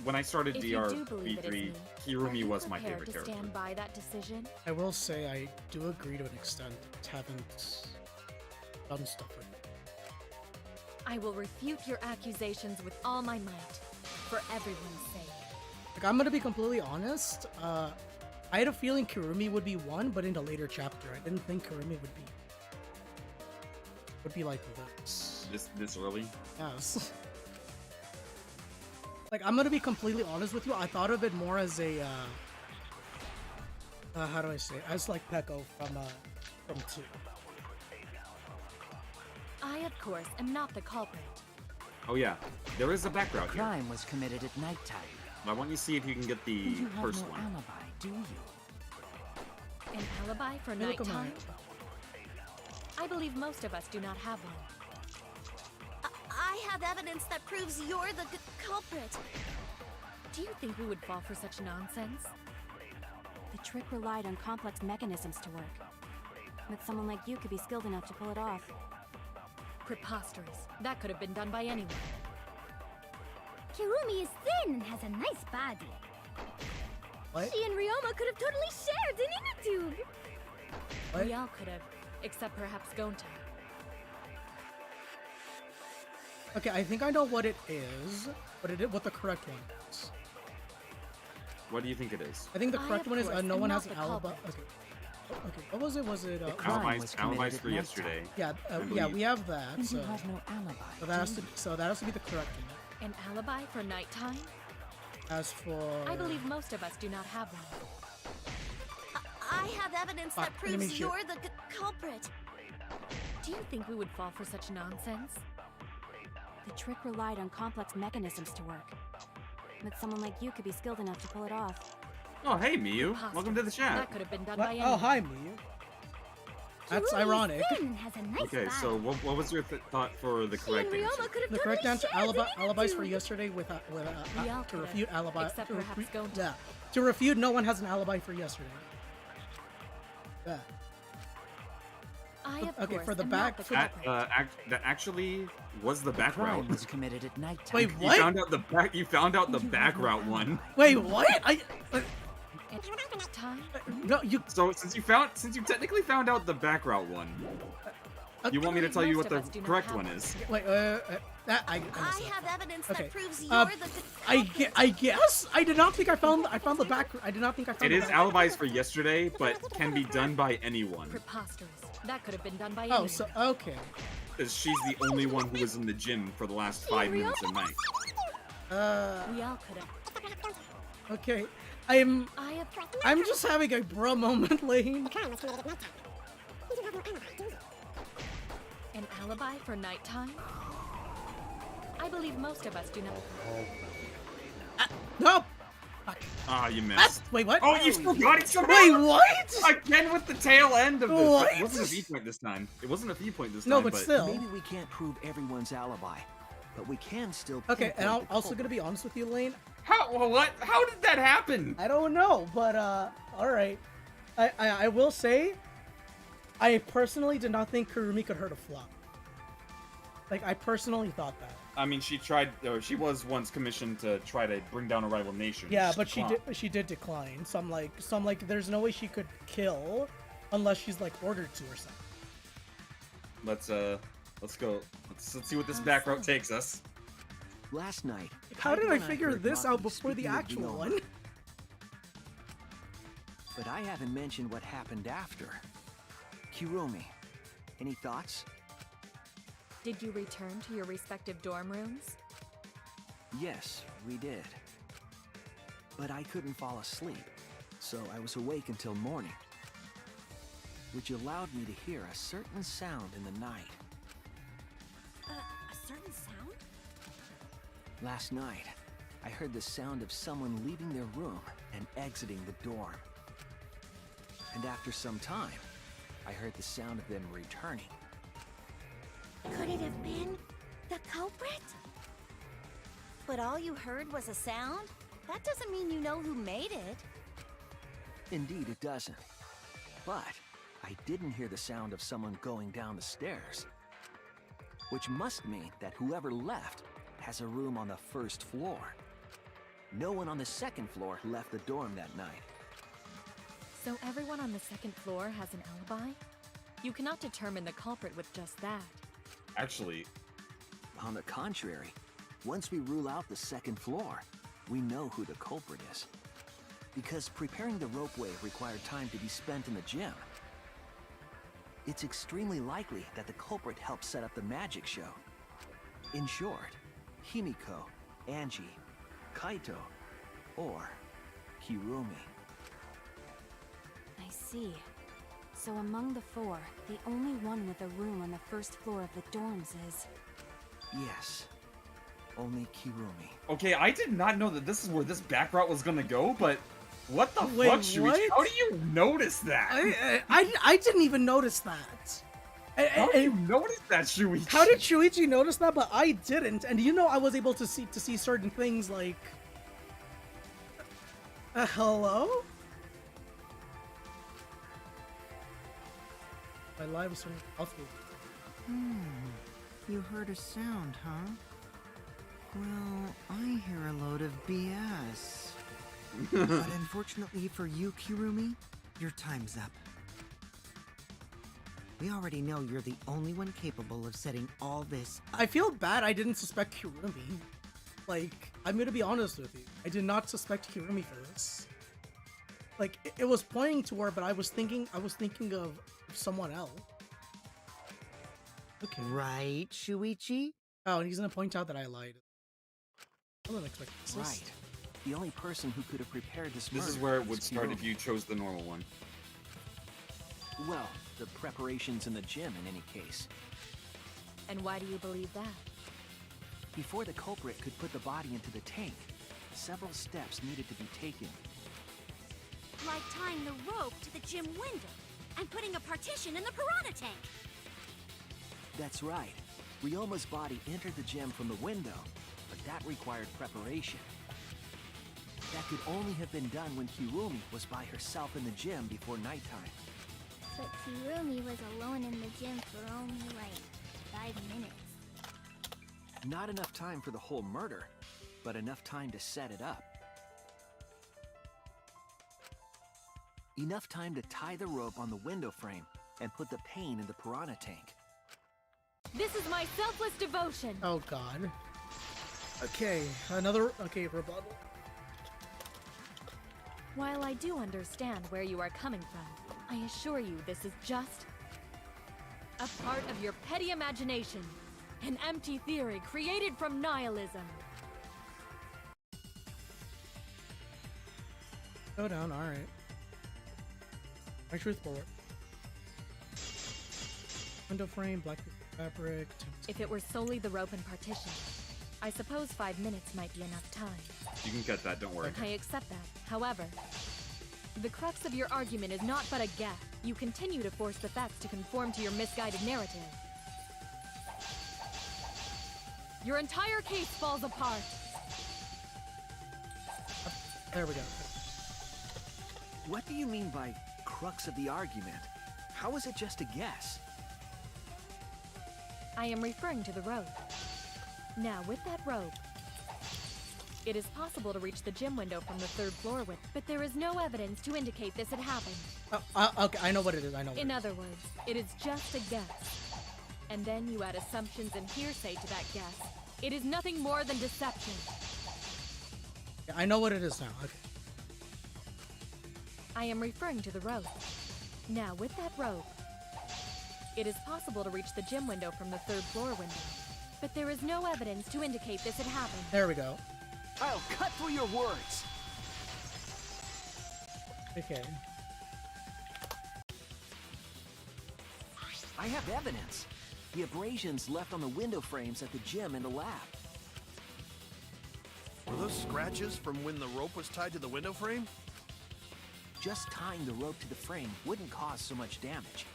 [SPEAKER 3] when I started
[SPEAKER 10] If you do believe it is
[SPEAKER 3] DRB3,
[SPEAKER 10] me, are
[SPEAKER 3] Kirumi
[SPEAKER 10] you
[SPEAKER 3] was my
[SPEAKER 10] prepared
[SPEAKER 3] favorite
[SPEAKER 10] to
[SPEAKER 3] character.
[SPEAKER 10] stand by that decision?
[SPEAKER 2] I will say I do agree to an extent. Haven't done stuff with it.
[SPEAKER 10] I will refute your accusations with all my might, for everyone's sake.
[SPEAKER 2] Like, I'm gonna be completely honest. I had a feeling Kirumi would be one, but in a later chapter, I didn't think Kirumi would be like this.
[SPEAKER 3] This early?
[SPEAKER 2] Yes. Like, I'm gonna be completely honest with you. I thought of it more as a how do I say it? As like Peko from 2.
[SPEAKER 10] I, of course, am not the culprit.
[SPEAKER 3] Oh yeah, there is a background here.
[SPEAKER 6] Crime was committed at nighttime.
[SPEAKER 3] I want you to see if you can get the
[SPEAKER 6] You have
[SPEAKER 3] first
[SPEAKER 6] no
[SPEAKER 3] one.
[SPEAKER 6] alibi, do you?
[SPEAKER 10] An alibi for
[SPEAKER 2] Hey, look at
[SPEAKER 10] nighttime? I believe most of us do not have one.
[SPEAKER 14] I have evidence that proves you're the culprit.
[SPEAKER 10] Do you think we would fall for such nonsense?
[SPEAKER 16] The trick relied on complex mechanisms to work. But someone like you could be skilled enough to pull it off.
[SPEAKER 10] Preposterous. That could have been done by anyone.
[SPEAKER 5] Kirumi is thin and has a nice body.
[SPEAKER 2] What?
[SPEAKER 5] She and Ryoma could have totally shared an inner tube.
[SPEAKER 2] What?
[SPEAKER 10] We all could have, except perhaps Gonta.
[SPEAKER 2] Okay, I think I know what it is, what the correct one is.
[SPEAKER 3] What do you think it is?
[SPEAKER 2] I think the
[SPEAKER 10] I,
[SPEAKER 2] correct
[SPEAKER 10] of
[SPEAKER 2] one is
[SPEAKER 10] course,
[SPEAKER 2] no
[SPEAKER 10] am
[SPEAKER 2] one
[SPEAKER 10] not
[SPEAKER 2] has an
[SPEAKER 10] the
[SPEAKER 2] alibi.
[SPEAKER 10] culprit.
[SPEAKER 2] Okay. Okay, what was it? Was it
[SPEAKER 3] Alibis for yesterday.
[SPEAKER 2] Yeah,
[SPEAKER 3] I
[SPEAKER 2] yeah,
[SPEAKER 3] believe.
[SPEAKER 2] we have that.
[SPEAKER 6] And
[SPEAKER 2] So,
[SPEAKER 6] you have no alibi.
[SPEAKER 2] so that has to be the correct one.
[SPEAKER 10] An alibi for nighttime?
[SPEAKER 2] As for
[SPEAKER 10] I believe most of us do not have one.
[SPEAKER 14] I have evidence that
[SPEAKER 2] Fuck, let me
[SPEAKER 14] proves
[SPEAKER 2] shoot.
[SPEAKER 14] you're the culprit.
[SPEAKER 10] Do you think we would fall for such nonsense?
[SPEAKER 16] The trick relied on complex mechanisms to work. But someone like you could be skilled enough to pull it off.
[SPEAKER 3] Oh, hey, Miyu. Welcome to the chat.
[SPEAKER 10] That could have been done
[SPEAKER 2] What?
[SPEAKER 10] by
[SPEAKER 2] Oh,
[SPEAKER 10] anyone.
[SPEAKER 2] hi, Miyu. That's
[SPEAKER 5] Kirumi
[SPEAKER 2] ironic.
[SPEAKER 5] is thin and has a nice
[SPEAKER 3] Okay,
[SPEAKER 5] body.
[SPEAKER 3] so what was your thought for the
[SPEAKER 5] She and
[SPEAKER 3] correct answer?
[SPEAKER 5] Ryoma could have
[SPEAKER 2] The
[SPEAKER 5] totally
[SPEAKER 2] correct answer:
[SPEAKER 5] shared an inner
[SPEAKER 2] alibis for
[SPEAKER 5] tube.
[SPEAKER 2] yesterday with
[SPEAKER 10] We all
[SPEAKER 2] to
[SPEAKER 10] could
[SPEAKER 2] refute
[SPEAKER 10] have,
[SPEAKER 2] alibi.
[SPEAKER 10] except
[SPEAKER 2] to
[SPEAKER 10] perhaps Gonta.
[SPEAKER 2] yeah, to refute no one has an alibi for yesterday. Yeah.
[SPEAKER 10] I, of
[SPEAKER 2] Okay,
[SPEAKER 10] course,
[SPEAKER 2] for the
[SPEAKER 10] am
[SPEAKER 2] back-
[SPEAKER 10] not the
[SPEAKER 3] That
[SPEAKER 10] culprit.
[SPEAKER 3] that actually was the back
[SPEAKER 6] Crime
[SPEAKER 3] route.
[SPEAKER 6] was committed at nighttime.
[SPEAKER 2] Wait,
[SPEAKER 3] You
[SPEAKER 2] what?
[SPEAKER 3] found out the back. You found out the
[SPEAKER 6] You
[SPEAKER 3] back
[SPEAKER 6] have no
[SPEAKER 3] route one.
[SPEAKER 6] alibi.
[SPEAKER 2] Wait, what?
[SPEAKER 10] And time?
[SPEAKER 2] No, you.
[SPEAKER 3] So since you technically found out the back route one, you want me to tell you what the
[SPEAKER 10] Most of us do not
[SPEAKER 3] correct
[SPEAKER 10] have
[SPEAKER 3] one
[SPEAKER 10] one.
[SPEAKER 3] is?
[SPEAKER 2] Wait, that I
[SPEAKER 14] I
[SPEAKER 2] understand.
[SPEAKER 14] have evidence
[SPEAKER 2] Okay,
[SPEAKER 14] that proves you're
[SPEAKER 2] uh,
[SPEAKER 14] the
[SPEAKER 2] I guess I did not think I found the back. I did not think I found.
[SPEAKER 3] It
[SPEAKER 2] the
[SPEAKER 3] is
[SPEAKER 2] back.
[SPEAKER 3] alibis for yesterday, but can be done by anyone.
[SPEAKER 10] Preposterous. That could have been done by
[SPEAKER 2] Oh,
[SPEAKER 10] anyone.
[SPEAKER 2] so okay.
[SPEAKER 3] Because she's the only one who was in the gym for the last 5 minutes a night.
[SPEAKER 10] We all could have.
[SPEAKER 2] Okay. I'm
[SPEAKER 10] I have.
[SPEAKER 2] just having a bro moment, Lane.
[SPEAKER 10] An alibi for nighttime? I believe most of us do not.
[SPEAKER 2] No.
[SPEAKER 3] Ah, you missed.
[SPEAKER 2] Wait, what?
[SPEAKER 3] Oh, you forgot it somehow!
[SPEAKER 2] Wait, what?
[SPEAKER 3] Again with the tail end of this.
[SPEAKER 2] What?
[SPEAKER 3] It wasn't a viewpoint this time. It wasn't a viewpoint this time.
[SPEAKER 2] No, but still.
[SPEAKER 11] Maybe we can't prove everyone's alibi, but we can still.
[SPEAKER 2] Okay, and I'm
[SPEAKER 11] pinpoint the
[SPEAKER 2] also
[SPEAKER 11] culprit.
[SPEAKER 2] gonna be honest with you, Lane.
[SPEAKER 3] How? What? How did that happen?
[SPEAKER 2] I don't know, but all right. I will say, I personally did not think Kurumi could hurt a fly. Like, I personally thought that.
[SPEAKER 3] I mean, she tried. Or she was once commissioned to try to bring down a rival nation.
[SPEAKER 2] Yeah, but she did decline. So I'm like, there's no way she could kill, unless she's like ordered to or something.
[SPEAKER 3] Let's go. Let's see what this back route takes us.
[SPEAKER 11] Last night.
[SPEAKER 2] How did I
[SPEAKER 11] Kaito and
[SPEAKER 2] figure
[SPEAKER 11] heard
[SPEAKER 2] this
[SPEAKER 11] Maki
[SPEAKER 2] out before the
[SPEAKER 11] speaking with
[SPEAKER 2] actual
[SPEAKER 11] Ryoma.
[SPEAKER 2] one?
[SPEAKER 11] But I haven't mentioned what happened after. Kirumi, any thoughts?
[SPEAKER 10] Did you return to your respective dorm rooms?
[SPEAKER 11] Yes, we did. But I couldn't fall asleep, so I was awake until morning, which allowed me to hear a certain sound in the night.
[SPEAKER 14] a certain sound?
[SPEAKER 11] Last night, I heard the sound of someone leaving their room and exiting the dorm. And after some time, I heard the sound of them returning.
[SPEAKER 14] Could it have been the culprit? But all you heard was a sound? That doesn't mean you know who made it.
[SPEAKER 11] Indeed, it doesn't. But I didn't hear the sound of someone going down the stairs. Which must mean that whoever left has a room on the first floor. No one on the second floor left the dorm that night.
[SPEAKER 10] So everyone on the second floor has an alibi? You cannot determine the culprit with just that.
[SPEAKER 3] Actually,
[SPEAKER 11] on the contrary, once we rule out the second floor, we know who the culprit is. Because preparing the ropeway required time to be spent in the gym. It's extremely likely that the culprit helped set up the magic show. In short, Himiko, Angie, Kaito, or Kirumi.
[SPEAKER 16] I see. So among the four, the only one with a room on the first floor of the dorms is...
[SPEAKER 11] Yes. Only Kirumi.
[SPEAKER 3] okay, I did not know that this is where this back route was gonna go, but what the
[SPEAKER 2] Wait,
[SPEAKER 3] fuck, Shuichi?
[SPEAKER 2] what?
[SPEAKER 3] How do you notice that?
[SPEAKER 2] I didn't even notice that.
[SPEAKER 3] How did you notice that, Shuichi?
[SPEAKER 2] How did Shuichi notice that, but I didn't? And you know, I was able to see certain things like. Hello? My live is awful.
[SPEAKER 9] You heard a sound, huh? Well, I hear a load of BS. But unfortunately for you, Kirumi, your time's up. We already know you're the only one capable of setting all this.
[SPEAKER 2] I feel bad I didn't suspect Kirumi. Like, I'm gonna be honest with you. I did not suspect Kirumi for this. Like, it was pointing to her, but I was thinking of someone else. Okay.
[SPEAKER 9] Right, Shuichi?
[SPEAKER 2] Oh, and he's gonna point out that I lied. I wasn't expecting this.
[SPEAKER 11] Right. The only person who could have prepared this
[SPEAKER 3] This is
[SPEAKER 11] murder
[SPEAKER 3] where it
[SPEAKER 11] was
[SPEAKER 3] would start
[SPEAKER 11] Kirumi.
[SPEAKER 3] if you chose the normal one.
[SPEAKER 11] Well, the preparations in the gym in any case.
[SPEAKER 10] And why do you believe that?
[SPEAKER 11] Before the culprit could put the body into the tank, several steps needed to be taken.
[SPEAKER 14] Like tying the rope to the gym window and putting a partition in the piranha tank.
[SPEAKER 11] That's right. Ryoma's body entered the gym from the window, but that required preparation. That could only have been done when Kirumi was by herself in the gym before nighttime.
[SPEAKER 15] But Kirumi was alone in the gym for only like 5 minutes.
[SPEAKER 11] Not enough time for the whole murder, but enough time to set it up. Enough time to tie the rope on the window frame and put the pain in the piranha tank.
[SPEAKER 10] This is my selfless devotion!
[SPEAKER 2] Oh god. Okay, rebuttal.
[SPEAKER 10] While I do understand where you are coming from, I assure you this is just a part of your petty imagination. An empty theory created from nihilism.
[SPEAKER 2] Go down, alright. My truth bullet. Window frame, black fabric.
[SPEAKER 10] If it were solely the rope and partition, I suppose 5 minutes might be enough time.
[SPEAKER 3] You can get that, don't worry.
[SPEAKER 10] I accept that. However, the crux of your argument is not but a guess. You continue to force the facts to conform to your misguided narrative. Your entire case falls apart.
[SPEAKER 2] There we go.
[SPEAKER 11] What do you mean by crux of the argument? How is it just a guess?
[SPEAKER 10] I am referring to the rope. Now, with that rope, it is possible to reach the gym window from the 3rd floor with, but there is no evidence to indicate this had happened.
[SPEAKER 2] Okay, I know what it is,
[SPEAKER 10] In other words, it is just a guess. And then you add assumptions and hearsay to that guess. It is nothing more than deception.
[SPEAKER 2] Yeah, I know what it is now, okay.
[SPEAKER 10] I am referring to the rope. Now, with that rope, it is possible to reach the gym window from the 3rd floor window, but there is no evidence to indicate this had happened.
[SPEAKER 2] There we go.
[SPEAKER 11] I'll cut through your words!
[SPEAKER 2] Okay.
[SPEAKER 11] I have evidence. The abrasions left on the window frames at the gym and the lab.
[SPEAKER 4] Were those scratches from when the rope was tied to the window frame?
[SPEAKER 11] Just tying the rope to the frame wouldn't cause so much damage.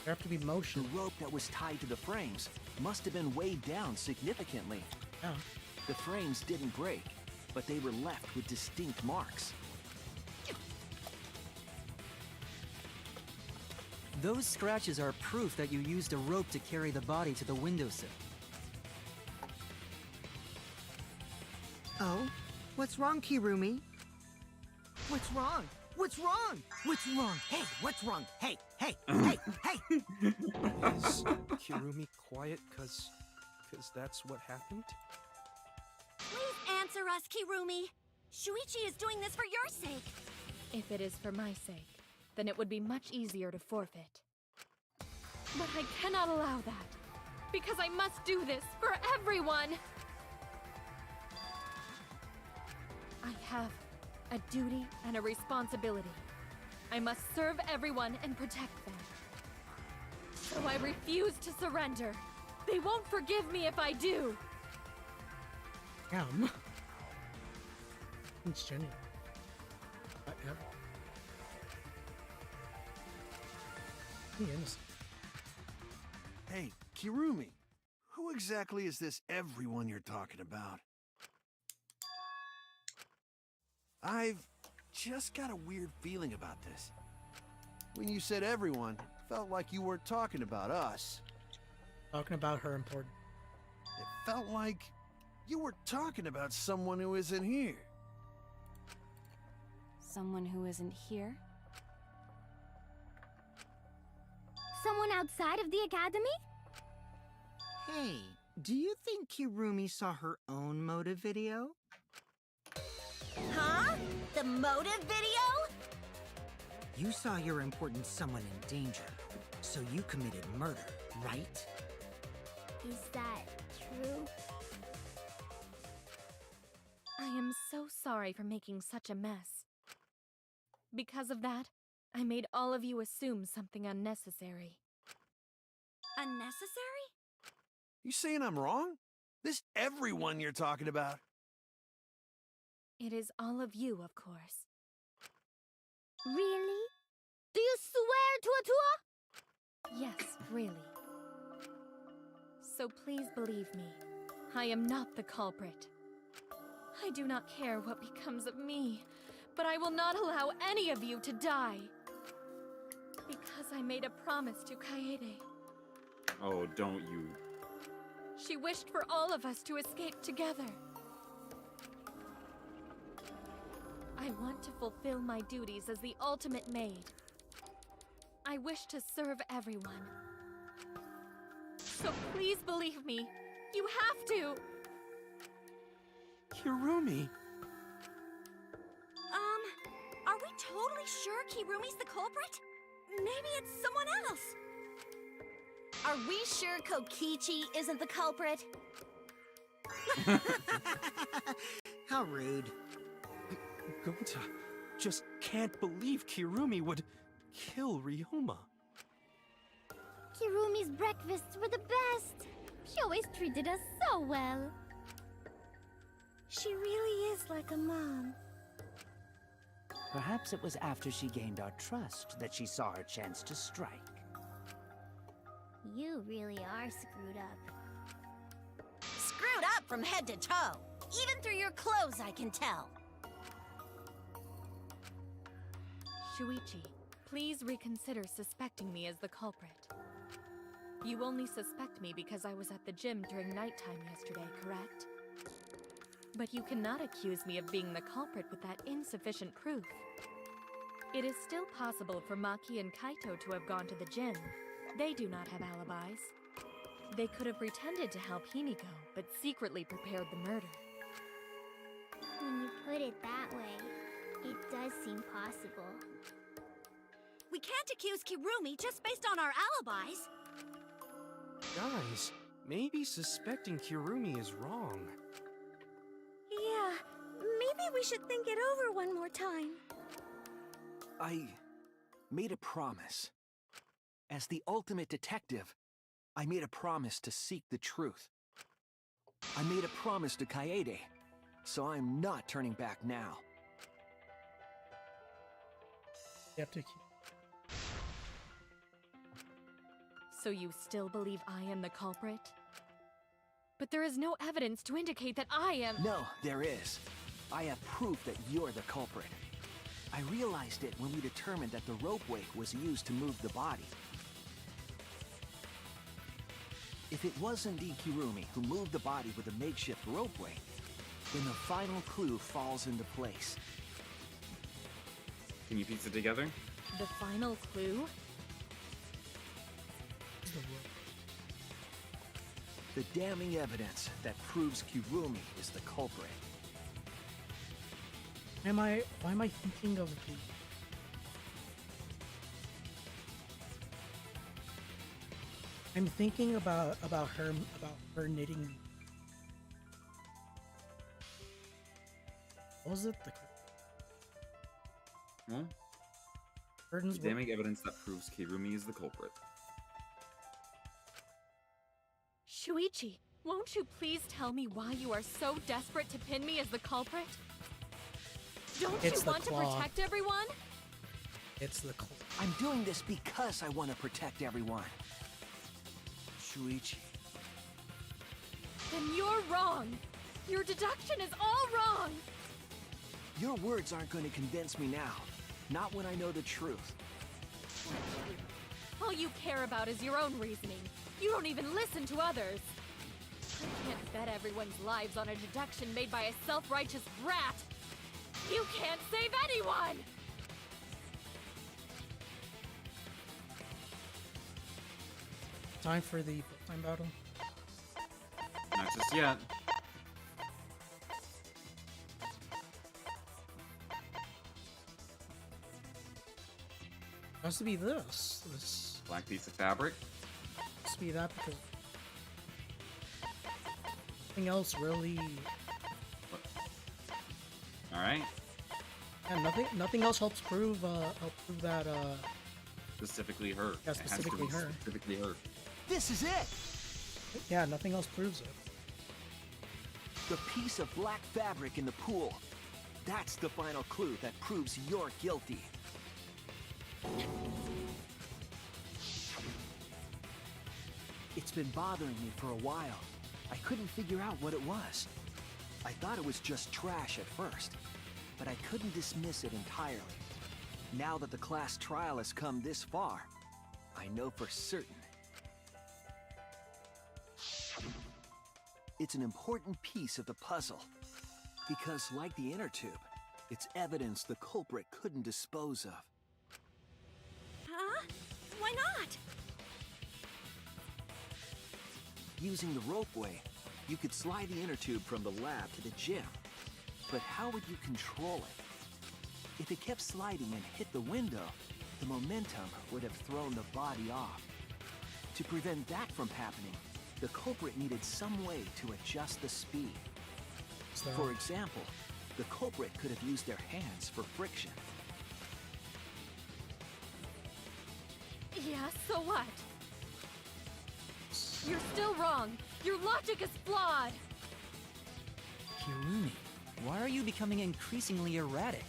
[SPEAKER 2] There have to be motion.
[SPEAKER 11] The rope that was tied to the frames must have been weighed down significantly.
[SPEAKER 2] Yeah.
[SPEAKER 11] The frames didn't break, but they were left with distinct marks.
[SPEAKER 13] Those scratches are proof that you used a rope to carry the body to the windowsill.
[SPEAKER 9] Oh? What's wrong, Kirumi? What's wrong? What's wrong? What's wrong? Hey, what's wrong? Hey, hey, hey, hey!
[SPEAKER 12] Is Kirumi quiet cause that's what happened?
[SPEAKER 14] Please answer us, Kirumi. Shuichi is doing this for your sake.
[SPEAKER 10] If it is for my sake, then it would be much easier to forfeit. But I cannot allow that, because I must do this for everyone! I have a duty and a responsibility. I must serve everyone and protect them. So I refuse to surrender. They won't forgive me if I do!
[SPEAKER 2] It's genuine. Whatever. Be innocent.
[SPEAKER 4] Hey, Kirumi, who exactly is this everyone you're talking about? I've just got a weird feeling about this. When you said everyone, it felt like you weren't talking about us.
[SPEAKER 2] Talking about her important.
[SPEAKER 4] It felt like you were talking about someone who isn't here.
[SPEAKER 16] Someone who isn't here?
[SPEAKER 5] Someone outside of the academy?
[SPEAKER 9] Hey, do you think Kirumi saw her own motive video?
[SPEAKER 14] Huh? The motive video?
[SPEAKER 9] You saw your important someone in danger, so you committed murder, right?
[SPEAKER 5] Is that true?
[SPEAKER 10] I am so sorry for making such a mess. Because of that, I made all of you assume something unnecessary.
[SPEAKER 14] Unnecessary?
[SPEAKER 4] You saying I'm wrong? This everyone you're talking about?
[SPEAKER 10] It is all of you, of course.
[SPEAKER 5] Really? Do you swear to Atua?
[SPEAKER 10] Yes, really. So please believe me, I am not the culprit. I do not care what becomes of me, but I will not allow any of you to die. Because I made a promise to Kaede.
[SPEAKER 3] Oh, don't you.
[SPEAKER 10] She wished for all of us to escape together. I want to fulfill my duties as the ultimate maid. I wish to serve everyone. So please believe me. You have to!
[SPEAKER 12] Kirumi!
[SPEAKER 14] Are we totally sure Kirumi's the culprit? Maybe it's someone else. Are we sure Kokichi isn't the culprit?
[SPEAKER 9] How rude.
[SPEAKER 12] Gonta just can't believe Kirumi would kill Ryoma.
[SPEAKER 5] Kirumi's breakfasts were the best. She always treated us so well. She really is like a mom.
[SPEAKER 6] Perhaps it was after she gained our trust that she saw her chance to strike.
[SPEAKER 5] You really are screwed up.
[SPEAKER 14] Screwed up from head to toe. Even through your clothes, I can tell.
[SPEAKER 10] Shuichi, please reconsider suspecting me as the culprit. You only suspect me because I was at the gym during nighttime yesterday, correct? But you cannot accuse me of being the culprit with that insufficient proof. It is still possible for Maki and Kaito to have gone to the gym. They do not have alibis. They could have pretended to help Himiko, but secretly prepared the murder.
[SPEAKER 5] When you put it that way, it does seem possible.
[SPEAKER 14] We can't accuse Kirumi just based on our alibis.
[SPEAKER 12] Guys, maybe suspecting Kirumi is wrong.
[SPEAKER 14] Yeah, maybe we should think it over one more time.
[SPEAKER 11] I made a promise. As the ultimate detective, I made a promise to seek the truth. I made a promise to Kaede, so I'm not turning back now.
[SPEAKER 2] You have to.
[SPEAKER 10] So you still believe I am the culprit? But there is no evidence to indicate that I am.
[SPEAKER 11] No, there is. I have proof that you're the culprit. I realized it when we determined that the rope wake was used to move the body. If it was indeed Kirumi who moved the body with a makeshift rope wake, then the final clue falls into place.
[SPEAKER 3] Can you piece it together?
[SPEAKER 10] The final clue?
[SPEAKER 11] The damning evidence that proves Kirumi is the culprit.
[SPEAKER 2] Why am I thinking of the... I'm thinking about her knitting. What was it?
[SPEAKER 3] Well,
[SPEAKER 2] Burden's
[SPEAKER 3] the damning evidence that proves Kirumi is the culprit.
[SPEAKER 10] Shuichi, won't you please tell me why you are so desperate to pin me as the culprit? Don't
[SPEAKER 2] It's
[SPEAKER 10] you
[SPEAKER 2] the
[SPEAKER 10] want to
[SPEAKER 2] claw.
[SPEAKER 10] protect everyone?
[SPEAKER 2] It's the...
[SPEAKER 11] I'm doing this because I want to protect everyone. Shuichi.
[SPEAKER 10] Then you're wrong. Your deduction is all wrong.
[SPEAKER 11] Your words aren't going to convince me now. Not when I know the truth.
[SPEAKER 10] All you care about is your own reasoning. You don't even listen to others. I can't bet everyone's lives on a deduction made by a self-righteous brat. You can't save anyone!
[SPEAKER 2] Time for the time battle.
[SPEAKER 3] Not just yet.
[SPEAKER 2] It has to be this.
[SPEAKER 3] Black piece of fabric.
[SPEAKER 2] Has to be that because nothing else really.
[SPEAKER 3] All right.
[SPEAKER 2] Yeah, nothing else helps prove that
[SPEAKER 3] Specifically her.
[SPEAKER 2] Yeah,
[SPEAKER 3] It has to
[SPEAKER 2] specifically
[SPEAKER 3] be
[SPEAKER 2] her.
[SPEAKER 3] Specifically her.
[SPEAKER 11] This is it!
[SPEAKER 2] Yeah, nothing else proves it.
[SPEAKER 11] The piece of black fabric in the pool. That's the final clue that proves you're guilty. It's been bothering me for a while. I couldn't figure out what it was. I thought it was just trash at first, but I couldn't dismiss it entirely. Now that the class trial has come this far, I know for certain. It's an important piece of the puzzle, because like the inner tube, it's evidence the culprit couldn't dispose of.
[SPEAKER 14] Huh? Why not?
[SPEAKER 11] Using the ropeway, you could slide the inner tube from the lab to the gym. But how would you control it? If it kept sliding and hit the window, the momentum would have thrown the body off. To prevent that from happening, the culprit needed some way to adjust the speed. For example, the culprit could have used their hands for friction.
[SPEAKER 10] Yeah, so what? You're still wrong. Your logic is flawed.
[SPEAKER 13] Kirumi, why are you becoming increasingly erratic?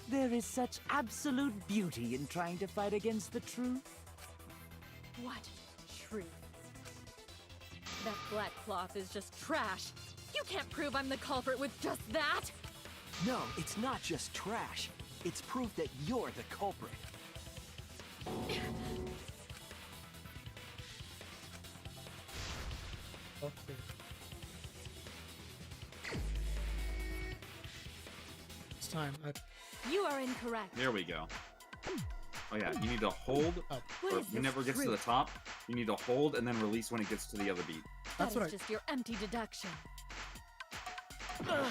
[SPEAKER 6] There is such absolute beauty in trying to fight against the truth.
[SPEAKER 10] What truth? That black cloth is just trash. You can't prove I'm the culprit with just that.
[SPEAKER 11] No, it's not just trash. It's proof that you're the culprit.
[SPEAKER 2] Okay. It's time.
[SPEAKER 10] You are incorrect.
[SPEAKER 3] There we go. Oh yeah, you need to hold.
[SPEAKER 10] What
[SPEAKER 3] Or
[SPEAKER 10] is
[SPEAKER 3] whenever it
[SPEAKER 10] this
[SPEAKER 3] gets to the
[SPEAKER 10] truth?
[SPEAKER 3] top, you need to hold and then release when it gets to the other beat.
[SPEAKER 10] That is just your empty deduction. Ugh.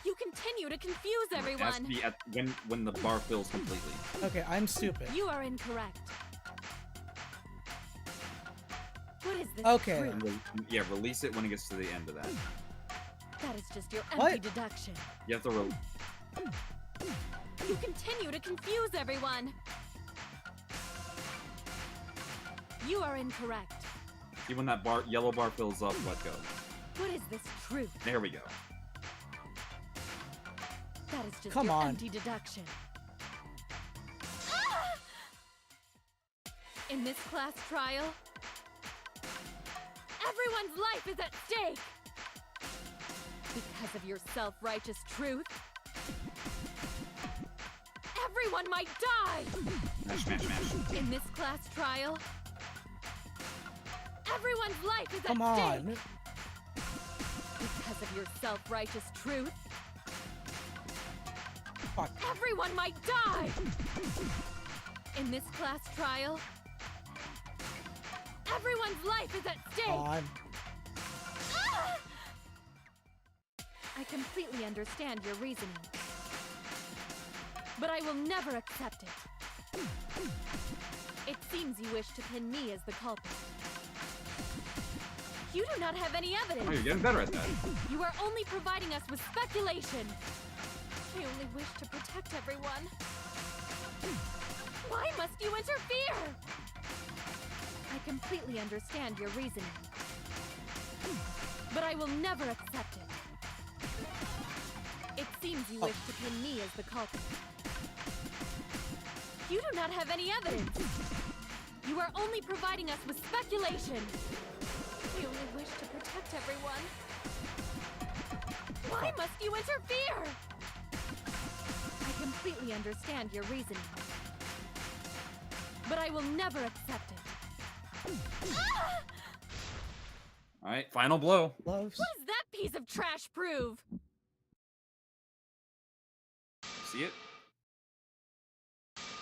[SPEAKER 10] You continue to confuse
[SPEAKER 3] It has to
[SPEAKER 10] everyone.
[SPEAKER 3] be at when the bar fills completely.
[SPEAKER 2] Okay, I'm stupid.
[SPEAKER 10] You are incorrect. What is this
[SPEAKER 2] Okay.
[SPEAKER 10] truth?
[SPEAKER 3] And yeah, release it when it gets to the end of that.
[SPEAKER 10] That is just your empty
[SPEAKER 2] What?
[SPEAKER 10] deduction.
[SPEAKER 3] You have to
[SPEAKER 10] You continue to confuse everyone. You are incorrect.
[SPEAKER 3] see when that yellow bar fills up, let go.
[SPEAKER 10] What is this truth?
[SPEAKER 3] There we go.
[SPEAKER 10] That is just
[SPEAKER 2] Come
[SPEAKER 10] your
[SPEAKER 2] on.
[SPEAKER 10] empty deduction. Ah! In this class trial, Everyone's life is at stake! Because of your self-righteous truth, everyone might die!
[SPEAKER 3] Smash, smash, smash.
[SPEAKER 10] In this class trial, everyone's life is
[SPEAKER 2] Come
[SPEAKER 10] at
[SPEAKER 2] on.
[SPEAKER 10] stake! Because of your self-righteous truth,
[SPEAKER 2] Fuck.
[SPEAKER 10] everyone might die! In this class trial, everyone's life is at stake!
[SPEAKER 2] Come on.
[SPEAKER 10] Ah! I completely understand your reasoning, but I will never accept it. It seems you wish to pin me as the culprit. You do not have any evidence.
[SPEAKER 3] Oh, you're getting better at that.
[SPEAKER 10] You are only providing us with speculation. I only wish to protect everyone. Why must you interfere? I completely understand your reasoning, but I will never accept it. It seems you wish to pin me as the culprit. You do not have any evidence. You are only providing us with speculation. I only wish to protect everyone. Why must you interfere? I completely understand your reasoning, but I will never accept it. Ah!
[SPEAKER 3] Alright, final blow.
[SPEAKER 2] Loves.
[SPEAKER 10] What does that piece of trash prove?
[SPEAKER 3] See it?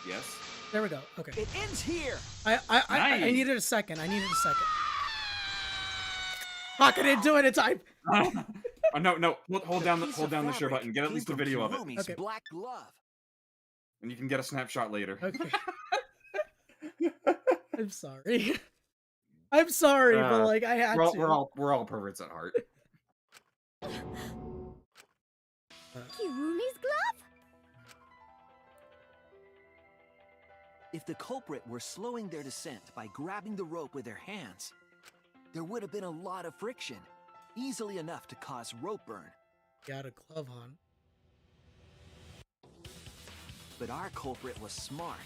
[SPEAKER 3] Yes.
[SPEAKER 2] There we go. Okay.
[SPEAKER 11] It ends here.
[SPEAKER 2] I
[SPEAKER 3] Nice.
[SPEAKER 2] needed a second. Fuck, I didn't do it in time.
[SPEAKER 3] Oh, no. Hold down
[SPEAKER 11] The piece
[SPEAKER 3] the
[SPEAKER 11] of
[SPEAKER 3] share button. Get at
[SPEAKER 11] came
[SPEAKER 3] least a
[SPEAKER 11] from
[SPEAKER 3] video of it.
[SPEAKER 11] Kirumi's
[SPEAKER 2] Okay.
[SPEAKER 11] black glove.
[SPEAKER 3] And you can get a snapshot later.
[SPEAKER 2] Okay. I'm sorry. I'm sorry, but like I had to.
[SPEAKER 3] We're all perverts at heart.
[SPEAKER 5] Kirumi's glove?
[SPEAKER 11] If the culprit were slowing their descent by grabbing the rope with their hands, there would have been a lot of friction, easily enough to cause rope burn.
[SPEAKER 2] Got a glove on.
[SPEAKER 11] But our culprit was smart.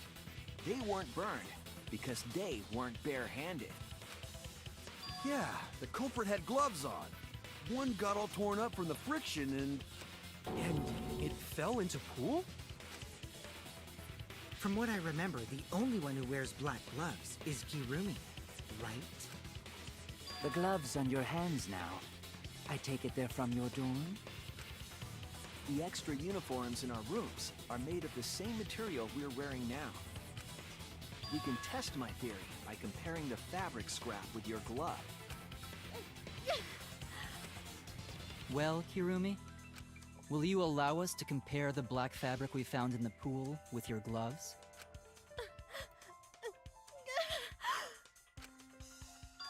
[SPEAKER 11] They weren't burned because they weren't barehanded.
[SPEAKER 4] Yeah, the culprit had gloves on. One got all torn up from the friction
[SPEAKER 12] And it fell into pool?
[SPEAKER 9] From what I remember, the only one who wears black gloves is Kirumi, right?
[SPEAKER 6] The gloves on your hands now. I take it they're from your dorm?
[SPEAKER 11] The extra uniforms in our rooms are made of the same material we're wearing now. We can test my theory by comparing the fabric scrap with your glove.
[SPEAKER 13] Well, Kirumi, will you allow us to compare the black fabric we found in the pool with your gloves?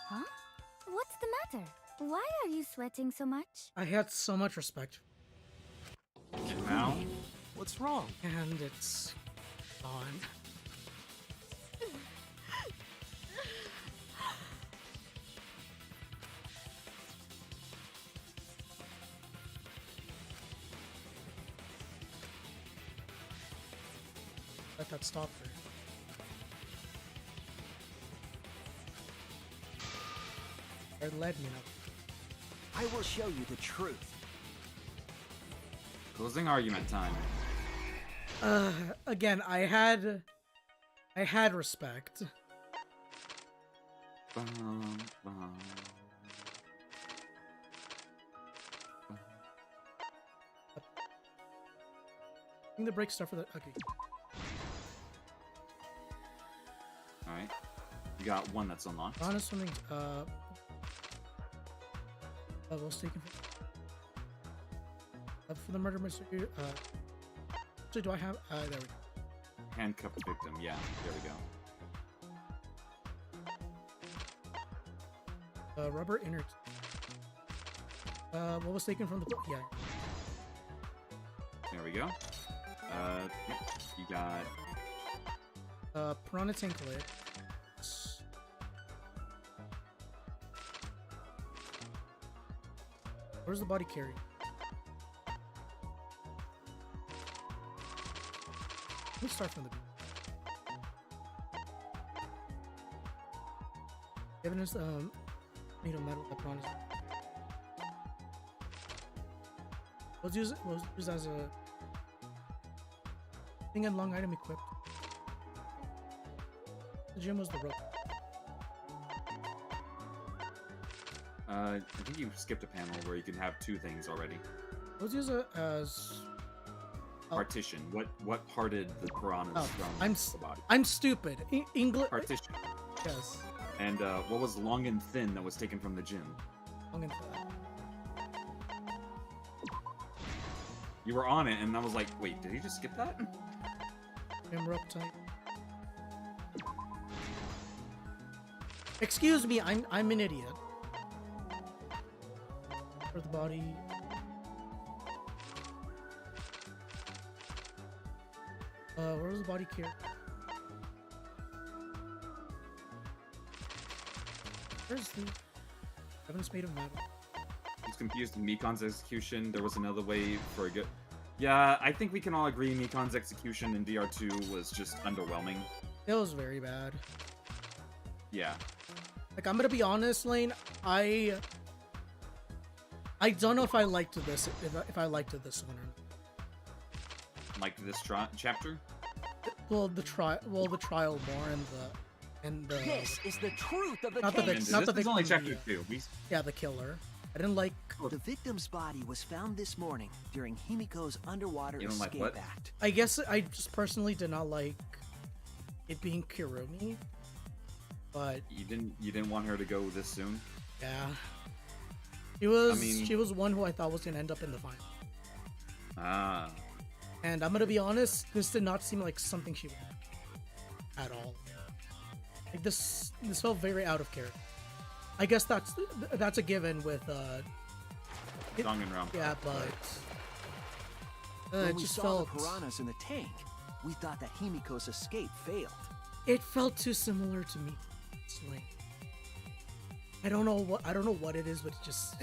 [SPEAKER 5] Huh? What's the matter? Why are you sweating so much?
[SPEAKER 2] I had so much respect.
[SPEAKER 3] Now?
[SPEAKER 12] What's wrong?
[SPEAKER 2] And it's gone. Let that stop her. Or led me up.
[SPEAKER 11] I will show you the truth.
[SPEAKER 3] Closing argument time.
[SPEAKER 2] Again, I had respect.
[SPEAKER 3] Bum, bum.
[SPEAKER 2] I think the break stuff for the okay.
[SPEAKER 3] Alright. You got one that's unlocked.
[SPEAKER 2] Honest something. Levels taken for the murder mystery. So do I have? There we go.
[SPEAKER 3] Handcuffed victim. Yeah, there we go.
[SPEAKER 2] Rubber inner. What was taken from the book? Yeah.
[SPEAKER 3] There we go. You got
[SPEAKER 2] Piranha tank lid. Where's the body carry? Let's start from the beginning. Evidence, made of metal that bronze. Was used as a thing and long item equipped. The gym was the rope.
[SPEAKER 3] I think you skipped a panel where you can have two things already.
[SPEAKER 2] Was used as
[SPEAKER 3] partition. What parted the piranhas from the body?
[SPEAKER 2] I'm stupid. English.
[SPEAKER 3] Partition.
[SPEAKER 2] Yes.
[SPEAKER 3] And what was long and thin that was taken from the gym?
[SPEAKER 2] Long and thin.
[SPEAKER 3] You were on it, and I was like, wait, did he just skip that?
[SPEAKER 2] Gym rope type. Excuse me, I'm an idiot. For the body. Where was the body here? Where's the evidence made of metal?
[SPEAKER 3] He's confused with Mikon's execution. There was another way for a good. Yeah, I think we can all agree Mikon's execution in DR2 was just underwhelming.
[SPEAKER 2] It was very bad.
[SPEAKER 3] Yeah.
[SPEAKER 2] Like, I'm gonna be honest, Lane. I don't know if I liked this. If I liked this one or not.
[SPEAKER 3] Like this chapter?
[SPEAKER 2] Well, the trial more and the.
[SPEAKER 11] This is the truth of the
[SPEAKER 3] case. This is only chapter 2.
[SPEAKER 2] Yeah, the killer. I didn't like.
[SPEAKER 11] The victim's body was found this morning during Himiko's underwater escape act.
[SPEAKER 2] I guess I just personally did not like it being Kirumi, but
[SPEAKER 3] you didn't want her to go this soon.
[SPEAKER 2] Yeah, she was one who I thought was gonna end up in the final.
[SPEAKER 3] Ah.
[SPEAKER 2] And I'm gonna be honest, this did not seem like something she would at all. Like this felt very out of character. I guess that's a given with
[SPEAKER 3] Danganronpa.
[SPEAKER 2] Yeah, but
[SPEAKER 11] when
[SPEAKER 2] it
[SPEAKER 11] we
[SPEAKER 2] just
[SPEAKER 11] saw
[SPEAKER 2] felt
[SPEAKER 11] the piranhas in the tank, we thought that Himiko's escape failed.
[SPEAKER 2] It felt too similar to me. It's like I don't know what it is, but it just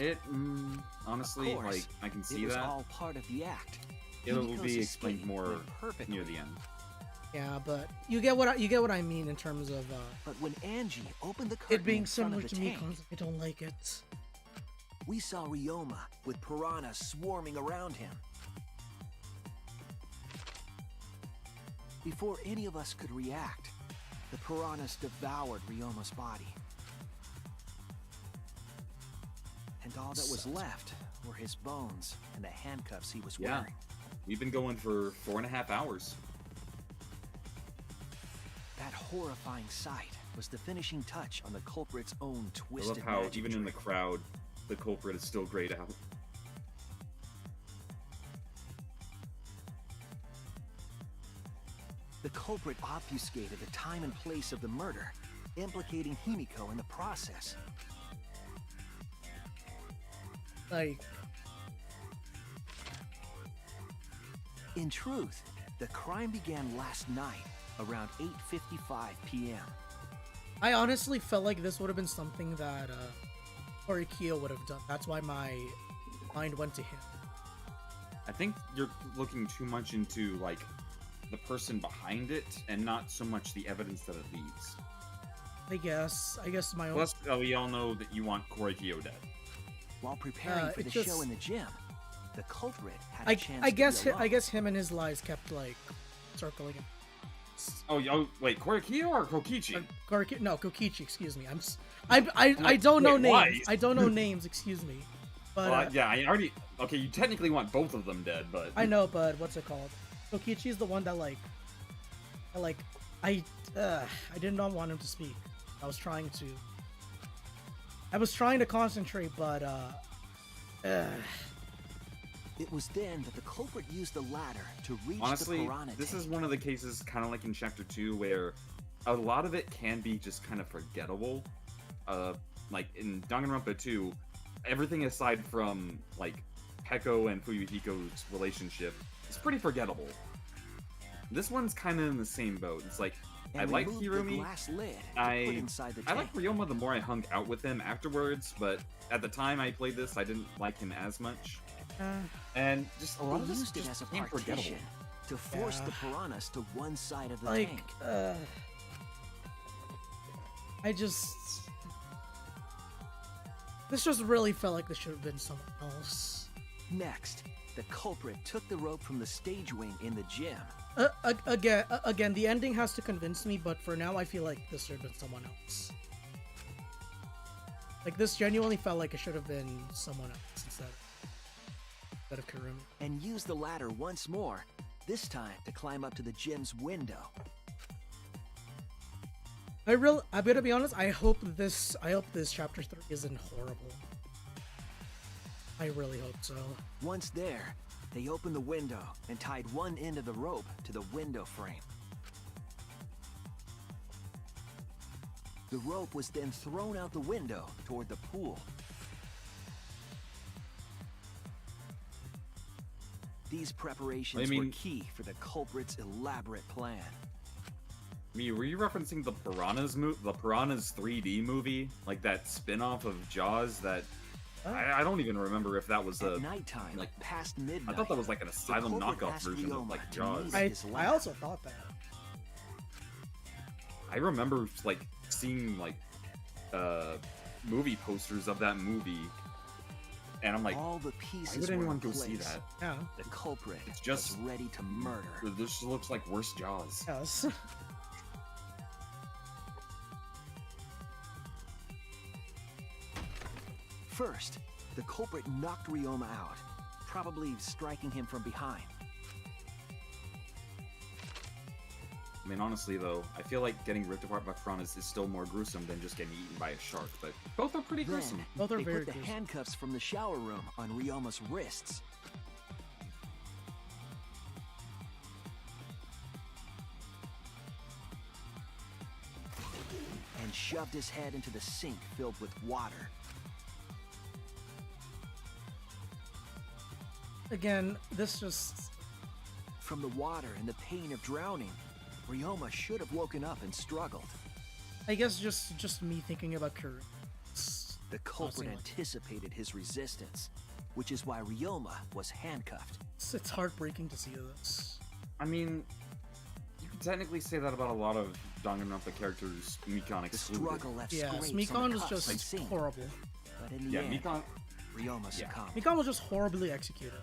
[SPEAKER 3] honestly,
[SPEAKER 11] course,
[SPEAKER 3] like I can see
[SPEAKER 11] it was
[SPEAKER 3] that.
[SPEAKER 11] all part of the act.
[SPEAKER 3] It'll
[SPEAKER 11] Himiko's
[SPEAKER 3] be
[SPEAKER 11] escape
[SPEAKER 3] explained more
[SPEAKER 11] went
[SPEAKER 3] near the end.
[SPEAKER 2] Yeah, but you get what I mean in terms of.
[SPEAKER 11] But when Angie opened the curtain
[SPEAKER 2] it being
[SPEAKER 11] in front
[SPEAKER 2] similar
[SPEAKER 11] of the
[SPEAKER 2] to me,
[SPEAKER 11] tank,
[SPEAKER 2] cause I don't like it.
[SPEAKER 11] we saw Ryoma with piranhas swarming around him. Before any of us could react, the piranhas devoured Ryoma's body. And all that was left were his bones and the handcuffs he was
[SPEAKER 3] Yeah.
[SPEAKER 11] wearing.
[SPEAKER 3] We've been going for 4.5 hours.
[SPEAKER 11] That horrifying sight was the finishing touch on the culprit's own
[SPEAKER 3] I
[SPEAKER 11] twisted
[SPEAKER 3] love how
[SPEAKER 11] magic
[SPEAKER 3] even in the
[SPEAKER 11] trick.
[SPEAKER 3] crowd, the culprit is still grayed out.
[SPEAKER 11] The culprit obfuscated the time and place of the murder, implicating Himiko in the process.
[SPEAKER 2] Like,
[SPEAKER 11] in truth, the crime began last night around 8:55 p.m.
[SPEAKER 2] I honestly felt like this would have been something that Horikyo would have done. That's why my mind went to him.
[SPEAKER 3] I think you're looking too much into like the person behind it and not so much the evidence that it leaves.
[SPEAKER 2] I guess my own.
[SPEAKER 3] Plus, we all know that you want Korikyo dead.
[SPEAKER 11] While preparing for the
[SPEAKER 2] it just-
[SPEAKER 11] show in the gym, the culprit had a chance
[SPEAKER 2] I
[SPEAKER 11] to
[SPEAKER 2] guess
[SPEAKER 11] be alone.
[SPEAKER 2] I guess him and his lies kept like circling him.
[SPEAKER 3] Oh, wait, Korikyo or Kokichi?
[SPEAKER 2] No, Kokichi. Excuse me. I don't know
[SPEAKER 3] Wait,
[SPEAKER 2] names.
[SPEAKER 3] why?
[SPEAKER 2] I don't know names. Excuse me. But
[SPEAKER 3] Well, yeah, I already. Okay, you technically want both of them dead, but
[SPEAKER 2] I know. But what's it called? Kokichi is the one that I did not want him to speak. I was trying to concentrate, but
[SPEAKER 11] It was then that the culprit used the ladder to reach the
[SPEAKER 3] honestly,
[SPEAKER 11] piranha
[SPEAKER 3] this
[SPEAKER 11] tank.
[SPEAKER 3] is one of the cases, kind of like in Chapter 2, where a lot of it can be just kind of forgettable. Like in Danganronpa 2, everything aside from like Peko and Fuyuhiko's relationship is pretty forgettable. This one's kind of in the same boat. It's like,
[SPEAKER 11] And
[SPEAKER 3] I like
[SPEAKER 11] removed the
[SPEAKER 3] Hirumi.
[SPEAKER 11] glass lid to
[SPEAKER 3] I
[SPEAKER 11] put inside the
[SPEAKER 3] I like
[SPEAKER 11] tank.
[SPEAKER 3] Ryoma the more I hung out with him afterwards, but at the time I played this, I didn't like him as much. And just a lot
[SPEAKER 11] They
[SPEAKER 3] of this
[SPEAKER 11] used it
[SPEAKER 3] just
[SPEAKER 11] as a
[SPEAKER 3] became forgettable.
[SPEAKER 11] partition to force
[SPEAKER 2] Yeah.
[SPEAKER 11] the piranhas to one side of the
[SPEAKER 2] like
[SPEAKER 11] tank.
[SPEAKER 2] This just really felt like this should have been someone else.
[SPEAKER 11] Next, the culprit took the rope from the stage wing in the gym.
[SPEAKER 2] Again, the ending has to convince me, but for now I feel like this should have been someone else. Like, this genuinely felt like it should have been someone else instead of Kurumi.
[SPEAKER 11] And used the ladder once more, this time to climb up to the gym's window.
[SPEAKER 2] I gotta be honest, I hope this chapter 3 isn't horrible. I really hope so.
[SPEAKER 11] Once there, they opened the window and tied one end of the rope to the window frame. The rope was then thrown out the window toward the pool. These preparations were key for the culprit's elaborate plan.
[SPEAKER 3] I mean, were you referencing the Piranhas 3D movie? Like that spin-off of Jaws that... I don't even remember if that was
[SPEAKER 11] At nighttime,
[SPEAKER 3] like
[SPEAKER 11] past midnight,
[SPEAKER 3] I thought that was like an Asylum knockoff version of like Jaws.
[SPEAKER 2] I also thought that.
[SPEAKER 3] I remember like seeing like movie posters of that movie, and I'm like,
[SPEAKER 11] all the pieces
[SPEAKER 3] why would
[SPEAKER 11] were
[SPEAKER 3] anyone
[SPEAKER 11] in
[SPEAKER 3] go see
[SPEAKER 11] place.
[SPEAKER 3] that?
[SPEAKER 2] Yeah.
[SPEAKER 11] The culprit
[SPEAKER 3] It's just
[SPEAKER 11] was ready to murder.
[SPEAKER 3] This just looks like worse Jaws.
[SPEAKER 2] Yes.
[SPEAKER 11] First, the culprit knocked Ryoma out, probably striking him from behind.
[SPEAKER 3] I mean, honestly though, I feel like getting ripped apart by piranhas is still more gruesome than just getting eaten by a shark, but both are pretty
[SPEAKER 11] Then,
[SPEAKER 3] gruesome.
[SPEAKER 2] Both are
[SPEAKER 11] they
[SPEAKER 2] very
[SPEAKER 11] put the
[SPEAKER 2] gruesome.
[SPEAKER 11] handcuffs from the shower room on Ryoma's wrists. And shoved his head into the sink filled with water.
[SPEAKER 2] Again, this just...
[SPEAKER 11] From the water and the pain of drowning, Ryoma should have woken up and struggled.
[SPEAKER 2] I guess just me thinking about Kuro.
[SPEAKER 11] The culprit anticipated his resistance, which is why Ryoma was handcuffed.
[SPEAKER 2] It's heartbreaking to see this.
[SPEAKER 3] I mean, you could technically say that about a lot of Danganronpa characters, Mikon excluded.
[SPEAKER 11] Struggle left
[SPEAKER 2] Yeah,
[SPEAKER 11] scrapes
[SPEAKER 2] Mikon
[SPEAKER 11] on the
[SPEAKER 2] was
[SPEAKER 11] cuffs
[SPEAKER 2] just
[SPEAKER 11] seen.
[SPEAKER 2] horrible.
[SPEAKER 11] But in the
[SPEAKER 3] Yeah,
[SPEAKER 11] end,
[SPEAKER 3] Mikon.
[SPEAKER 11] Ryoma succumbed.
[SPEAKER 2] Mikon was just horribly executed.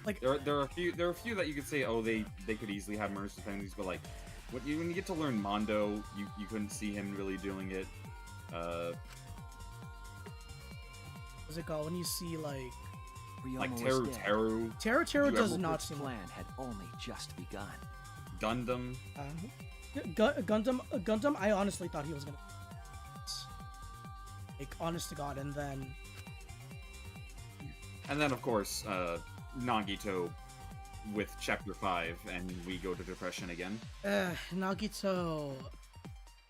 [SPEAKER 2] Like
[SPEAKER 3] There are a few that you could say, oh, they could easily have mercy penalties, but like, when you get to learn Mondo, you couldn't see him really doing it.
[SPEAKER 2] What's it called? When you see like
[SPEAKER 3] Like
[SPEAKER 11] Ryoma was
[SPEAKER 3] Teru
[SPEAKER 11] dead.
[SPEAKER 2] Teru does
[SPEAKER 11] The
[SPEAKER 2] not
[SPEAKER 11] culprit's
[SPEAKER 2] seem
[SPEAKER 11] plan had only just begun.
[SPEAKER 3] Gundam.
[SPEAKER 2] Gundam. I honestly thought he was gonna, like, honest to God, and then
[SPEAKER 3] of course, Nagito with Chapter 5, and we go to depression again.
[SPEAKER 2] Nagito.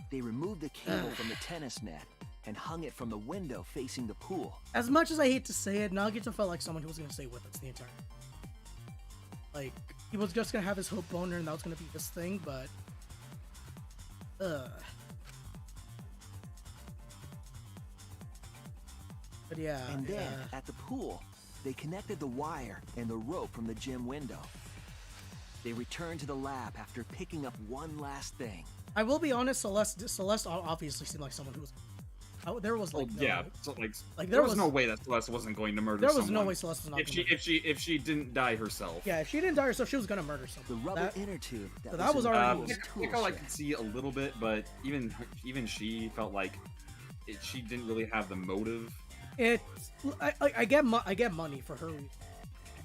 [SPEAKER 11] They removed the cable from the tennis net and hung it from the window facing the pool.
[SPEAKER 2] As much as I hate to say it, Nagito felt like someone who was gonna stay with us the entire time. Like, he was just gonna have his hope boner and that was gonna be this thing, but... But yeah...
[SPEAKER 11] And then, at the pool, they connected the wire and the rope from the gym window. They returned to the lab after picking up one last thing.
[SPEAKER 2] I will be honest, Celeste obviously seemed like someone who was... there was like...
[SPEAKER 3] yeah, so,
[SPEAKER 2] like
[SPEAKER 3] there was no way that Celeste wasn't going to murder someone.
[SPEAKER 2] There was no way Celeste was not gonna murder.
[SPEAKER 3] if she didn't die herself.
[SPEAKER 2] Yeah, if she didn't die herself, she was gonna murder someone.
[SPEAKER 11] The rubber inner tube
[SPEAKER 2] that was already...
[SPEAKER 3] Pickle I could see a little bit, but even she felt like she didn't really have the motive.
[SPEAKER 2] I get money for her.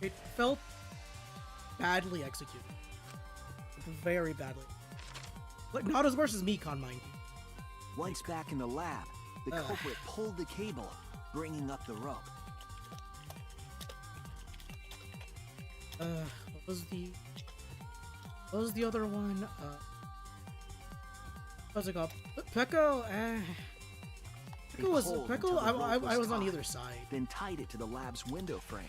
[SPEAKER 2] It felt badly executed. Very badly. Like, not as worse as Mikon, mind you.
[SPEAKER 11] Once back in the lab, the culprit pulled the cable, bringing up the rope.
[SPEAKER 2] What was the other one? What's it called? Peko, I was on either side.
[SPEAKER 11] Then tied it to the lab's window frame.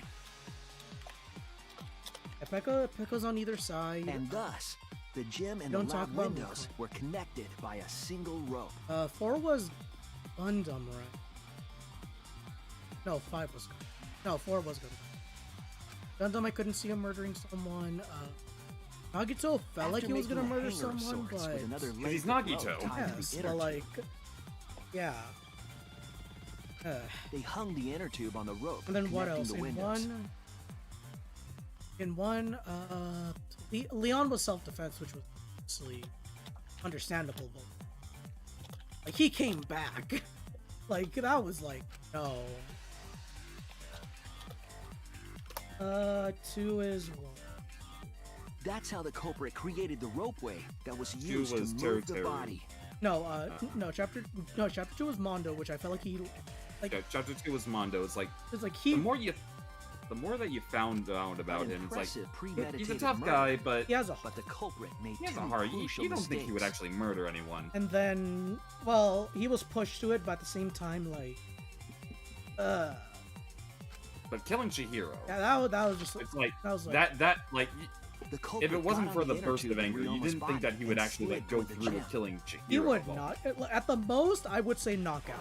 [SPEAKER 2] Pekko's on either side.
[SPEAKER 11] And thus, the gym and the lab windows were connected by a single rope.
[SPEAKER 2] 4 was Gundam, right? No, 5 was Gundam. No, 4 was Gundam. Gundam, I couldn't see him murdering someone. Nagito felt like he was gonna murder someone, but...
[SPEAKER 3] He's Nagito.
[SPEAKER 2] Yes, but like... Yeah.
[SPEAKER 11] They hung the inner tube on the rope.
[SPEAKER 2] And then what
[SPEAKER 11] connecting
[SPEAKER 2] else?
[SPEAKER 11] the windows.
[SPEAKER 2] In one, Leon was self-defense, which was obviously understandable, but like he came back. Like that was like no. 2 is 1.
[SPEAKER 11] That's how the culprit created the ropeway that was
[SPEAKER 3] 2
[SPEAKER 11] used
[SPEAKER 3] was
[SPEAKER 11] to move the
[SPEAKER 3] territory.
[SPEAKER 11] body.
[SPEAKER 2] No, chapter 2 was Mondo, which I felt like he like.
[SPEAKER 3] Yeah, chapter 2 was Mondo. It's like
[SPEAKER 2] he.
[SPEAKER 3] The more that you found out about him, it's like
[SPEAKER 11] Impressive
[SPEAKER 3] he's a
[SPEAKER 11] premeditated
[SPEAKER 3] tough
[SPEAKER 11] murder.
[SPEAKER 3] guy, but
[SPEAKER 11] But the culprit made
[SPEAKER 3] he has
[SPEAKER 11] two
[SPEAKER 3] a heart.
[SPEAKER 11] crucial
[SPEAKER 3] You don't think he would
[SPEAKER 11] mistakes.
[SPEAKER 3] actually murder anyone?
[SPEAKER 2] And then, well, he was pushed to it, but at the same time, like,
[SPEAKER 3] But killing Chihiro,
[SPEAKER 2] yeah, that was just.
[SPEAKER 3] it's like
[SPEAKER 2] that was like
[SPEAKER 3] that like.
[SPEAKER 11] The culprit
[SPEAKER 3] If it wasn't
[SPEAKER 11] got
[SPEAKER 3] for
[SPEAKER 11] on
[SPEAKER 3] the
[SPEAKER 11] inner
[SPEAKER 3] burst
[SPEAKER 11] tube
[SPEAKER 3] of anger, you
[SPEAKER 11] Ryoma's
[SPEAKER 3] didn't think
[SPEAKER 11] body
[SPEAKER 3] that he would
[SPEAKER 11] and
[SPEAKER 3] actually
[SPEAKER 11] slid
[SPEAKER 3] like go
[SPEAKER 11] toward the
[SPEAKER 3] through
[SPEAKER 11] gym.
[SPEAKER 3] with killing Chihiro.
[SPEAKER 2] he would not. At the most, I would say knockout.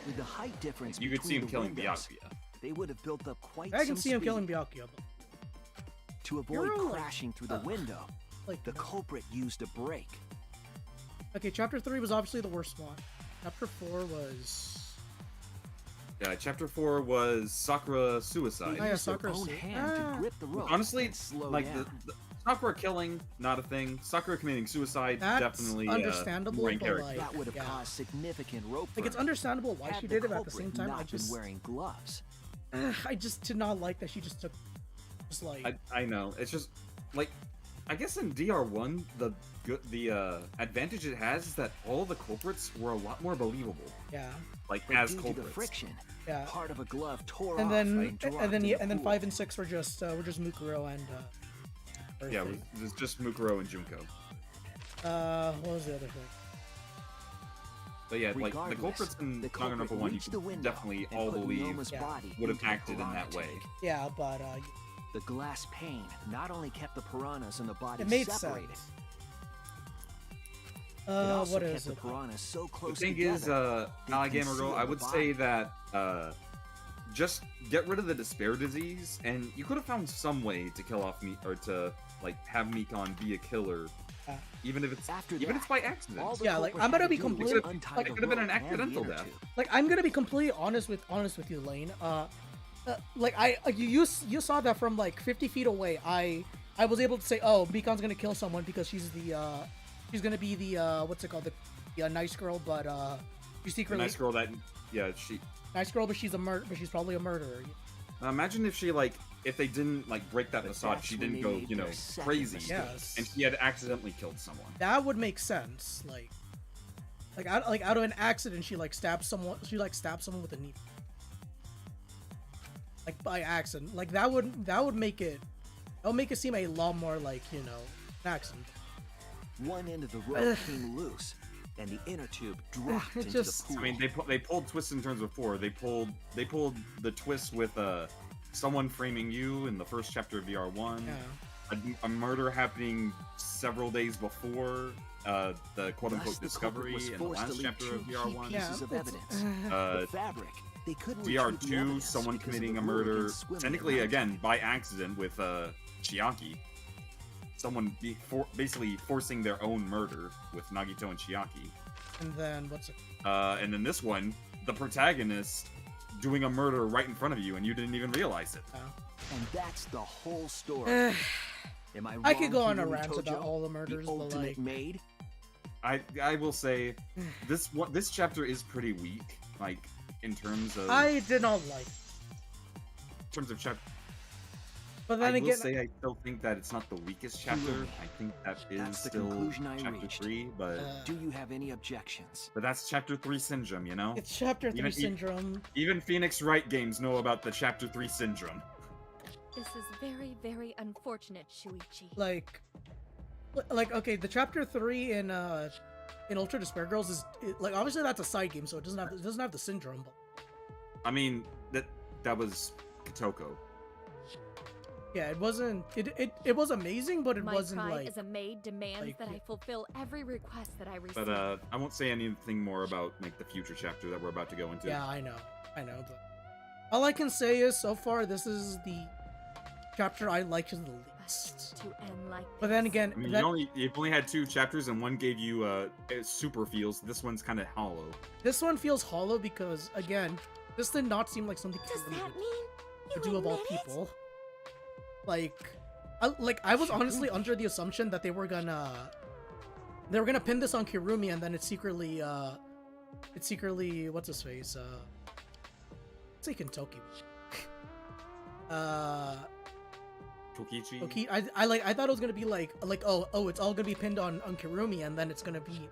[SPEAKER 11] With the height difference
[SPEAKER 3] You could see him
[SPEAKER 11] between
[SPEAKER 3] killing
[SPEAKER 11] the windows,
[SPEAKER 3] Byakuya.
[SPEAKER 11] they would have built up quite
[SPEAKER 2] I can
[SPEAKER 11] some
[SPEAKER 2] see him
[SPEAKER 11] speed.
[SPEAKER 2] killing Byakuya. But
[SPEAKER 11] To avoid
[SPEAKER 2] You're like-
[SPEAKER 11] crashing through the window,
[SPEAKER 2] like
[SPEAKER 11] the culprit used a brake.
[SPEAKER 2] okay, chapter 3 was obviously the worst one. Chapter 4 was.
[SPEAKER 3] Yeah, chapter 4 was Sakura suicide.
[SPEAKER 2] Oh, yeah, Sakura
[SPEAKER 11] own
[SPEAKER 2] su-
[SPEAKER 11] hand to grip the rope.
[SPEAKER 3] Honestly,
[SPEAKER 11] and slow
[SPEAKER 3] like
[SPEAKER 11] down.
[SPEAKER 3] the Sakura killing, not a thing. Sakura committing suicide,
[SPEAKER 2] That's
[SPEAKER 3] definitely
[SPEAKER 2] understandable,
[SPEAKER 3] main
[SPEAKER 2] but,
[SPEAKER 3] character.
[SPEAKER 2] like,
[SPEAKER 11] that would have
[SPEAKER 2] yeah.
[SPEAKER 11] caused significant rope
[SPEAKER 2] Like it's
[SPEAKER 11] burn.
[SPEAKER 2] understandable why
[SPEAKER 11] Had
[SPEAKER 2] she
[SPEAKER 11] the
[SPEAKER 2] did it, but at the
[SPEAKER 11] culprit
[SPEAKER 2] same time,
[SPEAKER 11] not
[SPEAKER 2] I just
[SPEAKER 11] been wearing gloves.
[SPEAKER 2] I just did not like that she just took, just like
[SPEAKER 3] I know. It's just like I guess in DR1 the advantage it has is that all the culprits were a lot more believable.
[SPEAKER 2] yeah.
[SPEAKER 3] Like
[SPEAKER 11] But
[SPEAKER 3] as
[SPEAKER 11] due to
[SPEAKER 3] culprits.
[SPEAKER 11] the friction,
[SPEAKER 2] Yeah.
[SPEAKER 11] part of a glove tore
[SPEAKER 2] And
[SPEAKER 11] off
[SPEAKER 2] then
[SPEAKER 11] dropped in the pool.
[SPEAKER 2] 5 and 6 were just Mukuro and
[SPEAKER 3] Yeah,
[SPEAKER 2] Earthy.
[SPEAKER 3] it was just Mukuro and Junko.
[SPEAKER 2] What was the other thing?
[SPEAKER 3] But yeah, like the
[SPEAKER 11] Regardless,
[SPEAKER 3] culprits in
[SPEAKER 11] the culprit
[SPEAKER 3] Danganronpa 1, you
[SPEAKER 11] reached the
[SPEAKER 3] could
[SPEAKER 11] window
[SPEAKER 3] definitely
[SPEAKER 11] and
[SPEAKER 3] all
[SPEAKER 11] put
[SPEAKER 3] believe
[SPEAKER 11] Ryoma's body
[SPEAKER 3] would have
[SPEAKER 11] into the
[SPEAKER 3] acted in that
[SPEAKER 11] piranha
[SPEAKER 3] way.
[SPEAKER 11] tank.
[SPEAKER 2] Yeah, but
[SPEAKER 11] The glass pane not only kept the piranhas and the body
[SPEAKER 2] it made
[SPEAKER 11] separated,
[SPEAKER 2] sense.
[SPEAKER 11] it also
[SPEAKER 2] What
[SPEAKER 11] kept
[SPEAKER 2] is
[SPEAKER 11] the
[SPEAKER 2] it?
[SPEAKER 11] piranhas so
[SPEAKER 3] The
[SPEAKER 11] close
[SPEAKER 3] thing
[SPEAKER 11] together.
[SPEAKER 3] is,
[SPEAKER 11] they
[SPEAKER 3] Alligator
[SPEAKER 11] concealed
[SPEAKER 3] Girl, I
[SPEAKER 11] the
[SPEAKER 3] would
[SPEAKER 11] body.
[SPEAKER 3] say that just get rid of the despair disease, and you could have found some way to kill off Meek, or to like have Meekon be a killer, even if it's even if it's by accident.
[SPEAKER 11] all the
[SPEAKER 2] Yeah, like
[SPEAKER 11] culprit
[SPEAKER 2] I'm
[SPEAKER 11] had
[SPEAKER 2] gonna
[SPEAKER 11] to
[SPEAKER 2] be
[SPEAKER 11] do was
[SPEAKER 2] completely
[SPEAKER 11] untie
[SPEAKER 3] like
[SPEAKER 11] the
[SPEAKER 3] it could have been an
[SPEAKER 11] rope and the
[SPEAKER 3] accidental
[SPEAKER 11] inner
[SPEAKER 3] death.
[SPEAKER 11] tube.
[SPEAKER 2] like I'm gonna be completely honest with you, Lane. Like you saw that from like 50 feet away. I was able to say, oh, Beacon's gonna kill someone because she's gonna be the what's it called, the nice girl, but she's
[SPEAKER 3] The
[SPEAKER 2] secretly
[SPEAKER 3] nice girl that, yeah,
[SPEAKER 2] nice girl, but she's probably a murderer.
[SPEAKER 3] Imagine if she if they didn't like break that facade,
[SPEAKER 11] that's
[SPEAKER 3] she
[SPEAKER 11] when
[SPEAKER 3] didn't
[SPEAKER 11] they
[SPEAKER 3] go,
[SPEAKER 11] made
[SPEAKER 3] you know,
[SPEAKER 11] their second
[SPEAKER 3] crazy,
[SPEAKER 11] mistake.
[SPEAKER 2] Yes.
[SPEAKER 3] and she had accidentally killed someone.
[SPEAKER 2] That would make sense. Like out of an accident, she stabbed someone. She stabbed someone with a needle. Like by accident. Like that would make it. That would make it seem a lot more like, you know, an accident.
[SPEAKER 11] One end of the rope came loose, and the inner tube dropped
[SPEAKER 2] It
[SPEAKER 11] into
[SPEAKER 2] just-
[SPEAKER 11] the pool.
[SPEAKER 3] I mean, they pulled twists and turns before. They pulled the twist with someone framing you in the first chapter of VR1.
[SPEAKER 2] Yeah.
[SPEAKER 3] A murder happening several days before the quote-unquote
[SPEAKER 11] Thus, the
[SPEAKER 3] discovery
[SPEAKER 11] culprit was
[SPEAKER 3] in the
[SPEAKER 11] forced to
[SPEAKER 3] last
[SPEAKER 11] leave
[SPEAKER 3] chapter
[SPEAKER 11] two
[SPEAKER 3] of
[SPEAKER 11] key
[SPEAKER 3] VR1.
[SPEAKER 11] pieces of evidence.
[SPEAKER 3] Uh,
[SPEAKER 11] the fabric. They couldn't retrieve the
[SPEAKER 3] VR2,
[SPEAKER 11] evidence
[SPEAKER 3] someone
[SPEAKER 11] because of
[SPEAKER 3] committing
[SPEAKER 11] the
[SPEAKER 3] a
[SPEAKER 11] rule
[SPEAKER 3] murder,
[SPEAKER 11] against swimming at
[SPEAKER 3] technically
[SPEAKER 11] night.
[SPEAKER 3] again by accident with Chiaki. Someone basically forcing their own murder with Nagito and Chiaki.
[SPEAKER 2] And then what's it?
[SPEAKER 3] And then this one, the protagonist doing a murder right in front of you and you didn't even realize it.
[SPEAKER 11] And that's the whole story. Am I wrong?
[SPEAKER 2] I could go on a
[SPEAKER 11] Kiryu
[SPEAKER 2] rant
[SPEAKER 11] Tojo?
[SPEAKER 2] about all the murders,
[SPEAKER 11] The
[SPEAKER 2] but
[SPEAKER 11] ultimate
[SPEAKER 2] like,
[SPEAKER 11] maid?
[SPEAKER 3] I will say this chapter is pretty weak, like in terms of
[SPEAKER 2] I did not like.
[SPEAKER 3] in terms of chapter.
[SPEAKER 2] But then
[SPEAKER 3] I
[SPEAKER 2] again,
[SPEAKER 3] will say I still think that it's not the weakest chapter. I think that is
[SPEAKER 11] That's the
[SPEAKER 3] still
[SPEAKER 11] conclusion I
[SPEAKER 3] chapter
[SPEAKER 11] reached.
[SPEAKER 3] 3, but
[SPEAKER 11] Do you have any objections?
[SPEAKER 3] that's chapter 3 syndrome, you know.
[SPEAKER 2] it's chapter 3
[SPEAKER 3] Even-
[SPEAKER 2] syndrome.
[SPEAKER 3] Even Phoenix Wright games know about the chapter 3 syndrome.
[SPEAKER 10] This is very, very unfortunate, Shuichi.
[SPEAKER 2] Like okay, the chapter 3 in Ultra Despair Girls is like obviously that's a side game, so it doesn't have the syndrome. But
[SPEAKER 3] I mean that was Kotoko.
[SPEAKER 2] yeah, it wasn't. It was amazing, but it
[SPEAKER 10] My
[SPEAKER 2] wasn't
[SPEAKER 10] pride
[SPEAKER 2] like.
[SPEAKER 10] as a maid demands
[SPEAKER 2] like,
[SPEAKER 10] that I fulfill every request that I receive.
[SPEAKER 3] But I won't say anything more about like the future chapter that we're about to go into.
[SPEAKER 2] Yeah, I know, but all I can say is so far this is the chapter I liked the least. best.
[SPEAKER 10] To end like
[SPEAKER 2] But then again,
[SPEAKER 3] I mean,
[SPEAKER 2] that,
[SPEAKER 3] you've only had 2 chapters, and one gave you super feels. This one's kind of hollow.
[SPEAKER 2] this one feels hollow because, again, this did not seem like something
[SPEAKER 5] Does
[SPEAKER 2] Kirumi
[SPEAKER 5] that mean
[SPEAKER 2] would
[SPEAKER 5] you
[SPEAKER 2] do of all
[SPEAKER 5] admit it?
[SPEAKER 2] people. I was honestly under the assumption that they were gonna pin this on Kirumi, and then it's secretly what's his face? Let's say Kentoki.
[SPEAKER 3] Kokichi?
[SPEAKER 2] I thought it was gonna be like oh it's all gonna be pinned on Kirumi, and then it's gonna be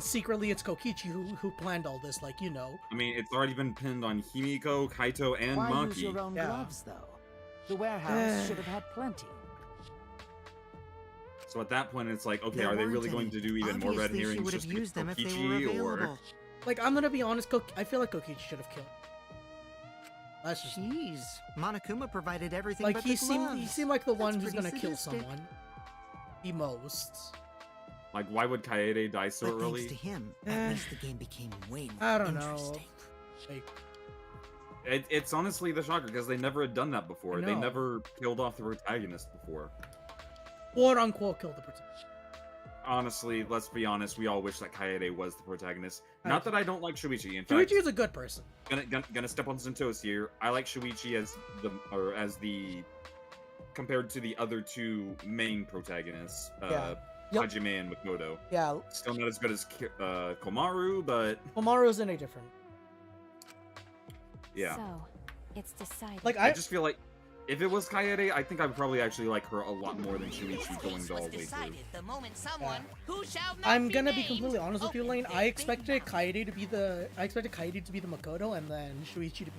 [SPEAKER 2] secretly it's Kokichi who planned all this, like, you know.
[SPEAKER 3] I mean, it's already been pinned on Himiko, Kaito, and
[SPEAKER 6] Why
[SPEAKER 3] Maki.
[SPEAKER 6] use your own
[SPEAKER 2] Yeah.
[SPEAKER 6] gloves, though? The warehouse should have had plenty.
[SPEAKER 3] So at that point, it's like, okay,
[SPEAKER 9] There
[SPEAKER 3] are they
[SPEAKER 9] weren't
[SPEAKER 3] really going
[SPEAKER 9] any.
[SPEAKER 3] to do even more red
[SPEAKER 9] Obviously, she
[SPEAKER 3] herrings
[SPEAKER 9] would have
[SPEAKER 3] just to get
[SPEAKER 9] used them if they were
[SPEAKER 3] Kokichi, or
[SPEAKER 9] available.
[SPEAKER 2] Like, I'm gonna be honest, I feel like Kokichi should have killed. That's just
[SPEAKER 9] Jeez, Monokuma provided everything
[SPEAKER 2] like
[SPEAKER 9] but
[SPEAKER 2] he
[SPEAKER 9] the
[SPEAKER 2] seemed
[SPEAKER 9] gloves.
[SPEAKER 2] like the one
[SPEAKER 9] That's
[SPEAKER 2] who's
[SPEAKER 9] pretty
[SPEAKER 2] gonna kill
[SPEAKER 9] sadistic.
[SPEAKER 2] someone. The most.
[SPEAKER 3] like, why would Kaede die so
[SPEAKER 9] But
[SPEAKER 3] early?
[SPEAKER 9] thanks to him, at least the game became way more
[SPEAKER 2] I don't know.
[SPEAKER 9] interesting.
[SPEAKER 2] Like,
[SPEAKER 3] It's honestly the shocker, because they never had done that before.
[SPEAKER 2] I
[SPEAKER 3] They
[SPEAKER 2] know.
[SPEAKER 3] never killed off the protagonist before.
[SPEAKER 2] quote unquote kill the protagonist.
[SPEAKER 3] Honestly, let's be honest, we all wish that Kaede was the protagonist. Not that I don't like Shuichi. In fact,
[SPEAKER 2] Shuichi is a good person.
[SPEAKER 3] gonna step on some toes here. I like Shuichi as the compared to the other 2 main protagonists,
[SPEAKER 2] Yeah. Yep.
[SPEAKER 3] Hajime and Makoto.
[SPEAKER 2] Yeah,
[SPEAKER 3] Still not as good as Komaru, but
[SPEAKER 2] Komaru's in a different.
[SPEAKER 3] yeah.
[SPEAKER 16] So, it's decided.
[SPEAKER 2] Like,
[SPEAKER 3] I just feel like if it was Kaede, I think I would probably actually like her a lot more than Shuichi going all the way through.
[SPEAKER 18] The moment someone who shall not
[SPEAKER 2] I'm gonna be
[SPEAKER 18] named
[SPEAKER 2] completely honest with you, Lane.
[SPEAKER 18] opened
[SPEAKER 2] I
[SPEAKER 18] their
[SPEAKER 2] expected Kaede to be the Makoto, and then Shuichi to be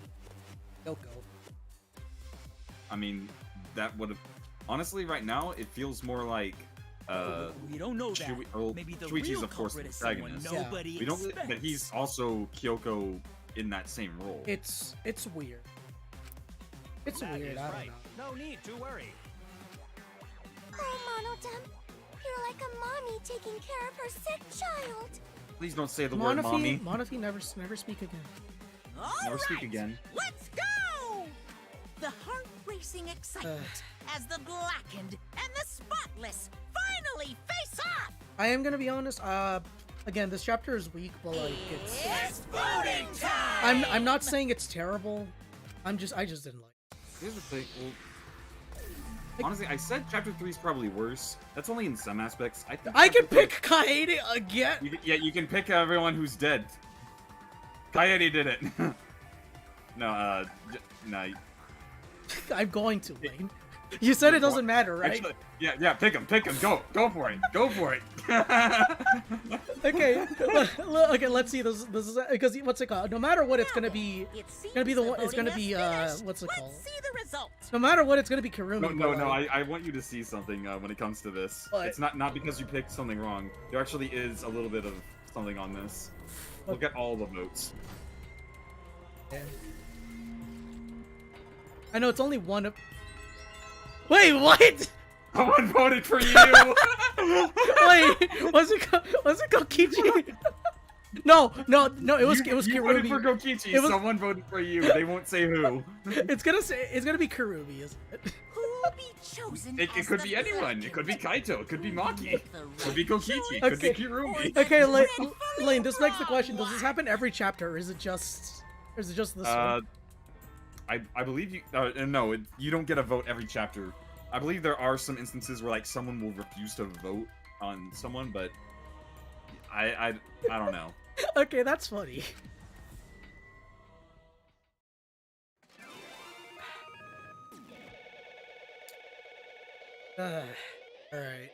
[SPEAKER 2] Yoko.
[SPEAKER 3] I mean, that would have honestly right now it feels more like
[SPEAKER 17] We don't know that. Maybe the
[SPEAKER 3] Shuichi's
[SPEAKER 17] real
[SPEAKER 3] of course the
[SPEAKER 17] culprit is someone
[SPEAKER 3] protagonist.
[SPEAKER 17] nobody
[SPEAKER 3] We don't,
[SPEAKER 17] expects.
[SPEAKER 3] but he's also Kyoko in that same role.
[SPEAKER 2] It's weird. It's
[SPEAKER 19] That
[SPEAKER 2] weird.
[SPEAKER 19] is
[SPEAKER 2] I don't
[SPEAKER 19] right.
[SPEAKER 2] know.
[SPEAKER 19] No need to worry.
[SPEAKER 5] Oh, Monodem, you're like a mommy taking care of her sick child.
[SPEAKER 3] Please don't say the word mommy.
[SPEAKER 2] Monofi never speak again.
[SPEAKER 3] Never speak again.
[SPEAKER 8] Let's go! The heart-racing excitement as the blackened and the spotless finally face off!
[SPEAKER 2] I am gonna be honest. Again, this chapter is weak, but like
[SPEAKER 8] It's voting time!
[SPEAKER 2] I'm not saying it's terrible. I just didn't like it.
[SPEAKER 3] Here's the thing. Well, honestly, I said chapter 3 is probably worse. That's only in some aspects. I think
[SPEAKER 2] I can
[SPEAKER 3] chapter
[SPEAKER 2] pick Kaede again.
[SPEAKER 3] you can pick everyone who's dead. Kaede did it. No, no.
[SPEAKER 2] I'm going to, Lane. You said it doesn't matter, right?
[SPEAKER 3] Actually, yeah, pick him, go for it.
[SPEAKER 2] Okay, okay. Let's see. This is because what's it called? No matter what, it's gonna be the one. It's gonna be what's it called?
[SPEAKER 8] See the results!
[SPEAKER 2] No matter what, it's gonna be Kirumi.
[SPEAKER 3] No,
[SPEAKER 2] but, like,
[SPEAKER 3] I want you to see something when it comes to this.
[SPEAKER 2] What?
[SPEAKER 3] It's not because you picked something wrong. There actually is a little bit of something on this. Look at all the votes.
[SPEAKER 2] Okay. I know it's only one of. Wait, what?
[SPEAKER 3] Someone voted for you.
[SPEAKER 2] Wait, was it Kokichi? No. It was
[SPEAKER 3] You
[SPEAKER 2] Kirumi.
[SPEAKER 3] voted for Kokichi. Someone voted for you. They won't say who.
[SPEAKER 2] It's gonna be Kirumi, isn't it?
[SPEAKER 8] Who will be chosen?
[SPEAKER 3] It could be anyone. It could be Kaito. It could be Maki. It could be Kokichi. It could be Kirumi.
[SPEAKER 2] Okay, Lane. This begs the question: does this happen every chapter, or is it just this one?
[SPEAKER 3] I believe you. No, you don't get a vote every chapter. I believe there are some instances where like someone will refuse to vote on someone, but I don't know.
[SPEAKER 2] Okay, that's funny. All right.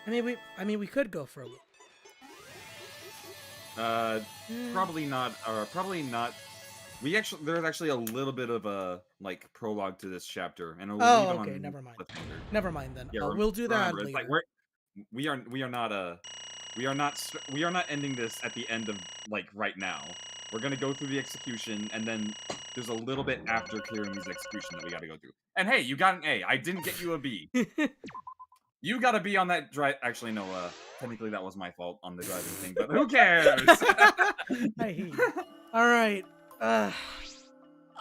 [SPEAKER 2] I mean, we could go for a little.
[SPEAKER 3] Probably not. Probably not. There's actually a little bit of a like prologue to this chapter, and we'll leave it
[SPEAKER 2] okay,
[SPEAKER 3] on
[SPEAKER 2] never mind.
[SPEAKER 3] cliffhanger.
[SPEAKER 2] Never mind then.
[SPEAKER 3] Yeah,
[SPEAKER 2] We'll do that
[SPEAKER 3] remember, it's
[SPEAKER 2] later.
[SPEAKER 3] like we are not ending this at the end of like right now. We're gonna go through the execution, and then there's a little bit after Kirumi's execution that we gotta go through. And hey, you got an A. I didn't get you a B. You got a B on that drive. Actually, no. Technically, that was my fault on the driving thing, but who cares?
[SPEAKER 2] I hate you. All right.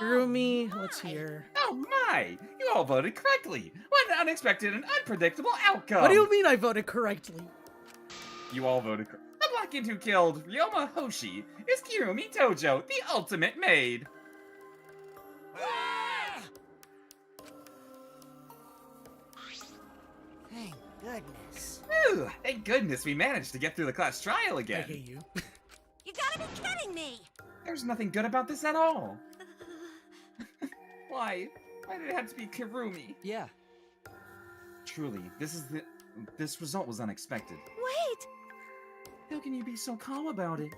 [SPEAKER 2] Kirumi, let's hear.
[SPEAKER 7] Oh my! You all voted correctly! What an unexpected and unpredictable outcome!
[SPEAKER 2] What do you mean I voted correctly?
[SPEAKER 7] You all voted correctly. The black kid who killed Ryoma Hoshi is Kirumi Tojo, the ultimate maid!
[SPEAKER 9] Thank goodness.
[SPEAKER 7] Whew, thank goodness we managed to get through the class trial again.
[SPEAKER 2] I hate you.
[SPEAKER 14] You gotta be kidding me!
[SPEAKER 7] There's nothing good about this at all. Why? Why did it have to be Kirumi?
[SPEAKER 13] Yeah.
[SPEAKER 7] Truly, this result was unexpected.
[SPEAKER 14] Wait!
[SPEAKER 7] How can you be so calm about it?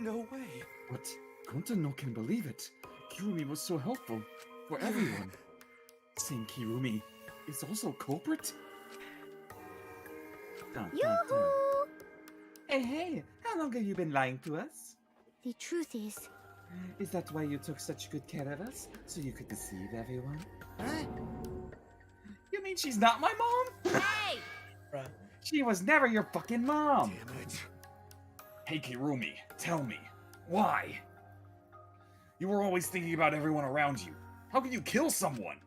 [SPEAKER 12] No way.
[SPEAKER 7] What? Gonta no can believe it. Kirumi was so helpful for everyone. Saying Kirumi is also culprit?
[SPEAKER 5] Yoo-hoo!
[SPEAKER 7] Hey, how long have you been lying to us?
[SPEAKER 5] The truth
[SPEAKER 7] Is that why you took such good care of us? So you could deceive everyone?
[SPEAKER 9] Huh?
[SPEAKER 7] You mean she's not my mom?
[SPEAKER 14] Hey!
[SPEAKER 2] Bruh.
[SPEAKER 7] She was never your fucking mom!
[SPEAKER 12] Damn it.
[SPEAKER 3] Hey, Kirumi, tell me, why? You were always thinking about everyone around you. How could you kill someone?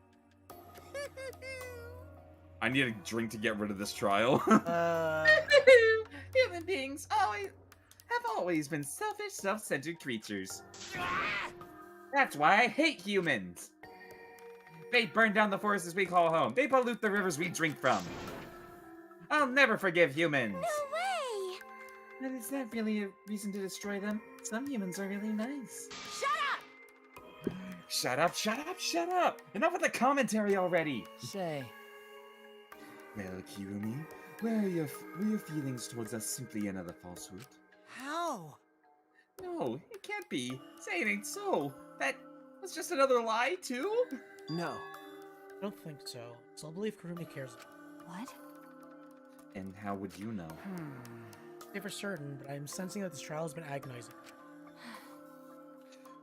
[SPEAKER 3] I need a drink to get rid of this trial.
[SPEAKER 7] Human beings have always been selfish, self-centered creatures. That's why I hate humans. They burn down the forests we call home. They pollute the rivers we drink from. I'll never forgive humans.
[SPEAKER 5] No way!
[SPEAKER 7] And is that really a reason to destroy them? Some humans are really nice.
[SPEAKER 14] Shut up!
[SPEAKER 7] Shut up, shut up, shut up! Enough with the commentary already!
[SPEAKER 13] Say,
[SPEAKER 7] Well, Kirumi, were your feelings towards us simply another falsehood?
[SPEAKER 9] How?
[SPEAKER 7] No, it can't be. Say it ain't so. That was just another lie, too?
[SPEAKER 11] No.
[SPEAKER 2] I don't think so. So I believe Kirumi cares.
[SPEAKER 16] What?
[SPEAKER 7] And how would you know?
[SPEAKER 2] Say for certain, but I'm sensing that this trial has been agonizing.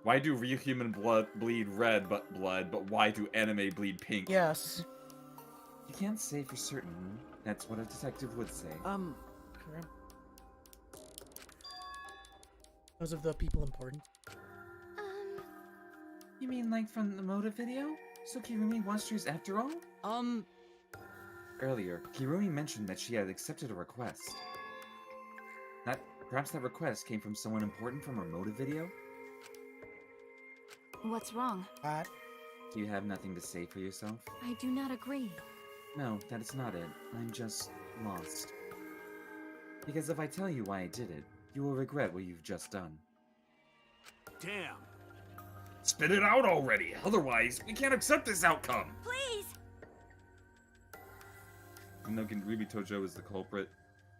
[SPEAKER 3] Why do real human blood bleed red but why do anime bleed pink?
[SPEAKER 2] Yes.
[SPEAKER 7] You can't say for certain. That's what a detective would say.
[SPEAKER 2] Correct. Those of the people important.
[SPEAKER 7] You mean like from the motive video? So Kirumi watched yours after all? Earlier, Kirumi mentioned that she had accepted a request. Perhaps that request came from someone important from her motive video?
[SPEAKER 16] What's wrong?
[SPEAKER 7] Do you have nothing to say for yourself?
[SPEAKER 16] I do not agree.
[SPEAKER 7] No, that is not it. I'm just lost. Because if I tell you why I did it, you will regret what you've just done.
[SPEAKER 4] Damn.
[SPEAKER 3] Spit it out already, otherwise we can't accept this outcome!
[SPEAKER 14] Please!
[SPEAKER 3] Even though Kirumi Tojo is the culprit,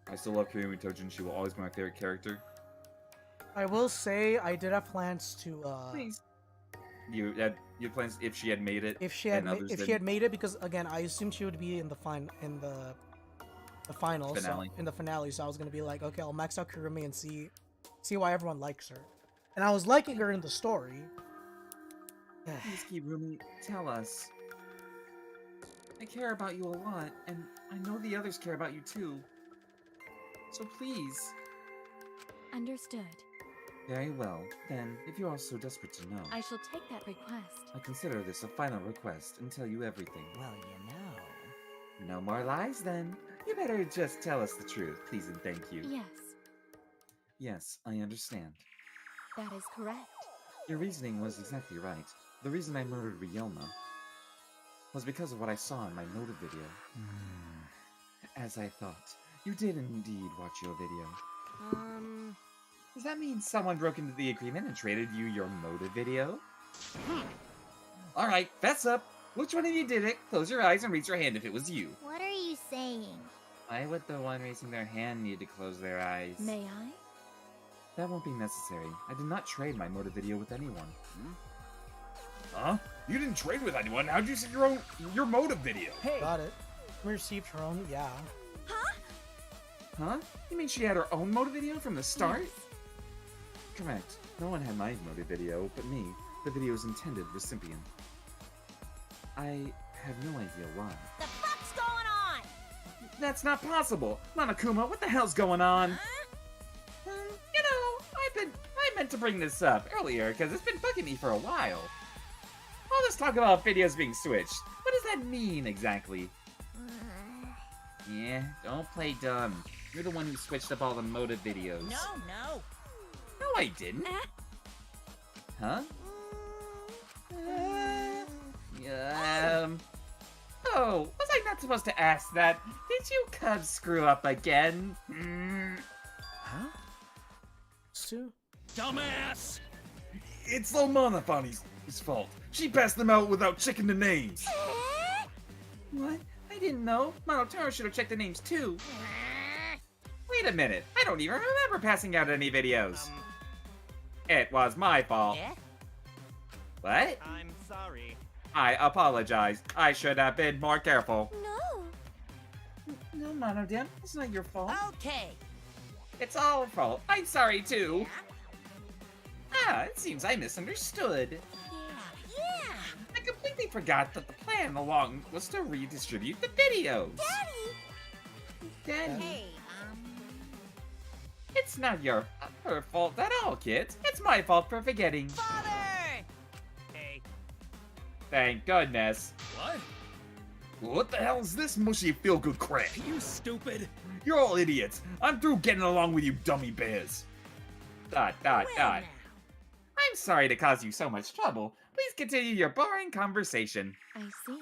[SPEAKER 3] I still love Kirumi Tojo and she will always be my favorite character.
[SPEAKER 2] I will say I did have plans to
[SPEAKER 7] Please. You had plans if she had made it.
[SPEAKER 2] if she had made it, because again I assumed she would be in the finals,
[SPEAKER 7] Finale.
[SPEAKER 2] so, in the finale, so I was gonna be like, okay, I'll max out Kirumi and see why everyone likes her. And I was liking her in the story.
[SPEAKER 7] Please, Kirumi, tell us. I care about you a lot, and I know the others care about you too. So please.
[SPEAKER 16] Understood.
[SPEAKER 7] Very well. Then, if you are so desperate to know,
[SPEAKER 16] I shall take that request.
[SPEAKER 7] I consider this a final request and tell you everything.
[SPEAKER 9] Well, you know.
[SPEAKER 7] No more lies, then. You better just tell us the truth, please and thank you.
[SPEAKER 16] Yes,
[SPEAKER 7] Yes, I understand.
[SPEAKER 16] that is correct.
[SPEAKER 7] Your reasoning was exactly right. The reason I murdered Ryoma was because of what I saw in my motive video. As I thought, you did indeed watch your video. Does that mean someone broke into the agreement and traded you your motive video? Alright, fess up. Which one of you did it? Close your eyes and raise your hand if it was you.
[SPEAKER 5] What are you saying?
[SPEAKER 7] Why would the one raising their hand need to close their eyes?
[SPEAKER 16] May I?
[SPEAKER 7] That won't be necessary. I did not trade my motive video with anyone.
[SPEAKER 3] Huh? You didn't trade with anyone, how'd you see your motive video?
[SPEAKER 2] Hey, got it. We received her own, yeah.
[SPEAKER 7] Huh? You mean she had her own motive video from the start? Correct. No one had my motive video, but me, the video's intended recipient. I have no idea why.
[SPEAKER 14] The fuck's going on?
[SPEAKER 7] That's not possible! Monokuma, what the hell's going on? You know, I meant to bring this up earlier, because it's been bugging me for a while. all this talk about videos being switched, what does that mean exactly? Yeah, don't play dumb. You're the one who switched up all the motive videos.
[SPEAKER 8] No.
[SPEAKER 7] No, I didn't. Huh? Oh, was I not supposed to ask that? Did you cubs screw up again?
[SPEAKER 11] Huh?
[SPEAKER 2] Sue?
[SPEAKER 17] Dumbass!
[SPEAKER 3] It's Lomonafani's fault. She passed them out without checking the names.
[SPEAKER 7] What? I didn't know. Monotaro should have checked the names too. Wait a minute. I don't even remember passing out any videos. It was my fault.
[SPEAKER 8] Yeah?
[SPEAKER 7] What?
[SPEAKER 19] I'm sorry.
[SPEAKER 7] I apologize. I should have been more careful.
[SPEAKER 5] No.
[SPEAKER 7] No, Monodam. It's not your fault.
[SPEAKER 8] Okay.
[SPEAKER 7] It's our fault. I'm sorry too. It seems I misunderstood.
[SPEAKER 8] Yeah.
[SPEAKER 7] I completely forgot that the plan along was to redistribute the videos. Daddy!
[SPEAKER 8] Hey,
[SPEAKER 7] It's not her fault at all, kids. It's my fault for forgetting.
[SPEAKER 8] Father!
[SPEAKER 19] Hey.
[SPEAKER 7] Thank goodness.
[SPEAKER 17] What?
[SPEAKER 3] What the hell is this mushy feel-good crap?
[SPEAKER 17] You stupid!
[SPEAKER 3] You're all idiots. I'm through getting along with you dummy bears.
[SPEAKER 7] Dot. I'm sorry to cause you so much trouble. Please continue your boring conversation.
[SPEAKER 10] I see.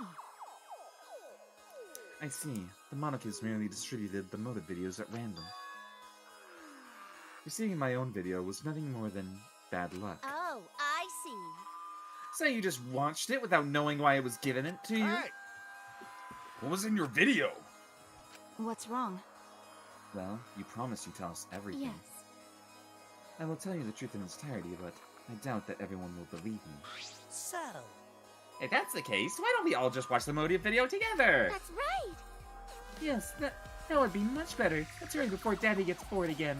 [SPEAKER 7] I see. The Monokins merely distributed the motive videos at random. Receiving my own video was nothing more than bad luck.
[SPEAKER 14] Oh, I see.
[SPEAKER 7] So you just watched it without knowing why it was given it to you?
[SPEAKER 3] Hey! What was in your video?
[SPEAKER 10] What's wrong?
[SPEAKER 7] Well, you promised you'd tell us everything.
[SPEAKER 10] Yes.
[SPEAKER 7] I will tell you the truth in its entirety, but I doubt that everyone will believe me.
[SPEAKER 8] So,
[SPEAKER 7] If that's the case, why don't we all just watch the motive video together?
[SPEAKER 14] That's right.
[SPEAKER 7] Yes, that would be much better. Let's hurry before Daddy gets bored again.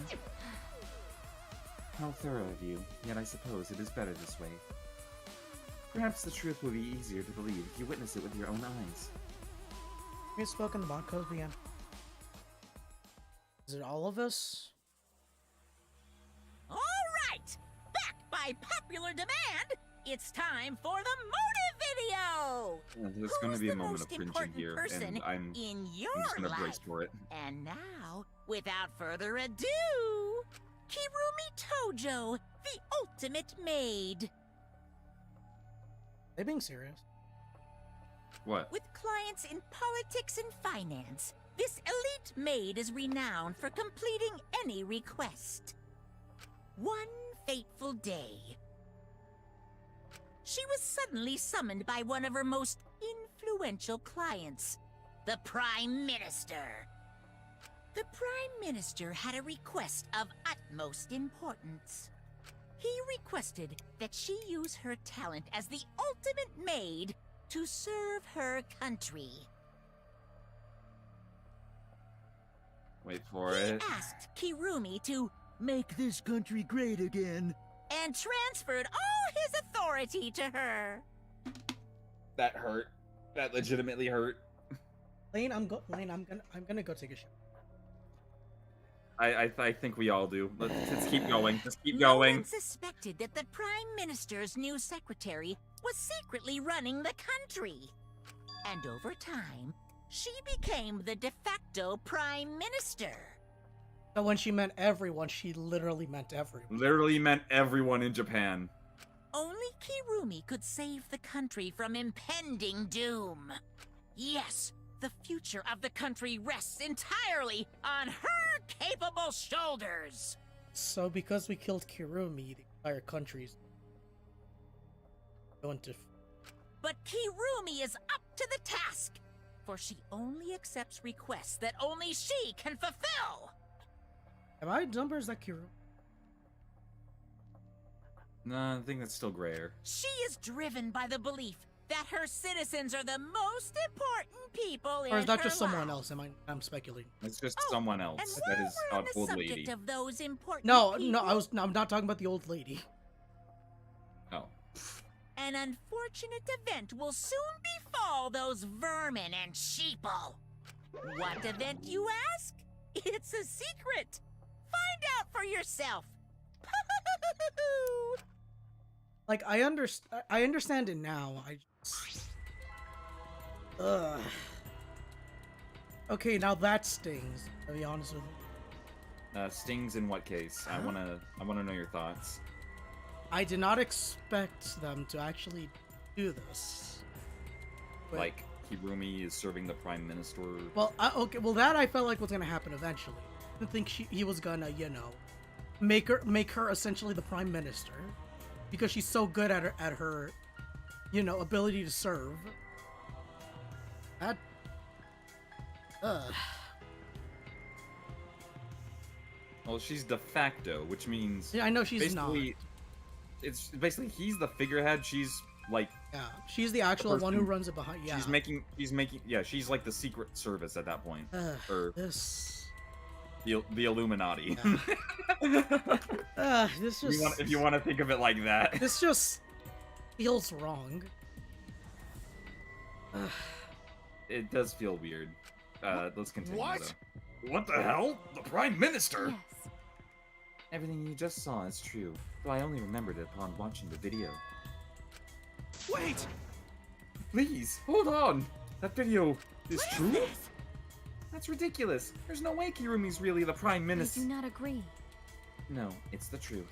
[SPEAKER 7] How thorough of you, yet I suppose it is better this way. Perhaps the truth will be easier to believe if you witness it with your own eyes.
[SPEAKER 2] We spoke in the bond code again. Is it all of us?
[SPEAKER 8] all right. Back by popular demand, it's time for the motive video.
[SPEAKER 7] There's going to be a moment of
[SPEAKER 8] most
[SPEAKER 7] cringing
[SPEAKER 8] important
[SPEAKER 7] here,
[SPEAKER 8] person
[SPEAKER 7] and I'm
[SPEAKER 8] in your
[SPEAKER 7] just going to
[SPEAKER 8] life?
[SPEAKER 7] brace for it.
[SPEAKER 8] And now, without further ado, Kirumi Tojo, the ultimate maid.
[SPEAKER 2] They being serious?
[SPEAKER 7] What?
[SPEAKER 8] With clients in politics and finance, this elite maid is renowned for completing any request. One fateful day, she was suddenly summoned by one of her most influential clients, the Prime Minister. The Prime Minister had a request of utmost importance. He requested that she use her talent as the ultimate maid to serve her country.
[SPEAKER 7] Wait for
[SPEAKER 8] He
[SPEAKER 7] it.
[SPEAKER 8] asked Kirumi to make this country great again and transferred all his authority to her.
[SPEAKER 7] That hurt. That legitimately hurt.
[SPEAKER 2] Lane, I'm gonna go take a shit.
[SPEAKER 7] I think we all do. Let's keep going. Just keep
[SPEAKER 8] No
[SPEAKER 7] going.
[SPEAKER 8] one suspected that the Prime Minister's new secretary was secretly running the country. And over time, she became the de facto Prime Minister.
[SPEAKER 2] But when she meant everyone, she literally meant everyone.
[SPEAKER 7] Literally meant everyone in Japan.
[SPEAKER 8] Only Kirumi could save the country from impending doom. Yes, the future of the country rests entirely on her capable shoulders.
[SPEAKER 2] So because we killed Kirumi, the entire country's going to...
[SPEAKER 8] But Kirumi is up to the task, for she only accepts requests that only she can fulfill.
[SPEAKER 2] Am I dumb or is that Kirumi?
[SPEAKER 7] No, I think that's still grayer.
[SPEAKER 8] She is driven by the belief that her citizens are the most important people in her
[SPEAKER 2] Or is that just someone
[SPEAKER 8] life.
[SPEAKER 2] else? I'm speculating.
[SPEAKER 7] It's just someone else.
[SPEAKER 8] And
[SPEAKER 7] That
[SPEAKER 8] while
[SPEAKER 7] is
[SPEAKER 8] we're on
[SPEAKER 7] an
[SPEAKER 8] the
[SPEAKER 7] old
[SPEAKER 8] subject
[SPEAKER 7] lady.
[SPEAKER 8] of those important
[SPEAKER 2] No,
[SPEAKER 8] people,
[SPEAKER 2] I'm not talking about the old lady.
[SPEAKER 7] Oh.
[SPEAKER 8] an unfortunate event will soon befall those vermin and sheeple. What event, you ask? It's a secret. Find out for yourself.
[SPEAKER 2] Like, I understand it now. I just... Ugh. Okay, now that stings, to be honest with you.
[SPEAKER 3] Stings in what case? I wanna know your thoughts.
[SPEAKER 2] I did not expect them to actually do this. But,
[SPEAKER 3] Like, Hirumi is serving the Prime Minister.
[SPEAKER 2] well, okay, well that I felt like was gonna happen eventually. I didn't think he was gonna, you know, make her essentially the Prime Minister, because she's so good at her, you know, ability to serve. That,
[SPEAKER 3] Well, she's de facto, which means
[SPEAKER 2] yeah, I know she's not.
[SPEAKER 3] It's basically he's the figurehead. She's like,
[SPEAKER 2] yeah, she's the actual one who runs it behind. Yeah,
[SPEAKER 3] she's making. Yeah, she's like the Secret Service at that point, or
[SPEAKER 2] this.
[SPEAKER 3] The Illuminati.
[SPEAKER 2] Yeah. This just.
[SPEAKER 3] If you want to think of it like that.
[SPEAKER 2] This just feels wrong.
[SPEAKER 3] It does feel weird. Let's continue.
[SPEAKER 4] What?
[SPEAKER 3] Though. What the hell? The Prime Minister?
[SPEAKER 16] Yes.
[SPEAKER 3] Everything you just saw is true, though I only remembered it upon watching the video.
[SPEAKER 4] Wait!
[SPEAKER 3] Please, hold on! That video is true? That's ridiculous. There's no way Kirumi's really the Prime Minister.
[SPEAKER 16] I do not agree.
[SPEAKER 3] No, it's the truth.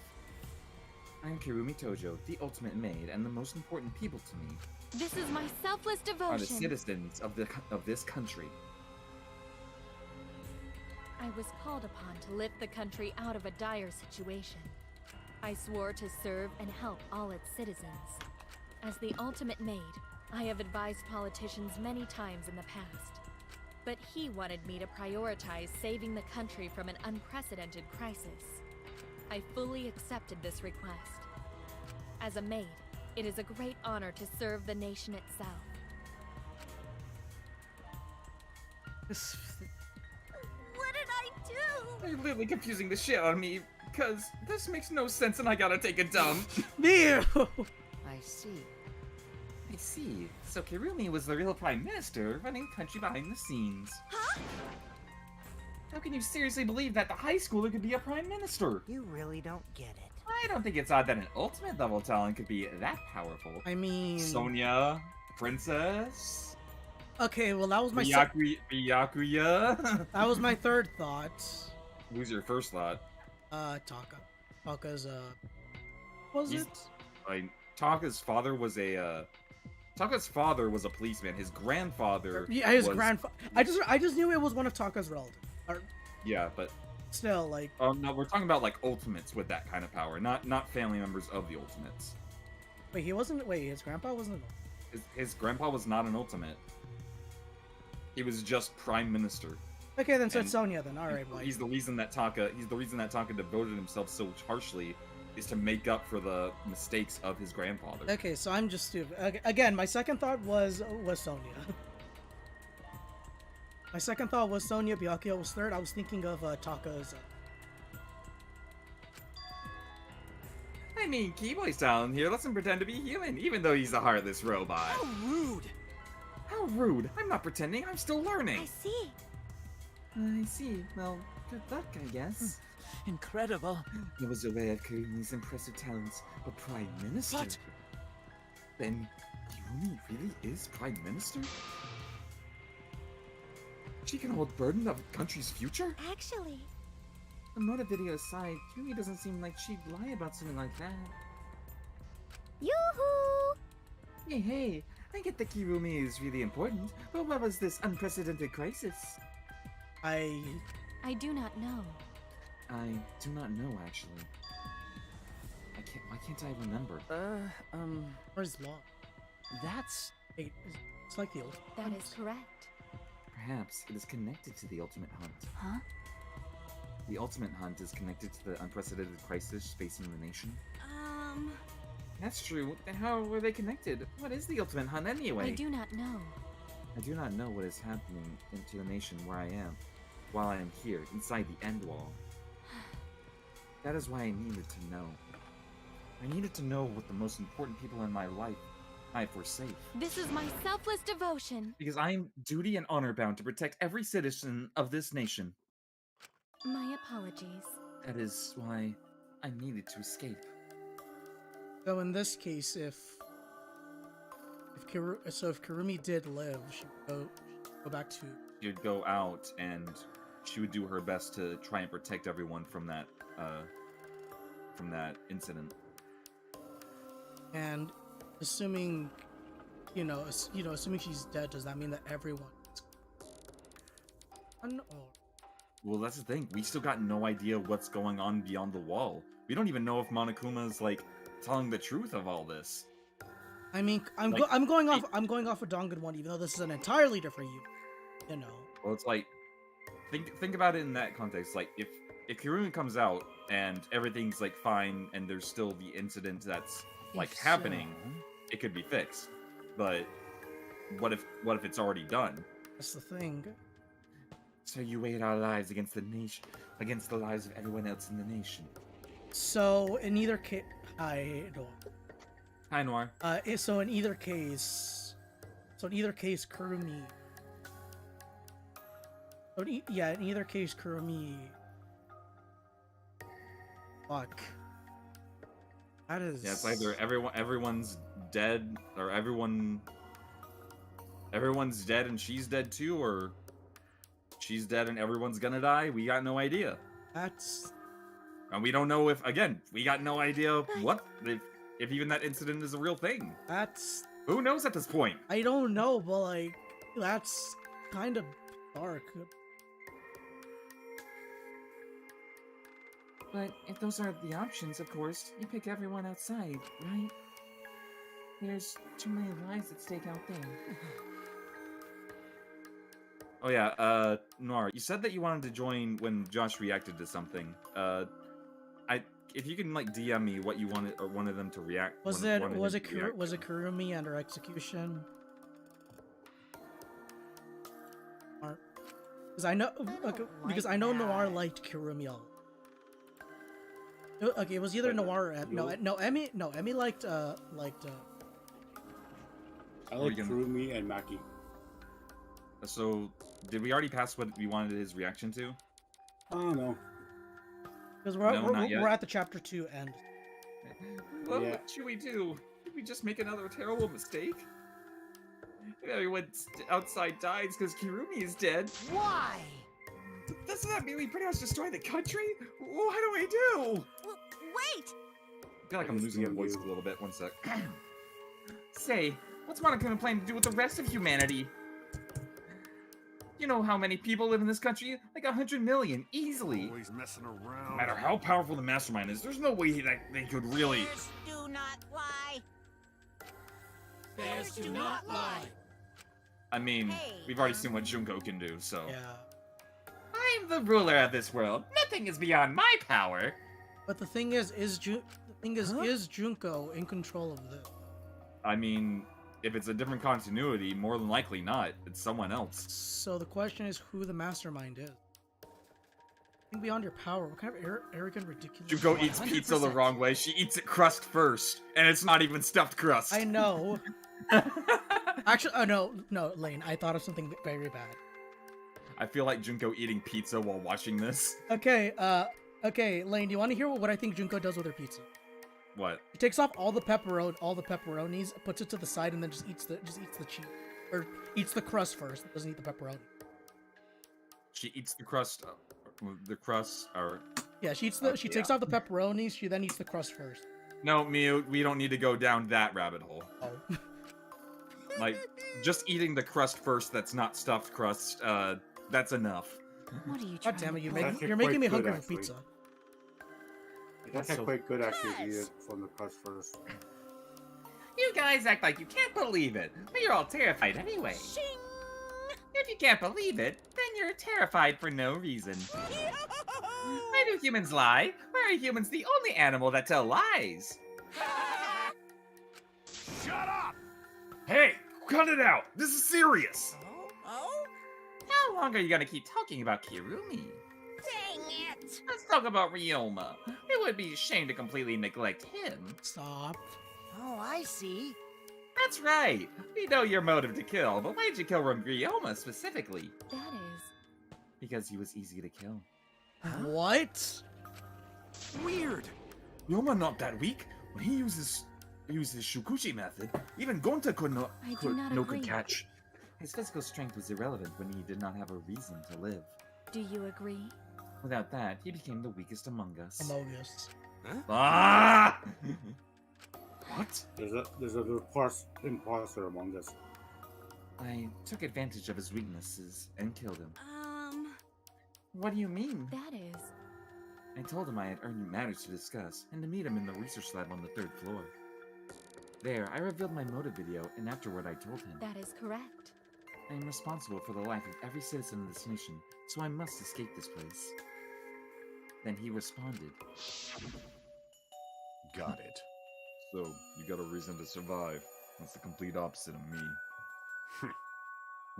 [SPEAKER 3] I'm Kirumi Tojo, the ultimate maid, and the most important people to me
[SPEAKER 16] This is my selfless
[SPEAKER 3] are the
[SPEAKER 16] devotion.
[SPEAKER 3] citizens of this country.
[SPEAKER 16] I was called upon to lift the country out of a dire situation. I swore to serve and help all its citizens. As the ultimate maid, I have advised politicians many times in the past. But he wanted me to prioritize saving the country from an unprecedented crisis. I fully accepted this request. As a maid, it is a great honor to serve the nation itself.
[SPEAKER 14] What did I do?
[SPEAKER 3] You're literally confusing the shit out of me, because this makes no sense and I gotta take a dump.
[SPEAKER 2] Mew!
[SPEAKER 7] I see.
[SPEAKER 3] I see. So Kirumi was the real Prime Minister, running the country behind the scenes.
[SPEAKER 14] Huh?
[SPEAKER 3] How can you seriously believe that the high schooler could be a Prime Minister?
[SPEAKER 9] You really don't get it.
[SPEAKER 3] I don't think it's odd that an ultimate level talent could be that powerful.
[SPEAKER 2] I mean...
[SPEAKER 3] Sonia, Princess...
[SPEAKER 2] Okay, well that was my
[SPEAKER 3] Byakuya.
[SPEAKER 2] that was my third thought.
[SPEAKER 3] Who's your first thought?
[SPEAKER 2] Taka. Taka's, was
[SPEAKER 3] He's-
[SPEAKER 2] it?
[SPEAKER 3] Taka's father was a, Taka's father was a policeman. His grandfather
[SPEAKER 2] Yeah, his
[SPEAKER 3] was-
[SPEAKER 2] grandfather. I just knew it was one of Taka's relatives. Or
[SPEAKER 3] Yeah, but...
[SPEAKER 2] still, like...
[SPEAKER 3] no, we're talking about, like, ultimates with that kind of power, not family members of the ultimates.
[SPEAKER 2] Wait, he wasn't... Wait, his grandpa wasn't...
[SPEAKER 3] His grandpa was not an ultimate. He was just Prime Minister.
[SPEAKER 2] Okay, then so
[SPEAKER 3] And
[SPEAKER 2] it's Sonia then. Alright, well.
[SPEAKER 3] He's the reason that Taka devoted himself so harshly, is to make up for the mistakes of his grandfather.
[SPEAKER 2] Okay, so I'm just stupid. Again, my second thought was Sonia. My second thought was Sonia. Byakuya was third. I was thinking of Taka's...
[SPEAKER 3] I mean, Keyboy's down here lets him pretend to be human, even though he's a heartless robot.
[SPEAKER 4] How rude!
[SPEAKER 3] How rude! I'm not pretending, I'm still learning!
[SPEAKER 14] I see.
[SPEAKER 3] I see. Well, good luck, I guess.
[SPEAKER 17] Incredible.
[SPEAKER 3] I was aware of Kirumi's impressive talents, but Prime Minister?
[SPEAKER 4] What?
[SPEAKER 3] Then Kirumi really is Prime Minister? She can hold burden of the country's future?
[SPEAKER 14] Actually,
[SPEAKER 3] The motive video aside, Kirumi doesn't seem like she'd lie about something like that.
[SPEAKER 14] yoo-hoo!
[SPEAKER 3] Hey, I get that Kirumi is really important, but what was this unprecedented crisis?
[SPEAKER 2] I
[SPEAKER 16] do not know.
[SPEAKER 3] I do not know, actually. Why can't I remember?
[SPEAKER 2] Where's Law?
[SPEAKER 3] That's...
[SPEAKER 2] Hey, it's like the old...
[SPEAKER 16] That is correct.
[SPEAKER 3] Perhaps it is connected to the Ultimate Hunt.
[SPEAKER 16] Huh?
[SPEAKER 3] The Ultimate Hunt is connected to the unprecedented crisis facing the nation. That's true. Then how were they connected? What is the Ultimate Hunt anyway?
[SPEAKER 16] I do not know.
[SPEAKER 3] I do not know what is happening into the nation where I am, while I am here, inside the End Wall. That is why I needed to know. I needed to know what the most important people in my life were safe.
[SPEAKER 16] This is my selfless devotion.
[SPEAKER 3] Because I am duty and honor bound to protect every citizen of this nation.
[SPEAKER 16] My apologies.
[SPEAKER 3] That is why I needed to escape.
[SPEAKER 2] So in this case, if Kurumi did live, she would go back to.
[SPEAKER 3] She'd go out and she would do her best to try and protect everyone from that incident.
[SPEAKER 2] And assuming, assuming she's dead, does that mean that everyone?
[SPEAKER 3] Well, that's the thing. We still got no idea what's going on beyond the wall. We don't even know if Monokuma's like telling the truth of all this.
[SPEAKER 2] I mean, I'm going off of Danganronpa, even though this is an entirely different you know.
[SPEAKER 3] Well, it's like think about it in that context. Like if Kirumi comes out and everything's like fine and there's still the incident that's like happening, it could be fixed. But what if it's already done?
[SPEAKER 2] That's the thing.
[SPEAKER 3] So you weighed our lives against the nation, against the lives of everyone else in the nation.
[SPEAKER 2] So in either case, Hi
[SPEAKER 3] Noir.
[SPEAKER 2] So in either case, Kurumi. In either case, Kurumi. Fuck. That is.
[SPEAKER 3] Yeah, it's either everyone's dead, or everyone's dead and she's dead too, or she's dead and everyone's gonna die. We got no idea.
[SPEAKER 2] That's.
[SPEAKER 3] And we don't know if, again, we got no idea what if even that incident is a real thing.
[SPEAKER 2] That's.
[SPEAKER 3] Who knows at this point?
[SPEAKER 2] I don't know, but like, that's kind of dark.
[SPEAKER 7] But if those are the options, of course, you pick everyone outside, right? There's too many lives at stake out there.
[SPEAKER 3] Oh yeah, Noir, you said that you wanted to join when Josh reacted to something. If you can like DM me what you wanted or wanted them to react.
[SPEAKER 2] Was it Kurumi and her execution? Because I know Noir liked Kurumi a lot. Okay, it was either Noir or Emmy liked
[SPEAKER 20] I like Kurumi and Maki.
[SPEAKER 3] So, did we already pass what we wanted his reaction to?
[SPEAKER 20] Oh no.
[SPEAKER 2] Because we're at the chapter 2 end.
[SPEAKER 3] What should we do? Did we just make another terrible mistake? If everyone outside dies because Kirumi is dead.
[SPEAKER 8] Why?
[SPEAKER 3] Doesn't that mean we pretty much destroy the country? What do we do?
[SPEAKER 14] Wait!
[SPEAKER 3] I feel like I'm losing my voice a little bit. One sec. Say, what's Monokuma planning to do with the rest of humanity? You know how many people live in this country? Like 100 million, easily.
[SPEAKER 4] Always messing around.
[SPEAKER 3] No matter how powerful the mastermind is, there's no way that they could really.
[SPEAKER 8] Bears do not lie.
[SPEAKER 17] Bears do not lie.
[SPEAKER 3] I mean, we've already seen what Junko can do, so.
[SPEAKER 2] Yeah.
[SPEAKER 7] I'm the ruler of this world. Nothing is beyond my power.
[SPEAKER 2] But the thing is Junko in control of this?
[SPEAKER 3] I mean, if it's a different continuity, more than likely not. It's someone else.
[SPEAKER 2] So the question is who the mastermind is. Think beyond your power. What kind of arrogant, ridiculous...
[SPEAKER 3] Junko eats pizza the wrong way. She eats it crust first, and it's not even stuffed crust.
[SPEAKER 2] I know. Actually, no, Lane. I thought of something very bad.
[SPEAKER 3] I feel like Junko eating pizza while watching this.
[SPEAKER 2] Okay, Lane, do you want to hear what I think Junko does with her pizza?
[SPEAKER 3] What?
[SPEAKER 2] He takes off all the pepperonis, puts it to the side, and then just eats the cheese, or eats the crust first. Doesn't eat the pepperoni.
[SPEAKER 3] She eats the crust. Or
[SPEAKER 2] yeah, she takes off the pepperonis. She then eats the crust first.
[SPEAKER 3] No, Mew, we don't need to go down that rabbit hole.
[SPEAKER 2] Oh.
[SPEAKER 3] Like, just eating the crust first. That's not stuffed crust. That's enough.
[SPEAKER 10] What are you
[SPEAKER 2] God damn it!
[SPEAKER 20] That's
[SPEAKER 2] You're making me
[SPEAKER 20] quite
[SPEAKER 2] hungry
[SPEAKER 20] good,
[SPEAKER 2] for pizza.
[SPEAKER 20] That's quite good, actually, to eat it from the crust first.
[SPEAKER 7] You guys act like you can't believe it, but you're all terrified anyway. If you can't believe it, then you're terrified for no reason. Why do humans lie? Why are humans the only animal that tell lies?
[SPEAKER 4] Shut up!
[SPEAKER 3] Hey, cut it out! This is serious!
[SPEAKER 8] Oh?
[SPEAKER 7] How long are you gonna keep talking about Kirumi?
[SPEAKER 8] Dang it!
[SPEAKER 7] Let's talk about Ryoma. It would be a shame to completely neglect him.
[SPEAKER 2] Stop.
[SPEAKER 8] Oh, I see.
[SPEAKER 7] That's right. We know your motive to kill, but why'd you kill Ryoma specifically?
[SPEAKER 10] That is...
[SPEAKER 7] Because he was easy to kill.
[SPEAKER 2] What?
[SPEAKER 4] Weird.
[SPEAKER 3] Ryoma not that weak. When he uses use his Shukuchi method, even Gonta could not,
[SPEAKER 10] I do not
[SPEAKER 3] no
[SPEAKER 10] agree.
[SPEAKER 3] could catch.
[SPEAKER 7] His physical strength was irrelevant when he did not have a reason to live.
[SPEAKER 10] Do you agree?
[SPEAKER 7] Without that, he became the weakest among us.
[SPEAKER 2] Amogus.
[SPEAKER 3] Ah! What?
[SPEAKER 20] There's a imposter among us.
[SPEAKER 7] I took advantage of his weaknesses and killed him.
[SPEAKER 14] Um...
[SPEAKER 7] What do you mean?
[SPEAKER 10] That is...
[SPEAKER 7] I told him I had urgent matters to discuss, and to meet him in the research lab on the 3rd floor. There, I revealed my motive video, and afterward I told him.
[SPEAKER 10] That is correct.
[SPEAKER 7] I am responsible for the life of every citizen of this nation, so I must escape this place. Then he responded.
[SPEAKER 1] Got it.
[SPEAKER 3] So, you got a reason to survive. That's the complete opposite of me.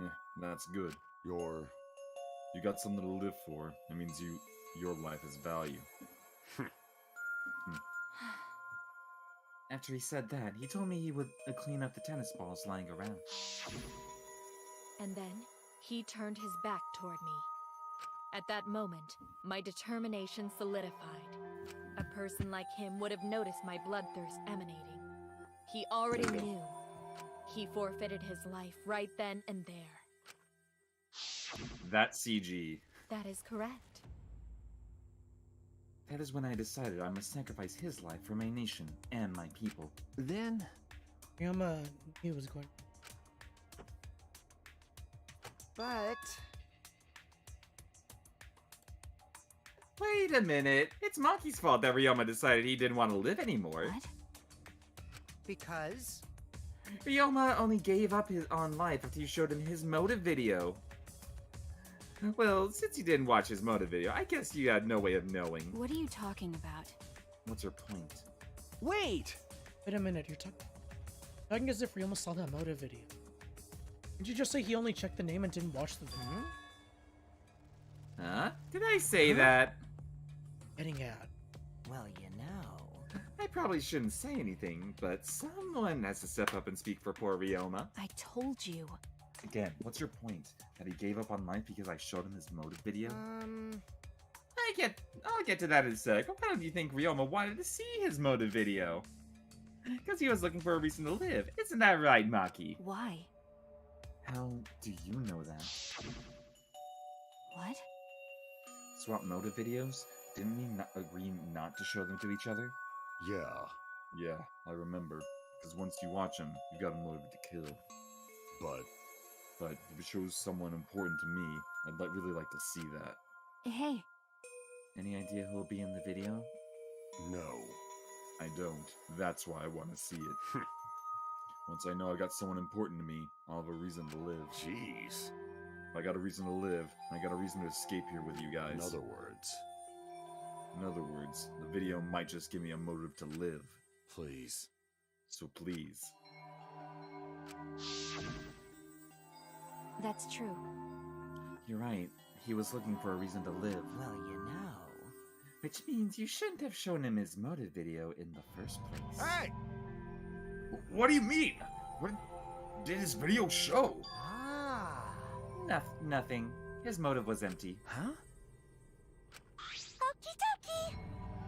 [SPEAKER 3] Yeah, that's good. You got something to live for. That means your life has value.
[SPEAKER 7] After he said that, he told me he would clean up the tennis balls lying around.
[SPEAKER 10] And then, he turned his back toward me. At that moment, my determination solidified. A person like him would have noticed my bloodthirst emanating. He already knew. He forfeited his life right then and there.
[SPEAKER 3] That's CG.
[SPEAKER 10] That is correct.
[SPEAKER 7] That is when I decided I must sacrifice his life for my nation and my people.
[SPEAKER 11] Then...
[SPEAKER 2] Ryoma knew he was going...
[SPEAKER 11] But...
[SPEAKER 7] Wait a minute. It's Maki's fault that Ryoma decided he didn't want to live anymore.
[SPEAKER 9] What? Because?
[SPEAKER 7] Ryoma only gave up on life after you showed him his motive video. Well, since you didn't watch his motive video, I guess you had no way of knowing.
[SPEAKER 16] What are you talking about?
[SPEAKER 7] What's your point?
[SPEAKER 11] Wait!
[SPEAKER 2] Wait a minute, you're talking as if Ryoma saw that motive video. Did you just say he only checked the name and didn't watch the video?
[SPEAKER 7] Huh? Did I say that?
[SPEAKER 2] Getting at.
[SPEAKER 9] Well, you know.
[SPEAKER 7] I probably shouldn't say anything, but someone has to step up and speak for poor Ryoma.
[SPEAKER 16] I told you.
[SPEAKER 7] Again, what's your point? That he gave up on life because I showed him his motive video? I'll get to that in a sec. Why do you think Ryoma wanted to see his motive video? Because he was looking for a reason to live. Isn't that right, Maki?
[SPEAKER 16] Why?
[SPEAKER 7] How do you know that?
[SPEAKER 16] What?
[SPEAKER 7] Swap motive videos? Didn't we agree not to show them to each other?
[SPEAKER 1] Yeah,
[SPEAKER 3] I remember. Because once you watch him, you got a motive to kill. But if it shows someone important to me, I'd really like to see that.
[SPEAKER 16] Hey.
[SPEAKER 7] Any idea who'll be in the video?
[SPEAKER 1] no.
[SPEAKER 3] I don't. That's why I want to see it. Once I know I got someone important to me, I'll have a reason to live.
[SPEAKER 1] Jeez.
[SPEAKER 3] If I got a reason to live, I got a reason to escape here with you guys.
[SPEAKER 1] In other words,
[SPEAKER 3] the video might just give me a motive to live.
[SPEAKER 1] please.
[SPEAKER 3] So please.
[SPEAKER 16] That's true.
[SPEAKER 7] You're right. He was looking for a reason to live.
[SPEAKER 9] Well, you know.
[SPEAKER 7] Which means you shouldn't have shown him his motive video in the first place.
[SPEAKER 1] Hey!
[SPEAKER 3] What do you mean? What did his video show?
[SPEAKER 9] Ah.
[SPEAKER 7] Nothing. His motive was empty.
[SPEAKER 11] Huh?
[SPEAKER 5] Okie dokie.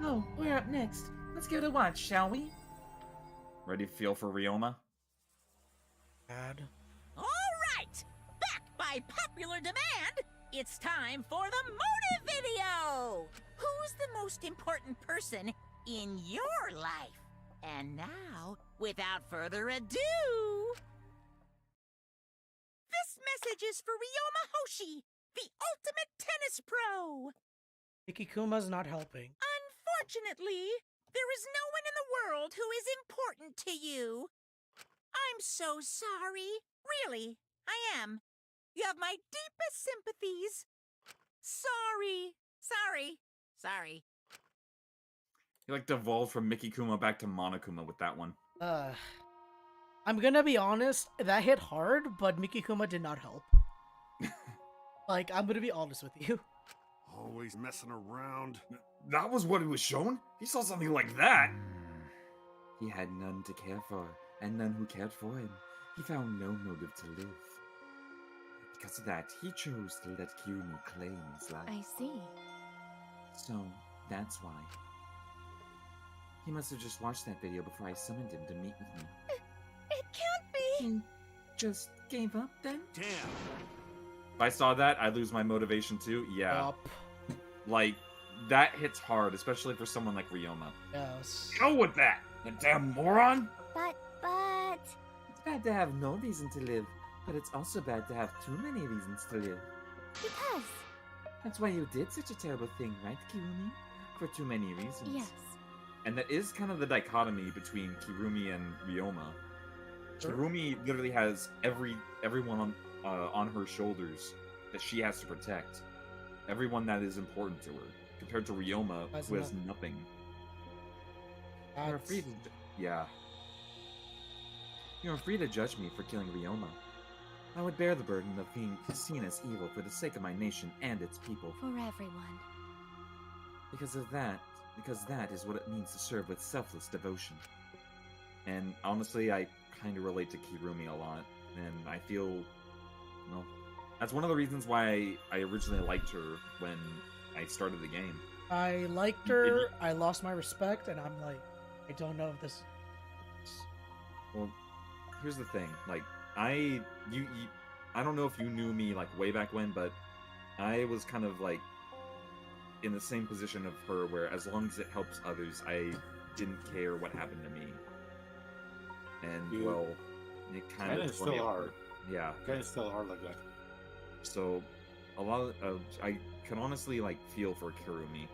[SPEAKER 7] Oh, we're up next. Let's give it a watch, shall we?
[SPEAKER 3] Ready to feel for Ryoma?
[SPEAKER 2] Bad.
[SPEAKER 8] All right! Back by popular demand, it's time for the motive video! Who's the most important person in your life? And now, without further ado... This message is for Ryoma Hoshi, the ultimate tennis pro!
[SPEAKER 2] Ikikuma's not helping.
[SPEAKER 8] Unfortunately, there is no one in the world who is important to you. I'm so sorry. Really, I am. You have my deepest sympathies. Sorry.
[SPEAKER 3] He devolved from Mickey Kuma back to Monokuma with that one.
[SPEAKER 2] I'm gonna be honest, that hit hard, but Mikikuma did not help. I'm gonna be honest with you.
[SPEAKER 1] Always messing around.
[SPEAKER 3] That was what he was shown? He saw something like that?
[SPEAKER 7] He had none to care for, and none who cared for him. He found no motive to live. Because of that, he chose to let Kirumi claim his life.
[SPEAKER 10] I see.
[SPEAKER 7] So, that's why. He must have just watched that video before I summoned him to meet with me.
[SPEAKER 14] It can't be!
[SPEAKER 7] He just gave up then?
[SPEAKER 4] Damn.
[SPEAKER 3] If I saw that, I'd lose my motivation too. Yeah.
[SPEAKER 2] Yup.
[SPEAKER 3] Like, that hits hard, especially for someone like Ryoma.
[SPEAKER 2] Yes.
[SPEAKER 3] Go with that, you damn moron!
[SPEAKER 5] But...
[SPEAKER 7] It's bad to have no reason to live, but it's also bad to have too many reasons to live.
[SPEAKER 5] Because...
[SPEAKER 7] That's why you did such a terrible thing, right, Kirumi? For too many reasons.
[SPEAKER 10] Yes.
[SPEAKER 3] And that is kind of the dichotomy between Kirumi and Ryoma.
[SPEAKER 2] Sure.
[SPEAKER 3] Kirumi literally has everyone on her shoulders that she has to protect. Everyone that is important to her. Compared to Ryoma, who has nothing. You're free to, yeah. You're free to judge me for killing Ryoma. I would bear the burden of being seen as evil for the sake of my nation and its people.
[SPEAKER 10] For everyone.
[SPEAKER 7] Because that is what it means to serve with selfless devotion.
[SPEAKER 3] And honestly, I kind of relate to Kirumi a lot. And I feel, well, that's one of the reasons why I originally liked her when I started the game.
[SPEAKER 2] I liked her, I lost my respect, and I'm like, I don't know if this...
[SPEAKER 3] Well, here's the thing. Like, I don't know if you knew me, like, way back when, but I was kind of, like, in the same position of her, where as long as it helps others, I didn't care what happened to me. And, well, it kind of
[SPEAKER 20] still hard.
[SPEAKER 3] Yeah.
[SPEAKER 20] Kind of still hard like that.
[SPEAKER 3] So, a lot of, I can honestly, like, feel for Kirumi.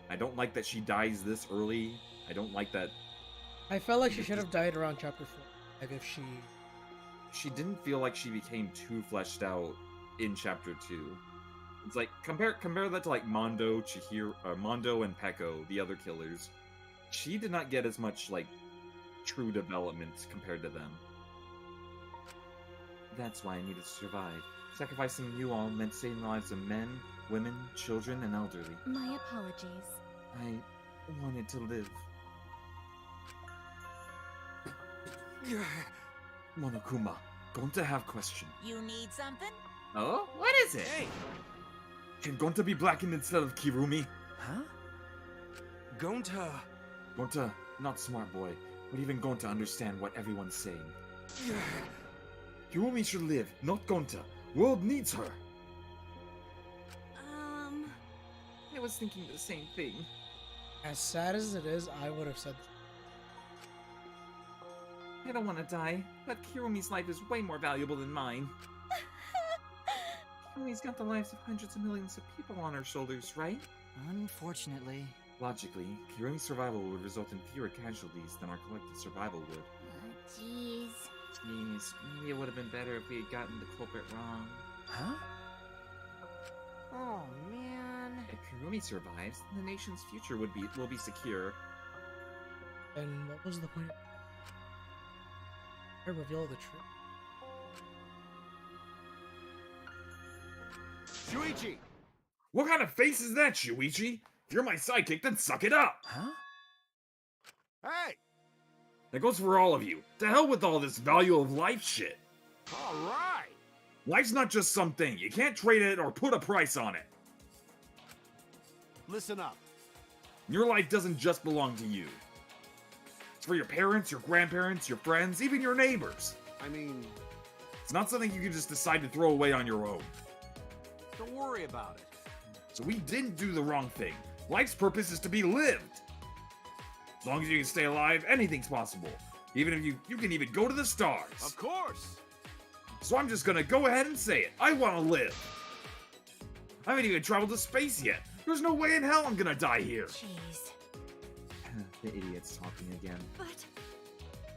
[SPEAKER 3] I don't like that she dies this early. I don't like that...
[SPEAKER 2] I felt like she should have died around chapter 4. Like, if she...
[SPEAKER 3] She didn't feel like she became too fleshed out in chapter 2. It's like, compare that to, like, Mondo, Mondo and Peko, the other killers. She did not get as much, like, true development compared to them.
[SPEAKER 7] That's why I needed to survive. Sacrificing you all meant saving the lives of men, women, children, and elderly.
[SPEAKER 10] My apologies.
[SPEAKER 7] I wanted to live.
[SPEAKER 3] Monokuma, Gonta have question.
[SPEAKER 8] You need something?
[SPEAKER 7] Oh? What is it?
[SPEAKER 4] Hey!
[SPEAKER 3] Can Gonta be blackened instead of Kirumi?
[SPEAKER 12] Huh? Gonta...
[SPEAKER 3] Gonta, not smart boy, but even Gonta understand what everyone's saying. Kirumi should live, not Gonta. World needs her.
[SPEAKER 7] I was thinking the same thing.
[SPEAKER 2] As sad as it is, I would have said...
[SPEAKER 7] I don't want to die, but Kirumi's life is way more valuable than mine. Kirumi's got the lives of hundreds of millions of people on her shoulders, right?
[SPEAKER 13] Unfortunately.
[SPEAKER 3] Logically, Kirumi's survival would result in fewer casualties than our collective survival would.
[SPEAKER 5] Jeez.
[SPEAKER 7] Jeez, maybe it would have been better if we had gotten the culprit wrong.
[SPEAKER 13] Huh?
[SPEAKER 9] Oh, man.
[SPEAKER 7] If Kirumi survives, the nation's future will be secure.
[SPEAKER 2] And what was the point? I reveal the truth.
[SPEAKER 4] Shuichi!
[SPEAKER 3] What kind of face is that, Shuichi? If you're my sidekick, then suck it up!
[SPEAKER 13] Huh?
[SPEAKER 4] Hey!
[SPEAKER 3] That goes for all of you. To hell with all this value of life shit.
[SPEAKER 4] Alright!
[SPEAKER 3] Life's not just something. You can't trade it or put a price on it.
[SPEAKER 4] Listen up.
[SPEAKER 3] Your life doesn't just belong to you. It's for your parents, your grandparents, your friends, even your neighbors.
[SPEAKER 4] I mean...
[SPEAKER 3] It's not something you can just decide to throw away on your own.
[SPEAKER 4] Don't worry about it.
[SPEAKER 3] So we didn't do the wrong thing. Life's purpose is to be lived. As long as you can stay alive, anything's possible. Even if you can even go to the stars.
[SPEAKER 4] Of course!
[SPEAKER 3] So I'm just gonna go ahead and say it. I wanna live. I haven't even traveled to space yet. There's no way in hell I'm gonna die here.
[SPEAKER 10] Jeez.
[SPEAKER 7] The idiot's talking again.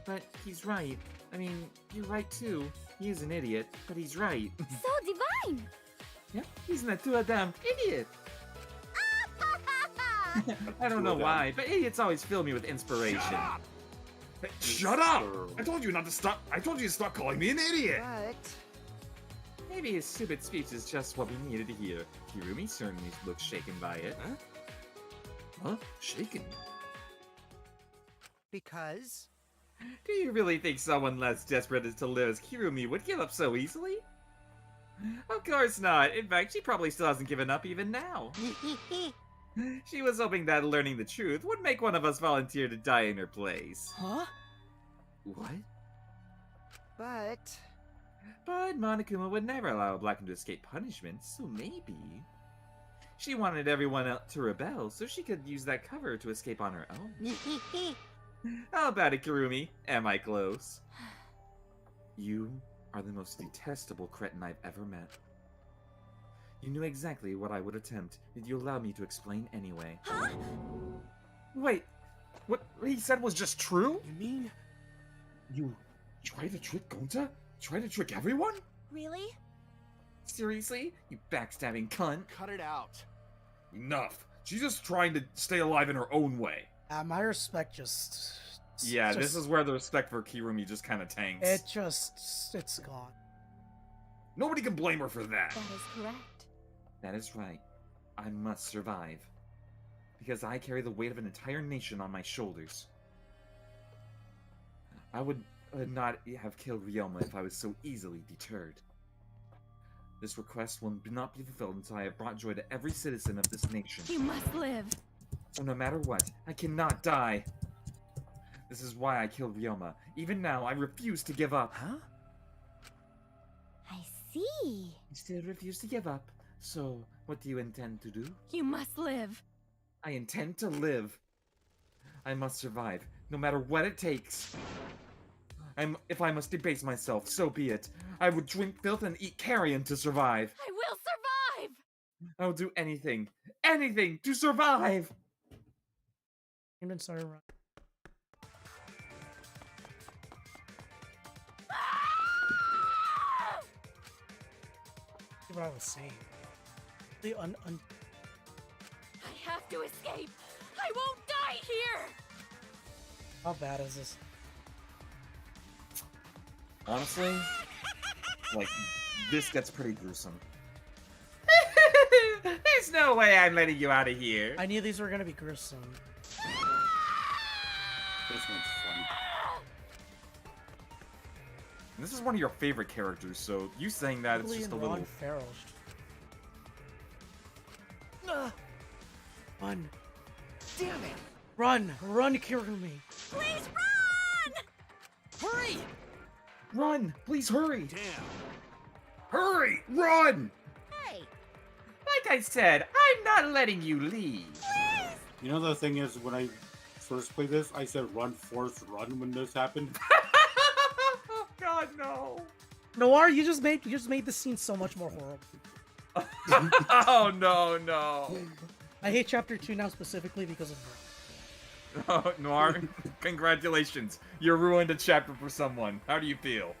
[SPEAKER 10] But
[SPEAKER 7] he's right. I mean, you're right too. He is an idiot, but he's right.
[SPEAKER 5] So divine!
[SPEAKER 7] Yeah, he's not too damn idiot. I don't know why, but idiots always fill me with inspiration.
[SPEAKER 3] Shut up! Hey, shut up! I told you not to stop. I told you to stop calling me an idiot.
[SPEAKER 13] But...
[SPEAKER 7] Maybe his stupid speech is just what we needed to hear. Kirumi certainly looks shaken by it. Huh? Shaken?
[SPEAKER 9] Because?
[SPEAKER 7] Do you really think someone less desperate to live as Kirumi would give up so easily? Of course not. In fact, she probably still hasn't given up even now. She was hoping that learning the truth would make one of us volunteer to die in her place.
[SPEAKER 13] Huh?
[SPEAKER 7] What?
[SPEAKER 11] But
[SPEAKER 7] Monokuma would never allow a black man to escape punishment, so maybe... She wanted everyone else to rebel so she could use that cover to escape on her own. How about it, Kirumi? Am I close? You are the most detestable cretin I've ever met. You knew exactly what I would attempt. Did you allow me to explain anyway?
[SPEAKER 14] Huh?
[SPEAKER 3] Wait, what he said was just true?
[SPEAKER 12] You mean
[SPEAKER 3] you tried to trick Gonta? Try to trick everyone?
[SPEAKER 14] Really?
[SPEAKER 7] Seriously? You backstabbing cunt?
[SPEAKER 4] Cut it out.
[SPEAKER 3] Enough. She's just trying to stay alive in her own way.
[SPEAKER 2] My respect just...
[SPEAKER 3] Yeah, this is where the respect for Kirumi just kind of tanks.
[SPEAKER 2] It's gone.
[SPEAKER 3] Nobody can blame her for that.
[SPEAKER 10] That is correct.
[SPEAKER 7] That is right. I must survive. Because I carry the weight of an entire nation on my shoulders. I would not have killed Ryoma if I was so easily deterred. This request will not be fulfilled until I have brought joy to every citizen of this nation.
[SPEAKER 10] You must live.
[SPEAKER 7] So no matter what, I cannot die. This is why I killed Ryoma. Even now, I refuse to give up.
[SPEAKER 13] Huh?
[SPEAKER 5] I see.
[SPEAKER 7] You still refuse to give up. So, what do you intend to do?
[SPEAKER 10] You must live.
[SPEAKER 7] I intend to live. I must survive, no matter what it takes. If I must debase myself, so be it. I would drink filth and eat carrion to survive.
[SPEAKER 10] I will survive!
[SPEAKER 7] I will do anything to survive!
[SPEAKER 2] Even started running. What I was saying. The
[SPEAKER 10] I have to escape! I won't die here!
[SPEAKER 2] How bad is this?
[SPEAKER 3] Honestly, like, this gets pretty gruesome.
[SPEAKER 7] There's no way I'm letting you out of here.
[SPEAKER 2] I knew these were gonna be gruesome.
[SPEAKER 20] This one's fun.
[SPEAKER 3] This is one of your favorite characters, so you saying that, it's just a little...
[SPEAKER 2] Farrell. Run.
[SPEAKER 11] damn it!
[SPEAKER 2] Run, Kirumi.
[SPEAKER 14] Please run!
[SPEAKER 11] Hurry!
[SPEAKER 3] Run! Please hurry!
[SPEAKER 4] Damn.
[SPEAKER 3] Hurry! Run!
[SPEAKER 18] Hey,
[SPEAKER 7] Like I said, I'm not letting you leave.
[SPEAKER 20] You know the thing is, when I first played this, I said run, force, run when this happened.
[SPEAKER 3] Oh God, no!
[SPEAKER 2] Noir, you just made the scene so much more horrible.
[SPEAKER 3] Oh no!
[SPEAKER 2] I hate chapter 2 now specifically because of her.
[SPEAKER 3] Oh, Noir, congratulations. You ruined a chapter for someone. How do you feel?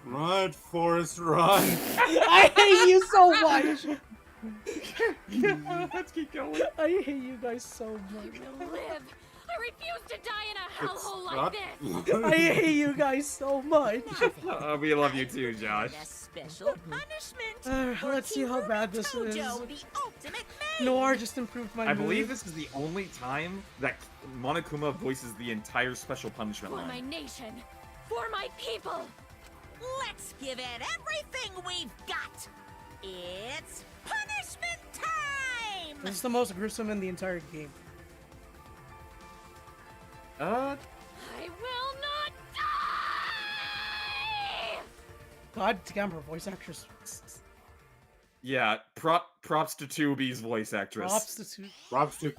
[SPEAKER 20] Run, Forrest, run!
[SPEAKER 2] I hate you so much!
[SPEAKER 3] Let's keep going.
[SPEAKER 2] I hate you guys so much.
[SPEAKER 10] You will live! I refuse to die in a hellhole like
[SPEAKER 20] not-
[SPEAKER 10] this!
[SPEAKER 2] I hate you guys so much.
[SPEAKER 3] We love you too, Josh.
[SPEAKER 18] a special punishment.
[SPEAKER 2] Let's see how bad this is.
[SPEAKER 18] Tojo, the ultimate man.
[SPEAKER 2] Noir just improved my
[SPEAKER 3] I
[SPEAKER 2] mood.
[SPEAKER 3] believe this is the only time that Monokuma voices the entire special punishment
[SPEAKER 10] For my
[SPEAKER 3] line.
[SPEAKER 10] nation! For my people!
[SPEAKER 18] Let's give it everything we've got. It's punishment time.
[SPEAKER 2] This is the most gruesome in the entire game.
[SPEAKER 10] I will not die!
[SPEAKER 2] God damn, her voice actress.
[SPEAKER 3] Yeah, props to 2B's voice actress.
[SPEAKER 20] Props to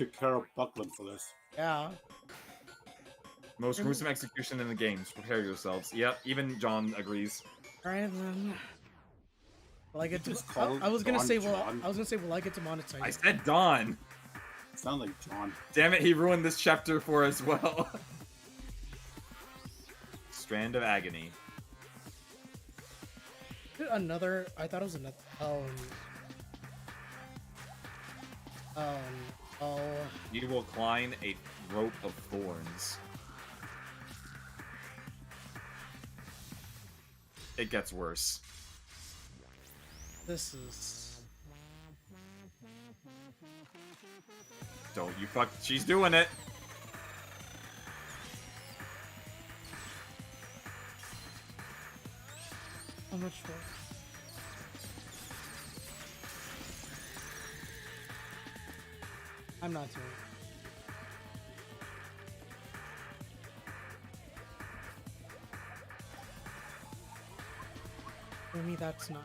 [SPEAKER 20] Carol Buckland for this.
[SPEAKER 2] Yeah.
[SPEAKER 3] Most gruesome execution in the games. Prepare yourselves. Yep, even John agrees.
[SPEAKER 2] Alright then. Will I get to?
[SPEAKER 20] Just call
[SPEAKER 2] I was gonna
[SPEAKER 20] Don
[SPEAKER 2] say,
[SPEAKER 20] John.
[SPEAKER 2] I was gonna say, will I get to monetize?
[SPEAKER 3] I said Don.
[SPEAKER 20] Sound like John.
[SPEAKER 3] Damn it, he ruined this chapter for us well. Strand of Agony.
[SPEAKER 2] Another. I thought it was another. Oh.
[SPEAKER 3] You will climb a rope of thorns. It gets worse.
[SPEAKER 2] This is.
[SPEAKER 3] Don't you fuck. She's doing it.
[SPEAKER 2] How much for? I'm not doing it. For me, that's not.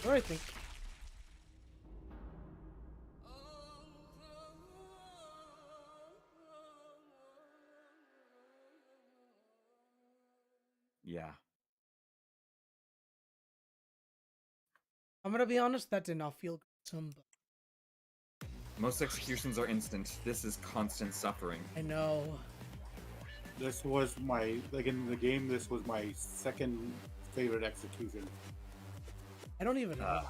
[SPEAKER 2] What do I think?
[SPEAKER 3] Yeah.
[SPEAKER 2] I'm gonna be honest, that did not feel gruesome, but
[SPEAKER 3] Most executions are instant. This is constant suffering.
[SPEAKER 2] I know.
[SPEAKER 20] This was my, like in the game, this was my second favorite execution.
[SPEAKER 2] I don't even know.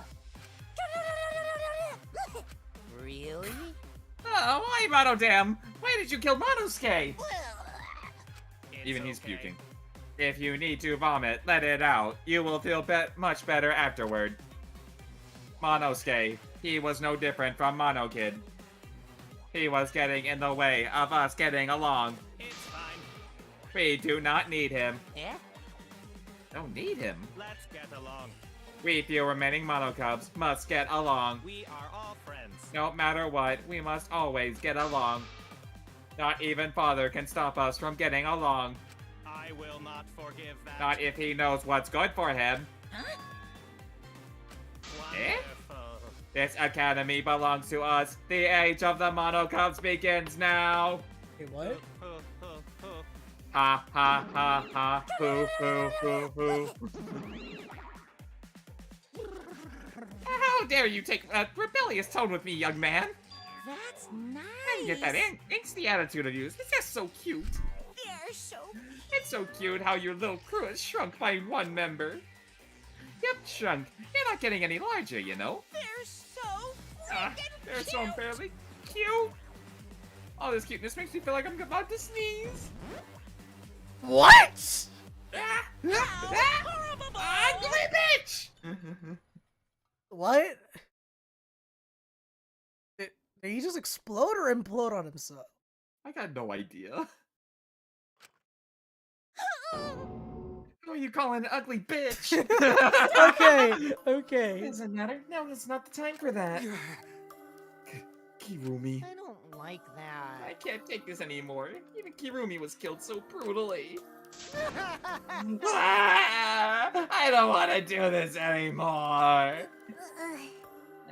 [SPEAKER 18] Really?
[SPEAKER 7] Oh, why, Monodam? Why did you kill Monosuke?
[SPEAKER 3] Even he's puking.
[SPEAKER 7] If you need to vomit, let it out. You will feel much better afterward. Monosuke, he was no different from Mono Kid. He was getting in the way of us getting along.
[SPEAKER 19] It's fine.
[SPEAKER 7] We do not need him.
[SPEAKER 18] Yeah?
[SPEAKER 3] Don't need him.
[SPEAKER 19] Let's get along.
[SPEAKER 7] We few remaining Mono Cubs must get along.
[SPEAKER 19] We are all friends.
[SPEAKER 7] No matter what, we must always get along. Not even Father can stop us from getting along.
[SPEAKER 19] I will not forgive that.
[SPEAKER 7] Not if he knows what's good for him. Eh?
[SPEAKER 19] Wonderful.
[SPEAKER 7] This academy belongs to us. The age of the Mono Cubs begins now.
[SPEAKER 2] Wait, what?
[SPEAKER 7] Ha ha ha ha. Hoo hoo hoo hoo. How dare you take a rebellious tone with me, young man?
[SPEAKER 18] That's nice.
[SPEAKER 7] Get that angsty attitude of yours. It's just so cute.
[SPEAKER 18] They're so
[SPEAKER 7] It's so cute how your little crew is shrunk by one member. Yep, shrunk. You're not getting any larger, you know.
[SPEAKER 18] They're so
[SPEAKER 7] They're
[SPEAKER 18] cute.
[SPEAKER 7] so barely cute. All this cuteness makes me feel like I'm about to sneeze.
[SPEAKER 2] What?
[SPEAKER 7] Ugly bitch!
[SPEAKER 2] What? Did he just explode or implode on himself?
[SPEAKER 3] I got no idea.
[SPEAKER 7] Who are you calling an ugly bitch?
[SPEAKER 2] Okay, okay.
[SPEAKER 7] Doesn't matter. Now it's not the time for that.
[SPEAKER 3] Kirumi.
[SPEAKER 18] I don't like that.
[SPEAKER 7] I can't take this anymore. Even Kirumi was killed so brutally. I don't want to do this anymore.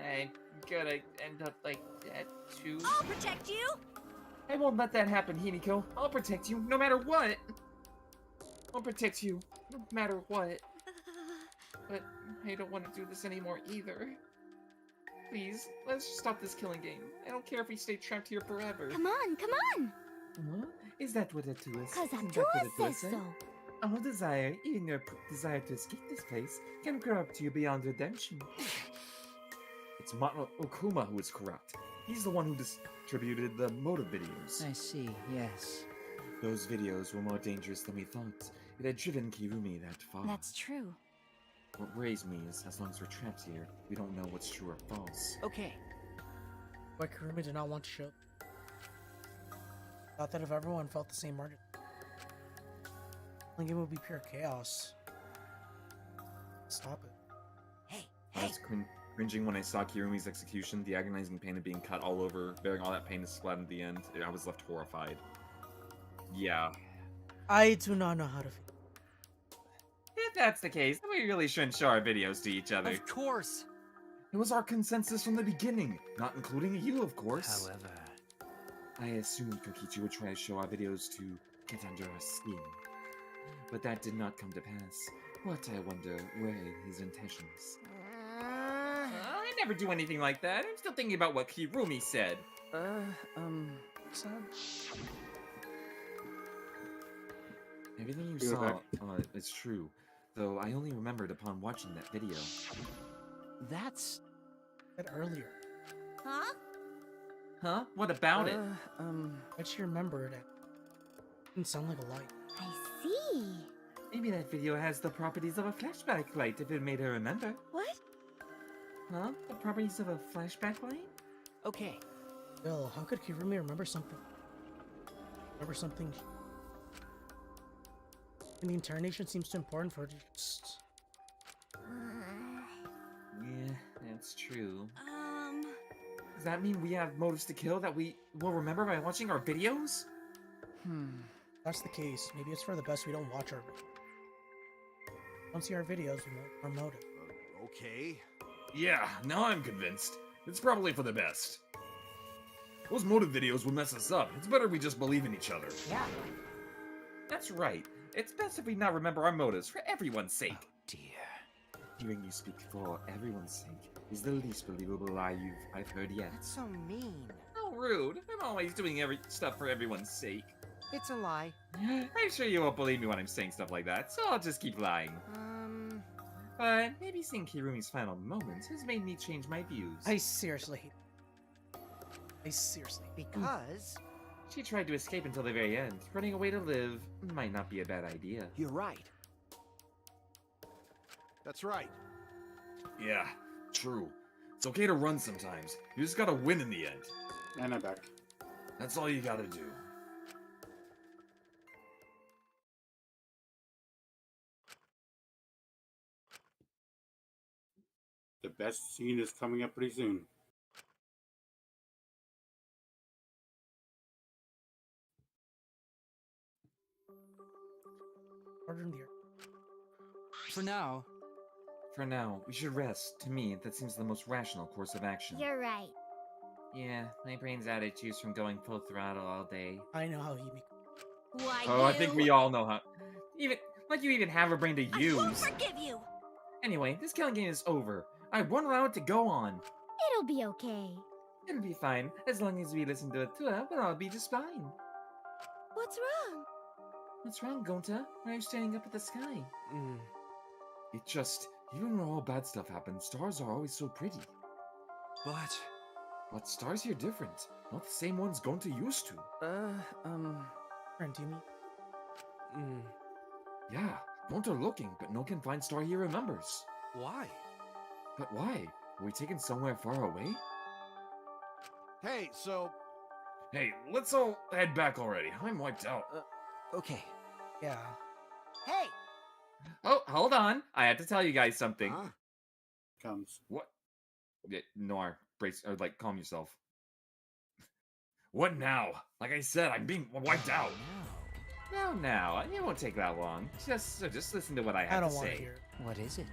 [SPEAKER 7] I'm gonna end up like that too.
[SPEAKER 14] I'll protect you.
[SPEAKER 7] I won't let that happen, Hiniko. I'll protect you no matter what. I'll protect you no matter what. But I don't want to do this anymore either. Please, let's just stop this killing game. I don't care if we stay trapped here forever.
[SPEAKER 5] Come on, come on!
[SPEAKER 7] What? Is that what it is?
[SPEAKER 5] Cause
[SPEAKER 7] Isn't
[SPEAKER 5] Atua
[SPEAKER 7] that what it
[SPEAKER 5] says
[SPEAKER 7] is, eh?
[SPEAKER 5] so.
[SPEAKER 7] All desire, even your desire to escape this place, can corrupt you beyond redemption. It's Mono Okuma who is corrupt. He's the one who distributed the motive videos.
[SPEAKER 6] I see, yes.
[SPEAKER 3] Those videos were more dangerous than we thought. It had driven Kirumi that far.
[SPEAKER 16] That's true.
[SPEAKER 3] What worries me is, as long as we're trapped here, we don't know what's true or false.
[SPEAKER 6] Okay.
[SPEAKER 2] But Kurumi did not want to show. Thought that if everyone felt the same margin, the game would be pure chaos. Stop it.
[SPEAKER 3] I was cringing when I saw Kirumi's execution, the agonizing pain of being cut all over, bearing all that pain to splat at the end. I was left horrified. Yeah.
[SPEAKER 2] I do not know how to feel.
[SPEAKER 7] If that's the case, then we really shouldn't show our videos to each other.
[SPEAKER 12] Of course.
[SPEAKER 3] It was our consensus from the beginning, not including you, of course.
[SPEAKER 6] However,
[SPEAKER 3] I assumed Kokichi would try to show our videos to get under our skin. But that did not come to pass. What, I wonder, were his intentions?
[SPEAKER 7] I never do anything like that. I'm still thinking about what Kirumi said.
[SPEAKER 6] son?
[SPEAKER 3] Everything you
[SPEAKER 20] Feel
[SPEAKER 3] saw
[SPEAKER 20] that.
[SPEAKER 3] is true, though I only remembered upon watching that video.
[SPEAKER 6] That's...
[SPEAKER 2] Said earlier.
[SPEAKER 14] Huh?
[SPEAKER 7] Huh? What about it?
[SPEAKER 2] But she remembered it. Didn't sound like a light.
[SPEAKER 5] I see.
[SPEAKER 7] Maybe that video has the properties of a flashback light if it made her remember.
[SPEAKER 14] What?
[SPEAKER 7] Huh? The properties of a flashback light?
[SPEAKER 13] Okay.
[SPEAKER 2] Bill, how could Kirumi remember something? And the entire nation seems too important for her to just...
[SPEAKER 7] Yeah, that's true. Does that mean we have motives to kill that we will remember by watching our videos?
[SPEAKER 2] If that's the case. Maybe it's for the best we don't watch our videos. Don't see our videos, we know our motive.
[SPEAKER 4] Okay.
[SPEAKER 3] Yeah, now I'm convinced. It's probably for the best. Those motive videos will mess us up. It's better we just believe in each other.
[SPEAKER 7] Yeah. That's right. It's best if we not remember our motives for everyone's sake.
[SPEAKER 6] Oh, dear.
[SPEAKER 7] Hearing you speak for everyone's sake is the least believable lie I've heard yet.
[SPEAKER 9] That's so mean.
[SPEAKER 7] How rude. I'm always doing stuff for everyone's sake.
[SPEAKER 9] It's a lie.
[SPEAKER 7] I'm sure you won't believe me when I'm saying stuff like that, so I'll just keep lying. But maybe seeing Kirumi's final moments has made me change my views.
[SPEAKER 2] I seriously hate it.
[SPEAKER 9] Because...
[SPEAKER 7] She tried to escape until the very end. Running away to live might not be a bad idea.
[SPEAKER 11] You're right.
[SPEAKER 4] That's right.
[SPEAKER 3] Yeah, true. It's okay to run sometimes. You just gotta win in the end.
[SPEAKER 20] And I'm back.
[SPEAKER 3] That's all you gotta do.
[SPEAKER 20] The best scene is coming up pretty soon.
[SPEAKER 2] Pardon the
[SPEAKER 13] For now.
[SPEAKER 7] For now, we should rest. To me, that seems the most rational course of action.
[SPEAKER 5] You're right.
[SPEAKER 7] Yeah, my brain's out of juice from going full throttle all day.
[SPEAKER 2] I know how he makes...
[SPEAKER 14] Why,
[SPEAKER 7] Oh, I think we all know how. You even have a brain to use.
[SPEAKER 14] I won't forgive you!
[SPEAKER 7] Anyway, this killing game is over. I have one round to go on.
[SPEAKER 5] It'll be okay.
[SPEAKER 7] It'll be fine. As long as we listen to Atua, we'll all be just fine.
[SPEAKER 14] What's wrong?
[SPEAKER 7] What's wrong, Gonta? Why are you staring up at the sky?
[SPEAKER 3] It just, even when all bad stuff happens, stars are always so pretty. But stars here different. Not the same ones Gonta used to.
[SPEAKER 2] Friend, do you mean?
[SPEAKER 3] Yeah, Gonta looking, but no can find star he remembers.
[SPEAKER 12] Why?
[SPEAKER 3] But why? Were we taken somewhere far away?
[SPEAKER 4] Hey, so...
[SPEAKER 3] Hey, let's all head back already. I'm wiped out.
[SPEAKER 6] Okay.
[SPEAKER 2] Yeah.
[SPEAKER 9] Hey!
[SPEAKER 7] Oh, hold on. I have to tell you guys something.
[SPEAKER 20] Comes.
[SPEAKER 3] What?
[SPEAKER 7] Yeah, Noir, brace, or calm yourself.
[SPEAKER 3] What now? Like I said, I'm being wiped out.
[SPEAKER 7] Now, it won't take that long. Just listen to what I have
[SPEAKER 2] I don't
[SPEAKER 7] to
[SPEAKER 2] want
[SPEAKER 7] say.
[SPEAKER 2] to hear it.
[SPEAKER 6] What is it?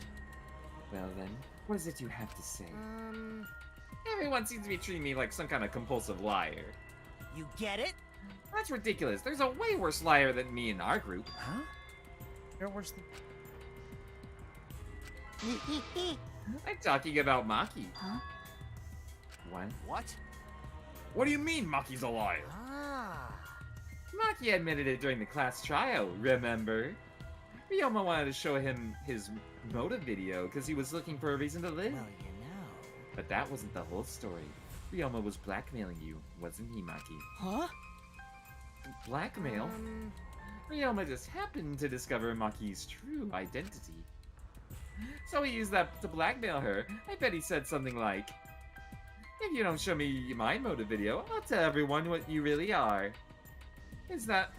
[SPEAKER 7] Well then, what is it you have to say? Everyone seems to be treating me like some kind of compulsive liar.
[SPEAKER 9] You get it?
[SPEAKER 7] That's ridiculous. There's a way worse liar than me in our group.
[SPEAKER 6] Huh?
[SPEAKER 2] You're worse than...
[SPEAKER 7] I'm talking about Maki.
[SPEAKER 6] Huh?
[SPEAKER 7] What?
[SPEAKER 3] What do you mean Maki's a liar?
[SPEAKER 7] Maki admitted it during the class trial, remember? Ryoma wanted to show him his motive video because he was looking for a reason to live.
[SPEAKER 6] Well, you know.
[SPEAKER 7] But that wasn't the whole story. Ryoma was blackmailing you, wasn't he, Maki?
[SPEAKER 2] Huh?
[SPEAKER 7] Blackmail? Ryoma just happened to discover Maki's true identity. So he used that to blackmail her. I bet he said something like, "If you don't show me my motive video, I'll tell everyone what you really are."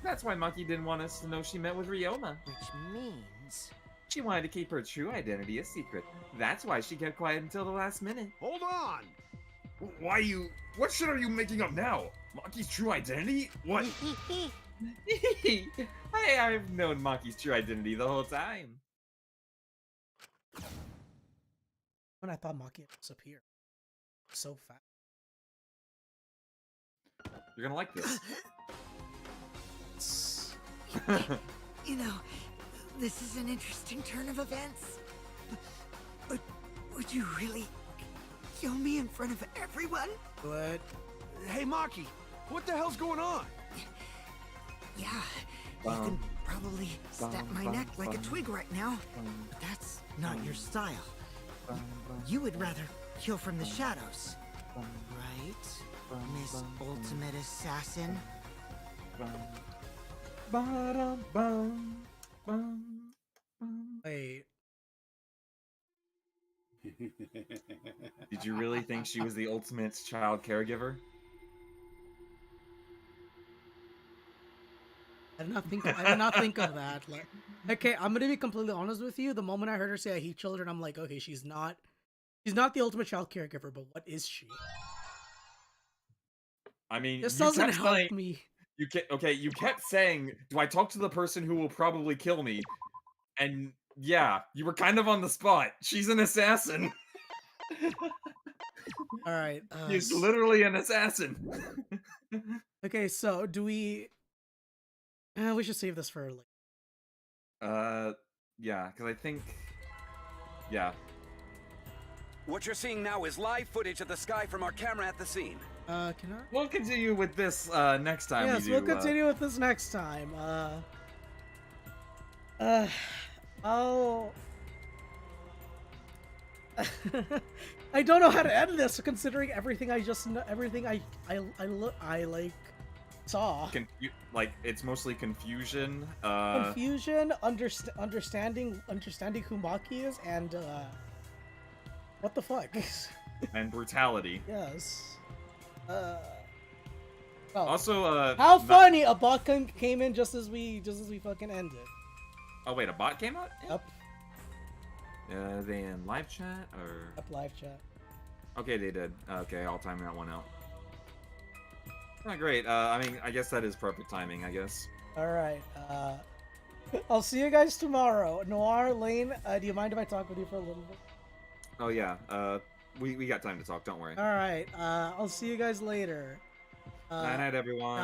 [SPEAKER 7] That's why Maki didn't want us to know she met with Ryoma.
[SPEAKER 9] Which means...
[SPEAKER 7] She wanted to keep her true identity a secret. That's why she kept quiet until the last minute.
[SPEAKER 4] Hold on!
[SPEAKER 3] What shit are you making up now? Maki's true identity? What?
[SPEAKER 7] I've known Maki's true identity the whole time.
[SPEAKER 2] When I thought Maki had disappeared. So fast.
[SPEAKER 7] You're gonna like this.
[SPEAKER 9] You know, this is an interesting turn of events. But would you really kill me in front of everyone?
[SPEAKER 2] What?
[SPEAKER 4] Hey, Maki, what the hell's going on?
[SPEAKER 9] Yeah, you can probably snap my neck like a twig right now, but that's not your style. You would rather kill from the shadows, right, Miss Ultimate Assassin?
[SPEAKER 2] Wait.
[SPEAKER 3] Did you really think she was the ultimate child caregiver?
[SPEAKER 2] I did not think of that. Like, okay, I'm gonna be completely honest with you. The moment I heard her say I hate children, I'm like, okay, she's not the ultimate child caregiver, but what is she?
[SPEAKER 3] I mean,
[SPEAKER 2] This
[SPEAKER 3] you
[SPEAKER 2] doesn't
[SPEAKER 3] kept
[SPEAKER 2] help
[SPEAKER 3] saying,
[SPEAKER 2] me.
[SPEAKER 3] you kept saying, do I talk to the person who will probably kill me? And yeah, you were kind of on the spot. She's an assassin.
[SPEAKER 2] All right.
[SPEAKER 3] She's literally an assassin.
[SPEAKER 2] Okay, so do we? We should save this for later.
[SPEAKER 3] Yeah, because I think, yeah.
[SPEAKER 21] What you're seeing now is live footage of the sky from our camera at the scene.
[SPEAKER 2] Can I?
[SPEAKER 3] We'll continue with this next time.
[SPEAKER 2] Yes, we'll continue with this next time. I don't know how to end this, considering everything I just everything I like saw.
[SPEAKER 3] Like it's mostly confusion.
[SPEAKER 2] Confusion, understanding who Maki is, and what the fuck?
[SPEAKER 3] And brutality.
[SPEAKER 2] Yes.
[SPEAKER 3] Also,
[SPEAKER 2] how funny a bot came in just as we fucking ended.
[SPEAKER 3] Oh wait, a bot came out?
[SPEAKER 2] Yep.
[SPEAKER 3] They in live chat or?
[SPEAKER 2] Up live chat.
[SPEAKER 3] Okay, they did. Okay, I'll time that one out. Oh, great. I mean, I guess that is perfect timing, I guess.
[SPEAKER 2] All right. I'll see you guys tomorrow. Noir, Lane, do you mind if I talk with you for a little bit?
[SPEAKER 3] Oh yeah. We got time to talk. Don't worry.
[SPEAKER 2] All right. I'll see you guys later.
[SPEAKER 3] Night, everyone.